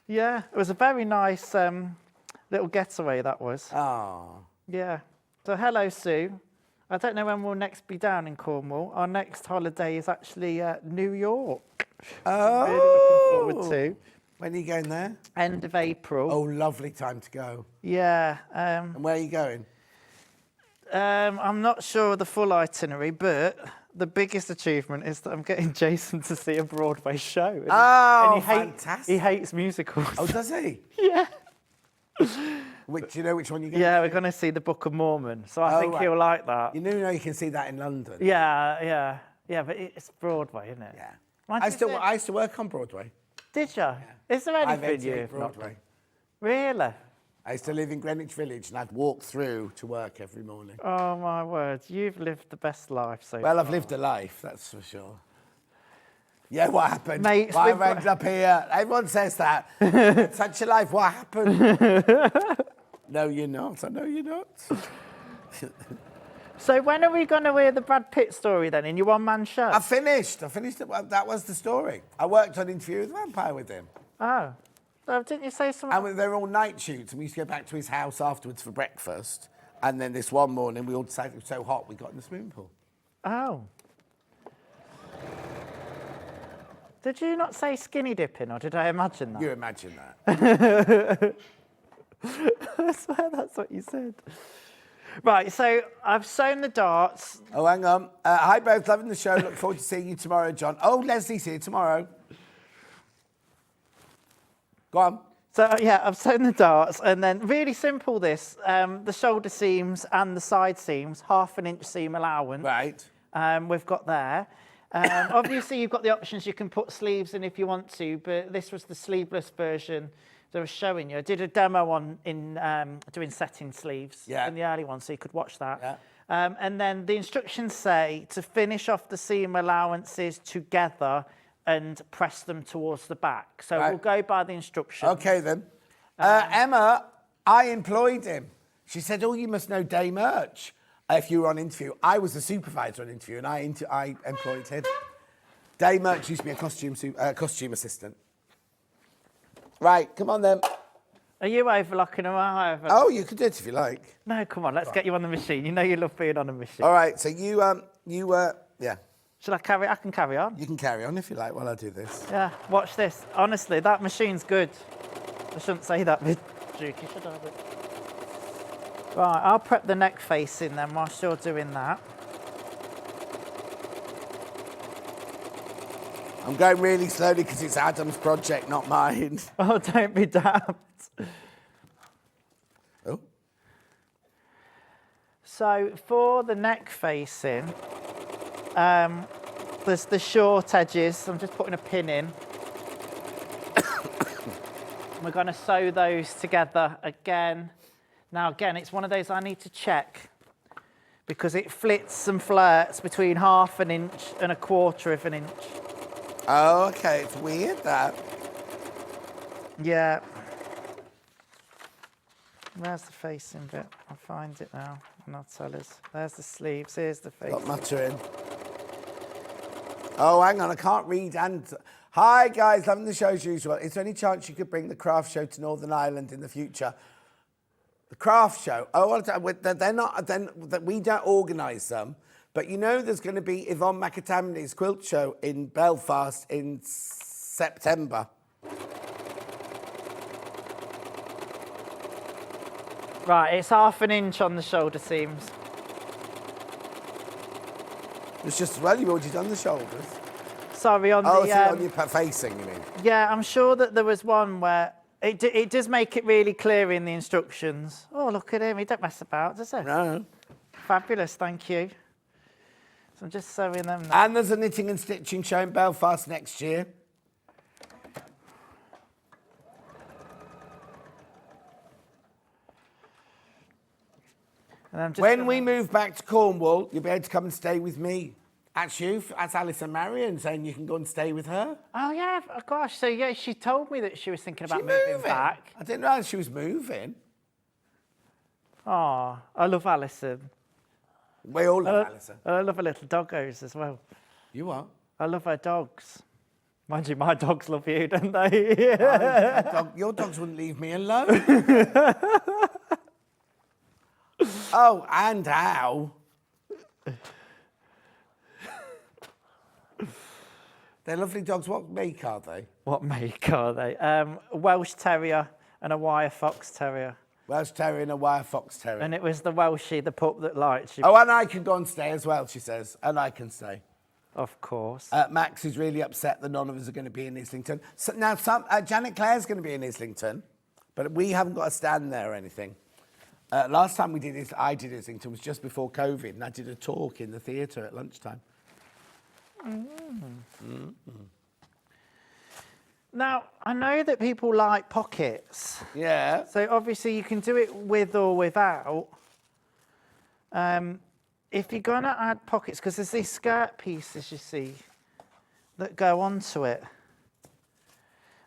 Yeah, it was a very nice little getaway, that was. Oh. Yeah. So hello, Sue. I don't know when we'll next be down in Cornwall. Our next holiday is actually New York. Oh. Really looking forward to. When are you going there? End of April. Oh, lovely time to go. Yeah. And where are you going? I'm not sure of the full itinerary, but the biggest achievement is that I'm getting Jason to see a Broadway show. And fantastic. He hates musicals. Oh, does he? Yeah. Do you know which one you're going to Yeah, see? we're going to see the Book of Mormon, so I think he'll like that. You know you can see that in London. Yeah, but it's Broadway, isn't it? Yeah. I used to work on Broadway. Did you? Yeah. Is there anything you've Broadway. Really? I used to live in Greenwich Village and I'd walk through to work every morning. Oh, my word. You've lived the best life so Well, far. I've lived a life, that's for sure. Yeah, what happened? Mate, Why have I ended up here? Everyone says that. Such a life, what happened? No, you're not. I know you're not. So when are we going to hear the Brad Pitt story then, in your one-man show? I finished it. Well, that was the story. I worked on Interview with the Vampire with him. Oh. So didn't you say something? And they're all night shoots, and we used to go back to his house afterwards for breakfast. And then this one morning, we all decided it was so hot, we got in the swimming pool. Oh. Did you not say skinny dipping, or did I imagine that? You imagine that. I swear that's what you said. Right, so I've sewn the darts. Oh, hang on. Hi, both. Loving the show. Look forward to seeing you tomorrow, John. Oh, Leslie's here tomorrow. Go on. So, yeah, I've sewn the darts, and then really simple this. The shoulder seams and the side seams, 1/2 inch seam allowance. Right. We've got there. Obviously, you've got the options. You can put sleeves in if you want to, but this was the sleeveless version that I was showing you. I did a demo on doing setting sleeves in the early one, so you could watch that. Yeah. And then the instructions say to finish off the seam allowances together and press them towards the back. So we'll go by the instructions. Okay, then. Emma, I employed him. She said, "Oh, you must know Day Merch if you were on Interview." I was the supervisor on Interview, and I employed him. Day Merch used to be a costume assistant. Right, come on then. Are you overlocking them? Oh, you can do it if you like. No, come on, let's get you on the machine. You know you love being on a machine. All right, so yeah. Shall I carry? I can carry on. You can carry on if you like while I do this. Yeah, watch this. Honestly, that machine's good. I shouldn't say that bit jokey, should I? But... Right, I'll prep the neck facing then whilst you're doing that. I'm going really slowly because it's Adam's project, not mine. Oh, don't be daft. Oh. So for the neck facing, there's the short edges. I'm just putting a pin in. We're going to sew those together again. Now, again, it's one of those I need to check because it flits and flirts between 1/2 inch and 1/4 inch. Oh, okay. It's weird, that. Yeah. Where's the facing bit? I'll find it now and I'll tell us. There's the sleeves. Here's the face. Got muttering. Oh, hang on. I can't read. And hi, guys. Loving the show as usual. Is there any chance you could bring the craft show to Northern Ireland in the future? The craft show? Oh, they're not. We don't organise them. But you know there's going to be Yvonne McAtamaney's quilt show in Belfast in September. Right, it's 1/2 inch on the shoulder seams. It's just as well you've already done the shoulders. Sorry, on Oh, the... so on your facing, you mean? Yeah, I'm sure that there was one where it does make it really clear in the instructions. Oh, look at him. He don't mess about, does he? No. Fabulous, thank you. So I'm just sewing them now. And there's a knitting and stitching show in Belfast next year. And I'm just When we move back to Cornwall, you'll be able to come and stay with me. Actually, that's Alison Marion saying you can go and stay with her. Oh, yeah, of course. So, yeah, she told me that she was thinking about She moving back. I didn't realise she was moving. Oh, I love Alison. We all love Alison. I love her little doggos as well. You are? I love her dogs. Mind you, my dogs love you, don't they? Your dogs wouldn't leave me alone. Oh, and how? They're lovely dogs. What make are they? What make are they? A Welsh Terrier and a Wire Fox Terrier. Welsh Terrier and a Wire Fox Terrier. And it was the Welshie, the pup that liked you. Oh, and I can go and stay as well, she says. And I can stay. Of course. Max is really upset that none of us are going to be in Islington. So now, Janet Clare's going to be in Islington, but we haven't got a stand there or anything. Last time I did Islington was just before COVID, and I did a talk in the theatre at lunchtime. Now, I know that people like pockets. Yeah. So obviously you can do it with or without. If you're going to add pockets, because there's these skirt pieces, you see, that go onto it.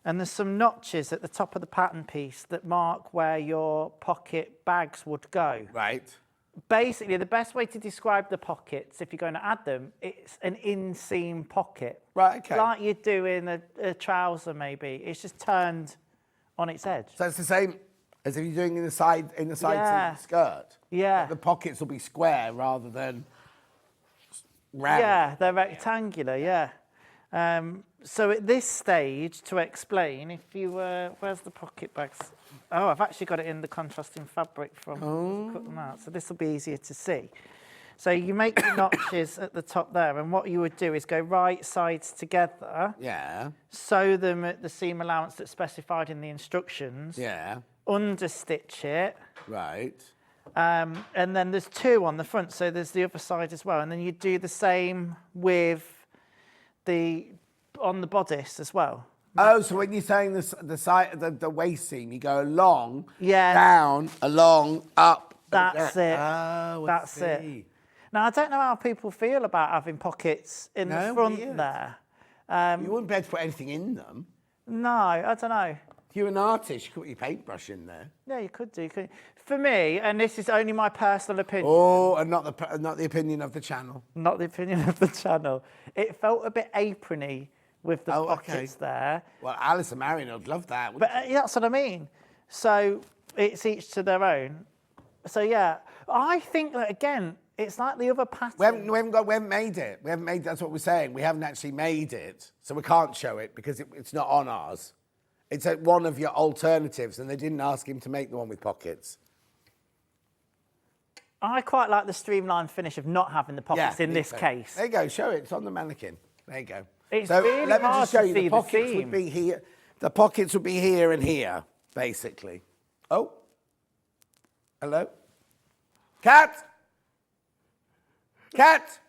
And there's some notches at the top of the pattern piece that mark where your pocket bags would go. Right. Basically, the best way to describe the pockets, if you're going to add them, it's an inseam pocket. Right, okay. Like you do in a trouser, maybe. It's just turned on its edge. So it's the same as if you're doing in the side of the skirt. Yeah. The pockets will be square rather than round. Yeah, they're rectangular, yeah. So at this stage, to explain, if you where's the pocket bags? Oh, I've actually got it in the contrasting fabric from cut them out, so this will be easier to see. So you make the notches at the top there, and what you would do is go right sides together. Yeah. Sew them at the seam allowance that's specified in the instructions. Yeah. Understitch it. Right. And then there's two on the front, so there's the other side as well. And then you do the same with on the bodice as well. Oh, so when you're saying the side, the waist seam, you go along, Yeah. down, along, up. That's it. Oh, That's it. Now, I don't know how people feel about having pockets in the front weird. there. You wouldn't be able to put anything in them. No, I don't know. If you're an artist, you could put your paintbrush in there. Yeah, you could do. For me, and this is only my personal opinion. Oh, and not the opinion of the channel. Not the opinion of the channel. It felt a bit aprony with the pockets there. Well, Alison Marion would love that. But that's what I mean. So it's each to their own. So yeah, I think that again, it's like the other pattern. We haven't made it. We haven't made. That's what we're saying. We haven't actually made it, so we can't show it because it's not on ours. It's one of your alternatives, and they didn't ask him to make the one with pockets. I quite like the streamlined finish of not having the pockets in this case. There you go. Show it. It's on the mannequin. There you go. It's so really let me hard just show to you. see The the pockets seam. would be here. The pockets would be here and here, basically. Oh. Hello. Cat. Cat.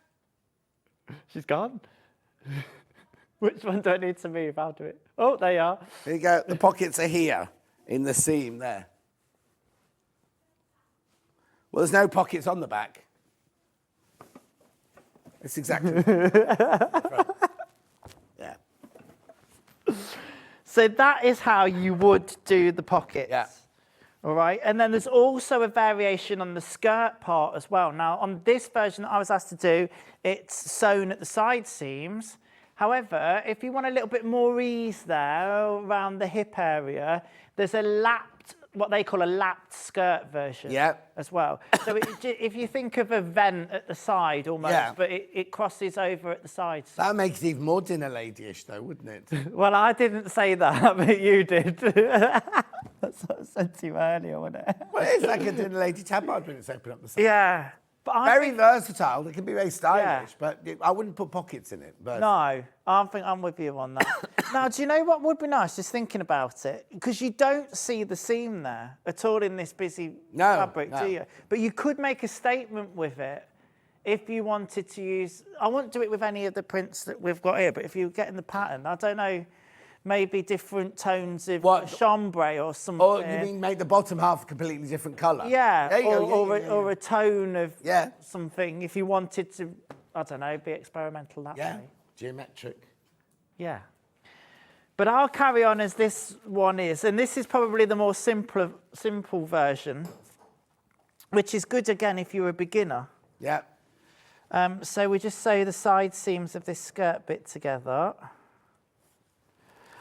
She's gone. Which one do I need to move out of it? Oh, there you are. There you go. The pockets are here in the seam there. Well, there's no pockets on the back. It's exactly. Yeah. So that is how you would do the pockets. Yeah. All right. And then there's also a variation on the skirt part as well. Now, on this version that I was asked to do, it's sewn at the side seams. However, if you want a little bit more ease there around the hip area, there's a lapped, what they call a lapped skirt version as well. So if you think of a vent at the side almost, but it crosses over at the sides. That makes it even more dinner lady-ish though, wouldn't it? Well, I didn't say that, but you did. sort of said to you earlier, wasn't it? Well, it's like a dinner lady tabard when it's open up the side. Yeah. But Very versatile. It can be very stylish, but I wouldn't put pockets in it. But No, I think I'm with you on that. Now, do you know what would be nice, just thinking about it? Because you don't see the seam there at all in this busy fabric, do you? But you could make a statement with it if you wanted to use... I wouldn't do it with any of the prints that we've got here, but if you're getting the pattern, I don't know, maybe different tones of chambray or something. Or you mean make the bottom half a completely different colour? Yeah, There you go. or a tone of something if you wanted to, I don't know, be experimental that way. Geometric. Yeah. But I'll carry on as this one is, and this is probably the more simple version, which is good again if you're a beginner. Yeah. So we just sew the side seams of this skirt bit together.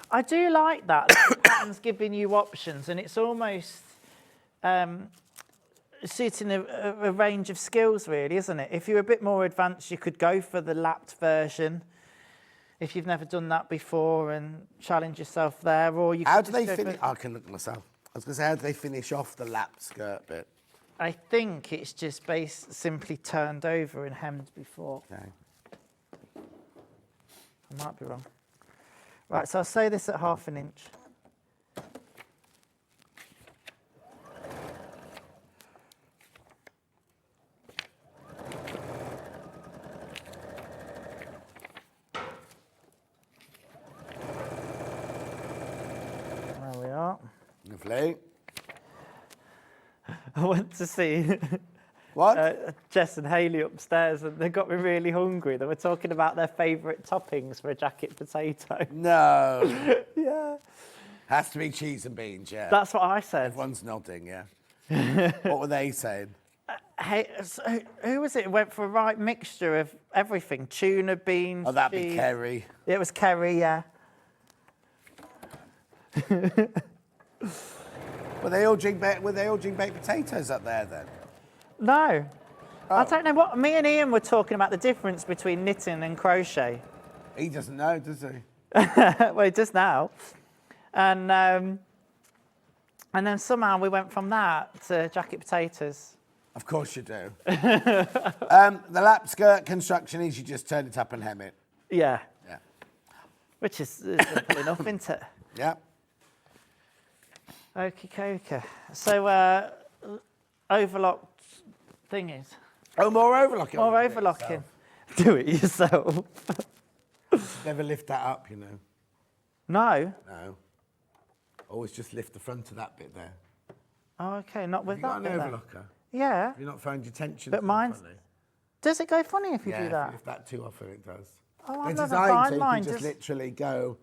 I do like that. The pattern's giving you options, and it's almost suiting a range of skills, really, isn't it? If you're a bit more advanced, you could go for the lapped version. If you've never done that before, and challenge yourself there, or you. How do they finish? I can look at myself. I was going to say, how do they finish off the lapped skirt bit? I think it's just simply turned over and hemmed before. Okay. I might be wrong. Right, so I'll sew this at 1/2 inch. There we are. Lovely. I went to see what? Jess and Hayley upstairs, and they got me really hungry. They were talking about their favourite toppings for a jacket potato. No. Yeah. Has to be cheese and beans, yeah. That's what I said. Everyone's nodding, yeah. What were they saying? Hey, so who was it who went for a right mixture of everything? Tuna, beans, Oh, that'd cheese. be Kerry. It was Kerry, yeah. Were they all drink baked potatoes up there then? No. I don't know what... Me and Ian were talking about the difference between knitting and crochet. He doesn't know, does he? Well, he does now. And then somehow we went from that to jacket potatoes. Of course you do. The lap skirt construction is you just turn it up and hem it. Yeah. Yeah. Which is simple enough, isn't it? Yeah. Okie dokie. So, overlocked thingies. Oh, more overlocking. More overlocking. Do it yourself. Never lift that up, you know. No. No. Always just lift the front of that bit there. Oh, okay, not with Have that you got bit an there. overlocker? Yeah. Have you not found your tension? But mine's... Does it go funny if you do that? If you lift that too often, it does. Oh, I've They're never designed found so mine. you can just literally go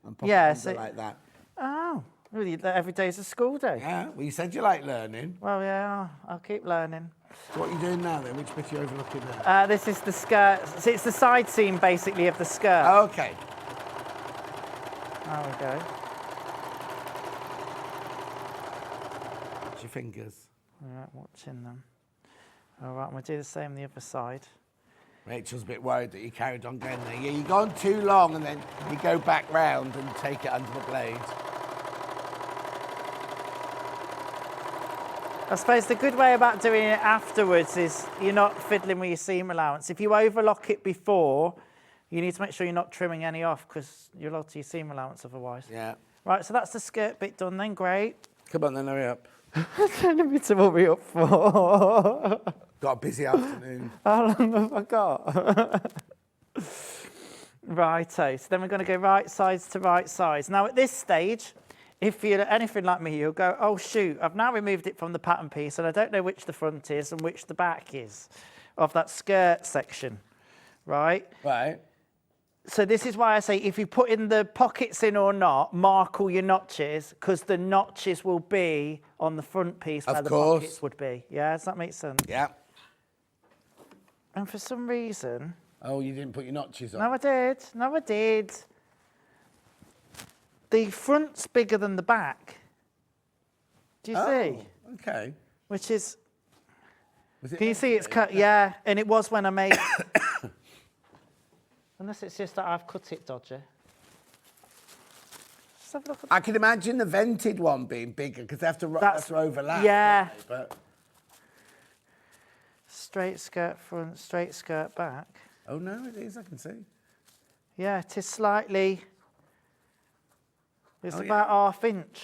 and pop Yeah, it so- under like that. Oh, really? Every day's a school day? Yeah, well, you said you like learning. Well, yeah, I'll keep learning. So what are you doing now then? Which bit are you overlooking now? This is the skirt. So it's the side seam, basically, of the skirt. Oh, okay. There we go. Watch your fingers. All right, watching them. All right, we'll do the same the other side. Rachel's a bit worried that you carried on going there. Yeah, you go on too long and then you go back round and take it under the blade. I suppose the good way about doing it afterwards is you're not fiddling with your seam allowance. If you overlock it before, you need to make sure you're not trimming any off because you'll alter your seam allowance otherwise. Yeah. Right, so that's the skirt bit done then, great. Come on then, hurry up. Telling me to hurry up for. Got a busy afternoon. How long have I got? Righto, so then we're going to go right sides to right sides. Now at this stage, if you're anything like me, you'll go, oh shoot, I've now removed it from the pattern piece and I don't know which the front is and which the back is of that skirt section, right? Right. So this is why I say if you put in the pockets in or not, mark all your notches because the notches will be on the front piece where the pockets would be. Yeah, does that make sense? Yeah. And for some reason... Oh, you didn't put your notches on? No, I did. No, I did. The front's bigger than the back. Do you see? Okay. Which is... Was it Can you see it's cut? Yeah, and it was when I made... Unless it's just that I've cut it dodgy. have a look at I can imagine the vented one being bigger because they have to overlap. Yeah. don't they? But straight skirt front, straight skirt back. oh no, it is. I can see. Yeah, it is slightly. It's Oh, about ½ inch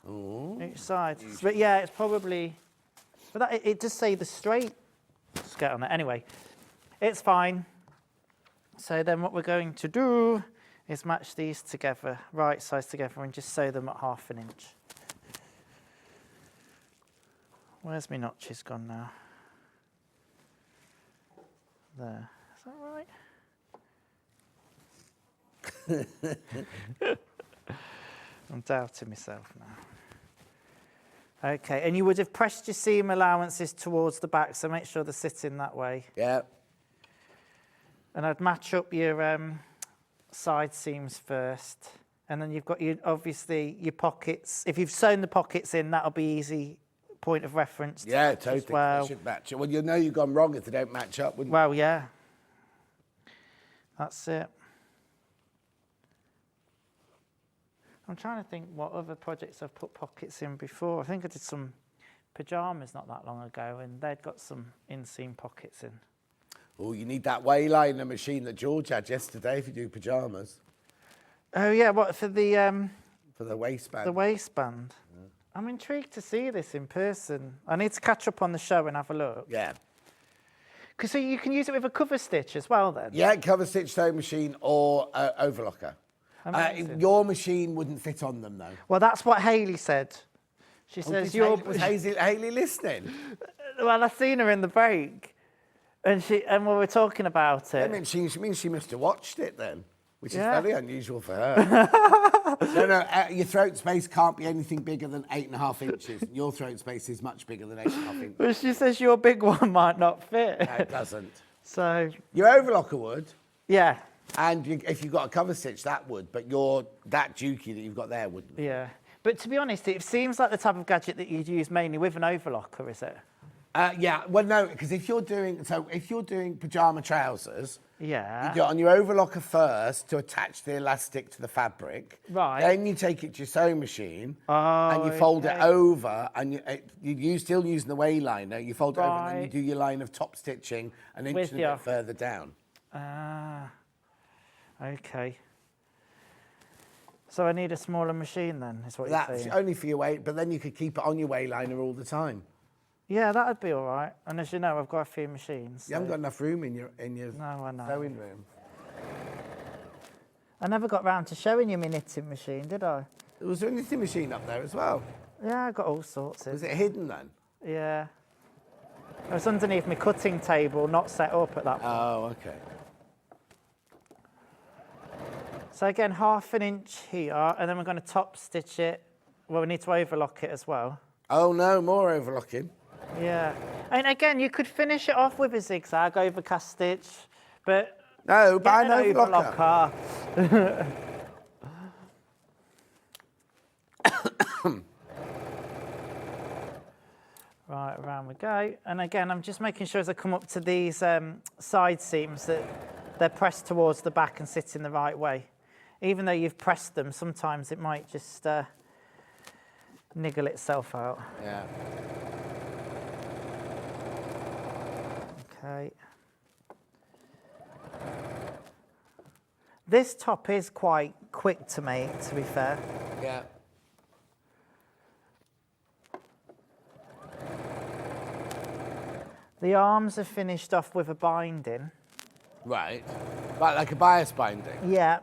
Oh. each side. But yeah, it's probably. But that, it does say the straight skirt on it. Anyway, it's fine. So then what we're going to do is match these together, right sides together, and just sew them at ½ inch. Where's my notches gone now? There. Is that right? I'm doubting myself now. Okay, and you would have pressed your seam allowances towards the back, so make sure they're sitting that way. Yeah. And I'd match up your side seams first, and then you've got obviously your pockets. If you've sewn the pockets in, that'll be easy point of reference. Yeah, totally. As well. They should match it. Well, you'll know you've gone wrong if they don't match up, wouldn't Well, yeah. That's it. I'm trying to think what other projects I've put pockets in before. I think I did some pyjamas not that long ago, and they'd got some inseam pockets in. Oh, you need that wayliner machine that George had yesterday if you do pyjamas. Oh yeah, what for the For the waistband. The waistband. Yeah. I'm intrigued to see this in person. I need to catch up on the show and have a look. Yeah. Because so you can use it with a cover stitch as well then? Yeah, cover stitch sewing machine or overlocker. Your machine wouldn't fit on them though. Well, that's what Hayley said. She says was Hayley listening? Well, I seen her in the break, and we were talking about it. I mean, she must have watched it then, which is Yeah. very unusual for her. No, your throat space can't be anything bigger than 8.5 inches. Your throat space is much bigger than 8.5 inches. But she says your big one might not fit. No, it doesn't. So your overlocker would. Yeah. And if you've got a cover stitch, that would. But that dukey that you've got there wouldn't. Yeah. But to be honest, it seems like the type of gadget that you'd use mainly with an overlocker, is it? Yeah. Well, no, because if you're doing pyjama trousers, yeah, you do it on your overlocker first to attach the elastic to the fabric. Right. Then you take it to your sewing machine and you Oh, fold okay. it over, and you still using the wayliner. You fold it over, and then you Right. do your line of top stitching an inch With and a bit further down. Ah. Okay. So I need a smaller machine then, is what you're That's saying? only for your way, but then you could keep it on your wayliner all the time. Yeah, that'd be all right. And as you know, I've got a few machines. You haven't got enough room in your No, I know. sewing room. I never got round to showing you my knitting machine, did I? Was there a knitting machine up there as well? Yeah, I got all sorts of. Was it hidden then? Yeah. It was underneath my cutting table, not set up at that point. Oh, okay. So again, ½ inch here, and then we're going to top stitch it. Well, we need to overlock it as well. Oh no, more overlocking. Yeah. And again, you could finish it off with a zigzag overcast stitch, but no, buy an overlocker. Right, around we go. And again, I'm just making sure as I come up to these side seams that they're pressed towards the back and sit in the right way. Even though you've pressed them, sometimes it might just niggle itself out. Yeah. Okay. This top is quite quick to make, to be fair. Yeah. The arms are finished off with a binding. Right. Like a bias binding. Yeah.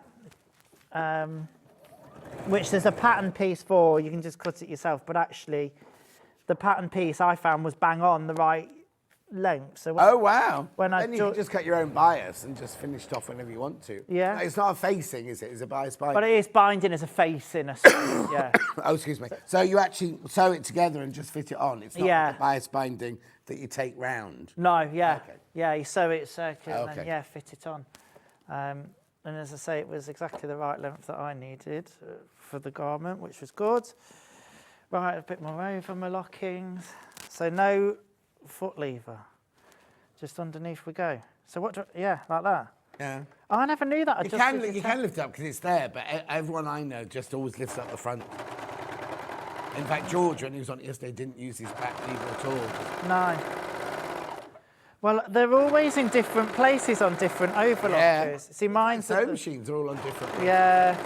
Which there's a pattern piece for, you can just cut it yourself, but actually the pattern piece I found was bang on the right length. So Oh, wow. When then you can just cut your own bias and just finish it off whenever you want to. Yeah. It's not a facing, is it? It's a bias binding. But it is binding as a facing, yeah. Oh, excuse me. So you actually sew it together and just fit it on. It's not like a bias binding that you take round. No, yeah. Okay. Yeah, you sew it circular and Okay. then, yeah, fit it on. And as I say, it was exactly the right length that I needed for the garment, which was good. Right, a bit more over my lockings. So no foot lever, just underneath we go. So what, yeah, like that. Yeah. Oh, I never knew that. You can lift it up because it's there, but everyone I know just always lifts up the front. In fact, George, when he was on it yesterday, didn't use his back lever at all. No. Well, they're always in different places on different overlockers. Yeah. See, mine's... Sewing machines are all on different places. Yeah.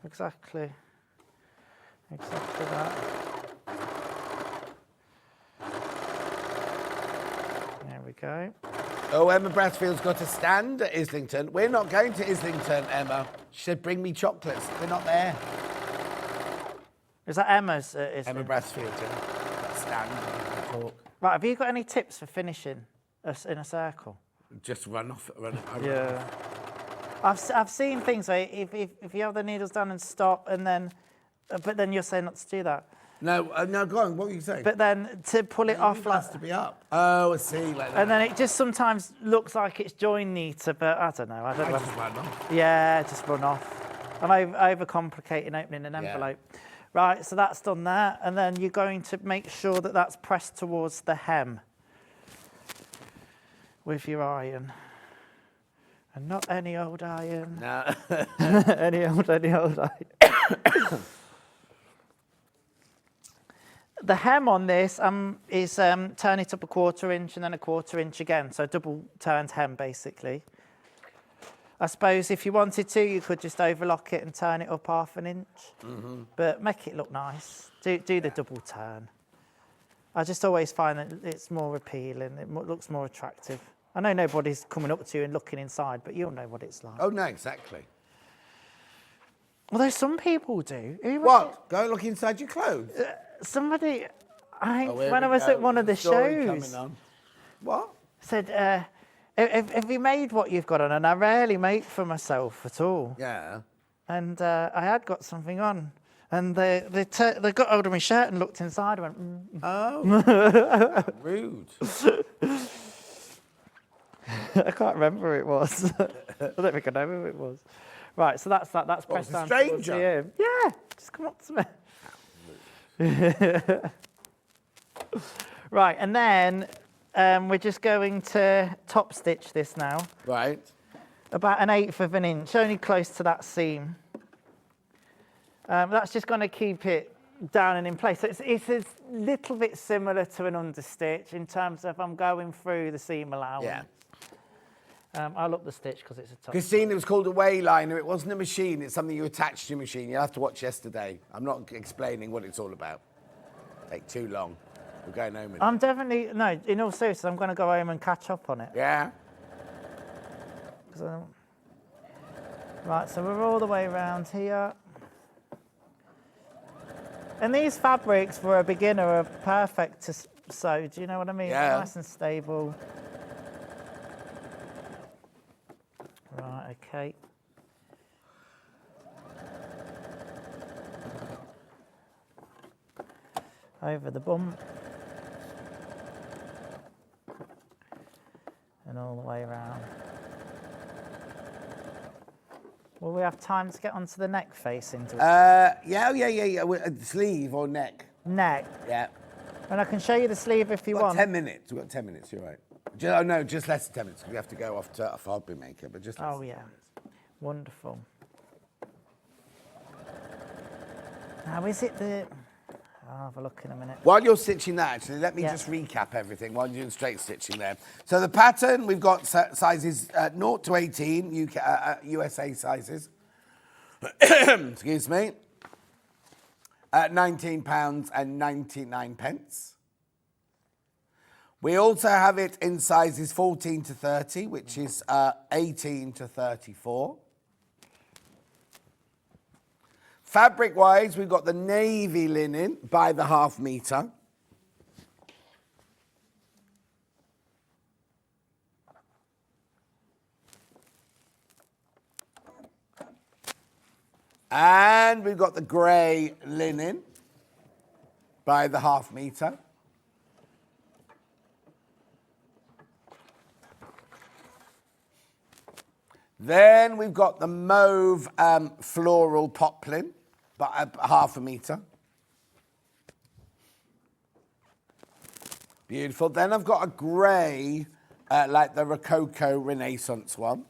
Exactly. Exactly that. There we go. Oh, Emma Brassfield's got a stand at Islington. We're not going to Islington, Emma. She said, bring me chocolates. We're not there. Is that Emma's? Emma Brassfield, yeah. Stand. Talk. Right, have you got any tips for finishing in a circle? Just run off. Yeah. I've seen things where if you have the needles down and stop, and then, but then you're saying not to do that. No, no, go on. What were you saying? But then to pull it off, It has to be up. Oh, I see. Like that. And then it just sometimes looks like it's joined neater, but I don't know. I don't know. Just run off. Yeah, just run off. I'm overcomplicating opening an envelope. Yeah. Right, so that's done there, and then you're going to make sure that that's pressed towards the hem with your iron. And not any old iron. No. any old iron. The hem on this is turn it up a 1/4 inch and then a 1/4 inch again, so double turned hem basically. I suppose if you wanted to, you could just overlock it and turn it up 1/2 inch, but make it look nice. Do the double turn. I just always find that it's more appealing, it looks more attractive. I know nobody's coming up to you and looking inside, but you'll know what it's like. Oh, no, exactly. Although some people do. What? Go look inside your clothes? Somebody, when I was at one of the shows, what? Said, have you made what you've got on? And I rarely make for myself at all. Yeah. And I had got something on. And they got hold of my shirt and looked inside and went, Oh. Rude. I can't remember who it was. I don't think I know who it was. Right, so that's that. That's pressed down. Stranger? Yeah, just come up to me. Right, and then we're just going to top stitch this now. Right. About 1/8 inch, only close to that seam. That's just going to keep it down and in place. So it's a little bit similar to an understitch in terms of I'm going through the seam allowance. Yeah. I'll up the stitch because it's a top. Christine, it was called a wayliner. It wasn't a machine. It's something you attach to your machine. You'll have to watch yesterday. I'm not explaining what it's all about. Take too long. We're going home with I'm definitely, no, in all seriousness, I'm going to go home and catch up on it. Yeah? Right, so we're all the way around here. And these fabrics for a beginner are perfect to sew. Do you know what I mean? Yeah. Nice and stable. Right, okay. Over the bump. And all the way around. Will we have time to get onto the neck facing? Yeah. Sleeve or neck? Neck. Yeah. And I can show you the sleeve if you We've got want. 10 minutes. We've got 10 minutes, you're right. Oh, no, just less than 10 minutes. We have to go off to a fabric maker, but just less Oh, yeah. Wonderful. Now, is it the... I'll have a look in a minute. While you're stitching that, actually, let me just recap everything while you're doing straight stitching there. So the pattern, we've got sizes 0 to 18, USA sizes. Excuse me. £19.99. We also have it in sizes 14 to 30, which is 18 to 34. Fabric-wise, we've got the navy linen by the 1/2 metre. And we've got the grey linen by the 1/2 metre. Then we've got the mauve floral poplin, by 1/2 metre. Beautiful. Then I've got a grey like the Rococo Renaissance one.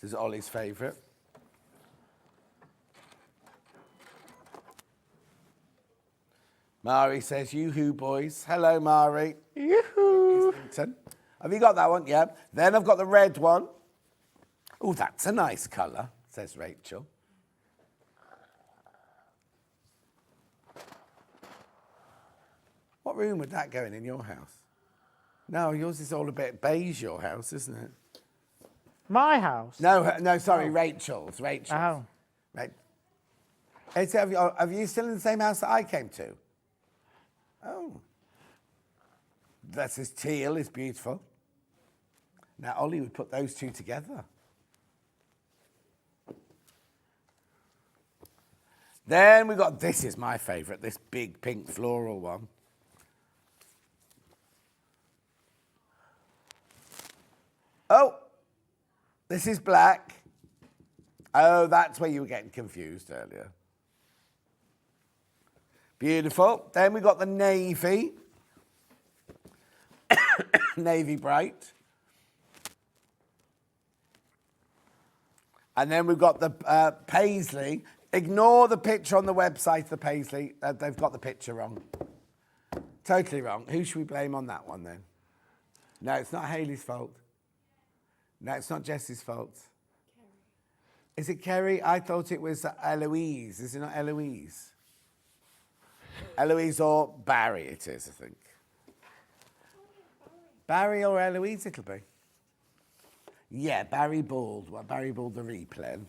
This is Ollie's favourite. Mari says, yoo-hoo, boys. Hello, Mari. Yoo-hoo. Have you got that one? Yeah. Then I've got the red one. Oh, that's a nice colour, says Rachel. What room would that go in your house? No, yours is all a bit beige, your house, isn't it? My house? No, sorry, Rachel's. Oh. Right. Have you still in the same house that I came to? Oh. That's his teal, is beautiful. Now, Ollie would put those two together. Then we got, this is my favourite, this big pink floral one. Oh, this is black. Oh, that's where you were getting confused earlier. Beautiful. Then we got the navy. Navy bright. And then we've got the paisley. Ignore the picture on the website of the paisley. They've got the picture wrong. Totally wrong. Who should we blame on that one then? No, it's not Hayley's fault. No, it's not Jess's fault. Kerry. Is it Kerry? I thought it was Eloise. Is it not Eloise? Eloise or Barry it is, I think. Barry or Eloise it'll be. Yeah, Barry Bald. Well, Barry Bald the replan.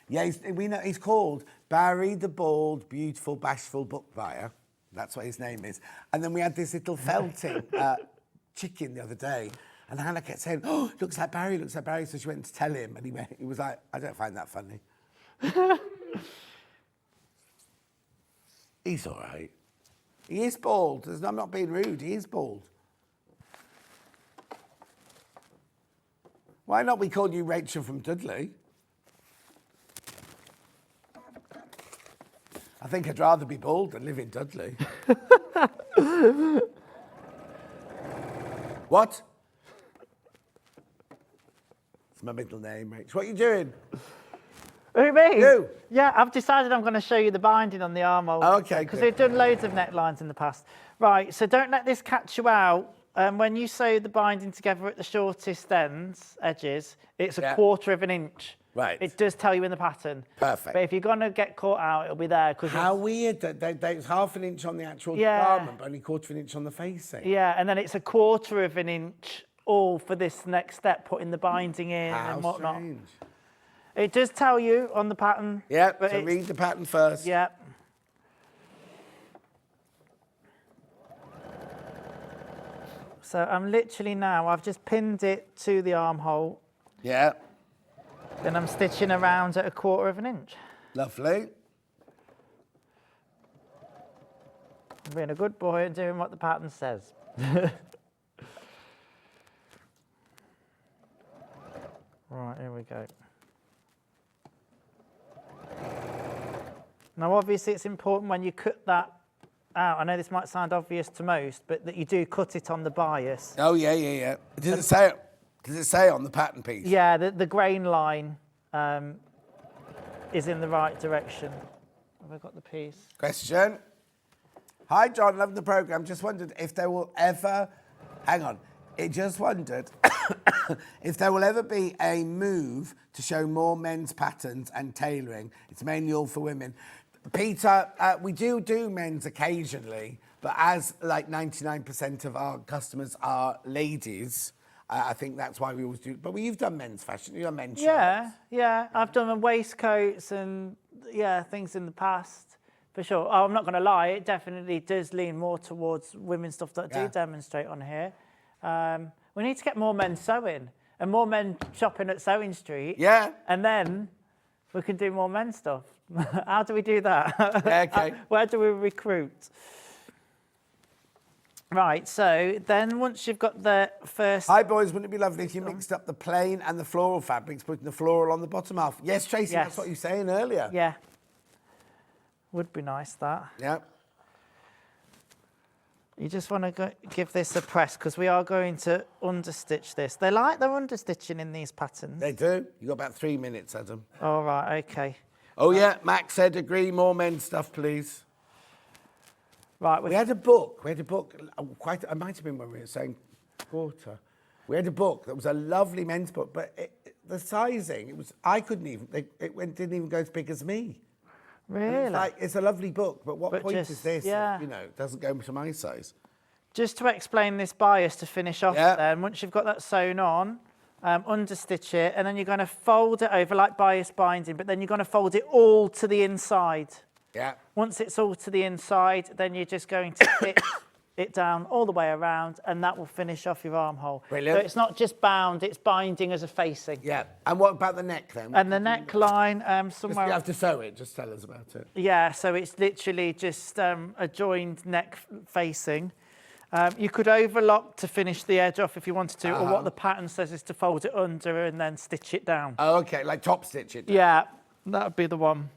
Yeah, we know he's called Barry the Bald, Beautiful, Bashful Book Buyer. That's what his name is. And then we had this little felting chicken the other day. And Hannah kept saying, oh, looks like Barry, looks like Barry. So she went to tell him. And he was like, I don't find that funny. He's all right. He is bald. I'm not being rude. He is bald. Why not we call you Rachel from Dudley? I think I'd rather be bald than live in Dudley. What? It's my middle name, Rachel. What are you doing? Who, me? You. Yeah, I've decided I'm going to show you the binding on the armhole. Okay, because good. we've done loads of necklines in the past. Right, so don't let this catch you out. When you sew the binding together at the shortest edges, it's a 1/4 of an inch. Right. It does tell you in the pattern. Perfect. But if you're going to get caught out, it'll be there. How weird that it's 1/2 inch on the actual Yeah. garment, but only 1/4 inch on the facing. Yeah, and then it's a 1/4 of an inch all for this next step, putting the binding in and whatnot. Strange. It does tell you on the pattern. Yeah, but so read the pattern first. Yeah. So I'm literally now, I've just pinned it to the armhole. Yeah. Then I'm stitching around at a 1/4 of an inch. Lovely. I'm being a good boy and doing what the pattern says. Right, here we go. Now, obviously, it's important when you cut that out. I know this might sound obvious to most, but that you do cut it on the bias. Oh, yeah. Does it say on the pattern piece? Yeah, the grain line is in the right direction. Have I got the piece? Question. Hi, John, loving the programme. Just wondered if there will ever... Hang on. It just wondered if there will ever be a move to show more men's patterns and tailoring. It's mainly all for women. Peter, we do men's occasionally, but as like 99% of our customers are ladies, I think that's why we always do. But you've done men's fashion, you've done men's shirts. Yeah. I've done waistcoats and things in the past, for sure. Oh, I'm not going to lie, it definitely does lean more towards women's stuff that I do demonstrate on here. We need to get more men sewing and more men shopping at Sewing Street. Yeah. And then we can do more men's stuff. How do we do that? Okay. Where do we recruit? Right, so then once you've got the first... Hi, boys. Wouldn't it be lovely if you mixed up the plain and the floral fabrics, putting the floral on the bottom half? Yes, Tracy, that's what you were saying earlier. Yeah. Would be nice, that. Yeah. You just want to give this a press because we are going to understitch this. They like their understitching in these patterns. They do. You got about 3 minutes, Adam. All right, okay. Oh yeah, Max said agree, more men's stuff, please. Right, we had a book. We had a book. I might have been when we were saying quarter. We had a book that was a lovely men's book, but the sizing, it was. I couldn't even. Didn't even go as big as me. Really? It's a lovely book, but what point is this? Yeah. You know, it doesn't go to my size. Just to explain this bias to finish off then, once you've got that sewn on, understitch it, and then you're going to fold it over like bias binding, but then you're going to fold it all to the inside. Yeah. Once it's all to the inside, then you're just going to stitch it down all the way around, and that will finish off your armhole. Brilliant. So it's not just bound, it's binding as a facing. Yeah. And what about the neck then? And the neckline, somewhere... You have to sew it, just tell us about it. Yeah, so it's literally just a joined neck facing. You could overlock to finish the edge off if you wanted to, or what the pattern says is to fold it under and then stitch it down. Oh, okay, like top stitch it down. Yeah, that would be the one.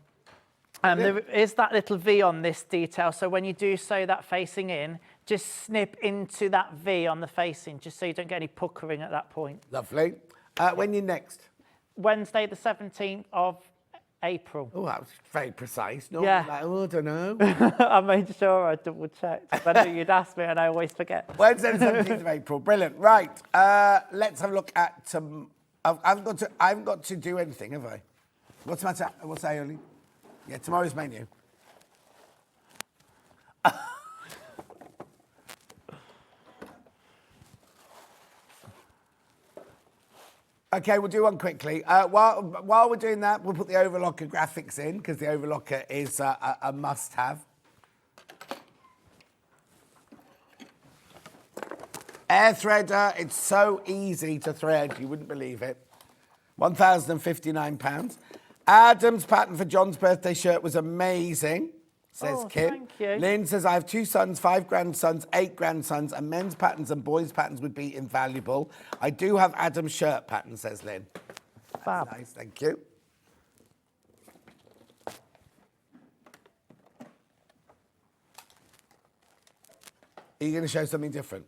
There is that little V on this detail, so when you do sew that facing in, just snip into that V on the facing, just so you don't get any puckering at that point. Lovely. When you next? Wednesday, the 17th of April. Oh, that was very precise. Yeah. Like, oh, I don't know. I made sure I double checked. I knew you'd ask me and I always forget. Wednesday, the 17th of April. Brilliant. Right. Let's have a look at I haven't got to do anything, have I? What's the matter? What's that, Oli? Yeah, tomorrow's menu. Okay, we'll do one quickly. While we're doing that, we'll put the overlocker graphics in because the overlocker is a must-have. Air threader, it's so easy to thread, you wouldn't believe it. £1,059. Adam's pattern for John's birthday shirt was amazing, says Kim. Thank you. Lynn says, I have 2 sons, 5 grandsons, 8 grandsons, and men's patterns and boys' patterns would be invaluable. I do have Adam's shirt pattern, says Lynn. Fab. Nice, thank you. Are you going to show something different?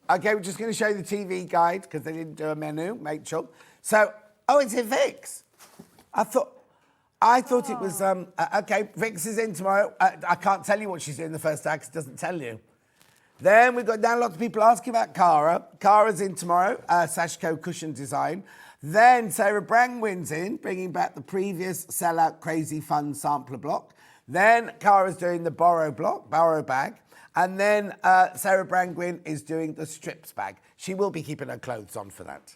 Okay, we're just going to show you the TV guide because they didn't do a menu, Rachel. So, oh, it's in Vix. I thought it was, okay, Vix is in tomorrow. I can't tell you what she's doing the first hour because it doesn't tell you. Then we've got now lots of people asking about Cara. Cara's in tomorrow, Sashko cushion design. Then Sarah Brangwyn's in, bringing back the previous sellout crazy fun sampler block. Then Cara's doing the borrow bag. And then Sarah Brangwyn is doing the strips bag. She will be keeping her clothes on for that.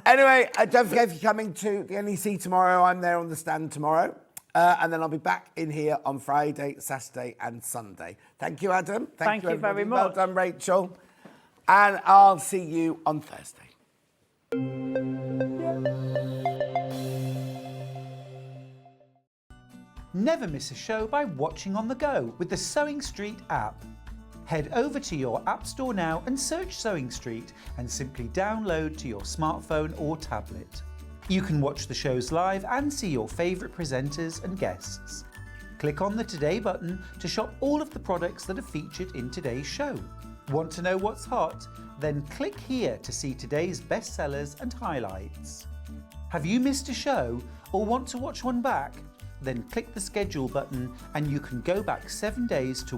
Anyway, don't forget if you're coming to the NEC tomorrow, I'm there on the stand tomorrow. And then I'll be back in here on Friday, Saturday and Sunday. Thank you, Adam. Thank you very much. Well done, Rachel. And I'll see you on Thursday. Never miss a show by watching on the go with the Sewing Street app. Head over to your App Store now and search Sewing Street and simply download to your smartphone or tablet. You can watch the shows live and see your favourite presenters and guests. Click on the Today button to shop all of the products that are featured in today's show. Want to know what's hot? Then click here to see today's bestsellers and highlights. Have you missed a show or want to watch one back? Then click the schedule button and you can go back 7 days to watch